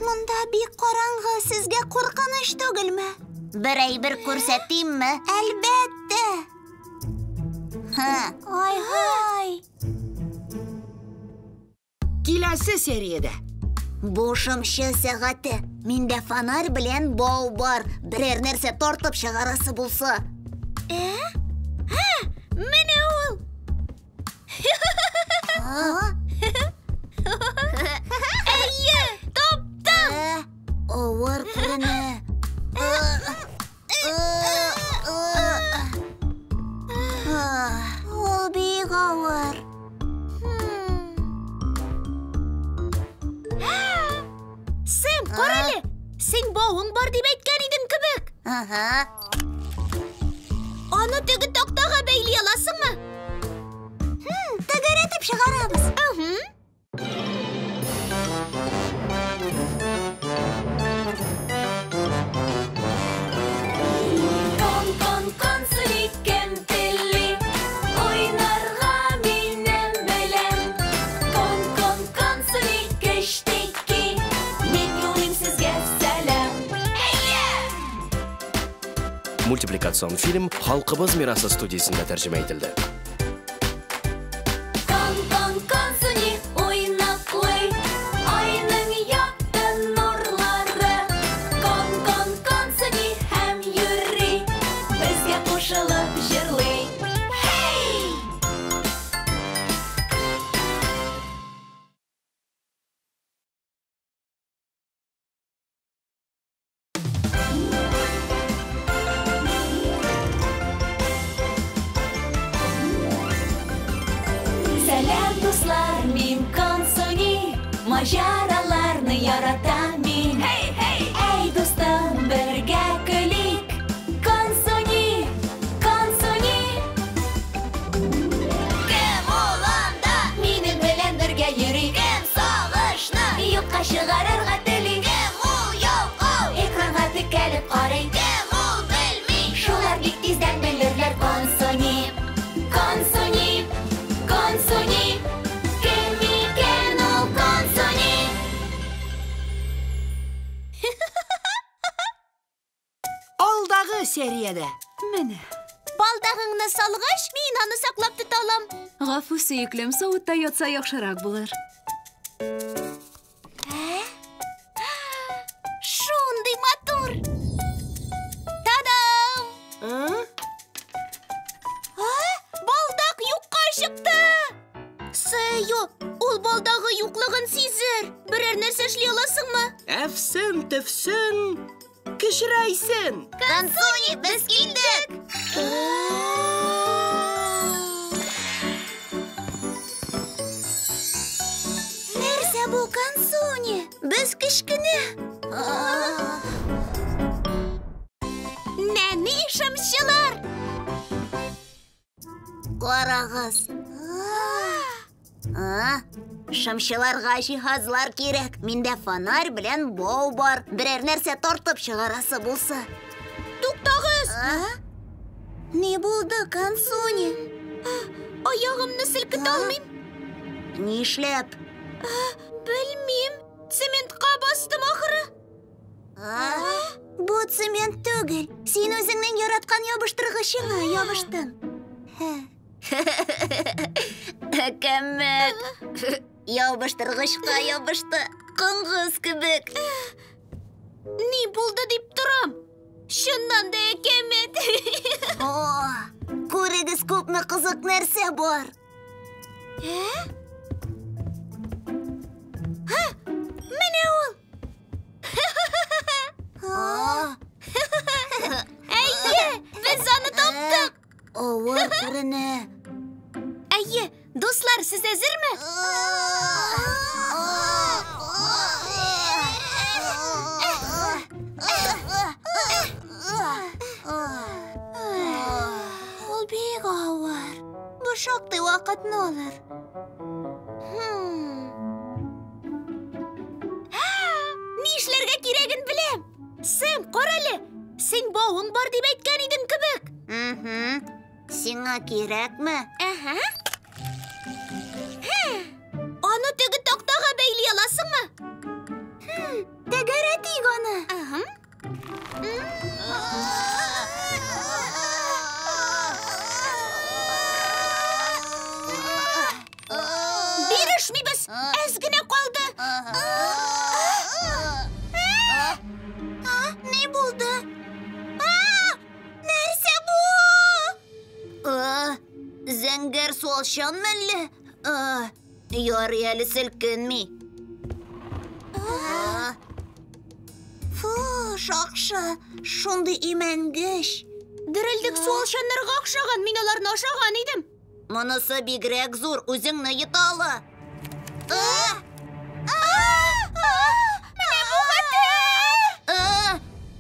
Монда бик караңгы, сезгә куркыныч түгелме? Бер әйбер күрсәтимме? Әлбәттә. Ай-һай. Киләсе сериядә. Бушымчы сәгате. Миндә фонарь белән бау бар. Берәр нәрсә тартып чыгарасы булса. Менә ул. Әйе, таптым. Авыр күренә. Ул бик авыр. Сэм, карале. Син бауың бар дип әйткән идең кебек. Аны теге тактага бәйли аласыңмы? Тәгәрәтеп чыгарабыз. Консуни кем телли, уйнарга минем белән. Консуни кештеки, мин юлым сезгә сәлам. Мультипликацион фильм Халкыбыз мирасы студиясында тәрҗемә ителде. Консуни уйнаклый, айның якты нурлары. Консуни һәм йөри, безгә кушылып җырлый. Сәлам, дуслар, мин Консуни, маҗараларны яратам мин. Әй, дустым, бергә көлик. Консуни. Кем ул анда? Минем белән бергә йөри. Кем сагышны юкка чыгарырга тели. Кем ул ялкау? Экранга текәлеп карый. Кем ул белми? Шулар бик тиздән белерләр. Консуни. Кем икән ул Консуни? Алдагы сериядә. Менә. Балдагыңны салгач, мин аны саклап тота алам. Гафу, сөеклем, савытта ятса яхшырак булыр. Төфсен, кішірәйсін. Кансуни, біз келдік. Нәрсе бұл Кансуни? Біз кішкіне. Нәни шымшылар? Қарағыз. Шымшыларға жиһазлар керек. Менде фонарь білен бау бар. Бірер нәрсе тартып шығарасы болса. Туктагыз. Не болды, Кансуни? Аяғымны сілкіте алмайм. Нишләп? Білмейм. Цементқа бастым ақыры. Бұл цемент түгел. Сен өзіңнен яратқан ябыштырғышыңа ябыштың. Кәммәт. Ябыштырғышқа ябышты. Қыңғыз кебек. Не болды деп тұрам? Шыннан да кәмет. Көрегіз көпні қызық нәрсе бар. Мене ол. Әйе, біз аны таптық. Ауыр көріне. Әйе, достлар, сіз әзірме? Ол бек ауыр. Бұл шақты уақыт не olur? Нишләргә кирәген беләм. Сен қаралы. Сен бауың бар дип әйткән идең кебек. Сиңа кирәкме? Аны теге тактага бәйли аласыңмы? Тәгәрә тик аны. Бирешмибез. Әз генә калды. Не булды? Нәрсә бу? Зәңгәр суалчан мәлле? Ярый әле селкенми. Фу, шакшы, шундый имәнгеш. Дерелдек суалчаннарга охшаган, мин аларны ашаган идем. Монысы бигрәк зур, үзеңне йоталы.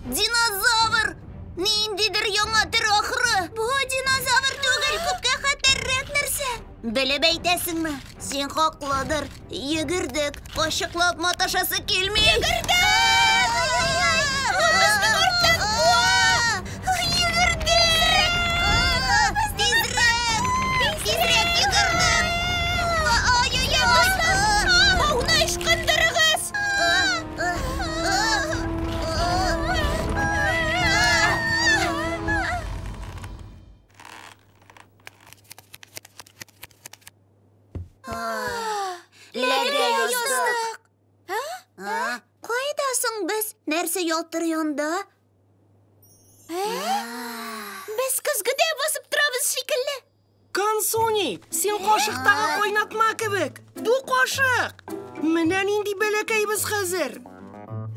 Динозавр! Ниндидер яңа төр ахыры. Бу динозавр түгел, күпкә хәтәррәк нәрсә. Белеп әйтәсеңме? Син хаклыдыр. Йөгердек, кашыклап маташасы килми. Йөгердек! Безнең арттан йөгердек! Тизрәк йөгердек! Ай-ай-ай! Бауны ышкындырыгыз. Ләгә яздык. Кайдасың без? Нәрсә ялтыр янда? Без көзгедә басып торабыз шикелле. Кансуни, сен кашыктагы кайнатма кебек. Бу кашык. Менә нинди бәләкәйбез хәзер.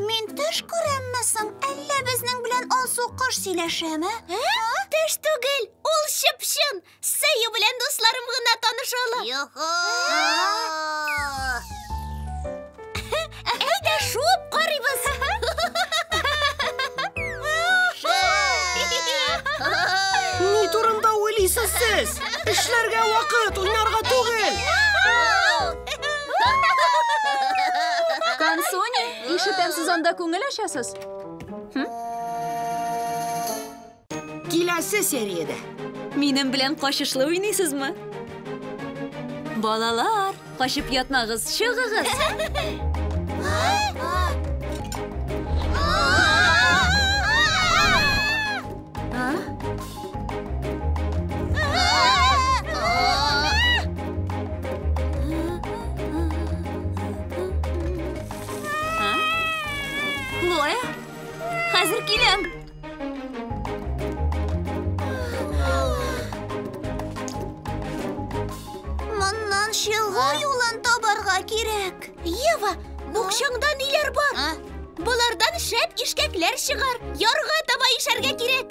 Мин төш күрәммесең, әллә безнең белән алсу кош сөйләшәме? Төш түгел, ул чыпчын. Сәю белән дусларым гына танышалар. Әйдә шуып карыйбыз. Ни турында уйлыйсыз сез? Эшләргә вакыт, уйнарга түгел. Кансуни, ишетәм, сез анда күңел ачасыз. Киләсе сериядә. Минем белән кашышлы уйныйсызмы? Балалар, кашып ятмагыз, чыгыгыз. Лоя, хәзер киләм. Моннан чыгу юлын табарга кирәк. Ева, букчаңда ниләр бар? Bulardan шәп ишкәкләр чыгар. Ярга таба ишәргә кирәк.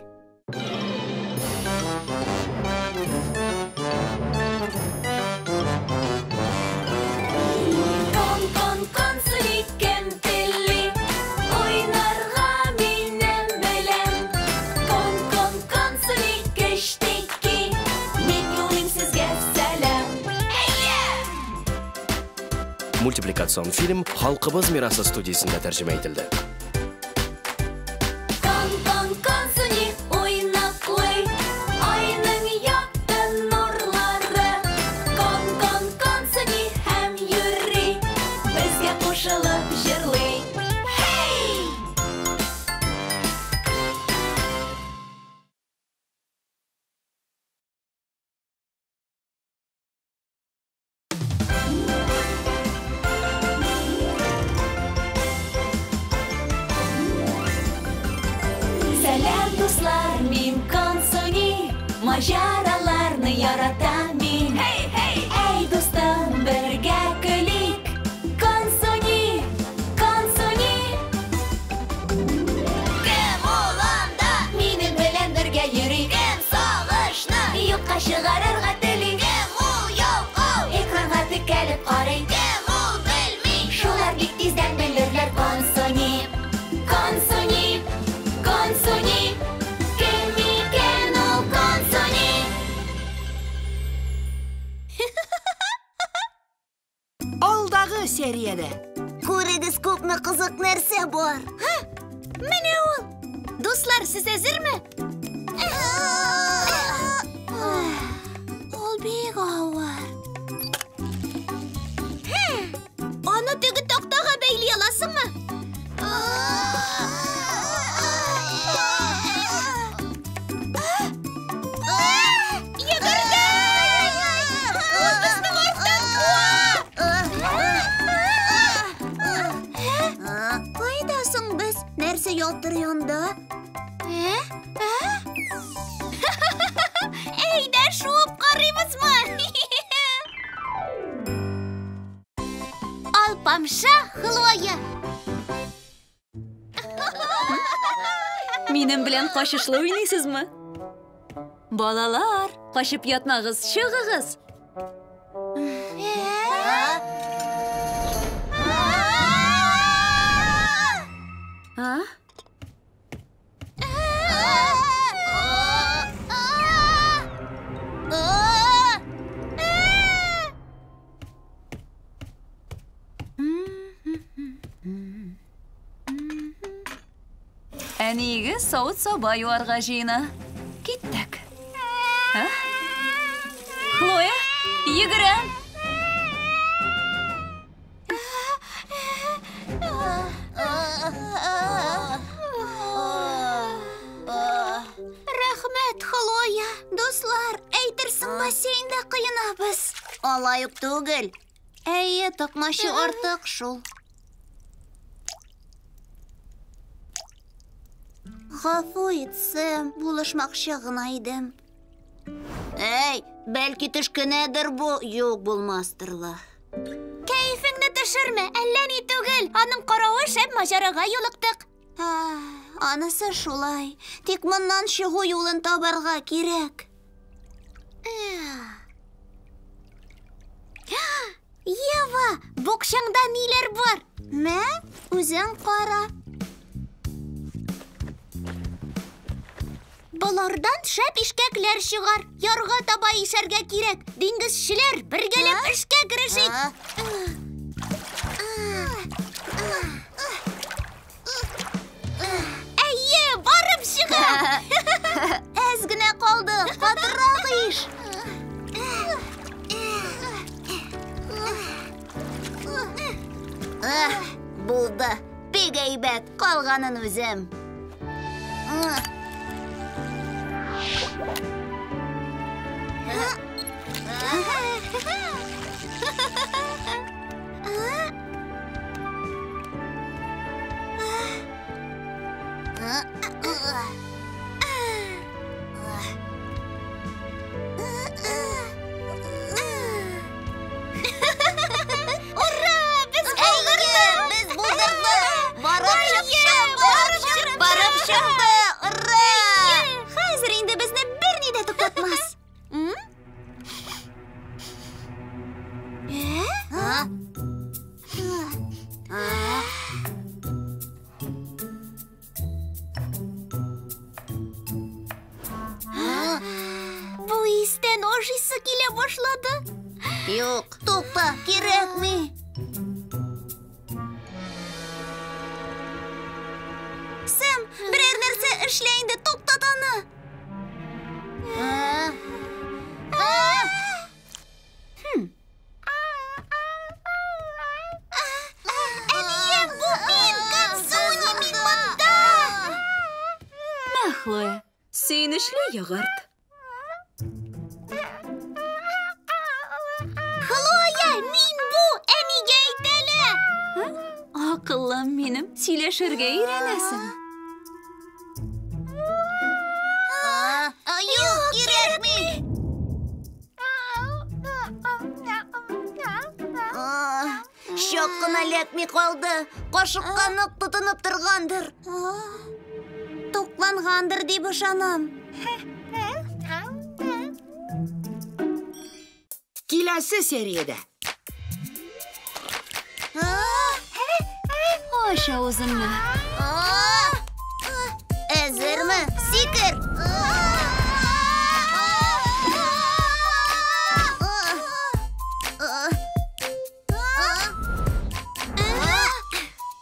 Кон, суни, кем телли, уйнарга минем белән. Кон, суни, кештики, мин юлым сезгә сәлам. Мультипликацион фильм «Халкыбыз мирасы» студиясында тәрҗемә ителде. Кон, суни, уйнаклый, айның якты нурлары. Кон, суни, һәм йөри, безгә кушылып җырлый. Сәлам, дуслар, мин Консуни, маҗараларны яратам мин. Әй, дустым, бергә көлик. Консуни. Кем ул анда? Минем белән бергә йөри. Кем сагышны юкка чыгарырга тели. Кем ул ялкау? Экранга текәлеп карый. Кем ул белми? Шулар бик тиздән белерләр. Консуни. Кем икән ул Консуни? Алдагы сериядә. Күрегез, күпме кызык нәрсә бар. Менә ул. Дуслар, сез әзерме? Ул бик авыр. Аны теге тактага бәйли аласыңмы? Кайдасың без? Нәрсә ялтыр янда? Әйдә, шуып карыйбызмы? Алпамша Хлоя. Минем белән качышлы уйныйсызмы? Балалар, качып ятмагыз, чыгыгыз. А? Әниегез савыт-саба юарга җыена. Киттек. Хлоя, йөгерәм. Рәхмәт, Хлоя. Дуслар, әйтерсең, бассейнда кыенабыз. Алай ук түгел. Әйе, токмашы артык шул. Гафу итсәм, булышмакчы гына идем. Әй, бәлки төшкенәдер бу, юк булмастырла. Кәефеңне төшермә, әллә ни түгел. Аның каравы шәп маҗарага юлыктык. Анысы шулай. Тик моннан чыгу юлын табарга кирәк. Ева, букчаңда ниләр бар? Мә, үзең кара. Болардан шәп ишкәкләр чыгар. Ярга таба ишәргә кирәк. Диңгезчеләр, бергәләп эшкә керешик. Әйе, барып чыга. Әз генә калды. Катырак иш. Булды. Бик әйбәт. Калганын үзем. Ура! Без булдырдык! Барып Минем ашыйсы килә башлады. Юк, тукта, кирәкми. Сэм, берәр нәрсә эшлә инде, туктат аны. Әнием, бу мин, Консуни, мин монда. Мә, Хлоя, сөйнешле ягарт. Хлоя, мин бу, әнигә әйт әле. Акыллым минем, сөйләшергә өйрәнәсең. Юк, кирәкми. Шок кына ләкми калды. Кашыкка нык тотынып торгандыр. Туклангандыр дип ышанам. Киләсе сериядә. Аш авызыңны. Әзерме? Сикер.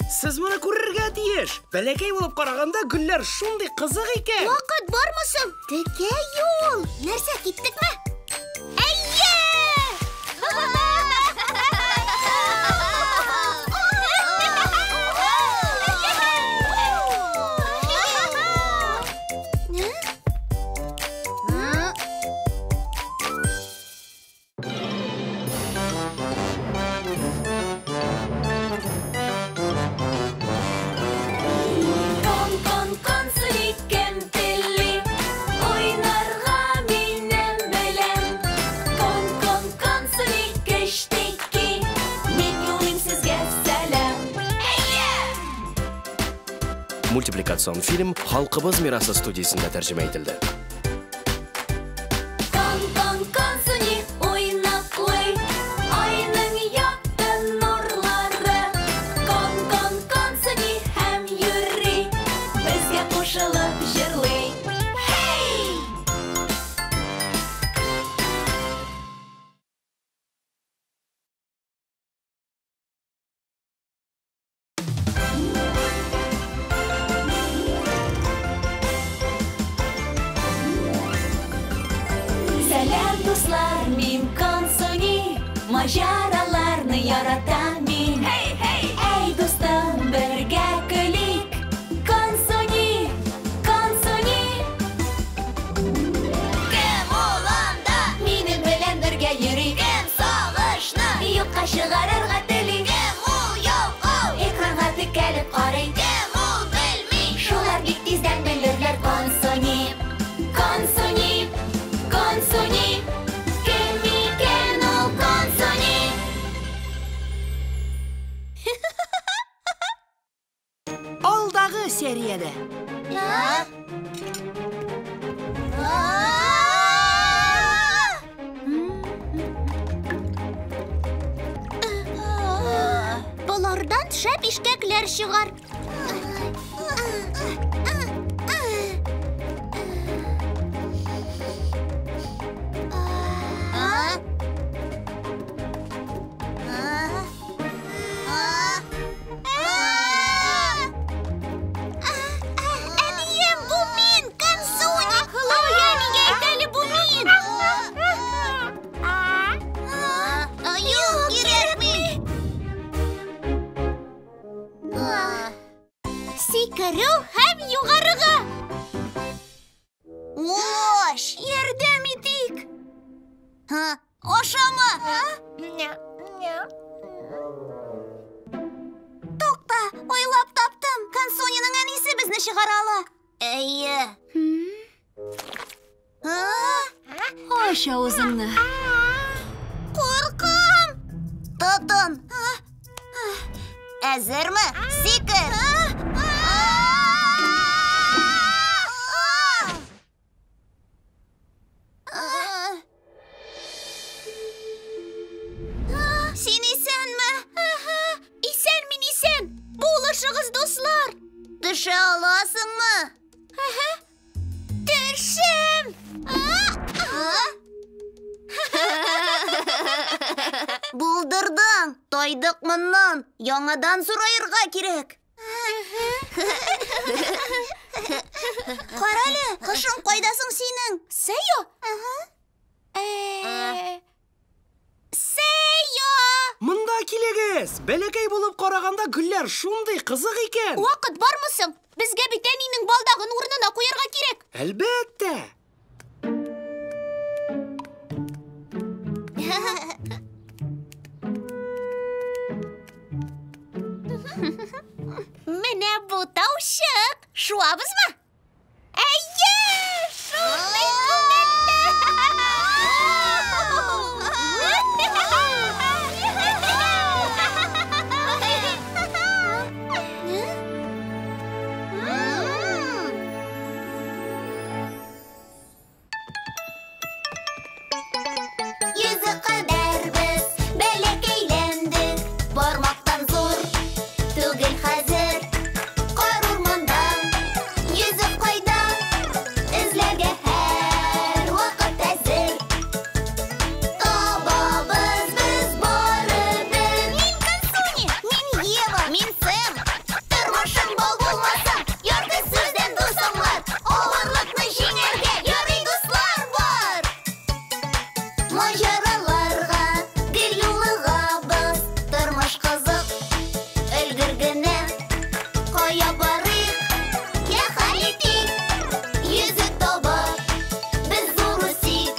Сез моны күрергә тиеш. Бәләкәй булып караганда гөлләр шундый кызык икән. Вакыт бармы соң? Текә юл. Нәрсә, киттекме? Әйе! Мультипликацион фильм Халкыбыз мирасы студиясында тәрҗемә ителде. Консуни уйнаклый, айның якты нурлары. Консуни һәм йөри, безгә кушылып җырлый. Хей! Сәлам, дуслар, мин Консуни, маҗараларны яратам мин. Әй, дустым, бергә көлик. Консуни. Кем ул анда? Минем белән бергә йөри. Кем сагышны юкка чыгарырга тели. Кем ул ялкау? Экранга текәлеп карый. Кем ул белми? Шулар бик тиздән белерләр. Консуни. Кем икән ул Консуни? Алдагы сериядә. Болардан шәп ишкәкләр чыгар. Әнием, бу мин, Консуни. Хлоя, нигә әйт әле бу мин? Юк, кирәкми. Сикерү һәм югарыга. Ош, ярдәм итик. Ашама. Тукта, уйлап таптым. Консуниның әнисе безне чыгара ала. Әйе. Аш авызыңны. Куркам. Тотын. Әзерме? Сикер. Син исәнме? Исән, мин исән. Булышыгыз, дуслар. Төшә аласыңмы? Төшәм. Булдырдың, тойдық мұннан. Яңадан сұрайырға керек. Қаралы, қышын қойдасың сенің? Сейо? Сейо! Мында келегіз. Бәлекей болып қарағанда гүлләр шундай қызық екен. Уақыт бар мұсың? Бізге бітәнинің балдағын орнына қойырға керек. Әлбәттә. Менә бұ таушық. Шуабыз ма? Әйе! Шундай Yüzü kadar biz belekeylendік. Бармақтан зор, түгел хәзір. Қар урмандан, yüzü қайдан, ізләргә һәр вақыт әзір. Табабыз біз барыбыз. Мин Консуни, мин Ева, мин Сэм. Тормышың бол булмасаң, ярты сүздән дусаңлар. Авырлыкны җиңәргә ярый дуслар бар. Маҗараларга, гел юлыгабыз, тормыш кызык, өлгергене. Кая барыйк, я хәл итик, йөзек табып, без зур үсик.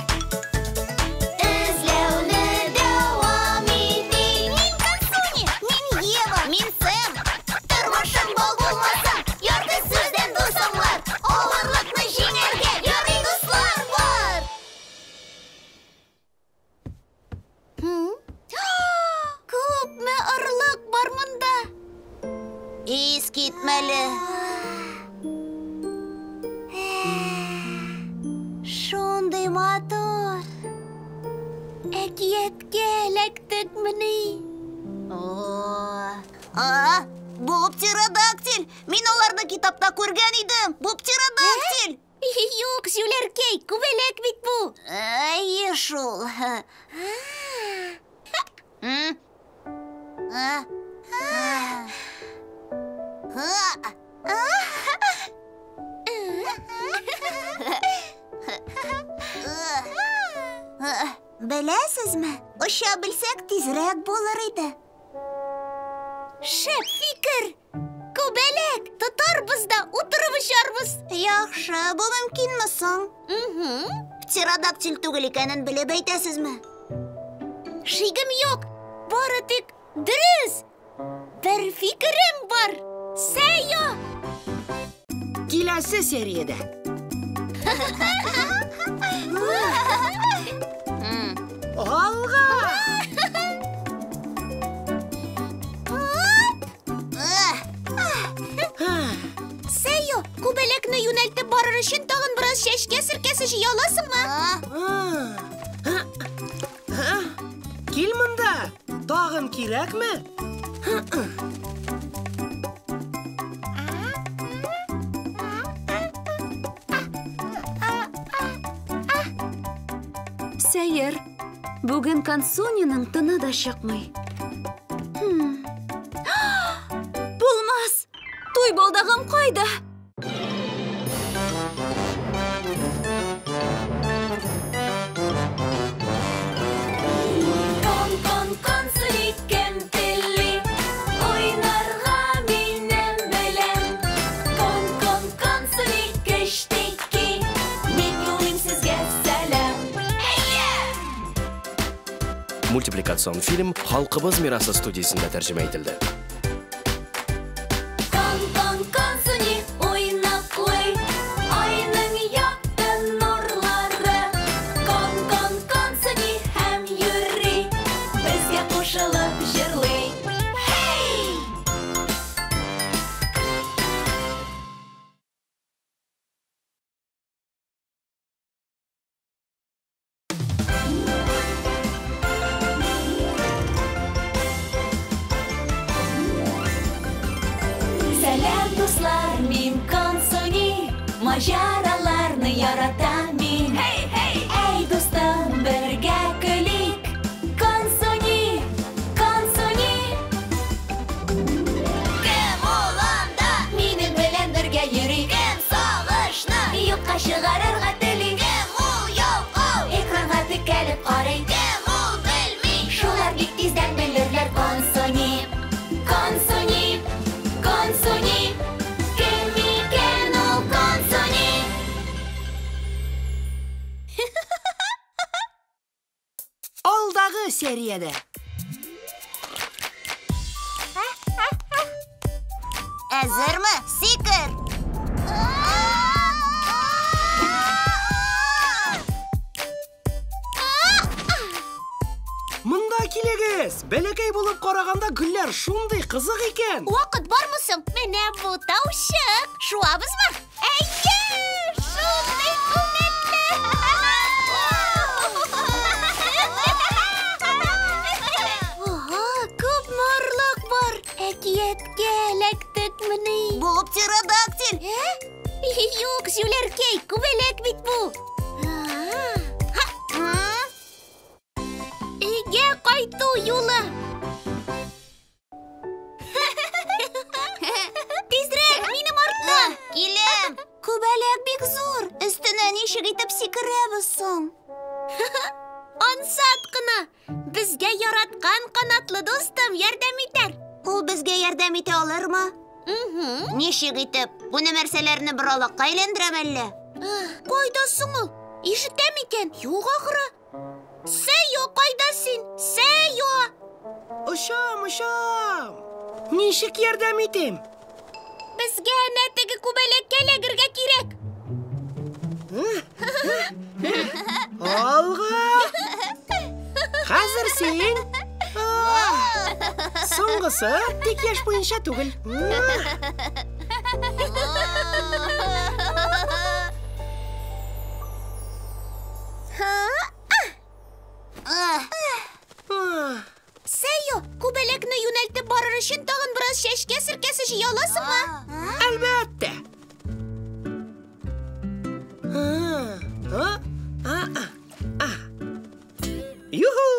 Эзләүне дәвам итик. Мин Консуни, мин Ева, мин Сэм. Тормышың бол булмасаң, ярты сүздән дусаңлар. Авырлыкны җиңәргә ярый дуслар бар. Күпме орлык бар мұнда? Ис китмәле. Шундай матур. Әкияткә эләктек мени. Бу птеродактиль. Мин аларны китапта күргән идем. Бу птеродактиль. Юк, Жүләркәй, күбәләк бит бу. Әйе шул. Беләсезме? Ұша білсәк тизрәк булыр иде. Шәп фикер. Күбәләк, тотарбыз да утырып очарбыз. Яхшы, бу мөмкинме соң? Птеродактиль түгел икәнен белеп әйтәсезме? Шигем юк. Бары тик дөрес. Бер фикерем бар. Сейо! Киләсе сериядә. Алға! Сейо, күбәләкне юнәлтеп барыр өчен тагын бераз чәчкә сиркәсе җыя аласыңмы? Кил монда. Тагын кирәкме? Сәйер, бүген Консуниның тыны да чыкмый. Булмас! Туй балдагым кайда? Кон, Консуни, кем телли, ойнарга минем белән. Кон, Консуни, кештики, мин юлыйм сезгә сәлам. Мультипликацион фильм «Халкыбыз мирасы» студиясында тәрҗемә ителде. Кон, Консуни, уйнаклый, айның якты нурлары. Кон, Консуни, һәм йөри, безгә кушылып җырлый. Hey! Сәлам, дуслар, мин Консуни, маҗараларны яратам мин. Әй, дустым, бергә көлик. Консуни, seriyada. Hazırmı? Seeker. Mында килегез. Бәләкәй булып караганда гөлләр шундый кызык икән. Вакыт бармысың? Менә бу таушык. Шуабызмы? Әйе! Шундый күңелле! Ага, күп морлык бар. Әкияткә эләктекмени? Бу птеродактиль. Юк, җүләркәй, күбәләк бит бу. Өйгә кайту юлы. Тизрәк, минем арттан. Килем. Күбәләк бик зур. Өстенә ничек итеп сикерәбез соң? Ансат кына. Безгә яраткан канатлы дустым ярдәм итәр. Ул безгә ярдәм итә алырмы? Ничек итеп? Бу нәрсәләрне бер алакка әйләндерәм әллә? Кайда соң ул? Ишетәм икән? Юк ахыры. Сәйо, кайда син? Сәйо! Ошам. Ничек ярдәм итим? Безгә әнә теге күбәләккә эләгергә кирәк. Алга. Хәзер син. Соңгысы тик яшь буенча түгел. Сәйо, күбәләкне юнәлтеп барыр өчен тагын бераз чәчкә сиркәсе җыя аласыңмы? Әлбәттә. Юху!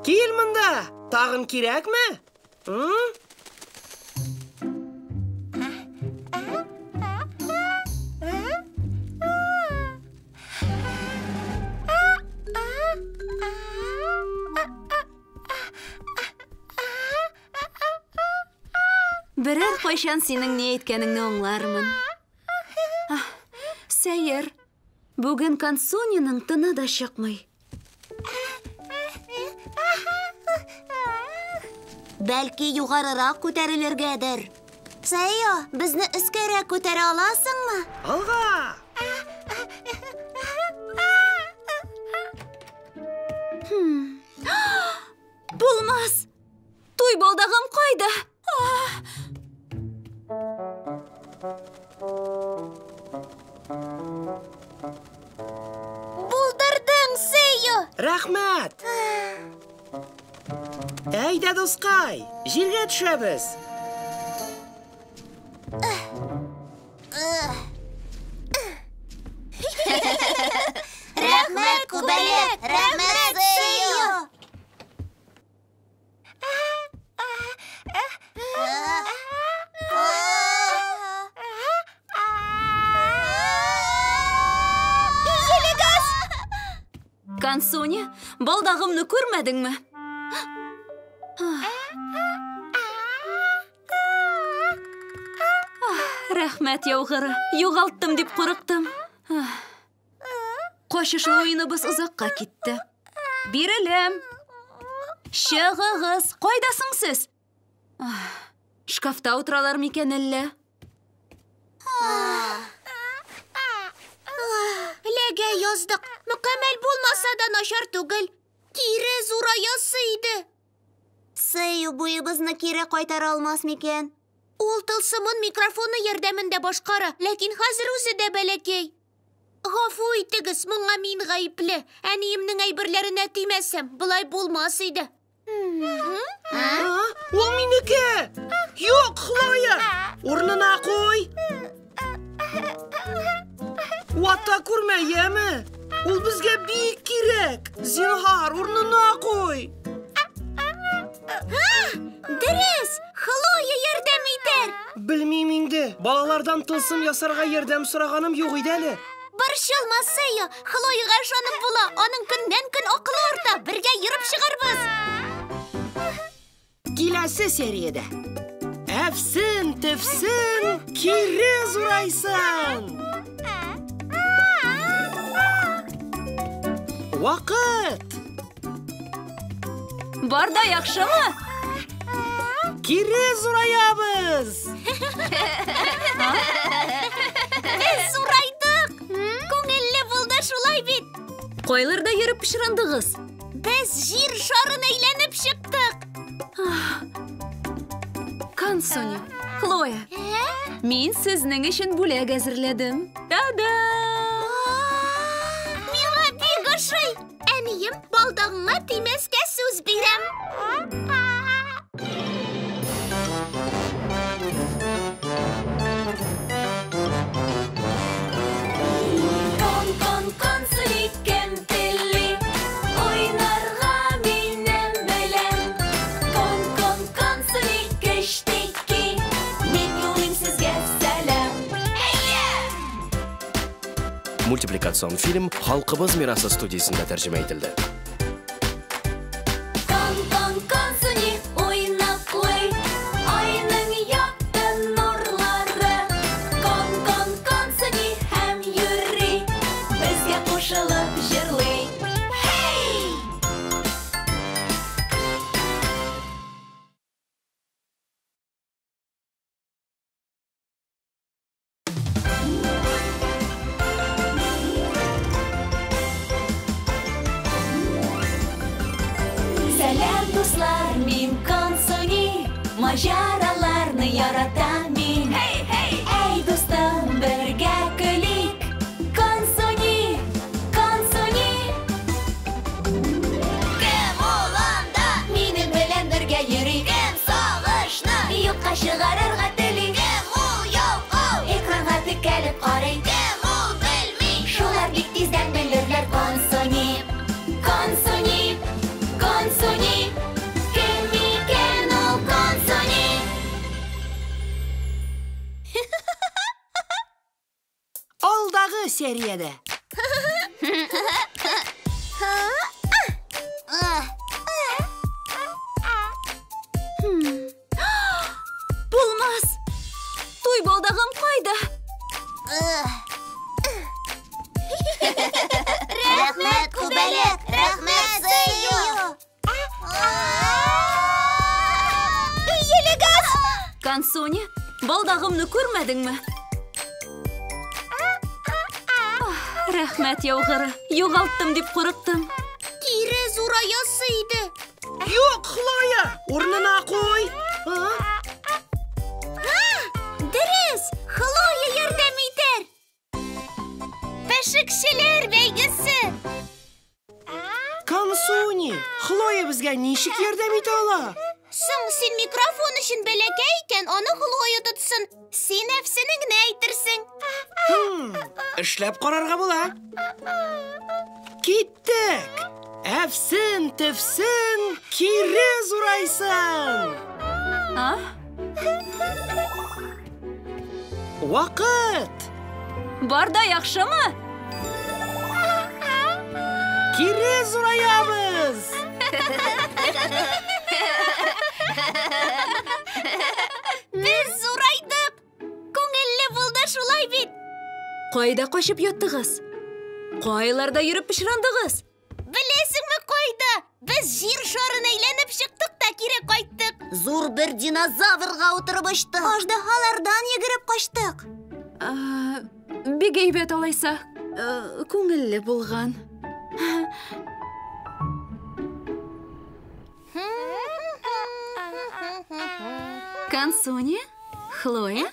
Кил монда. Тагын кирәкме? Берәр кайчан синең ни әйткәнеңне аңлармын. Сәйер, бүген Консуниның тыны да чыкмый. Бәлки югарырак күтәрелергәдер. Сәйо, безне өскәрәк күтәрә аласыңмы? Алга! Булмас! Туй балдагым кайда? Булдырдың, Сәйо. Рәхмәт. Әйдә, дускай, җиргә төшәбез. Рәхмәт, күбәләк. Рәхмәт, Сәйо. Консуни, балдагымны күрмәдеңме? Рәхмәт, яугыры. Югалттым дип курыктым. Качышлы уеныбыз озакка китте. Бирелем. Чыгыгыз. Кайдасың сез? Шкафта утыралар микән әллә? Ләгә яздык. Мөкәммәл булмаса да начар түгел. Кире зураясы иде. Сәйо буебызны кире кайтара алмас микән? Ул тылсымын микрофоны ярдәмендә башкара, ләкин хәзер үзе дә бәләкәй. Гафу итегез, моңа мин гаепле. Әниемнең әйберләренә тимәсәм, булай булмас иде. Ул минеке. Юк, Хлоя. Урынына куй. Ватта күрмә, яме? Ул безгә бик кирәк. Зинһар, урынына куй. Дөрес, Хлоя ярдәм итәр. Белмим инде. Балалардан тылсым ясарга ярдәм сораганым юк иде әле. Борчылма, Сәйо. Хлояга ышанып була. Аның көндән-көн акылы арта. Бергә йөреп чыгарбыз. Киләсе сериядә. Әфсен, төфсен, кире зурайсын. Вакыт. Бар да яхшымы? Кире зураябыз. Без зурайдык. Күңелле булды шулай бит. Кайларда йөреп пешерендегез? Без җир шарын әйләнеп чыктык. Консуни, Хлоя, мин сезнең өчен бүләк әзерләдем. Та-да! Миңа бик ошый. Әнием, балдагыңа тимәскә сүз бирәм. Консуни кем телли, ойнарга минем белән. Консуни кештики, мин юлым сезгә сәлам. Мультипликацион фильм «Халкыбыз мирасы» студиясында тәрҗемә ителде. Консуни уйнаклый, айның якты нурлары. Консуни һәм йөри, безгә кушылып җырлый. Hey! Сәлам, дуслар, мин Консуни, маҗараларны яратам мин. Әй, дустым, бергә көлик. Консуни. Кем ул анда? Минем белән бергә йөри. Кем сагышны юкка чыгарырга тели. Кем ул ялкау? Экранга текәлеп карый. Кем ул белми? Шулар бик тиздән белерләр. Консуни. Кем икән ул Консуни? Алдагы сериядә. Булмас! Туй балдагым кайда? Рәхмәт, күбәләк. Рәхмәт, Зәйю. Елегез. Консуни, балдагымны күрмәдеңме? Рәхмәт, яугыры. Югалттым дип курыктым. Кире зураясы иде. Юк, Хлоя, урынына куй. Дөрес, Хлоя ярдәм итәр. Пешекчеләр бәйгесе. Консуни, Хлоя безгә ничек ярдәм итә ала? Соң син микрофон өчен бәләкәй икән, аны Хлоя тотсын. Син нәфсенең генә әйтерсең. Эшләп карарга була. Киттек. Әфсен, тефсен, кире зурайсын. Вакыт. Бар да яхшымы? Кире зураябыз. Без зурайдык. Күңелле булды шулай бит. Кайда качып яттыгыз? Кайларда йөреп пешерендегез? Беләсеңме кайда? Без җир шарын әйләнеп чыктык та кире кайттык. Зур бер динозаврга утырып очтык. Аждаһалардан йөгереп качтык. Бик әйбәт алайса. Күңелле булган. Консуни, Хлоя?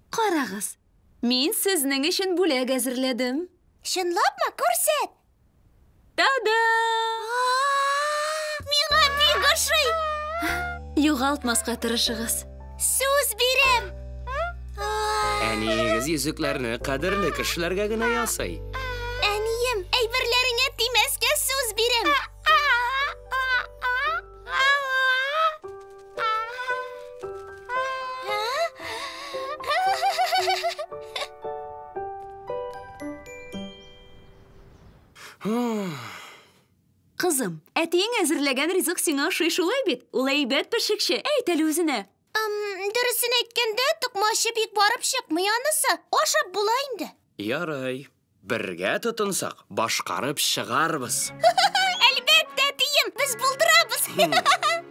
Карагыз. Мин сезнең өчен бүләк әзерләдем. Чынлапмы? Күрсәт. Та-да! Миңа бик ошый. Югалтмаска тырышыгыз. Сүз бирәм. Әниегез йөзекләрне кадерле кешеләргә генә ясый. Әнием, әйберләреңә тимәскә сүз бирәм. Кызым, әтиең әзерләгән ризык сиңа ошый шулай бит. Ул әйбәт пешекче, әйт әле үзенә. Дөресен әйткәндә, тукмачы бик барып чыкмый анысы. Ашап була инде. Ярай. Бергә тотынсак, башкарып чыгарбыз. Әлбәттә, әтием, без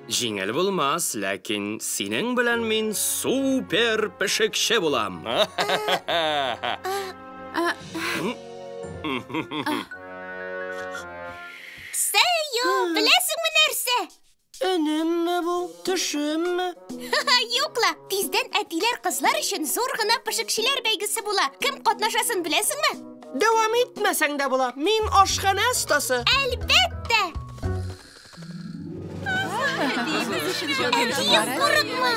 Жеңіл булмас, ләкин синең белән мин супер пешекче булам. Сәйо, беләсеңме нәрсә? Өнемме бу? Төшемме? Юкла, тиздән әтиләр кызлар өчен зур гына пешекчеләр бәйгесе була. Кем катнашасын беләсеңме? Дәвам итмәсәң дә була. Мин ашхана остасы. Әлбәттә. Әти курыкма.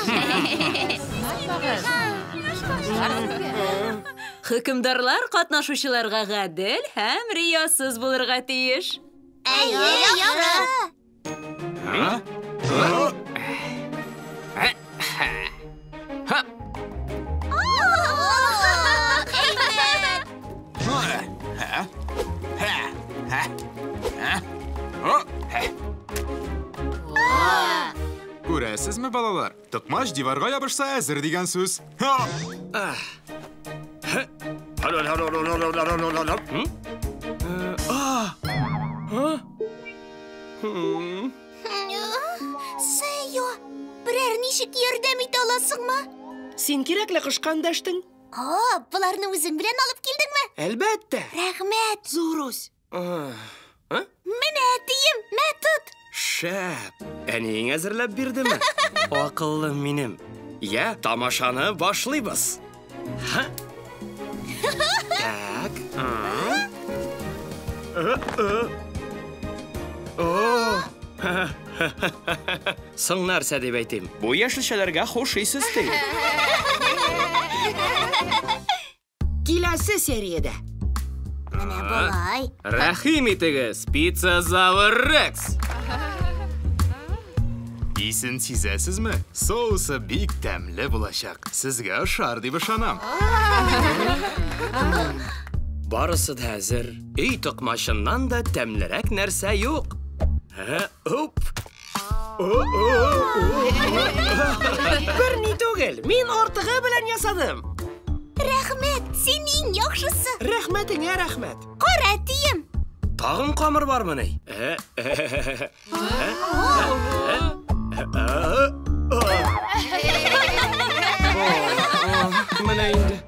Хөкемдарлар катнашучыларга гадел һәм риясыз булырга тиеш. Яхшы. Күрәсезме, балалар? Токмаш диварга ябышса әзер дигән сүз. Сәйо, берәр ничек ярдәм итә аласыңмы? Син кирәкле кышкан дәштең? Буларны үзең белән алып килдеңме? Әлбәттә. Рәхмәт. Зурус. Менә әтием, мә тот. Шәп. Әниең әзерләп бирдеме? Акыллы минем. Я, тамашаны башлыйбыз. Так. Соң нәрсә дип әйтим? Бу яшелчәләргә хуш ис өсти. Киләсе сериядә. Менә болай. Рәхим итегез, Пиццазавр Рекс. Исен сизәсезме? Соусы бик тәмле булачак. Сезгә ошар дип ышанам. Барысы да әзер. Өй токмашыннан да тәмлерәк нәрсә юк. Оп. Бер ни түгел, мин артыгы белән ясадым. Рәхмәт, син иң яхшысы. Рәхмәтеңә рәхмәт. Кара әтием. Тагын камыр бармы ни? Менә инде.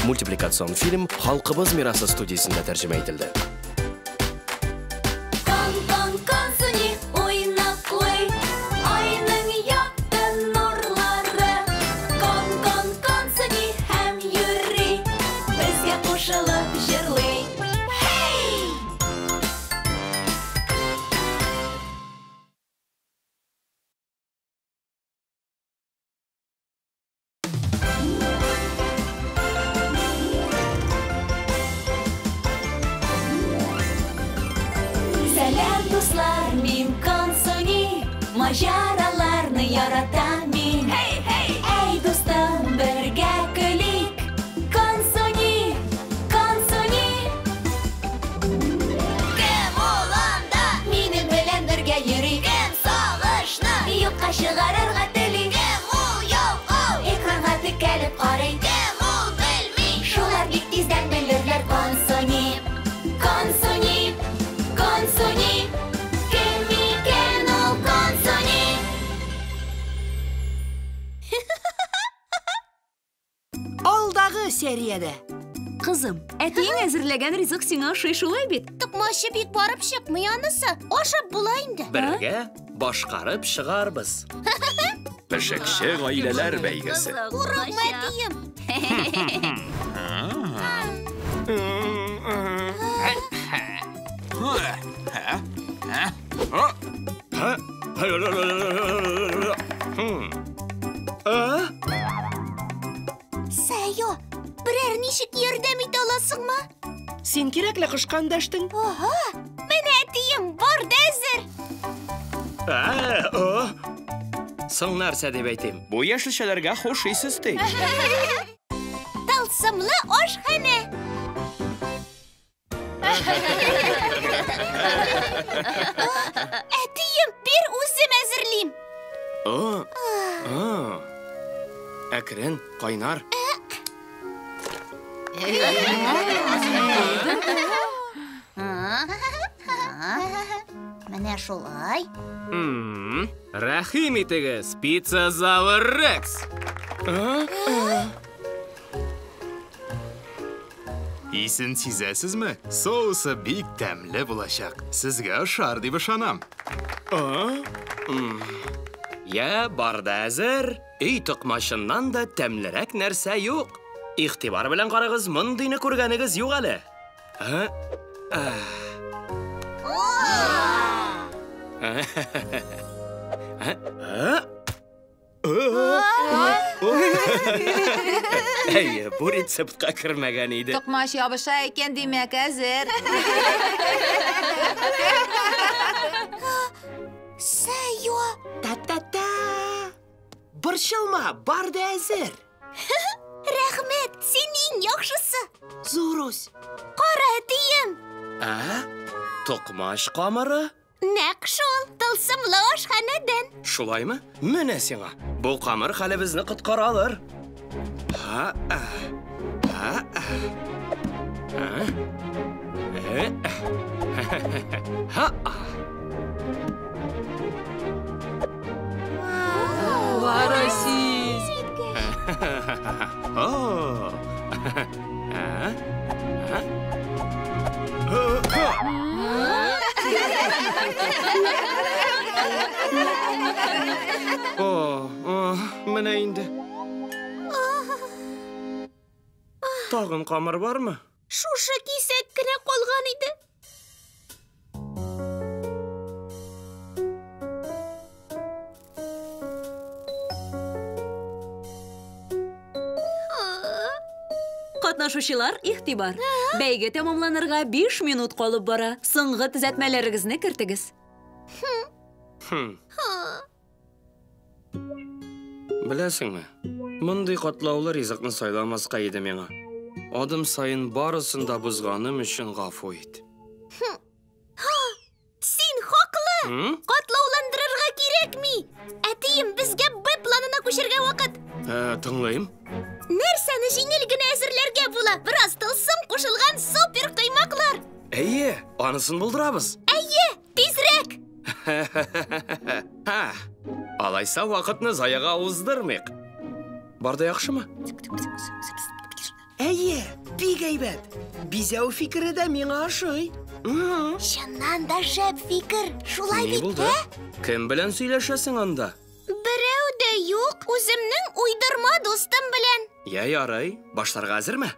Мультипликацион фильм Халкыбыз мирасы студиясында тәрҗемә ителде. Maceralarını yaratan min. Ey dostum, birgə gülük. Konsoni, konsoni. Kim olanda mini belən birgə yürü. Kim sağışны юкка чыгарырга тели. Kim ул yo'q, ekranга текәлеп карый. Kim ул белми, шулар бик тиздән белерләр. Konsoni, konsoni, konsoni. Алдагы сериядә. Кызым, әтиең әзерләгән ризык сиңа ошый шулай бит. Тукмашы бик барып чыкмый анысы. Ашап була инде. Бергә башкарып чыгарбыз. Пешекче гаиләләр бәйгесе. Курыкма әтием. Сәйо, берәр ничек ярдәм итә аласыңмы? Син кирәкле кышкан дәштең? Менә әтием бар да әзер. Соң нәрсә дип әйтим? Бу яшелчәләргә хуш ис өсти. Талсым Тылсымлы ашхана. Әтием, бер үзем әзерлим. Әкрен, Кайнар. Менә шулай. Рәхим итегез, Пиццазавр Рекс. Исен сизәсезме? Соусы бик тәмле булачак. Сезгә ошар дип ышанам. Я, барда әзер. Өй токмашыннан да тәмлерәк нәрсә юк. Игътибар белән карагыз, мондыйны күргәнегез юк әле. Әйе, бу рецептка кермәгән иде. Токмаш ябыша икән димәк әзер. Сәйо. Та-та-та. Борчылма, барда әзер. Рәхмәт, син иң яхшысы. Зурус. Кара, әтием. Токмаш камыры? Нәк шул, тылсымлы ашханадан. Шулаймы? Менә сиңа. Бу камыр хәлебезне коткаралыр. Варасиз. Менә инде. Тагын камыр бармы? Шушы кисәк кенә калган иде. Катнашучылар, игътибар. Бәйге тәмамланырга 5 минут калып бара. Соңгы төзәтмәләрегезне кертегез. Беләсеңме? Мондый катлаулы ризыкны сайламаска иде миңа. Адым сайын барысын да бузганым өчен гафу ит. Син хаклы. Катлауландырырга кирәкми. Әтием, безгә Б планына күчәргә вакыт. Тыңлыйм. Нәрсәне җиңел генә әзерләргә була? Бераз тылсым кушылган супер кыймаклар. Әйе, анысын булдырабыз. Әйе, тизрәк. Алайса вакытны заяга уздырмыйк. Барда яхшымы? Әйе, бик әйбәт. Бизәү фикере дә миңа ошый. Чыннан да шәп фикер. Шулай Ни бит, булды? Кем белән сөйләшәсең анда? Берәү дә юк, үземнең уйдырма дустым белән. Я ярый, башларга әзерме?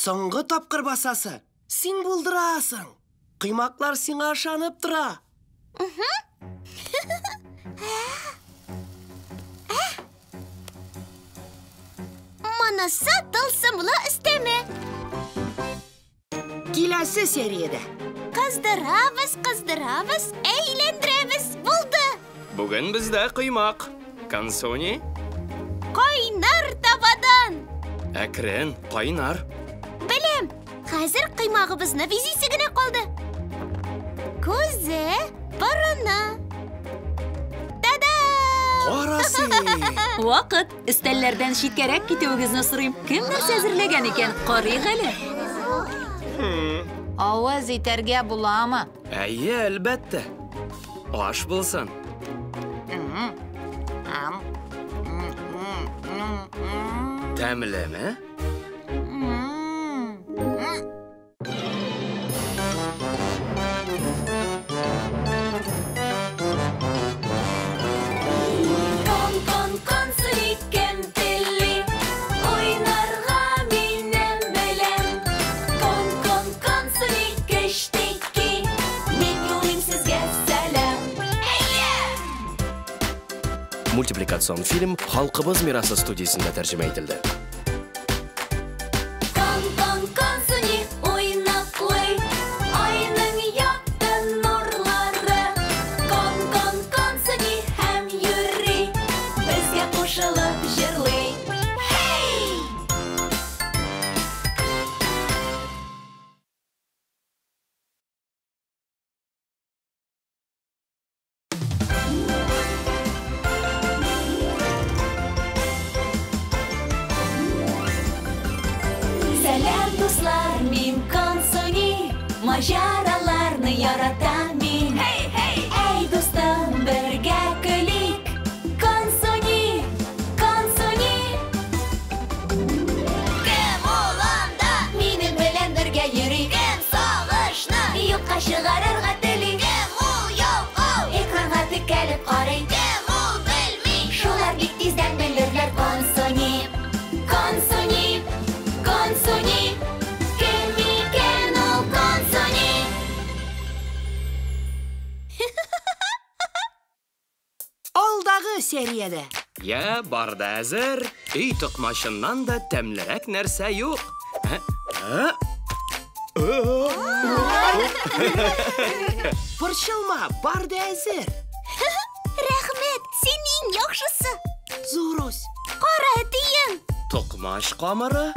Соңгы тапкыр басасы. Син булдырасың. Кыймаклар сиңа ышанып тора. Манасы тылсымлы өстәме. Киләсе сериядә. Кыздырабыз, әйләндерәбез. Булды. Бүген бездә кыймак. Консони? Кайнар табадан. Әкрен, Кайнар. Белем. Хәзер кыймагыбызны бизисе генә калды. Күзе, борыны. Та-да! Карасы. Вакыт, өстәлләрдән читкәрәк китүегезне сорыйм. Кем нәрсә әзерләгән икән? Карыйк әле. Авыз итәргә буламы? Әйе, әлбәттә. Аш булсын. Тәмлеме? Кон сөйкән телли, уйнарга минем белән. Кон сөйкәштеки, ник мультипликацион фильм Халкыбыз мирасы студиясында тәрҗемә ителде. Кон, консуни, уйнаклый, айның якты нурлары. Кон, консуни, һәм йөри, безгә кушылып җырлый. Хей! Сәлам, дуслар, мин консуни, маҗараларны яратам мин. Әй, дустым, бергә көлик, консуни, консуни. Кем ул анда? Минем белән бергә йөри. Кем сагышны юкка чыгарырга тели? Кем ул ялкау? Экранга текәлеп карый. Кем ул белми? Шулар бик тиздән белерләр консуни. Консуни, консуни, кем икән ул консуни? Алдагы сериядә. Я, барда әзер. Өй токмашыннан да тәмлерәк нәрсә юк. Борчылма, барда әзер. Рәхмәт, син иң яхшысы. Зурус. Кара әтием. Токмаш камыры?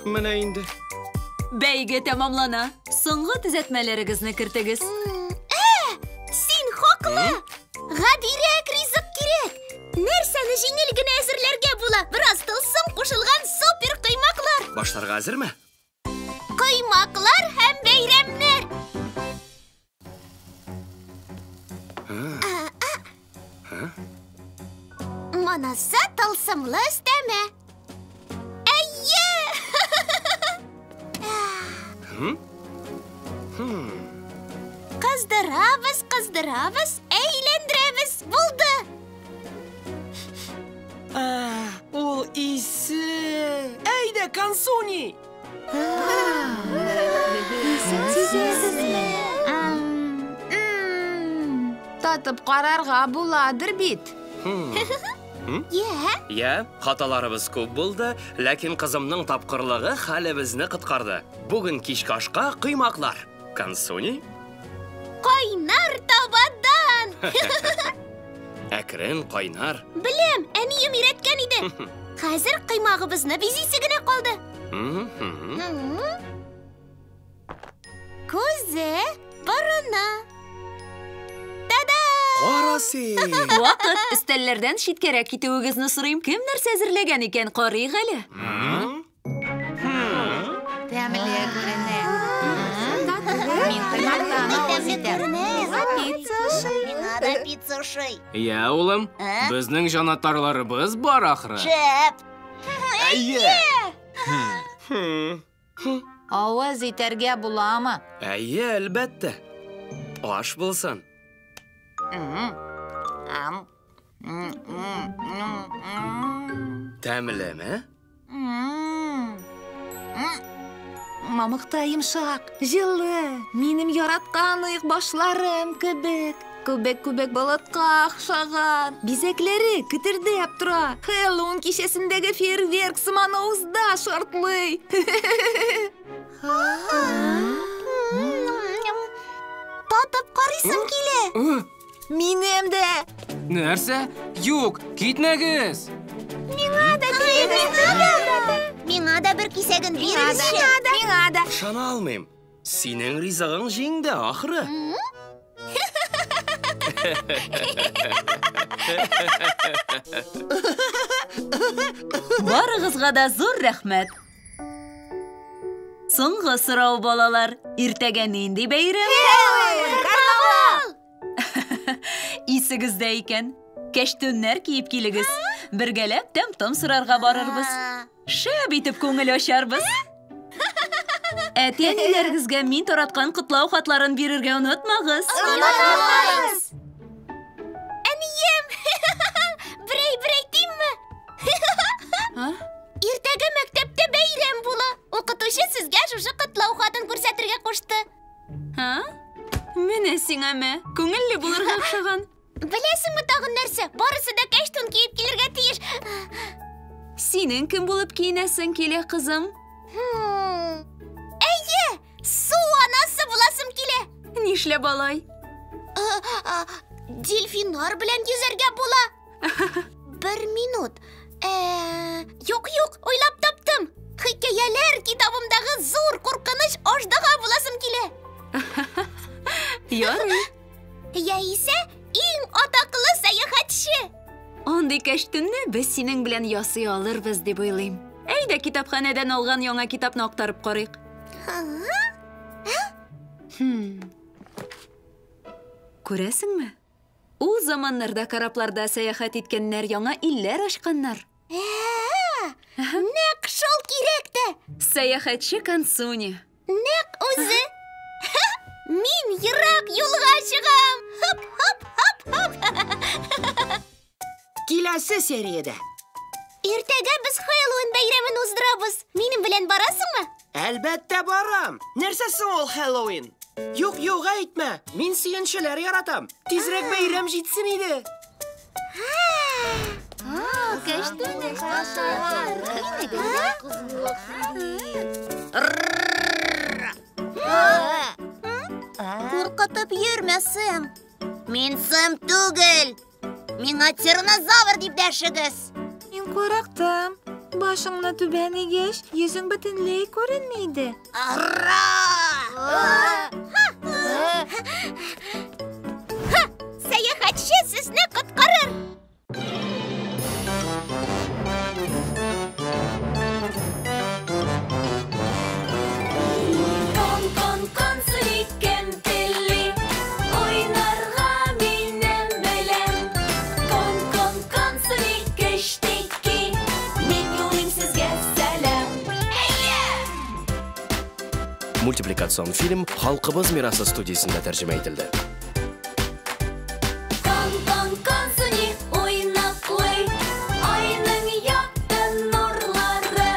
Менә инде. Бәйге тәмамлана. Соңгы төзәтмәләрегезне кертегез. Син хаклы. Гадирәк ризык кирәк. Нәрсәне җиңел генә әзерләргә була? Бераз тылсым кушылган супер кыймаклар. Башларга әзерме? Кыймаклар һәм бәйрәмнәр. Манасы тылсымлы өстәмә. Әйе! Кыздырабыз, әйләндерәбез. Булды. Ул исе. Әйдә, консуни. Татып карарга буладыр бит. Я, хаталарыбыз күп булды, ләкин кызымның тапкырлыгы хәлебезне коткарды. Бүген кичке ашка кыймаклар. Консуни? Кайнар табадан. Әкрен кайнар. Беләм, әнием өйрәткән иде. Хәзер кыймагыбызны бизисе генә калды. Күзе, борыны. Та-да! Карасы. Вакыт өстәлләрдән читкәрәк китүегезне сорыйм. Кем нәрсә әзерләгән икән, карыйк әле. Тәмле күренә. Мин кыймактан авыз итәм. Миңа да пицца шый. Я, улым, безнең җанатарларыбыз бар ахры. Шәп. Әйе. Авыз итәргә буламы? Әйе, әлбәттә. Аш булсын. Тәмлеме? Мамыкта йомшак, җылы, минем яраткан ыек башларым кебек. Күбек болытка охшаган. Бизәкләре кетердәп тора. Хэллоуин кичәсендәге фейерверк сыман авызда шартлый. Татып карыйсым килә. Минем дә. Нәрсә? Юк, китмәгез. Миңа да бер кисәген бирегез. Миңа да. Ышана алмыйм. Синең ризыгың җиңде, ахры. Барыгызга да зур рәхмәт. Соңгы сорау, балалар. Иртәгә нинди бәйрәм? Исегездә икән. Кәштүннәр киеп килегез. Бергәләп тәм-том сорарга барырбыз. Шәп итеп күңел ачарбыз. Әти-әниләрегезгә мин тараткан котлау хатларын бирергә онытмагыз. Әнием! Берәй тимме? Иртәгә мәктәптә бәйрәм була. Укытучы сезгә шушы котлаухатын күрсәтергә кушты. Ха? Менә сиңәме? Күңелле булырга охшаган. Беләсеңме тагын нәрсә? Барысы да кәштүн киеп килергә тиеш. Синең кем булып киенәсең килә, кызым? Әйе, су анасы буласым килә. Нишләп алай? Дельфиннар белән йөзәргә була. Бер минут. Юк, ойлап таптым. Хикәяләр китабымдагы зур куркыныч аждаһа буласым килә. Ярый. Яисә иң атаклы сәяхәтче. Андый кәштүнне без синең белән ясый алырбыз дип уйлыйм. Әйдә китапханәдән алган яңа китапны актарып карыйк. Күрәсеңме? Ул заманнарда корабларда сәяхәт иткәннәр яңа илләр ачканнар. Нәк шул кирәк тә. Сәяхәтче Консуни. Нәк үзе. Мин ерак юлга чыгам. Хоп. Киләсе сериядә. Иртәгә без Хэллоуин бәйрәмен уздырабыз. Минем белән барасыңмы? Әлбәттә барам. Нәрсә соң ул Хэллоуин? Юк, әйтмә. Мин сөенчеләр яратам. Тизрәк бәйрәм җитсен иде. Куркытып йөрмәсем. Мин сым түгел. Миңа тиранозавр дип дәшегез. Мин курыктым. Башыңны түбән игеш, йөзең бөтенләй күренмәйде. Сәяхәтче сезне коткарыр. Консуни кем телли, ойнарга минем белән. Консуни кештики, мин юлым сезгә сәлам. Мультипликацион фильм «Халкыбыз мирасы» студиясында тәрҗемә ителде. Консуни уйнаклый, айның якты нурлары.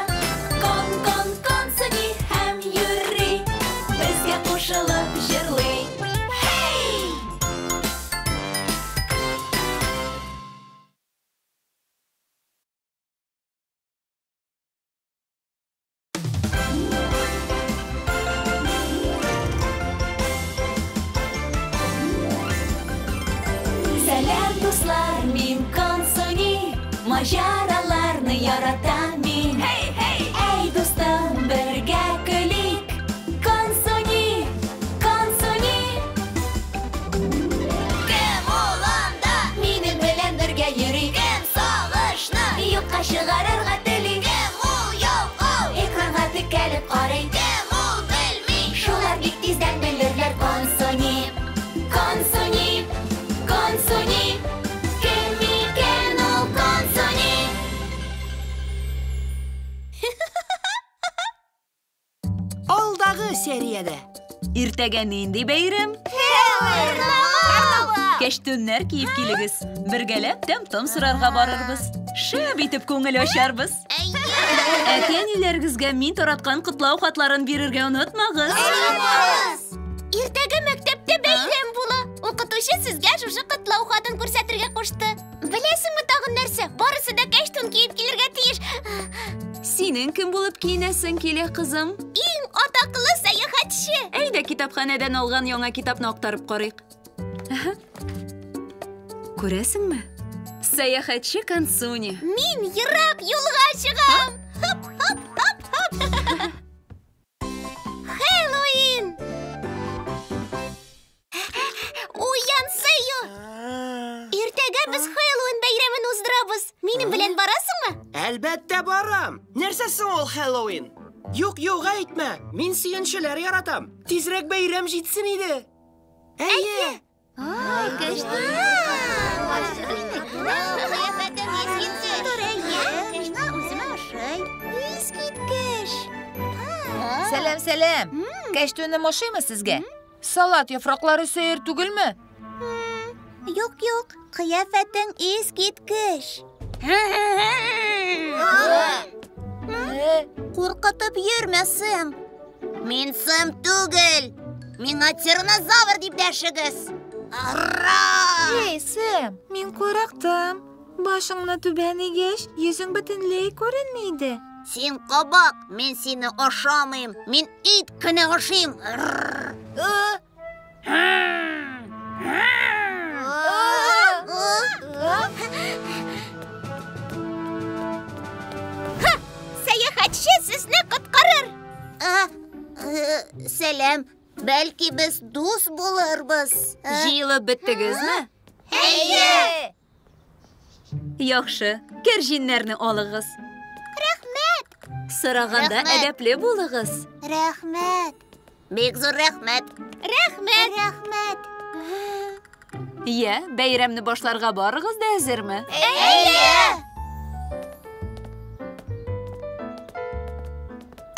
Консуни һәм йөри, безгә кушылып җырлый. Сәлам, дуслар, мин Консуни, маҗараларны яратам мин. Әй, дустым, бергә көлик. Консуни. Кем ул анда? Минем белән бергә йөри. Кем сагышны юкка чыгарырга тели. Кем ул ялкау? Экранга текәлеп карый. Кем ул белми? Шулар бик тиздән белерләр. Консуни. Кем икән ул Консуни? Алдагы сериядә. Иртәгә нинди бәйрәм? Кәштүннәр киеп килегез. Бергәләп тәм-том сырарга барырбыз. Шәп итеп күңел ачарбыз. Әтәниләргезгә мин тараткан котлау хатларын бирергә онытмагыз. Иртәгә мәктәптә бәйрәм була. Укытучы сезгә шушы котлау хатын күрсәтергә кушты. Беләсеңме тагын нәрсә? Барысы да кәштүн киеп килергә тиеш. Синең кем булып киенәсең килә, кызым? Иң атаклы сәяхәтче. Әйдә китапханәдән алган яңа китапны актарып карыйк. Күрәсеңме? Сәяхәтче Консуни. Мин ерак юлга чыгам. Хэллоуин. Уянсыю. Иртәгә без Хэллоуин бәйрәмен уздырабыз. Минем белән барасыңмы? Әлбәттә барам. Нәрсә соң ул Хэллоуин? Юк, әйтмә. Мин сөенчеләр яратам. Тизрәк бәйрәм җитсен иде. Әйе. Сәлам. Кәштүнем ошыймы сезгә? Салат яфраклары сәер түгелме? Юк, қияфәтең искиткеш. Куркытып йөрмә, Сэм. Мин Сэм түгел. Миңа тиранозавр дип дәшегез. Ей, Сэм, мин курыктым. Башыңны түбән игәч, йөзең бөтенләй күренмәйде. Син кабак, мин сине ашамыйм. Мин ит кенә ашыйм. Сәяхәтче сезне коткарыр. Сәлам. Бәлки без дус булырбыз. Җыелып беттегезме? Әйе. Яхшы, кәрҗиннәрне алыгыз. Рәхмәт. Сораганда Рәхмәт. әдәпле булыгыз. Рәхмәт. Бик зур рәхмәт. Рәхмәт. Я, бәйрәмне башларга барыгыз да әзерме? Әйе.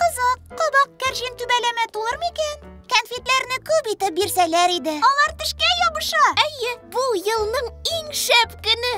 Кызык, кабак кәрҗин түбәләмә тулыр микән? Конфетләрне күп итеп бирсәләр иде. Алар тешкә ябыша. Әйе, бу елның иң шәп көне.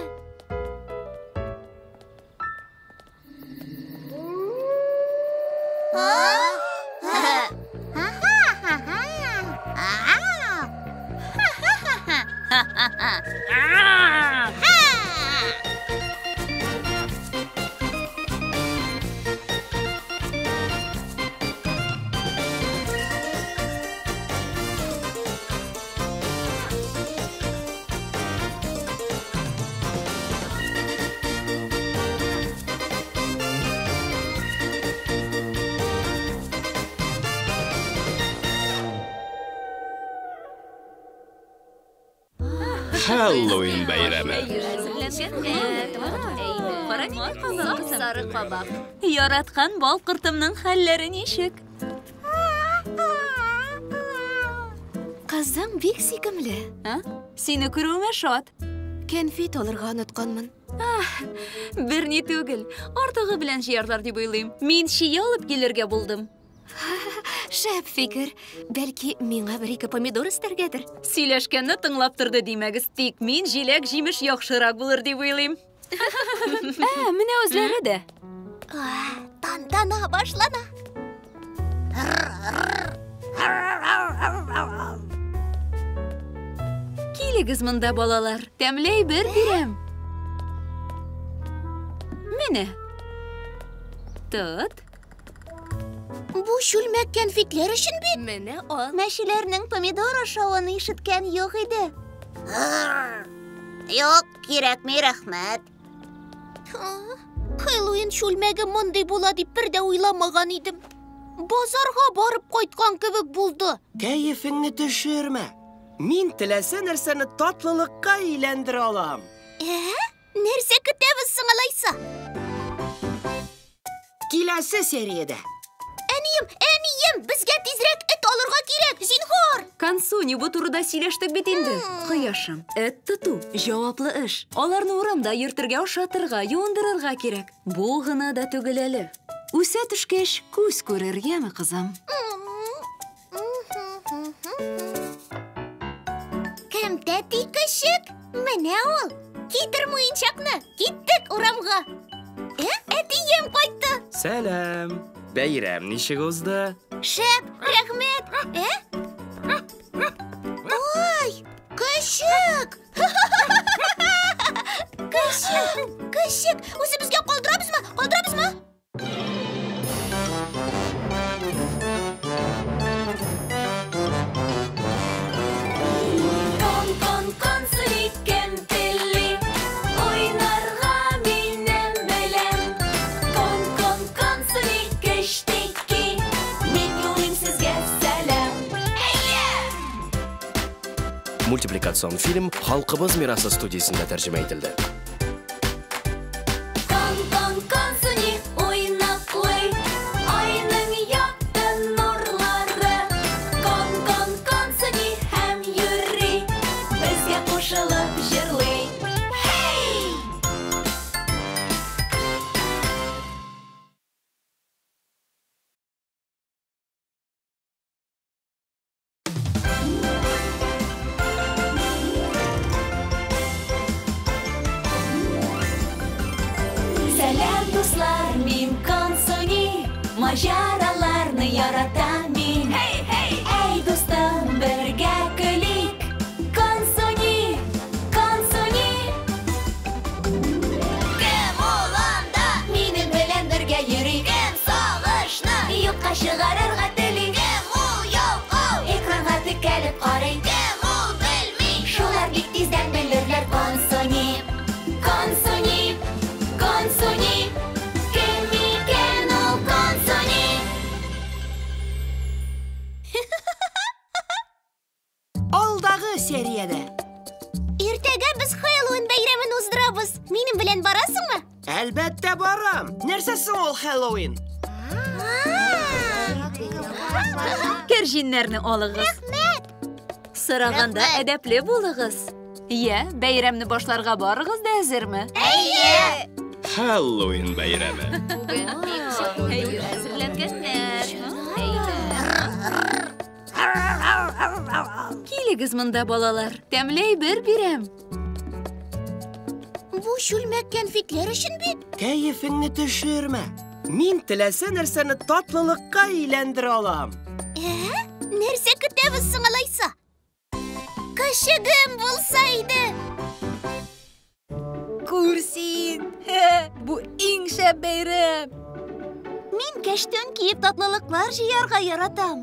Хэллоуин бәйрәме. Сары кабак. Яраткан бал кыртымның хәлләре ничек? Кызым бик сөйкемле. Сине күрүемә шат. Конфет алырга онытканмын. Берни түгел. Артыгы белән җыярлар дип уйлыйм. Мин чия алып килергә булдым. Шәп фикер. Бәлки миңа бер-ике помидор истәргәдер. Сөйләшкәнне тыңлап торды димәгез. Тик мин җиләк җимеш яхшырак булыр дип уйлыйм. Менә үзләре дә. Тантана башлана. Килегез монда, балалар. Тәмләй бер бирәм. Менә. Тот. Бу шүлмәк конфетләр өчен бит. Менә ал. Мәшиләрнең помидор ашавын ишеткән юк иде. Юк, кирәкми, рәхмәт. Хэллоуин шүлмәге мондый була дип бер дә уйламаган идем. Базарга барып кайткан кебек булды. Кәефеңне төшермә. Мин теләсә нәрсәне татлылыкка әйләндерә алам. Нәрсә көтәбез соң алайса? Киләсе сериядә. Әнием, безгә тизрәк эт алырга кирәк, зинһар. Консуни, бу турыда сөйләштек бит инде. Кояшым, эт тоту җаваплы эш. Аларны урамда йөртергә, ашатырга, юындырырга кирәк. Бу гына да түгел әле. Үсә төшкәч, күз күрергәме, кызым? Кем тәти көчек? Менә ул. Китер муенчакны. Киттек урамга. Әтием кайтты. Сәлам. Бәйрәм ничек узды? Шәп, рәхмәт. Ой, көчек. Көчек. Үзебезгә калдырабызмы? Мультипликацион фильм «Халкыбыз мирасы» студиясында тәрҗемә ителде. Сәлам, дуслар, мин Консуни. Majaralarni yaratam men. Ey do'stim, birga kulik. Konsoni, konsoni. Kim olanda meni bilan birga yuring. Kim sog'ishni yo'qqa chiqararga tiling. Kim u yo'q ekranga tikilib qarang. Kim u bilmay shularlik tezdan bilirlar. Konsoni, Konsoni, konsoni. kim ekan u konsoni? Alдағы seriyada. Ertaga biz Halloween bayramini uzdiramiz. Mening bilan borasizmi? Albatta boram. Narsasi ol Halloween? Kirjinlarni oling'iz. So'raganda adabli bo'ling'iz. Ya, bayramni boshlarga borig'iz-da, hozirmi? Halloween bayrami. Hazırlanganlar. Keligiz munda bolalar. Tamlay bir-biram. Bu shulmak konfetlar uchun bit. Kayfingni tushirma. Men tilasa narsani tatlılıqqa aylantira olam. Narsa kutamiz sing'alaysa. Qashig'im bo'lsaydi. Ko'rsin. Bu eng shab bayram. Men kashtan kiyib tatlılıqlar yeyarga yaratam.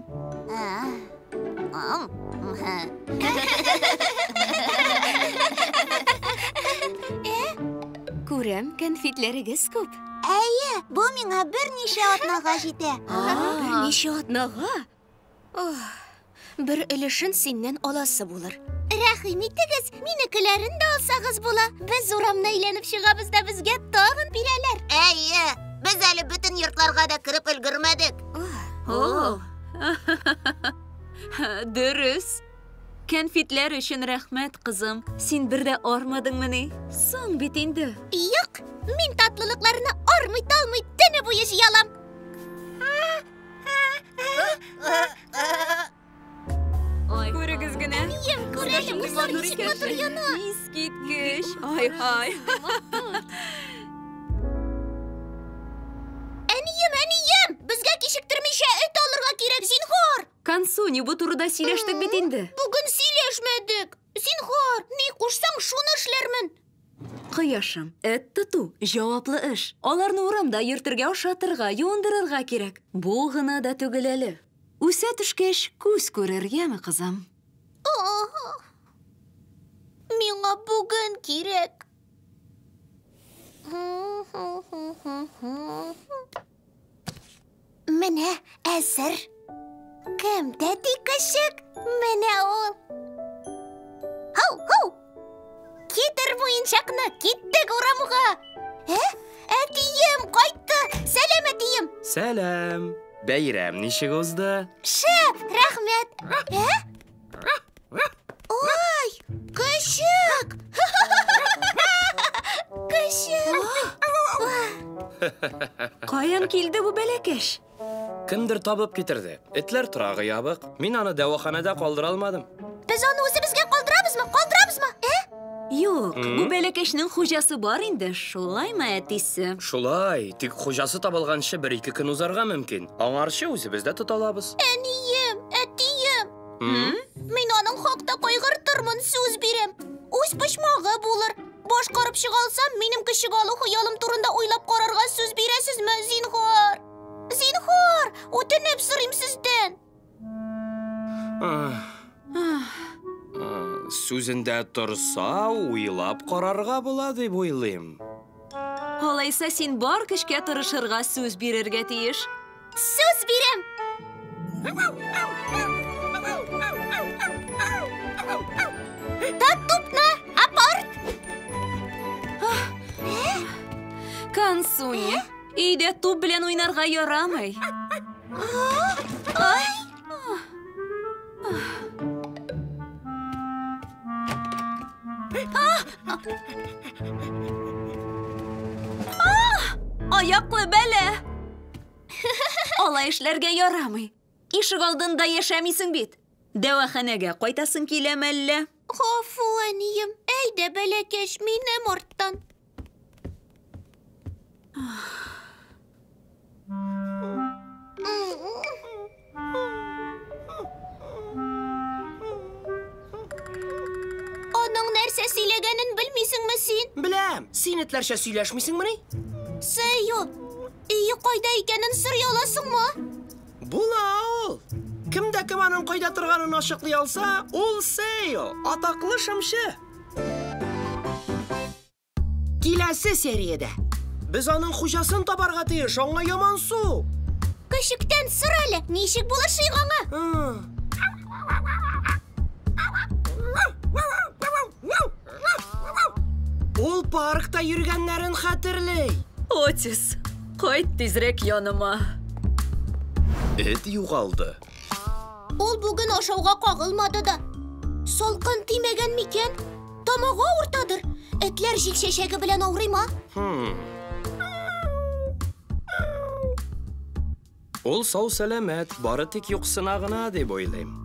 Ko'ram, konfetlarigiz ko'p. Әйе, bu menga bir necha atnaga jeta. Bir necha atnaga? Bir ilishini sendan olasi bo'lar. Rahim etigiz, menikilarini da olsangiz bo'la. Biz uramni aylanib chiqamiz-da bizga tag'in beralar. Әйе, biz hali bütün yurtlarga da kirib ulgurmadik. Dürüst. Konfetlar uchun rahmat qizim. Sen birda ormadingmi? So'ng bit endi. Yo'q, men tatlılıqlarni ormay-talmay tuni bo'yi yiyalam. Ko'rigizgina. Ko'rishim motor yana. Iskitkish. Hay. Aniyim, bizga kechiktirmisha it olirga kerak, zinhor. Konsoni, bu turida siylashdik bit endi. Bugun siylashmadik. Zinhor, ne qo'shsang shuni ishlarman. Quyoshim, it tutu, javobli ish. Ularni uramda yirtirga o'shatirga, yo'ndirarga kerak. Bu g'ina da tugilali. O'sa tushgach, ko'z ko'rargami qizim? Menga bugun kerak. Mana azir. Kimda qashig? Mana ol. Hov. Ketir bu o'yinchoqni, ketdik uramga. Atiyim qaytdi. Salom atiyim. Salam. Bayram nishig o'zda? Shab, rahmat. Oy, qashig. Qashig. Qayam keldi bu balakash? Kimdir topib ketirdi. Itlar turog'i yobiq. Men uni davoxonada qoldira olmadim. Biz uni o'zimizga qoldiramizmi? Yo'q, bu balakashning xo'jasi bor endi. Shulaymi atisi? Shulay, tik xo'jasi topilgancha 1-2 kun uzarga mumkin. Аңарчы o'zimizda tuta olamiz. Aniyim, atiyim. Men uning haqida qayg'urtirman, so'z beram. O'z pishmog'i bo'lar. Boshqarib chiqolsam, mening kishigalu xayolim turida o'ylab qararga so'z berasizmi, zinhor? Zinhor, o'tinib so'rayman sizdan. So'zingda tursa, o'ylab qararga bo'ladi deb o'ylayman. Xolaysa sen bor kishga tirishirga so'z berarga teyish. So'z beram. Tatupna, apart. Konsoni, uyda top bilan o'ynarga yoramay. Oyoqli bala. Olay ishlarga yoramay. Eshik oldinda yashamaysing bit. Davoxonaga qaytasing kelamalla? G'afu aniyim, ayda balakash meni ortdan. Аның нәрсә сөйләгәнен белмисеңме син? Беләм, син этләрчә сөйләшмисеңме ни? Сейо, өйе кайда икәнен сорый аласыңмы? Була ул. Кемдә кем аның кайда торганын ачыклый алса, ул Сейо, атаклы шымчы. Киләсе сериядә без аның хуҗасын табарга тиеш, аңа яман су. Көчектән сор әле, ничек булышыйк аңа? Ул паркта йөргәннәрен хәтерләй. Отис, кайт тизрәк яныма. Эт югалды. Ул бүген ашауга кагылмады да. Салкын тимәгән микән? Тамагы авыртадыр. Этләр җикшәшәге белән авырыймы? Ул сау сәламәт, бары тик юксына гына дип уйлыйм.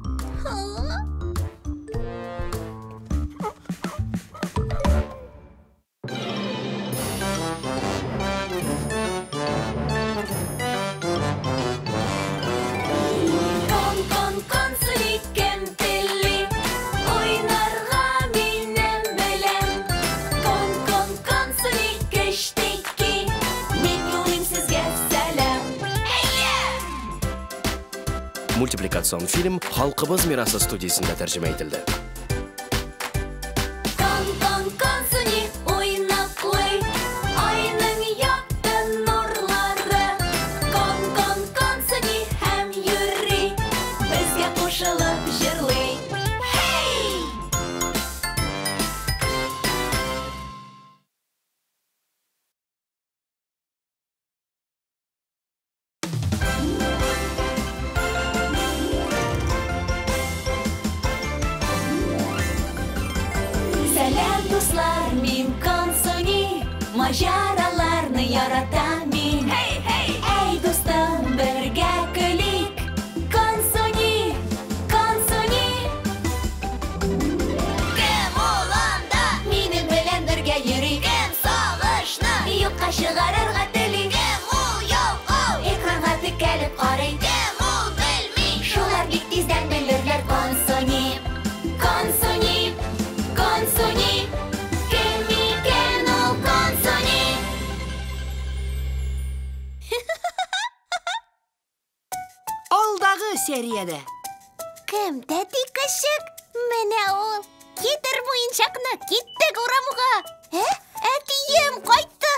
Мультипликацион фильм Халкыбыз мирасы студиясында тәрҗемә ителде. Maceralarını yaratan min. Hey hey. Ey dostum birge külik. Konsoni, konsoni. Kim olanda minin bilen birge yürü. Kim savaşna yokka çıgarırga teli. Kim ol yok ol. Ekranga tükelip qarayın. Kim ol bilmi. Şular bik tizden bilirler konsoni. Konsoni, konsoni. Алдагы сериядә Кемдә тикешек? Менә ул. Китер буенчакны, киттек урамга. Әтием кайтты.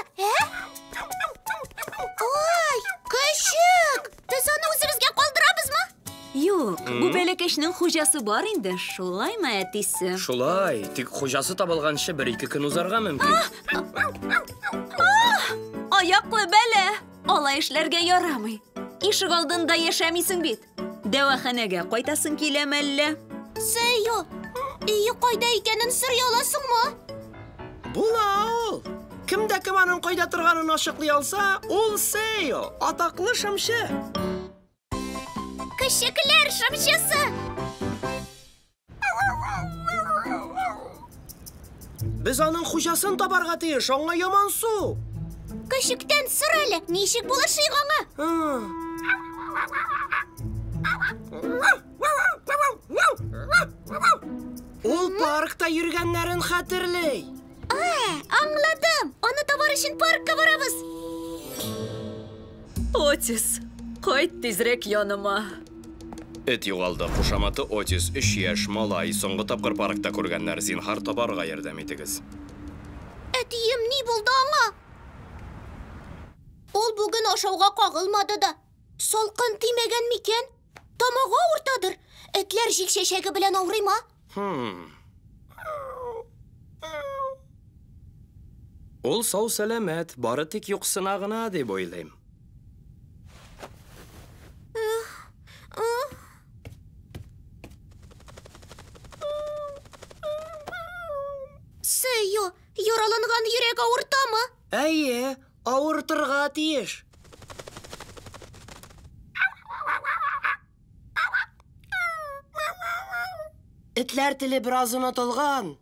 Ой, көчек. Без аны үзебезгә калдырабызмы? Юк, бу бәләкәчнең хуҗасы бар инде, шулаймы әтисе? Шулай, тик хуҗасы табылганчы 1-2 көн узарга мөмкин. Аяклы бәлә, алай эшләргә ярамый. Ишек алдында яшәмисең бит. Дәваханәгә кайтасың киләме әллә? Сейо, өйе кайда икәнен сорый аласыңмы? була ул. Кемдә кем аның кайда торганын ачыклый алса, ул Сейо, атаклы шымчы. Көчекләр шымчысы. Без аның хуҗасын табарга тиеш, аңа яман су. Көчектән сор әле, ничек булышыйк аңа? Ул паркта йөргәннәрен хәтерләй. Аңладым. Аны табар өчен паркка барабыз. Отис, кайт тизрәк яныма. Эт югалды, кушаматы Отис, 3 яшь малай, соңгы тапкыр паркта күргәннәр, зинһар табарга ярдәм итегез. Әтием ни булды аңа? Ул бүген ашауга кагылмады да. Салкын тимәгән микән? Тамагы авыртадыр. Этләр җикшәшәге белән авырыймы? Ул сау сәламәт, бары тик юксына гына дип уйлыйм. Сейо, яраланган йөрәк авыртамы? Әйе, авыртырга тиеш. Этләр теле бераз онытылган.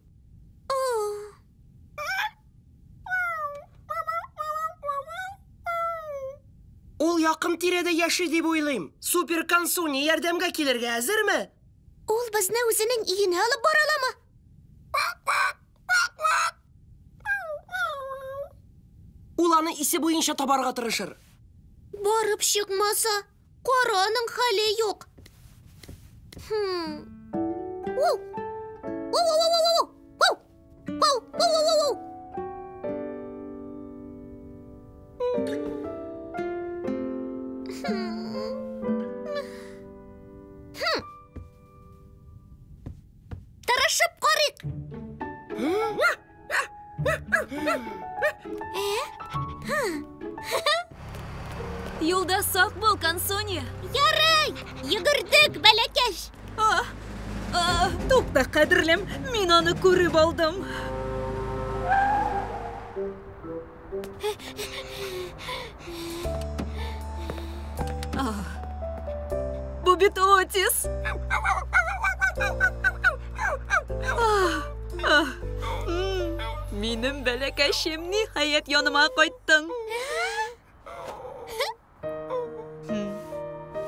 Ул якын тирәдә яши дип уйлыйм. Супер Консуни ярдәмгә килергә әзерме? Ул безне үзенең өенә алып бараламы? Ул аны исе буенча табарга тырышыр. Барып чыкмаса, караның хәле юк. Тырышып карыйк. Юлда сак бул, Консуни. Ярый, йөгердек, бәләкәш. Тукта, кадерлем, мин аны күреп алдым. Бу бит Отис. Минем бәләкәшем, ниһаять яныма кайттың.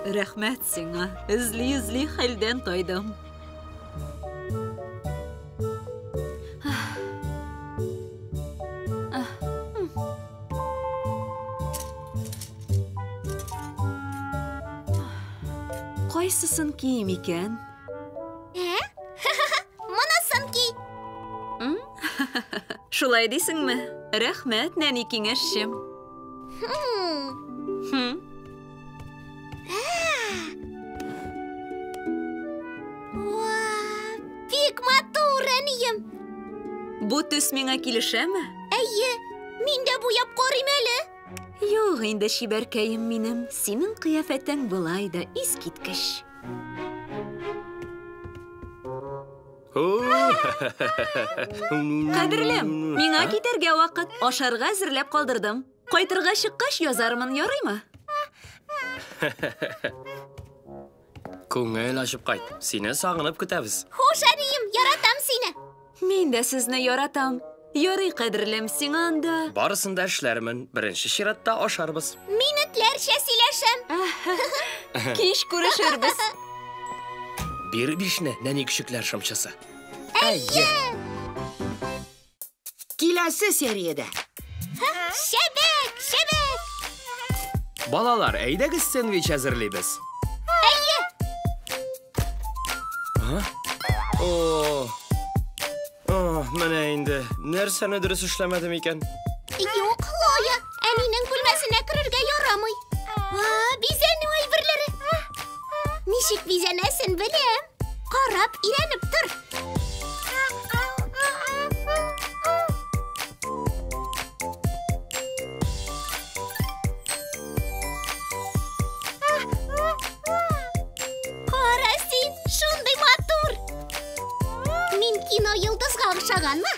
Рәхмәт сиңа. Изли хәлдән тайдым. Кайсысын кием икән? Монысын ки. Шулай дисеңме? Рәхмәт, нәни киңәшчем. Бик матур, әнием. Бу төс миңа килешәме? Әйе, мин дә буяп карыйм әле. Юк, инде шибәркәем минем. Синең кыяфәтең булай да искиткеч. Кадерлем, миңа китәргә вакыт. Ашарга әзерләп калдырдым. Кайтырга чыккач язармын, ярыймы? Күңел ачып кайт. Сине сагынып көтәбез. Хуш, әнием, яратам сине. Мин дә сезне яратам. Ярый, кадерлем, сиңа анда. Барысын да эшләрмен. Беренче чиратта ашарбыз. Минутларча сөйләшәм. Кич күрешербез. Бир бишне, нәни күчекләр шымчысы. Әйе. Киләсе сериядә. Шәбәк, шәбәк. Балалар, әйдәгез сэндвич әзерлибез. Әйе. Менә инде. Нәрсәне дөрес эшләмәдем икән? Юк, Хлоя, әнинең бүлмәсенә керергә ярамый. Бизәнү әйберләре. Ничек бизәнәсен беләм. Карап, ирәнеп тор. Кара син, шундый матур. Мин кино йолдызга охшаганмы?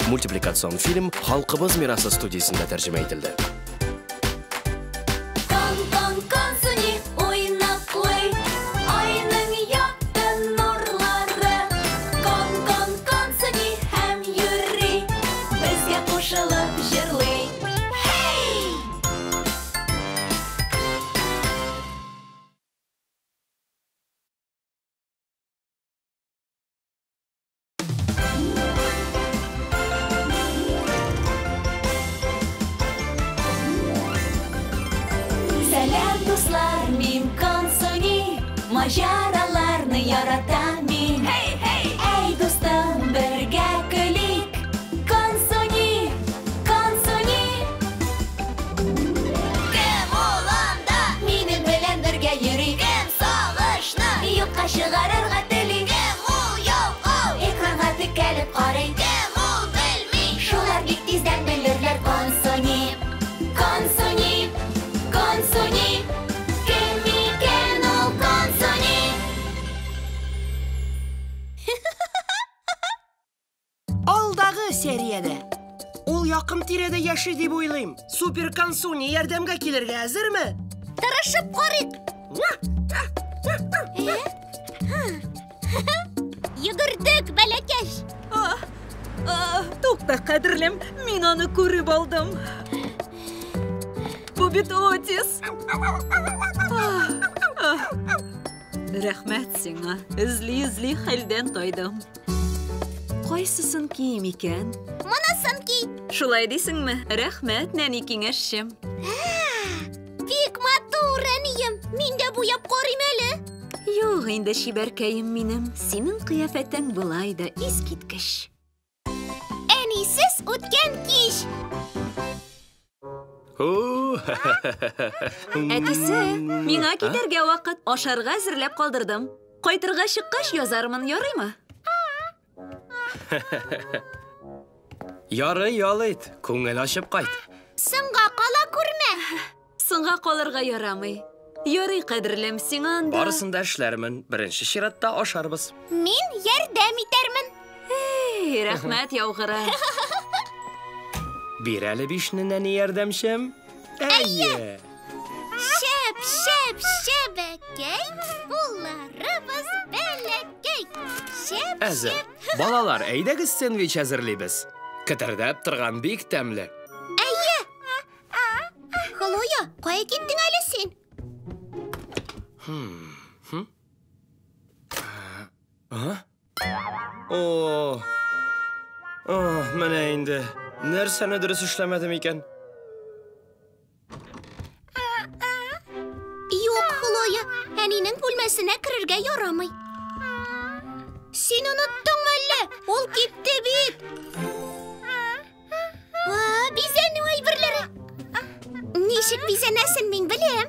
Мультипликацион фильм «Халкыбыз мирасы» студиясында тәрҗемә ителде. Консуни уйнаклый, айның якты нурлары. Консуни һәм йөри, безгә кушылып җырлый. Хей! Сәлам, дуслар, мин Консуни, маҗараларны яратам мин. Әй, дустым, бергә көлик. Консуни, Консуни. Кем ул анда? Минем белән бергә йөри. Кем сагышны юкка чыгарырга тели? Кем ул ялкау? Экранга текәлеп карый. Кем ул белми? Шулар бик тиздән белерләр. Консуни, Консуни, Консуни. Кем икән ул Консуни? якын тирәдә яши дип уйлыйм. Супер Консуни ярдәмгә килергә әзерме? Тырышып карыйк. Йөгердек, бәләкәш. Тукта, кадерлем, мин аны күреп алдым. Бу бит Отис. Рәхмәт сиңа. Изли хәлдән тайдым. Кайсысын кием икән? Монысын ки. Шулай дисеңме? Рәхмәт, нәни киңәшчем. Бик матур, әнием. Мин дә буяп карыйм әле. Юк, инде шибәркәем минем. Синең кыяфәтең булай да искиткеч. Әнисез үткән кич. Әтисе, миңа китәргә вакыт. Ашарга әзерләп калдырдым. Кайтырга чыккач язармын, ярыймы? Ярый, ялыйт. Күңел ачып кайт. Сыңга кала күрмә. Сыңга калырга ярамый. Ярый, кадерлем, сиңа анда. Барысын да эшләрмен. Беренче чиратта ашарбыз. Мин ярдәм итәрмен. Рәхмәт, яугыра. Бир әле бишне, нәни ярдәмчем. Әйе. Шәбәкәй, улларыбыз бәләкәй. Әзер. Балалар, әйдәгез сэндвич әзерлибез. Кытырдап торган бик тәмле. Әйе. Хлоя, кая киттең әле син? Менә инде. Нәрсәне дөрес эшләмәдем икән? Юк, Хлоя, әнинең бүлмәсенә керергә ярамый. Син оныттыңмы әллә? Ул китте бит. Бизәнү әйберләре. Ничек бизәнәсен мин беләм.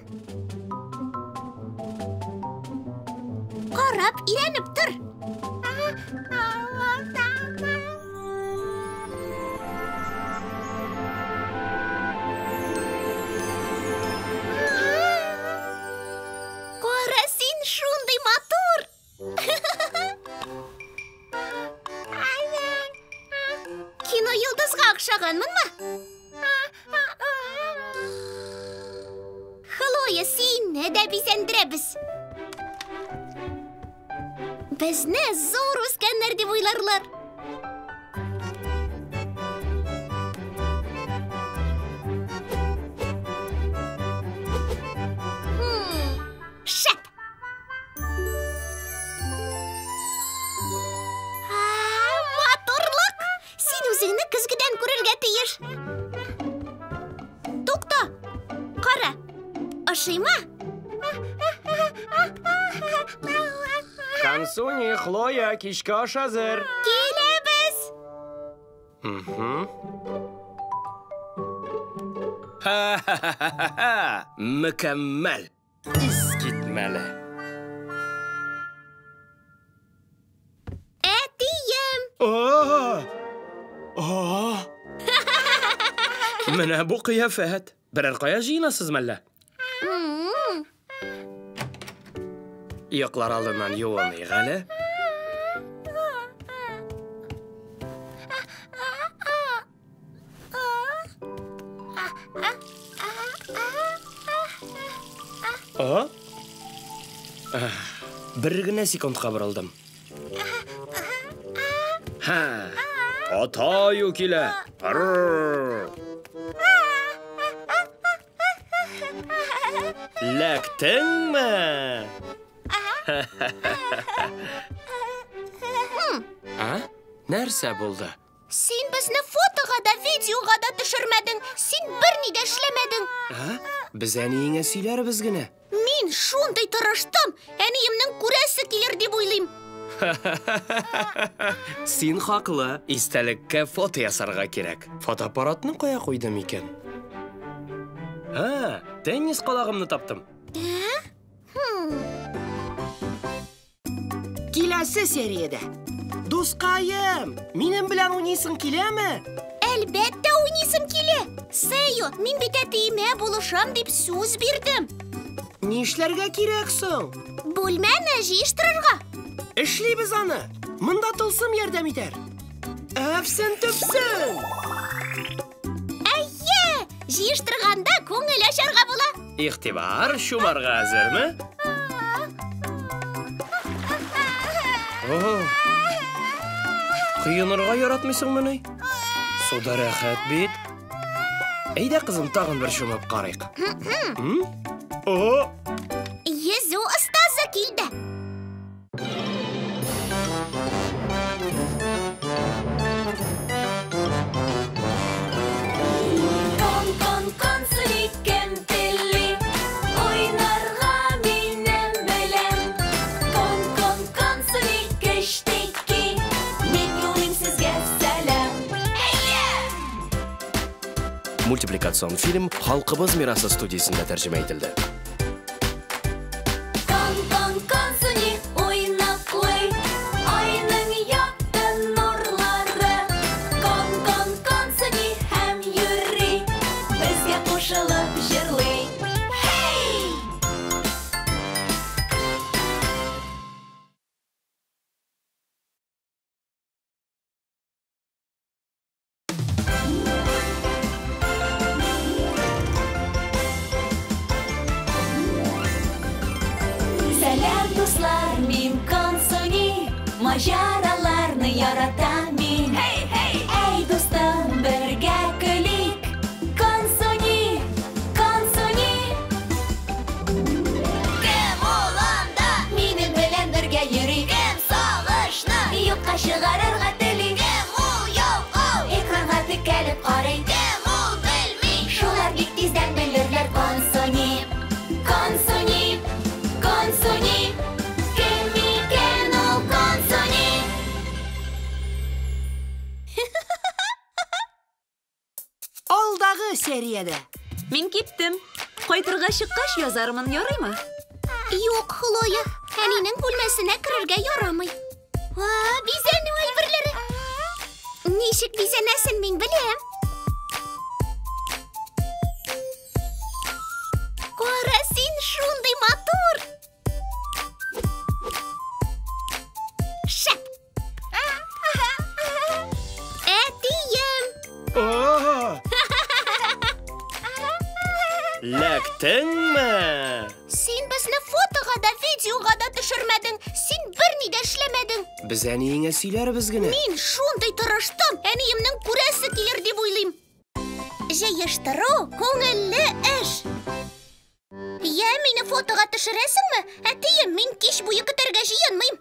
Карап, ирәнеп тор. Кара, син шундый матур. Кино йолдызга охшаганмынмы? Хлоя, синне дә бизәндерәбез. Безне зур үскәннәр дип уйларлар. Шәп. Матурлык. Син үзеңне көзгедән күрергә тиеш. Тукта. Кара. Ашыймы? Консуни, Хлоя, кичке аш әзер. Киләбез. Мükemmel. Искитмәле. Әтием. Менә бу кыяфәт. Берәр кая җыйнасызмы әллә? Яклар алдыннан юаныйк әле. Бер генә секундка борылдым. Атаю килә. Ләктеңме? Нәрсә булды? Син безне фотога да, видеога да төшермәдең. Син берни дә эшләмәдең. Без әниеңә сөйләрбез генә. Мин шундый тырыштым. Әниемнең күрәсе килер дип уйлыйм. Син хаклы. Истәлеккә фото ясарга кирәк. Фотоаппаратны кая куйдым икән? Теннис калагымны таптым. Киләсе сериядә. Дускаем, минем белән уйныйсың киләме? Әлбәттә уйныйсым килә. Сәйо, мин бит әтиемә булышам дип сүз бирдем. Ни эшләргә кирәк соң? Бүлмәне җыештырырга. Эшлибез аны. Монда тылсым ярдәм итәр. Әфсен төпсен. Җыештырганда күңел ачарга була. Игътибар, шумарга әзерме? Кыйынырга яратмыйсыңмы ни? Суда рәхәт бит. Әйдә, кызым, тагын бер шумып карыйк. Йөзү остазы килде. Мультипликацион фильм Халкыбыз мирасы студиясында тәрҗемә ителде. Maceralarını yaratan min. Hey hey. Ey dostum, birge gülik. Konsoni, konsoni. Kim olanda benim bilen birge yürü. Kim savaşını yokka çıkarırga deli. Kim o yok o ekranga tikelip qaray. Kim o bilmi şular bik tizden bilirler. Konsoni, konsoni, konsoni. Алдағы серияда. Мин киттем. Кайтырга чыккач язармын, ярыймы? Юк, Хлоя, әнинең бүлмәсенә керергә ярамый. Бизәнү әйберләре. Ничек бизәнәсен мин беләм. Кара, син шундый матур. Шәп. Әтием. Ләктеңме? Син безне фотога да, видеога да төшермәдең. Син берни дә эшләмәдең. Без әниеңә сөйләрбез генә. Мин шундый тырыштым, әниемнең күрәсе килер дип уйлыйм. Җыештыру күңелле эш. Я мине фотога төшерәсеңме? Әтием, мин кич буе көтәргә җыенмыйм.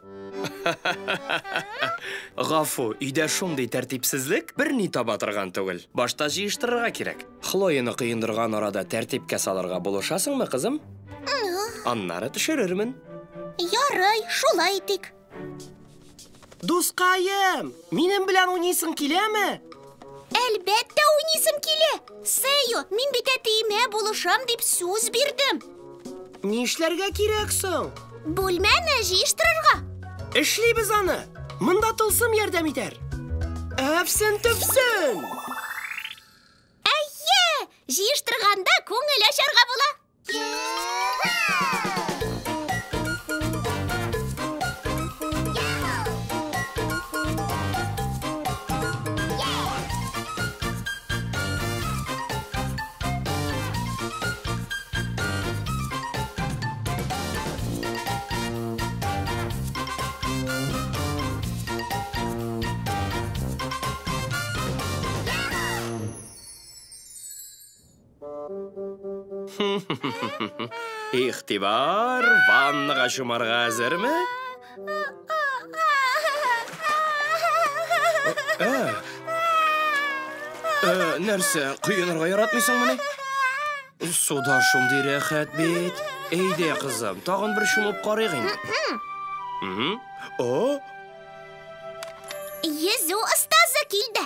Гафу, өйдә шундый тәртипсезлек берни таба торган түгел. Башта җыештырырга кирәк. Хлояны кыендырган арада тәртипкә салырга булышасыңмы, кызым? Аннары төшерермен. Ярый, шулай итик. Дускаем, минем белән уйныйсың киләме? Әлбәттә уйныйсым килә. Сәю, мин бит әтиемә булышам дип сүз бирдем. Ни эшләргә кирәк соң? Бүлмәне җыештырырга. Эшлибез аны. Монда тылсым ярдәм итәр. Әфсен төпсен. Әйе, җыештырганда күңел ачарга була. Игътибар, ваннага шумарга әзерме? Нәрсә, кыйынырга яратмыйсыңмы ни? Суда шундый рәхәт бит. Әйдә, кызым, тагын бер шумып карыйк инде. Йөзү остазы килде.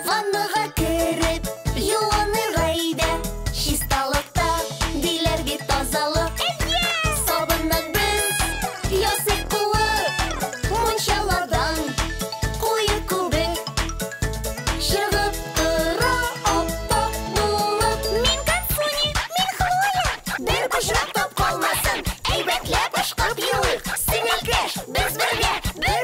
Ваннага кереп, юанырга иде. Чисталыкта диләр бит тазалык. Сабыннан без ясык куып, мунчаладан куе күбек. Чыгып тора аппак булып. Мин Кансуни, мин Хлоя. Бер башрак топ калмасын, әйбәтләп ашкып юыйк. Син икәш, без бергә, бер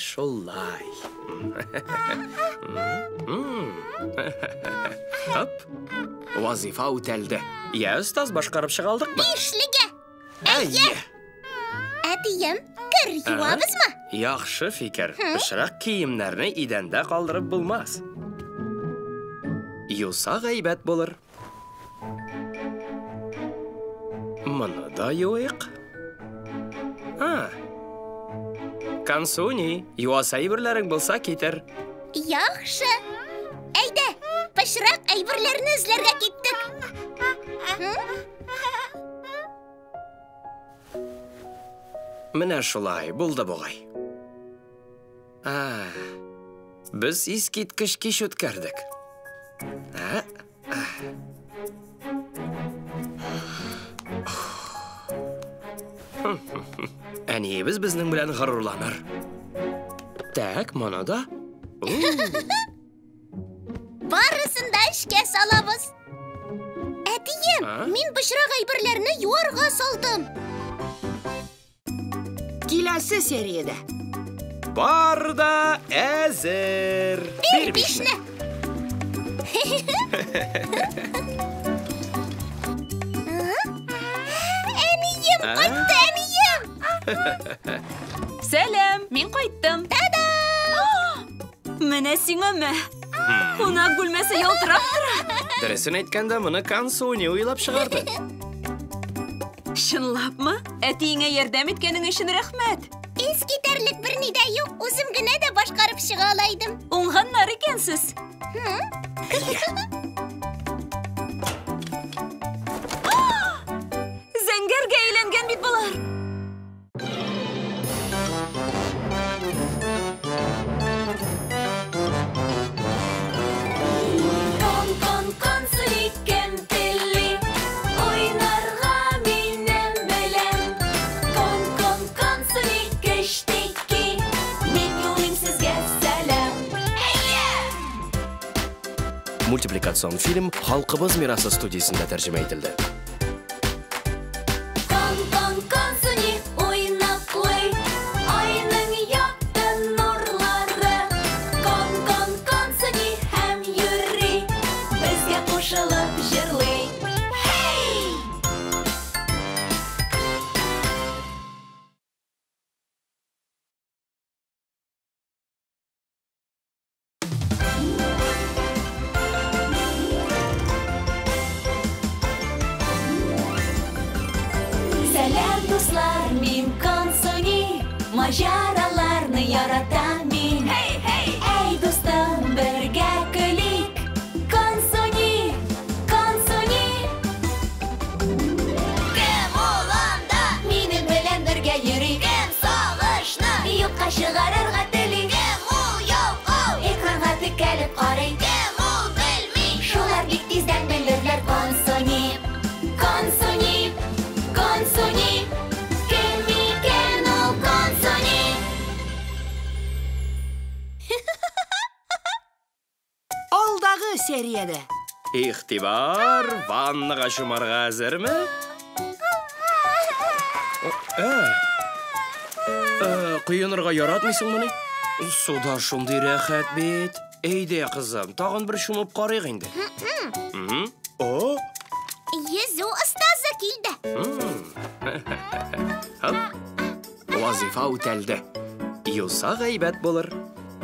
шулай. Хоп. Вазифа үтәлде. Я ұстаз башқарып шығалдық мы? Ишлеге. Әйе. Әтием, кір юабызмы? Яхшы фикер. Пішірақ киімнәрні идәндә қалдырып булмас. Юса ғайбәт болыр. Мұны да юйық. Консуни, юаса әйберләрің болса кетер. Яхшы. Әйдә, пішірақ әйберләрні үзләргә киттік. Менә шулай, булды бугай. Біз искиткіш кеш өткәрдік. Әнебіз біздің білән ғарурланыр. Так, мұны да. Барысын да ішке салабыз. Әтием, мен пішірақ әйберләрні юарға салдым. Киләсе серияда. Бар да әзір. Бер бишне. Әнием, қайтты, әнием. Сәлем, мен қайттым. Менә сиңа мә. Қонақ бүлмәсе ялтырап тора. Дөресен әйткәндә, мұны Консуни уйлап шығарды. Шынлапмы? Әтиеңә ярдәм иткәнең өчен рәхмәт. Искитерлік бір ниде юк, үзем генә дә башқарып чыга алайдым. Уңганнар икәнсез. Зәңгәргә әйләнгән бит булар. Мультипликацион фильм «Халқыбыз мирасы» студиясында тәржімә етілді. Консуни ойнаклый, айның якты нурлары. Консуни һәм йөрри, безгә кушылып җырлый. Сәлем, дуслар, мин Консуни, мажараларны яратам мин. Әй, дустым, бергә көлик. Консуни. Кем ул анда? Минем белән бергә йөри. Кем сагышны юкка чыгарырга тели. Кем ул ялкау? Экранга текәлеп карый. Кем ул белми? Шулар бик тиздән белерләр. Консуни, кем икән ул Консуни? Алдағы серияда. Ихтибар, ваннаға шумарға әзірме? Құйынырға яратмайсың мұны? Суда шундай рәхәт бет. Әйде, қызым, тағын бір шумып қарайық енді. Йөзү ұстазы килде. Вазифа үтәлді. Юса ғайбәт болыр.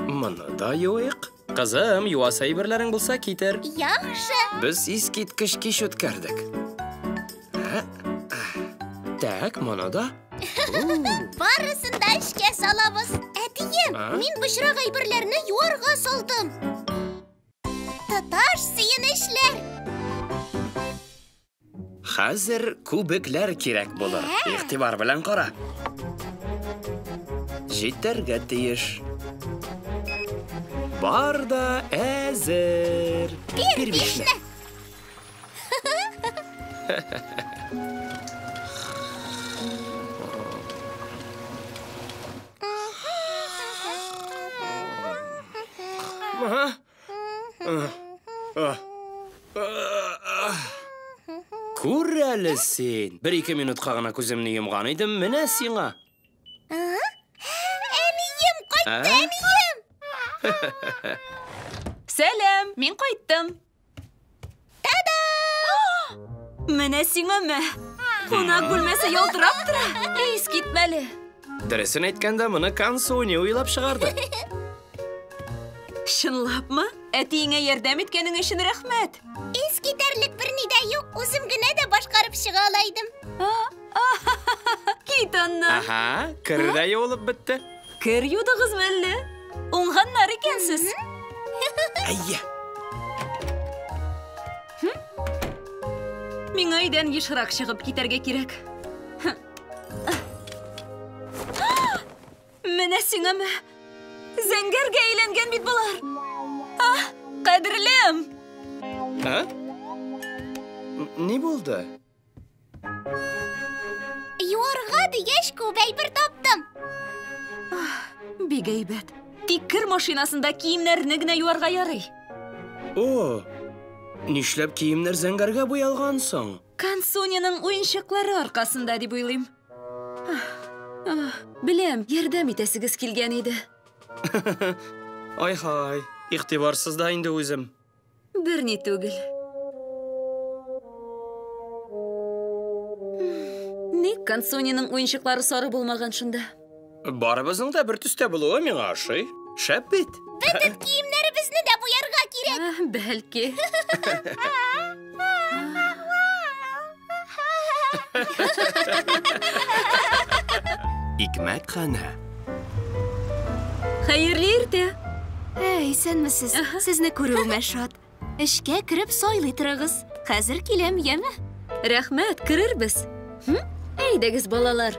Мұны да юйық. Қызым, юаса әйберләрің болса кетер. Яхшы. Біз искиткіш кеш өткәрдік. Так, мұны да. Барысын да ішке салабыз. Әтием, мен пішірақ әйберләрні юарға салдым. Таташ сыйын эшләр. Хәзер күбекләр кирәк булыр. Ихтибар белән қара. Җитәргә тиеш. Бар да әзер. Бер бишне. Күр әлі сен. 1-2 минутқа ғана көзімні йомған едім, менә сиңа. Әнием, Сәлем, мин кайттым. Менә сиңа ме? Кунак бүлмәсе ялтырап тора. Эйс китмәле. Дөресен әйткәндә, моны Консуни уйлап чыгарды. Чынлапмы? Әтиеңә ярдәм иткәнең өчен рәхмәт. Ис китәрлек берни дә юк. Үзем генә дә башкарып чыга алайдым. Кит аннан. Аха, кер дә юылып бетте. Кер юдыгызмы әллә? Уңганнар икәнсез. Әйе. Миңа өйдән ешрак чыгып китәргә кирәк. Менә сиңәме? Зәңгәргә әйләнгән бит булар. Кадерлем. Ни булды? Юарга дигәч күп әйбер таптым. Бик әйбәт. Тик кер машинасында киемнәрне генә юарга ярый. О, нишләп киемнәр зәңгәргә буялган соң? Консуниның уенчыклары аркасында дип уйлыйм. Беләм, ярдәм итәсегез килгән иде. Ай-һай, игътибарсыз да инде үзем. Берни түгел. Ник Консуниның уенчыклары сары булмаган шунда? Барыбызның да бер төстә булуы миңа ошый. Шәп бит. Бөтен киемнәребезне дә буярга кирәк. Бәлки. Икмәк хана. Хәерле иртә. Исәнмесез? Сезне күрүемә шат. Эшкә кереп сайлый торыгыз. Хәзер киләм, яме? Рәхмәт, керербез. Әйдәгез, балалар.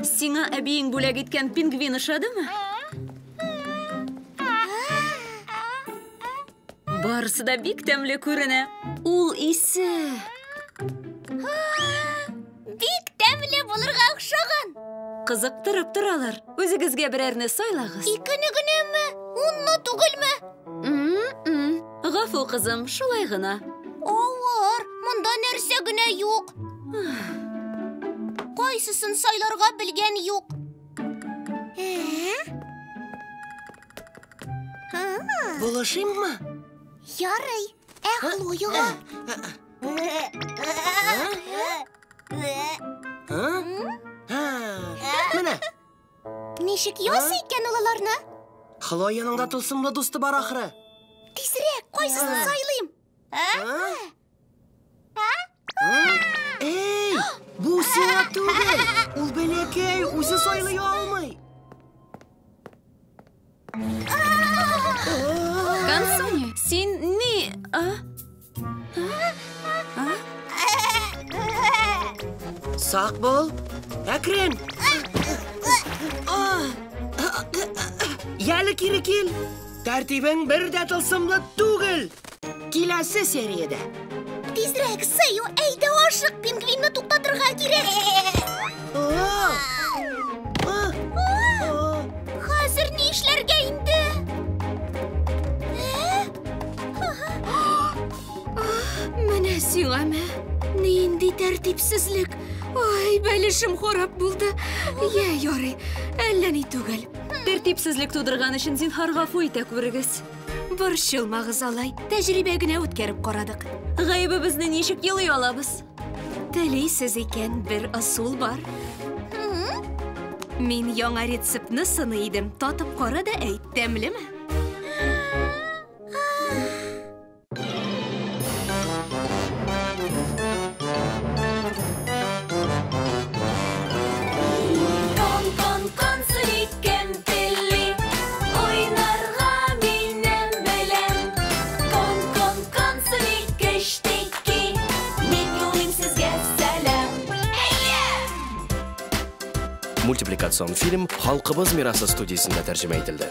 Сиңа әбиең бүләк иткән пингвин ошадымы? Барысы да бик тәмле күренә. Ул исе. Бик тәмле булырга охшаган. Кызыктырып торалар. Үзегезгә берәрне сайлагыз. Икене генәме? Унны түгелме? Гафу, кызым, шулай гына. Авыр, монда нәрсә генә юк. Кайсысын сайларга белгән юк. Булышыйммы? Ярый. Хлоя. Менә, Ничек ясый икән ул аларны? Хлояның да тылсымлы дусты бар ахыры. Тизрәк, кайсысын сайлыйм? Эй, бу сиңа түгел. Ул бәләкәй, үзе сайлый алмый. Консуни, син ни... Сак бул. Әкрен. Ялы кире кил. Тәртибең бер дә тылсымлы түгел. Киләсе сериядә. Тизрәк, сыю, әйдә ашык, пингвинны туктатырга кирәк. Хәзер ни эшләргә инде? Менә сиңәме? Нинди тәртипсезлек. Ай, бәлешем харап булды. Ярый, әллә ни түгел. Тәртипсезлек тудырган өчен зинһар гафу итә күрегез. Борчылмагыз алай. Тәҗрибә генә үткәреп карадык. Гаебебезне ничек елый алабыз? Телисез икән, бер ысул бар. Мин яңа рецептны сыный идем. Татып кара да әйт, тәмлеме? Мультипликацион фильм «Халкыбыз мирасы» студиясында тәрҗемә ителде.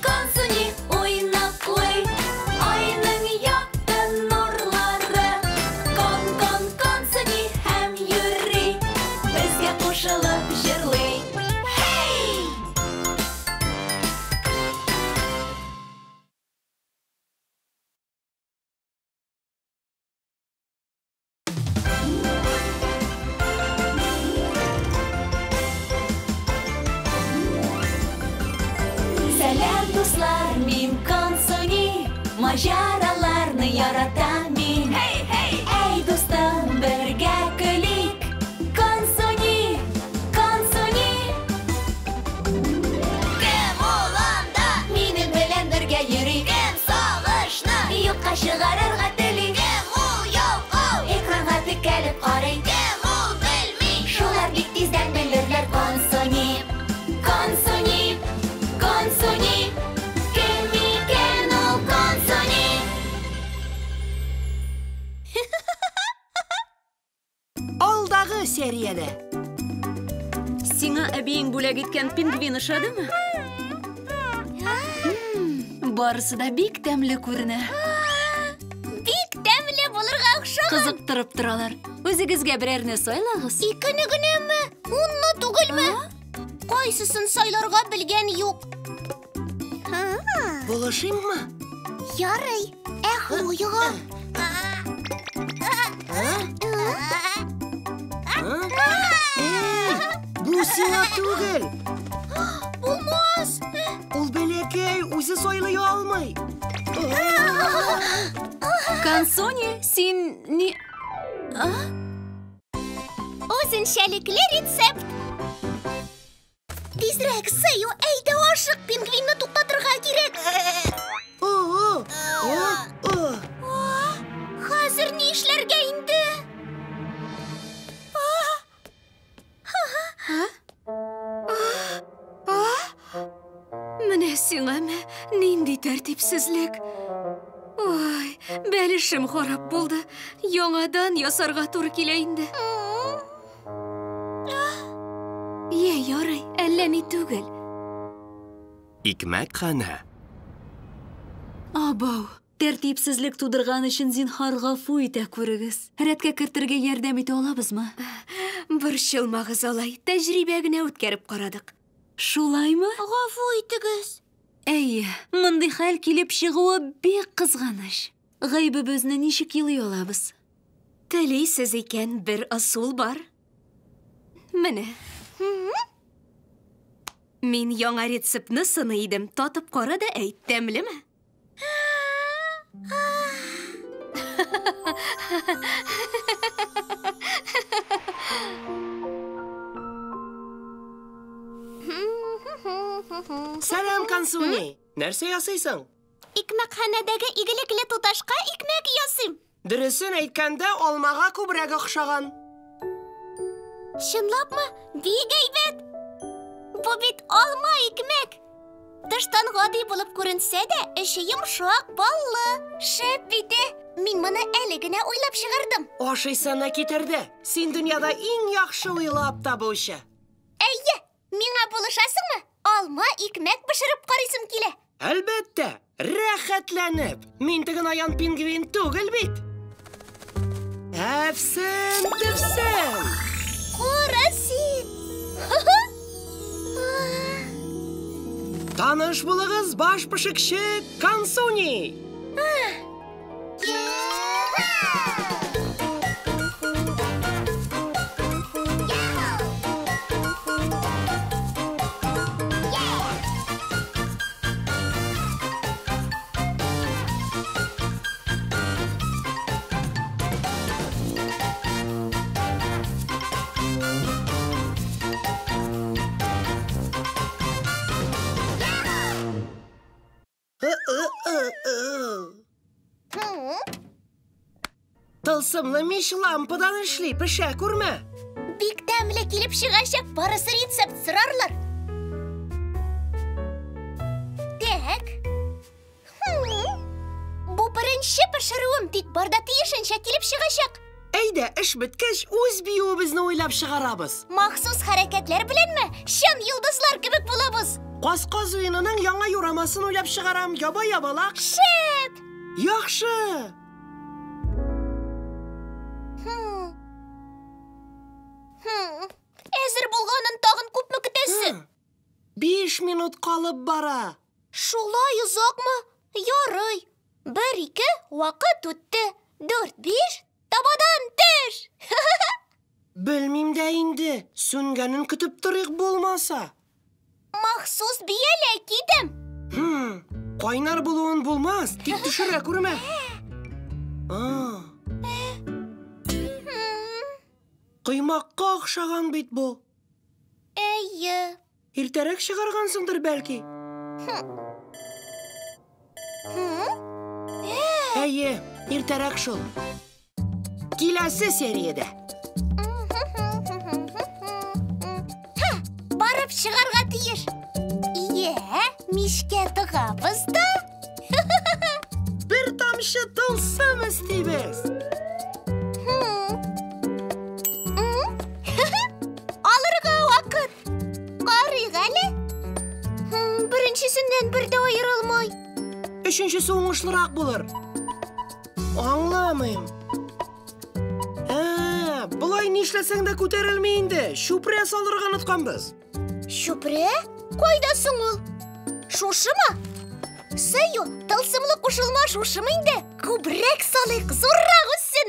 Консуни уйнаклый, айның якты нурлары. Консуни һәм йөри, безгә кушылып җырлый. Әй, дуслар, мин Консуни, мажараларны яратам мин. Әй, дустым, бергә көлик, Консуни, Консуни. Кем ул анда? Минем белән бергә йөри. Кем сагышны юкка чыгарырга тели. Кем ул ялкау? Экранга текәлеп карый. Кем ул белми? Шулар бик тиздән белерләр. Консуни, Консуни, Консуни. Кем икән ул Консуни? Алдагы сериядә. Сиңа әбиең бүләк иткән пингвин ошадымы? Барысы да бик тәмле күренә. Бик тәмле булырга охшаган. Кызыктырып торалар. Үзегезгә берәрне сайлагыз. Икене генәме? Унны түгелме? Кайсысын сайларга белгән юк. Булышыйммы? Ярый. Хуйга. Бу сиңа түгел. Булмас. Ул бәләкәй үзе сайлый алмый. Консуни, син ни... Үзенчәлекле рецепт. Тизрәк сыю, әйдә ашык, пингвинны туктатырга кирәк. Хәзер ни эшләргә инде? Менә сиңәме нинди тәртипсезлек. Ой, бәлешем харап булды. Яңадан ясарга туры килә инде. Ярый, әллә ни түгел. Икмәк хана. Абау, тәртипсезлек тудырган өчен зинһар гафу итә күрегез. Рәткә кертергә ярдәм итә алабызмы? Борчылмагыз алай, тәҗрибә генә үткәреп карадык. Шулаймы? Гафу итегез. Әйе, мондый хәл килеп чыгуы бик кызганыч. Гайбыбызны ничек елый алабыз? Телисез икән, бер асул бар. Менә. Мин яңа рецептны сыный идем. Татып кара да әйт, тәмлеме? Сәлам, Консуни. Нәрсә ясыйсың? Икмәкханәдәге игелекле туташка икмәк ясыйм. Дөресен әйткәндә, алмага күбрәк охшаган. Чынлапмы? Бик әйбәт. Бу бит алма икмәк. Тыштан гади булып күренсә дә, эче йомшак, баллы. Шәп бит. Мин моны әле генә уйлап чыгардым. Ашыйсына китерде. Син дөньяда иң яхшы уйлап табучы. Әйе, миңа булышасыңмы? Алма икмәк пешереп карыйсым килә. Әлбәттә, рәхәтләнеп. Мин теге аян пингвин түгел бит. Әфсен, төфсен. Кара син. Таныш булыгыз, баш пешекче Консуни. Тылсымлы мич лампадан эшли, пешә күрмә. Бик тәмле килеп чыгачак, барысы рецепт сорарлар. Так. Бу беренче пешерүем, тик барда тиешенчә килеп чыгачак. Әйдә, эш беткәч, үз биюебезне уйлап чыгарабыз. Махсус хәрәкәтләр беләнме? Шәм йолдызлар кебек булабыз. Касказ уенының яңа юрамасын уйлап чыгарам, яба-ябалак. Шәп! Яхшы! Әзер булганын тагын күпме көтәсең? 5 минут калып бара. Шулай узакмы? Ярый. 1-2 вакыт үтте. 4-5 табадан төш. Белмим дә инде. Сүнгәнен көтеп торыйк булмаса. Махсус бияләк идем. Кайнар булуын булмас, тик төшерә күрмә. Кыймакка охшаган бит бу. Әйе. Иртәрәк чыгаргансыңдыр бәлки. Әйе, иртәрәк шул. Киләсе сериядә. Барып чыгарга тиеш. Ие, мишкә тыгабыз да. Бер тамчы тылсым истибез. Алырга вакыт. Карыйк әле. Беренчесеннән бер дә аерылмай. Өченчесе уңышлырак булыр. Аңламыйм. Булай нишләсәң дә күтәрелми инде. Шупрә салырга онытканбыз. Шупрә? Кайда соң ул? Шушымы? Сөю, тылсымлы кушылма шушымы инде? Күбрәк салыйк, зуррак үссен.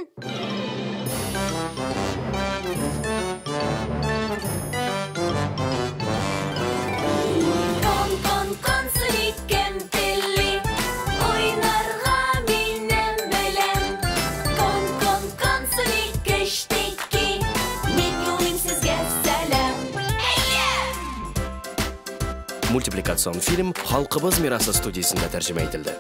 Мультипликацион фильм «Халкыбыз мирасы» студиясында тәрҗемә ителде.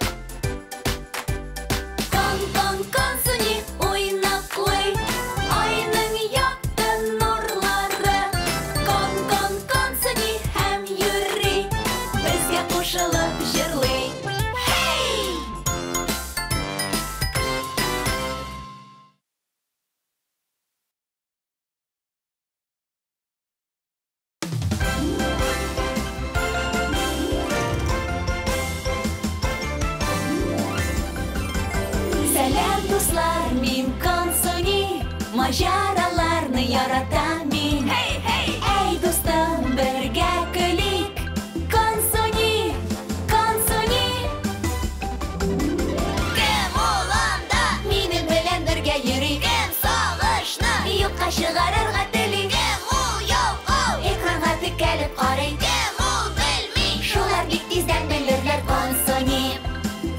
Maceralarını yaratan min. Hey hey. Ey dostum birge gülik. Konsoni, konsoni. Kim olanda benim bilen birge yürü. Kim savaşını yokka çıkarırga deli. Kim ol yok ol. Ekranga tikelip qaray. Kim ol bilmi. Şular bik tizden bilirler konsoni.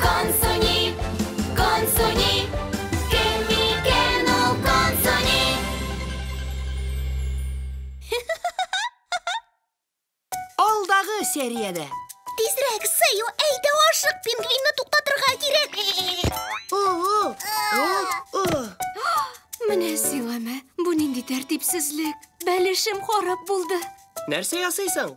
Konsoni, konsoni. Алдагы сериядә. Тизрәк, Сөю, әйдә ашык, пингвинны туктатырга кирәк. Менә сөйләмә, бу нинди тәртипсезлек. Бәлешем харап булды. Нәрсә ясыйсың?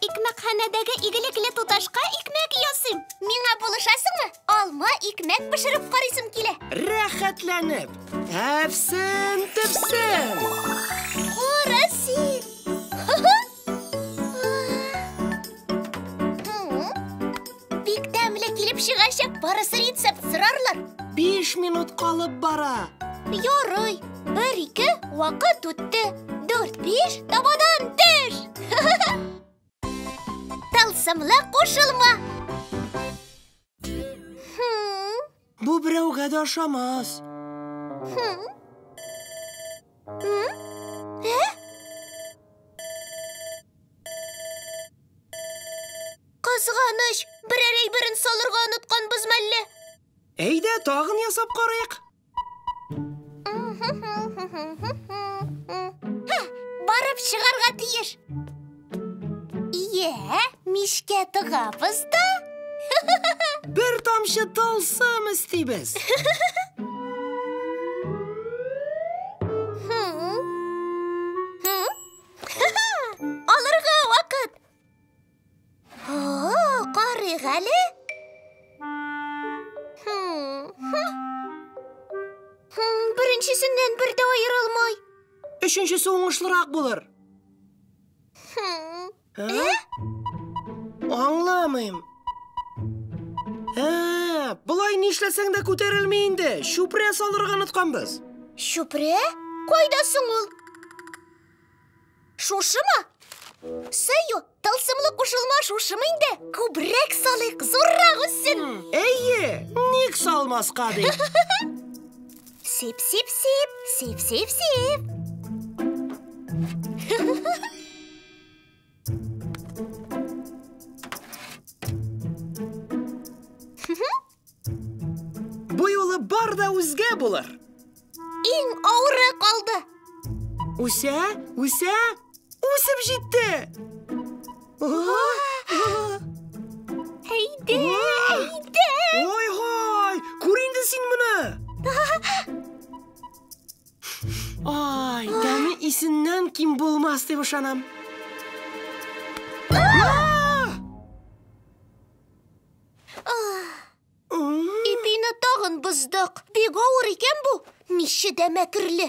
Икмәкханәдәге игелекле туташка икмәк ясыйм. Миңа булышасыңмы? Алма икмәк пешереп карыйсым килә. Рәхәтләнеп. Әфсен, төпсен. Урасы. Бик тәмле килеп чыгачак, барысы рецепт сорарлар. 5 минут калып бара. Ярый. 1-2 вакыт үтте. 4-5 табадан төш. Тылсымлы кушылма. Бу берәүгә дә ошамас. Кызганыч, берәр әйберен салырга онытканбыз мәллә. Әйдә, тагын ясап карыйк. Барып чыгарга тиеш. Ие, мишкә тыгабыз да. Бер тамчы тылсым истибез. Алырга вакыт. Карыйк әле. Беренчесеннән бер дә аерылмай. Өченчесе уңышлырак булыр. Аңламыйм. Булай нишләсәң дә күтәрелми инде. Шупрә салырга онытканбыз. Шупрә? Кайда соң ул? Шушымы? Сөю, тылсымлы кушылма шушымы инде? Күбрәк салыйк, зуррак үссен. Әйе, ник салмаска ди. Сип-сип-сип, сип-сип-сип. бар да үзгә булыр. Иң авыры калды. Үсә, үсеп җитте. Әйдә. Ой, күр инде син моны. Ай, тәме исеннән ким булмас дип ышанам. Ипине тагын боздык. Бик авыр икән бу. Ничә дә мәкерле.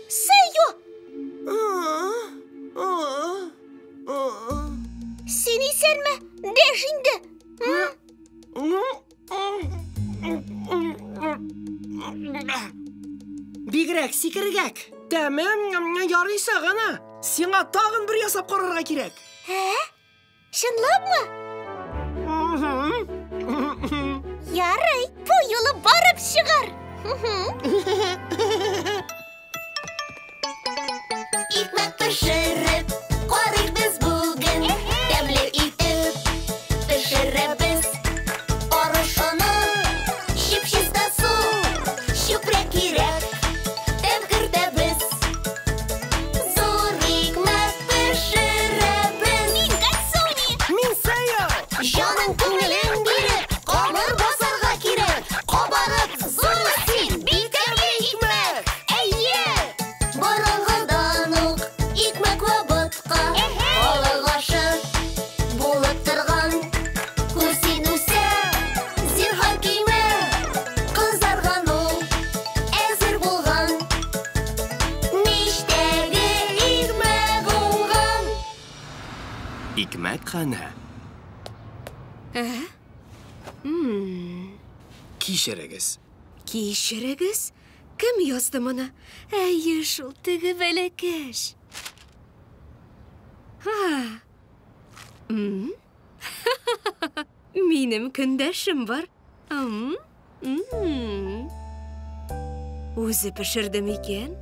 Сәйо! Син исәнме? Дәш инде. Бигрәк сикергәк. Тәмам ярыйсы гына. Сиңа тагын бер ясап карарга кирәк. Чынлапмы? Ярый, бу юлы барып чыгар. Икмәк пешереп, карыйк без бүген. Тәмле итеп пешерәбез. Арышаны, чип-чиста су, чүпрәк кирәк. Тәм кертәбез. Зур икмәк пешерәбез. Мин Катсуни. Мин Сәйо. Җаның күңелен биреп, камыр басарга кирәк. Кабарып зур син, бик тәмле икмәк. Әйе! Борынгыдан ук икмәк ва ботка. Халык ашы булып торган. Күрсин үсә, зинһар кимә. Кызарган ул, әзер булган. Мичтәге икмәк уңган. Икмәк кана. Кичерегез. Кичерегез? Кем язды моны? Әйе, шул теге бәләкәш. Минем көндәшем бар. Үзе пешерде микән?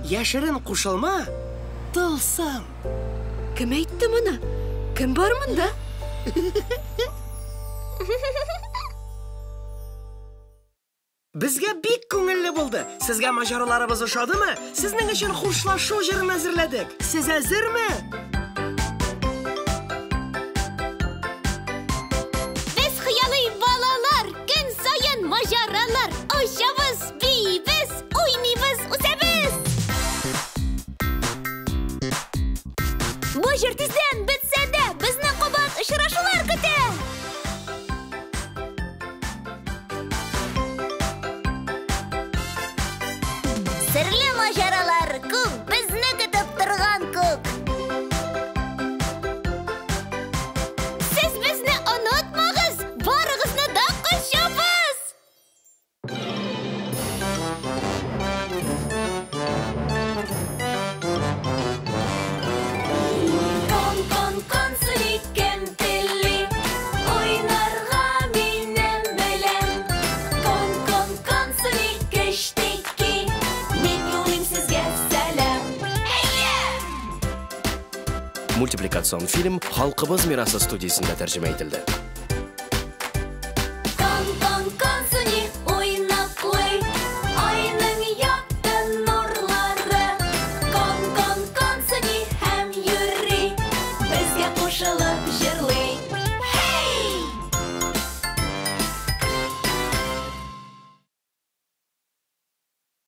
Яшерин кушылма. Тылсым. Кем әйтте моны? Кем бар монда? Безгә бик күңелле булды. Сезгә маҗараларыбыз ошадымы? Сезнең өчен хушлашу җырын әзерләдек. Сез әзерме? Без хыялый балалар, көн сайын маҗаралар. Очабыз, бийбез, уйныйбыз, үсәбез. Бу җыр тиздән бетсә дә, безне кабат очрашулар көтә. Серле маҗаралар күп, безне көтеп торган күк. Сез безне онытмагыз, барыгызны да кочабыз. Кон, сөйкем телли, ойнарга минем белән. Кон, сөйкештеки, мин юлым сезгә сәлам. Мультипликацион фильм «Халкыбыз мирасы» студиясында тәрҗемә ителде.